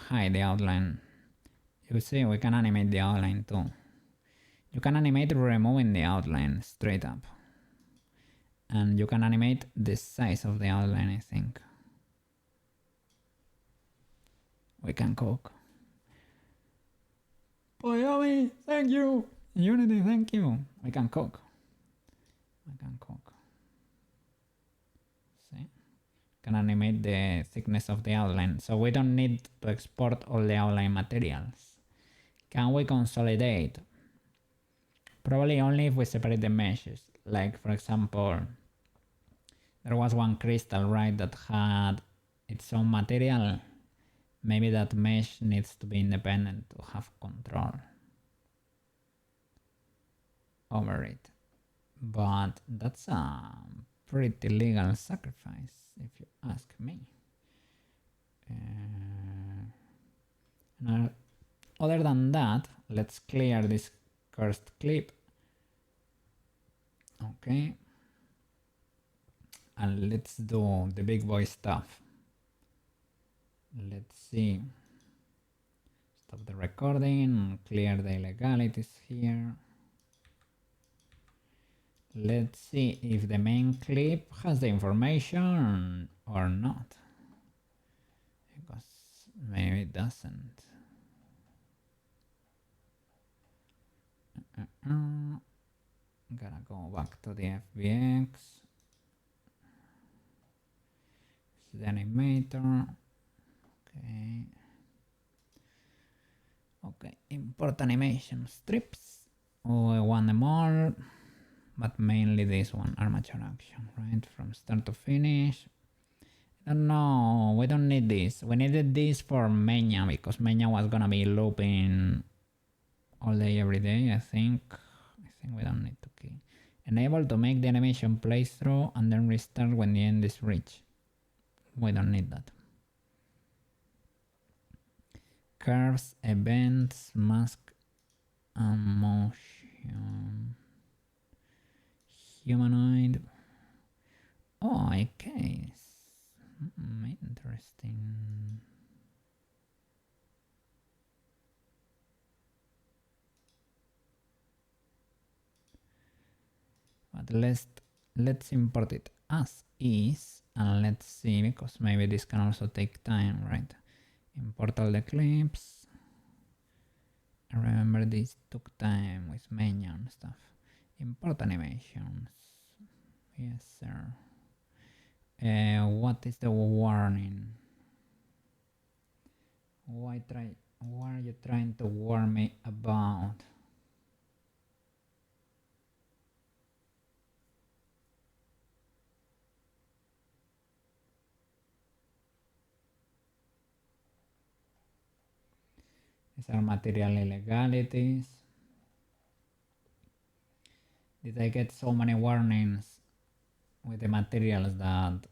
hide the outline. You see, we can animate the outline too. You can animate removing the outline straight up. And you can animate the size of the outline, I think. We can cook. Poyomi, thank you. Unity, thank you. We can cook. See? Can animate the thickness of the outline. So we don't need to export all the outline materials. Can we consolidate? Probably only if we separate the meshes. Like, for example, there was one crystal, right, that had its own material. Maybe that mesh needs to be independent to have control over it. But that's a pretty legal sacrifice, if you ask me. Other than that, let's clear this cursed clip. Okay. And let's do the big boy stuff. Let's see. Stop the recording, clear the illegalities here. Let's see if the main clip has the information or not. Because maybe it doesn't. Gotta go back to the FBX. This is the animator. Okay. Okay, import animation strips. Oh, I want them all, but mainly this one, armature action, right? From start to finish. I don't know, we don't need this. We needed this for Menya because Menya was gonna be looping all day, every day, I think. We don't need to key. Enable to make the animation play through and then restart when the end is reached. We don't need that. Curves, events, mask, and motion. Humanoid. Oh, okay. Interesting. But let's import it as is and let's see, because maybe this can also take time, right? Import all the clips. I remember this took time with menu and stuff. Import animations. Yes, sir. What is the warning? What are you trying to warn me about? These are material illegalities. Did I get so many warnings with the materials that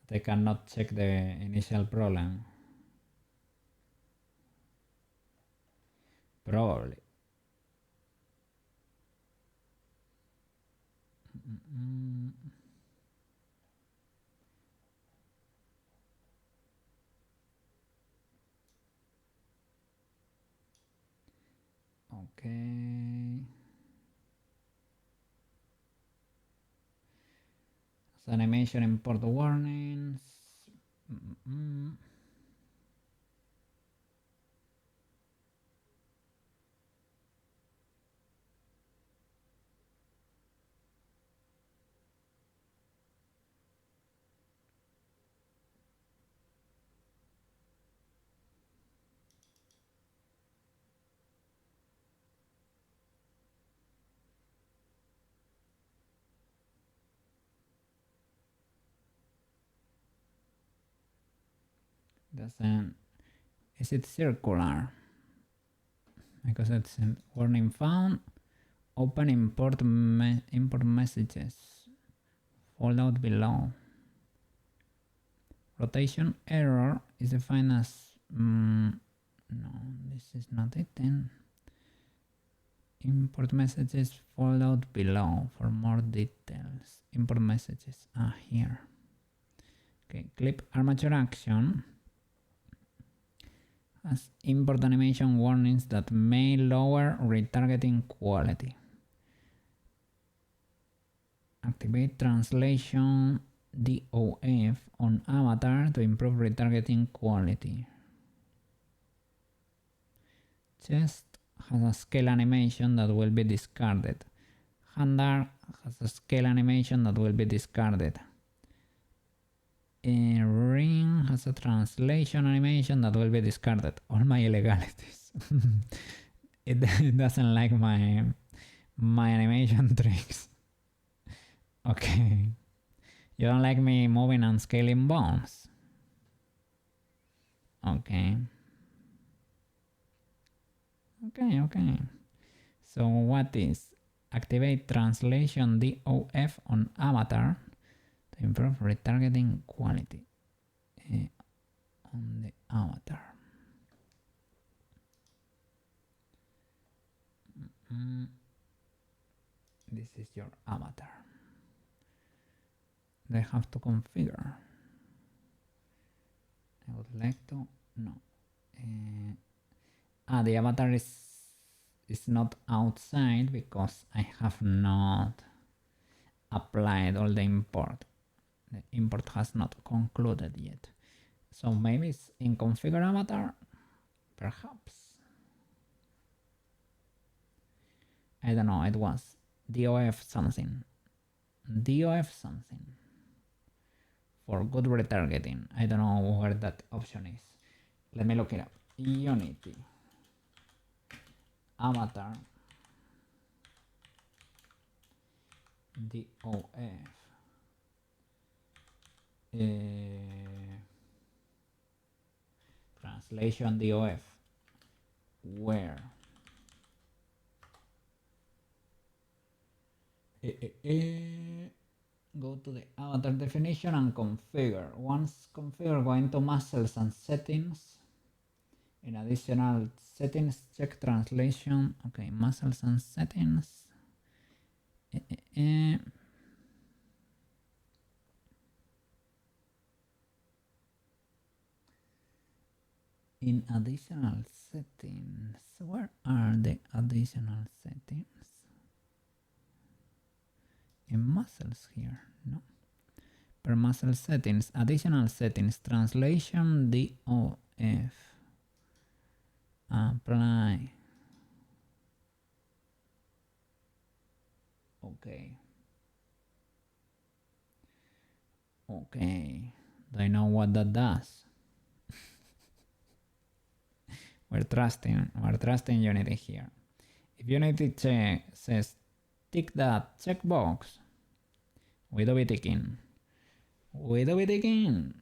they cannot check the initial problem? Probably. Okay. So animation import warnings. Doesn't. Is it circular? Because it's a warning found. Open import messages. Fold below. Rotation error is defined as no, this is not it then. Import messages fold below for more details. Import messages here. Okay, clip armature action has import animation warnings that may lower retargeting quality. Activate translation DOF on avatar to improve retargeting quality. Chest has a scale animation that will be discarded. Handar has a scale animation that will be discarded. Ring has a translation animation that will be discarded. All my illegalities. it doesn't like my animation tricks. Okay. You don't like me moving and scaling bones? Okay. Okay. So what is activate translation DOF on avatar to improve retargeting quality on the avatar. This is your avatar. They have to configure. I would like to no. The avatar is not outside because I have not applied all the import. The import has not concluded yet. So maybe it's in configure avatar, perhaps. I don't know, it was DOF something. DOF something. For good retargeting. I don't know where that option is. Let me look it up. Unity. Avatar. DOF. Translation DOF. Where? Go to the avatar definition and configure. Once configured, go into muscles and settings. In additional settings, check translation. Okay, muscles and settings. In additional settings, where are the additional settings? In muscles here, no. Per muscle settings, additional settings, translation DOF. Apply. Okay. Do I know what that does? We're trusting Unity here. If Unity says tick that checkbox, we do be ticking. We do be ticking.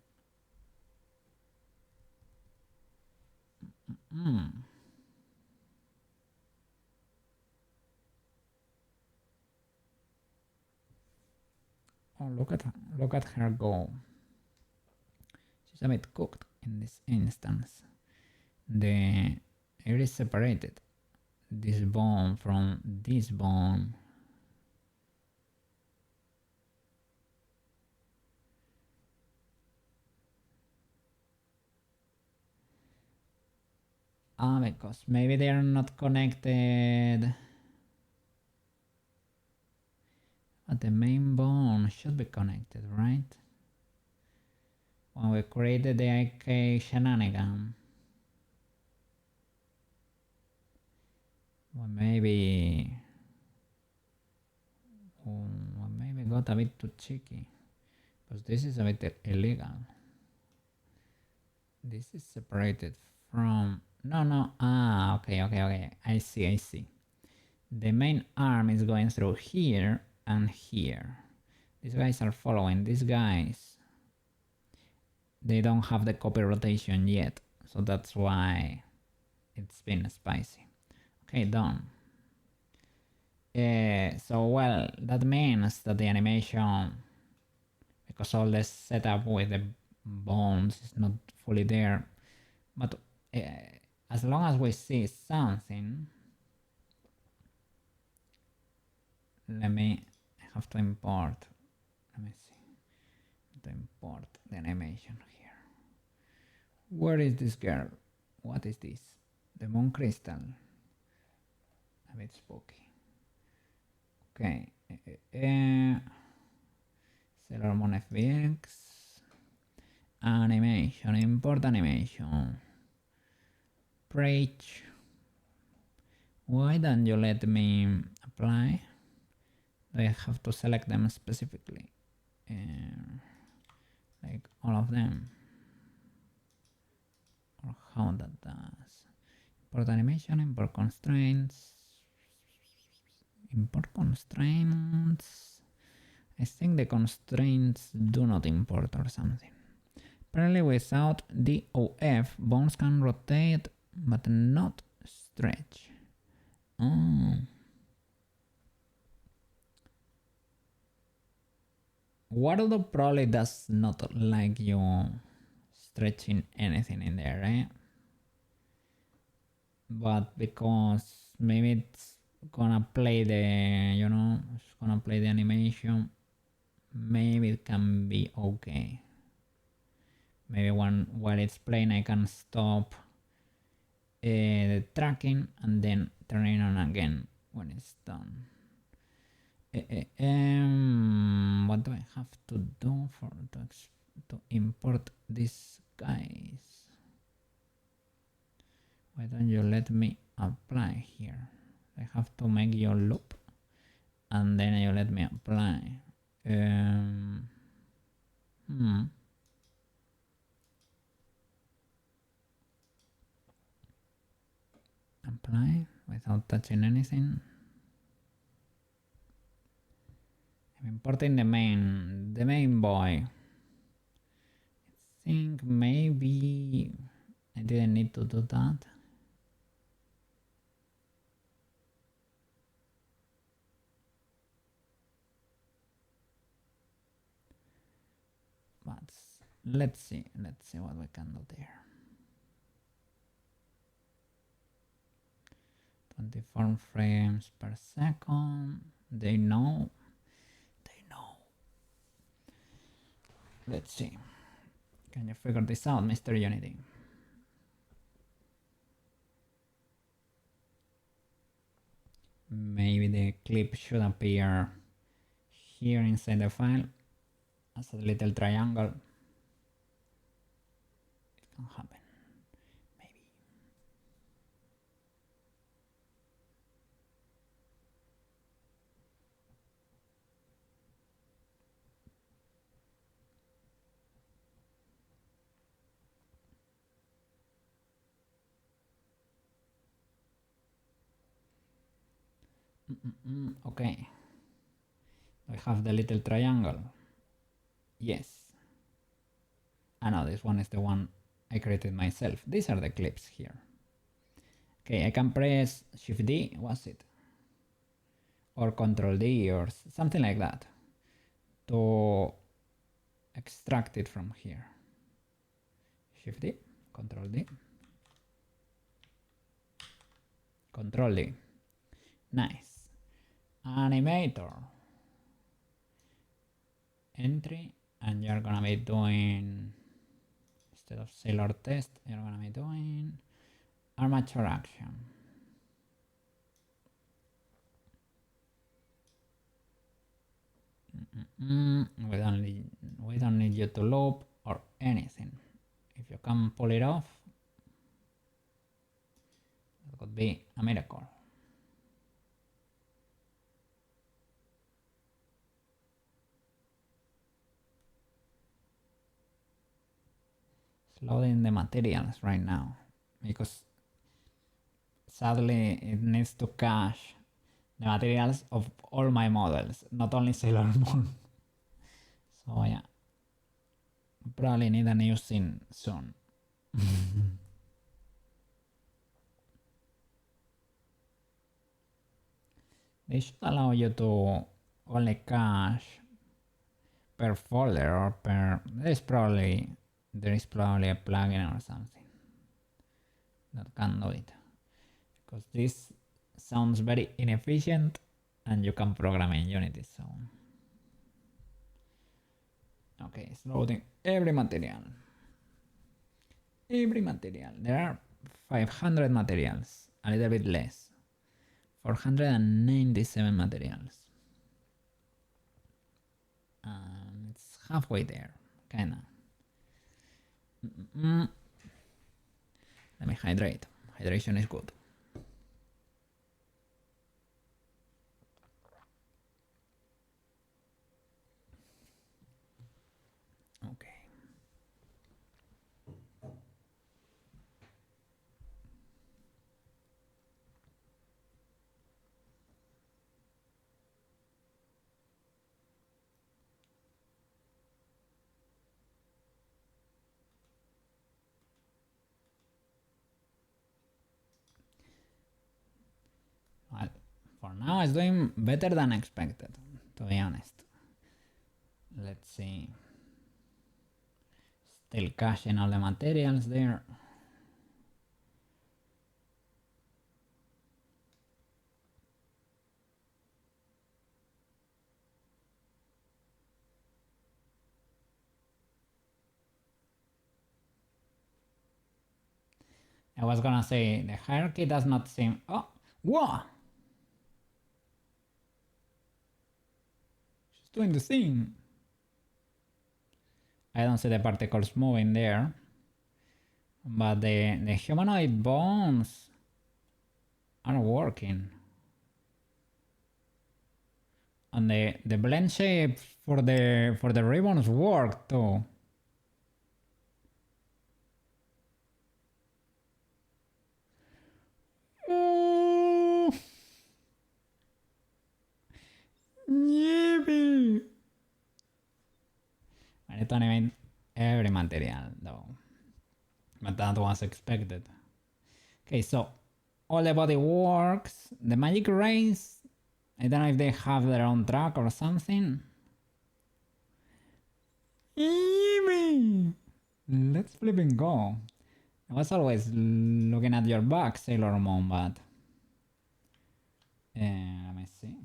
Oh, look at her go. She's a bit cooked in this instance. The air is separated. This bone from this bone. Because maybe they are not connected. But the main bone should be connected, right? When we created the IK shenanigan. Well, maybe got a bit too cheeky. Because this is a bit illegal. This is separated from... No. Okay. I see. The main arm is going through here and here. These guys are following. These guys, they don't have the copy rotation yet. So that's why it's been spicy. Okay, done. So, well, that means that the animation, because all the setup with the bones is not fully there, but as long as we see something, I have to import, to import the animation here. Where is this girl? What is this? The moon crystal. A bit spooky. Okay. Sailor Moon FBX. Animation, import animation. Preach. Why don't you let me apply? Do I have to select them specifically? Like all of them? Or how that does? Import animation, import constraints. Import constraints. I think the constraints do not import or something. Apparently without DOF, bones can rotate but not stretch. Oh. Waddle probably does not like you stretching anything in there, right? But because maybe it's gonna play the, it's gonna play the animation, maybe it can be okay. Maybe while it's playing I can stop the tracking and then turn it on again when it's done. What do I have to do to import these guys? Why don't you let me apply here? I have to make your loop and then you let me apply. Apply without touching anything. I'm importing the main boy. I think maybe I didn't need to do that. But let's see what we can do there. 24 frames per second. They know. Let's see. Can you figure this out, Mr. Unity? Maybe the clip should appear here inside the file as a little triangle. It can happen. Maybe. Okay. I have the little triangle. Yes. No, this one is the one I created myself. These are the clips here. Okay, I can press Shift D, was it? Or Control D or something like that to extract it from here. Shift D, Control D, Control D. Nice. Animator. Entry, and you're gonna be doing, instead of sailor test, you're gonna be doing armature action. We don't need you to loop or anything. If you can pull it off, that could be a miracle. It's loading the materials right now because sadly it needs to cache the materials of all my models, not only Sailor Moon. So yeah, probably need a new scene soon. They should allow you to only cache per folder or per. There is probably a plugin or something that can do it, because this sounds very inefficient, and you can program in Unity. So okay, it's loading every material. There are 500 materials, a little bit less. 497 materials. It's halfway there, kinda. Let me hydrate. Hydration is good. Okay. Well, for now it's doing better than expected, to be honest. Let's see. Still caching all the materials there. I was gonna say the hierarchy does not seem. Oh, whoa! She's doing the thing. I don't see the particles moving there, but the humanoid bones are working. And the blend shape for the ribbons work too. Oh, yippee! I need to animate every material though, but that was expected. Okay, so all the body works. The magic rays, I don't know if they have their own track or something. Yippee! Let's flip and go. I was always looking at your back, Sailor Moon, but let me see.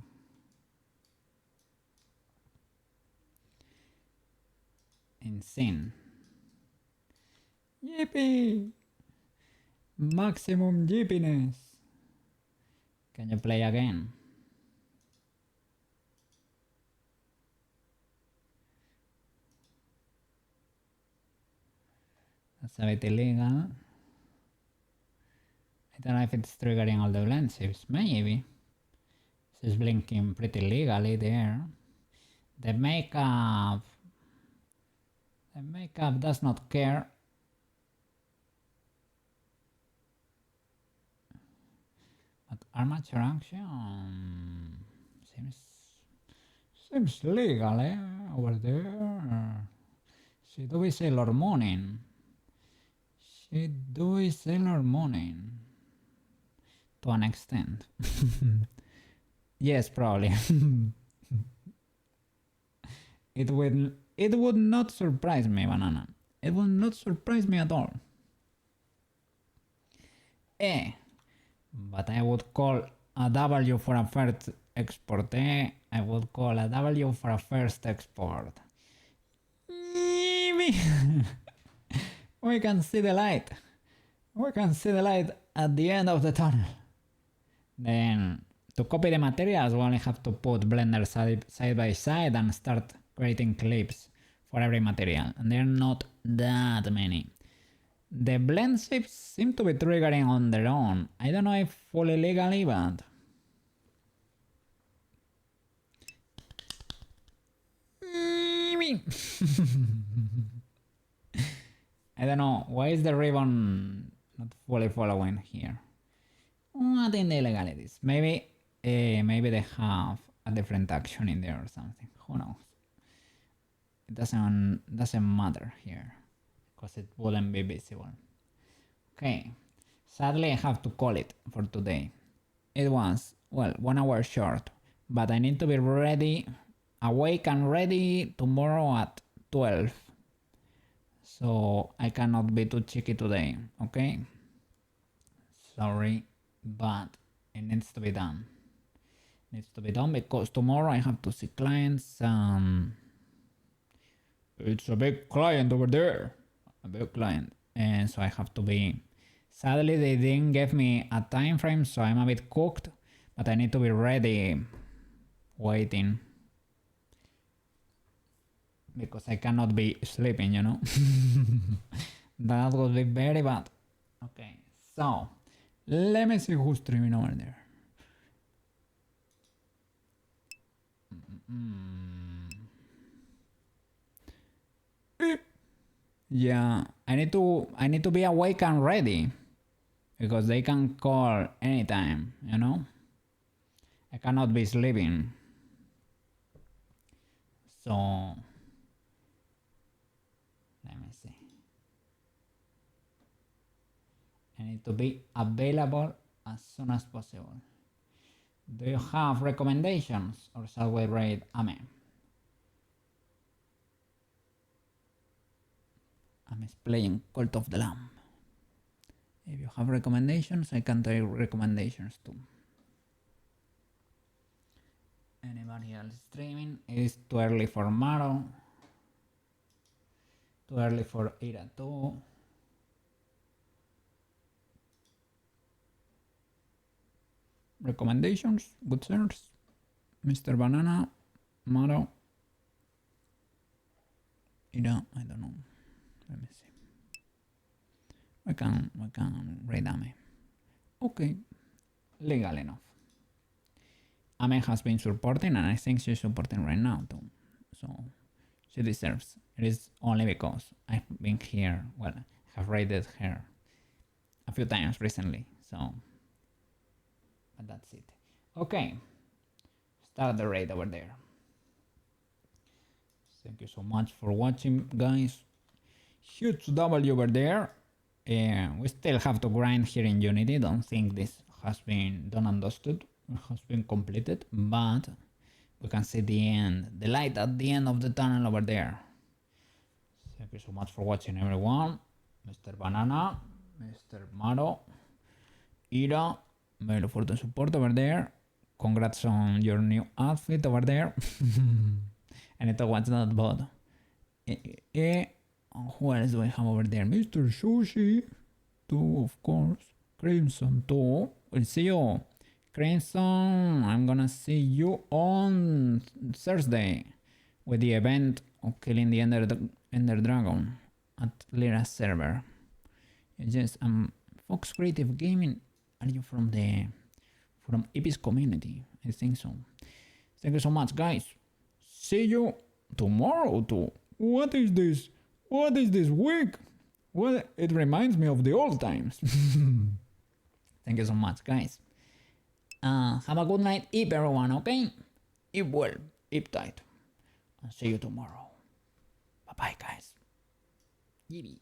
Insane. Yippee! Maximum yippiness. Can you play again? That's a bit illegal. I don't know if it's triggering all the blend shapes. Maybe. This is blinking pretty legally there. The makeup does not care. Armature action seems legal, eh? Over there. She do is Sailor Morning. She do is Sailor Morning. To an extent. Yes, probably. It would not surprise me, Banana. It would not surprise me at all. But I would call a W for a first export, I would call a W for a first export. We can see the light. We can see the light at the end of the tunnel. Then, to copy the materials, we only have to put Blender side by side and start creating clips for every material. And they're not that many. The blend shapes seem to be triggering on their own. I don't know if fully legally, but... I don't know, why is the ribbon not fully following here? What in the illegalities? Maybe they have a different action in there or something. Who knows? It doesn't matter here because it wouldn't be visible. Okay, sadly I have to call it for today. It was, well, 1 hour short, but I need to be ready, awake and ready tomorrow at 12. So I cannot be too cheeky today, okay? Sorry, but it needs to be done. It needs to be done because tomorrow I have to see clients. It's a big client over there. A big client. And so I have to be... Sadly, they didn't give me a time frame, so I'm a bit cooked. But I need to be ready, waiting. Because I cannot be sleeping, you know? That would be very bad. Okay, so... Let me see who's streaming over there. Yeah, I need to be awake and ready. Because they can call anytime, you know? I cannot be sleeping. So... Let me see. I need to be available as soon as possible. Do you have recommendations or shall we raid Ame? Ame is playing Cult of the Lamb. If you have recommendations, I can take recommendations too. Anybody else streaming? It is too early for Maro. Too early for Ira too. Recommendations, good sirs. Mr. Banana, Maro, Ira, I don't know. Let me see. We can raid Ame. Okay, legal enough. Ame has been supporting and I think she's supporting right now too. So she deserves. It is only because I've been here, well, I have raided her a few times recently, so... But that's it. Okay. Start the raid over there. Thank you so much for watching, guys. Huge W over there. We still have to grind here in Unity. Don't think this has been done and dusted. It has been completed. But we can see the end. The light at the end of the tunnel over there. Thank you so much for watching, everyone. Mr. Banana. Mr. Maro. Ira. Very for the support over there. Congrats on your new outfit over there. I need to watch that bot. Who else do I have over there? Mr. Sushi. Too, of course. Crimson too. We'll see you. Crimson, I'm gonna see you on Thursday with the event of killing the Ender Dragon at Lyra's server. Yes, Fox Creative Gaming. Are you from Ibis community? I think so. Thank you so much, guys. See you tomorrow too. What is this? What is this week? Well, it reminds me of the old times. Thank you so much, guys. Have a good night, Eep, everyone, okay? Eep well, eep tight. And see you tomorrow. Bye bye, guys. Yippee.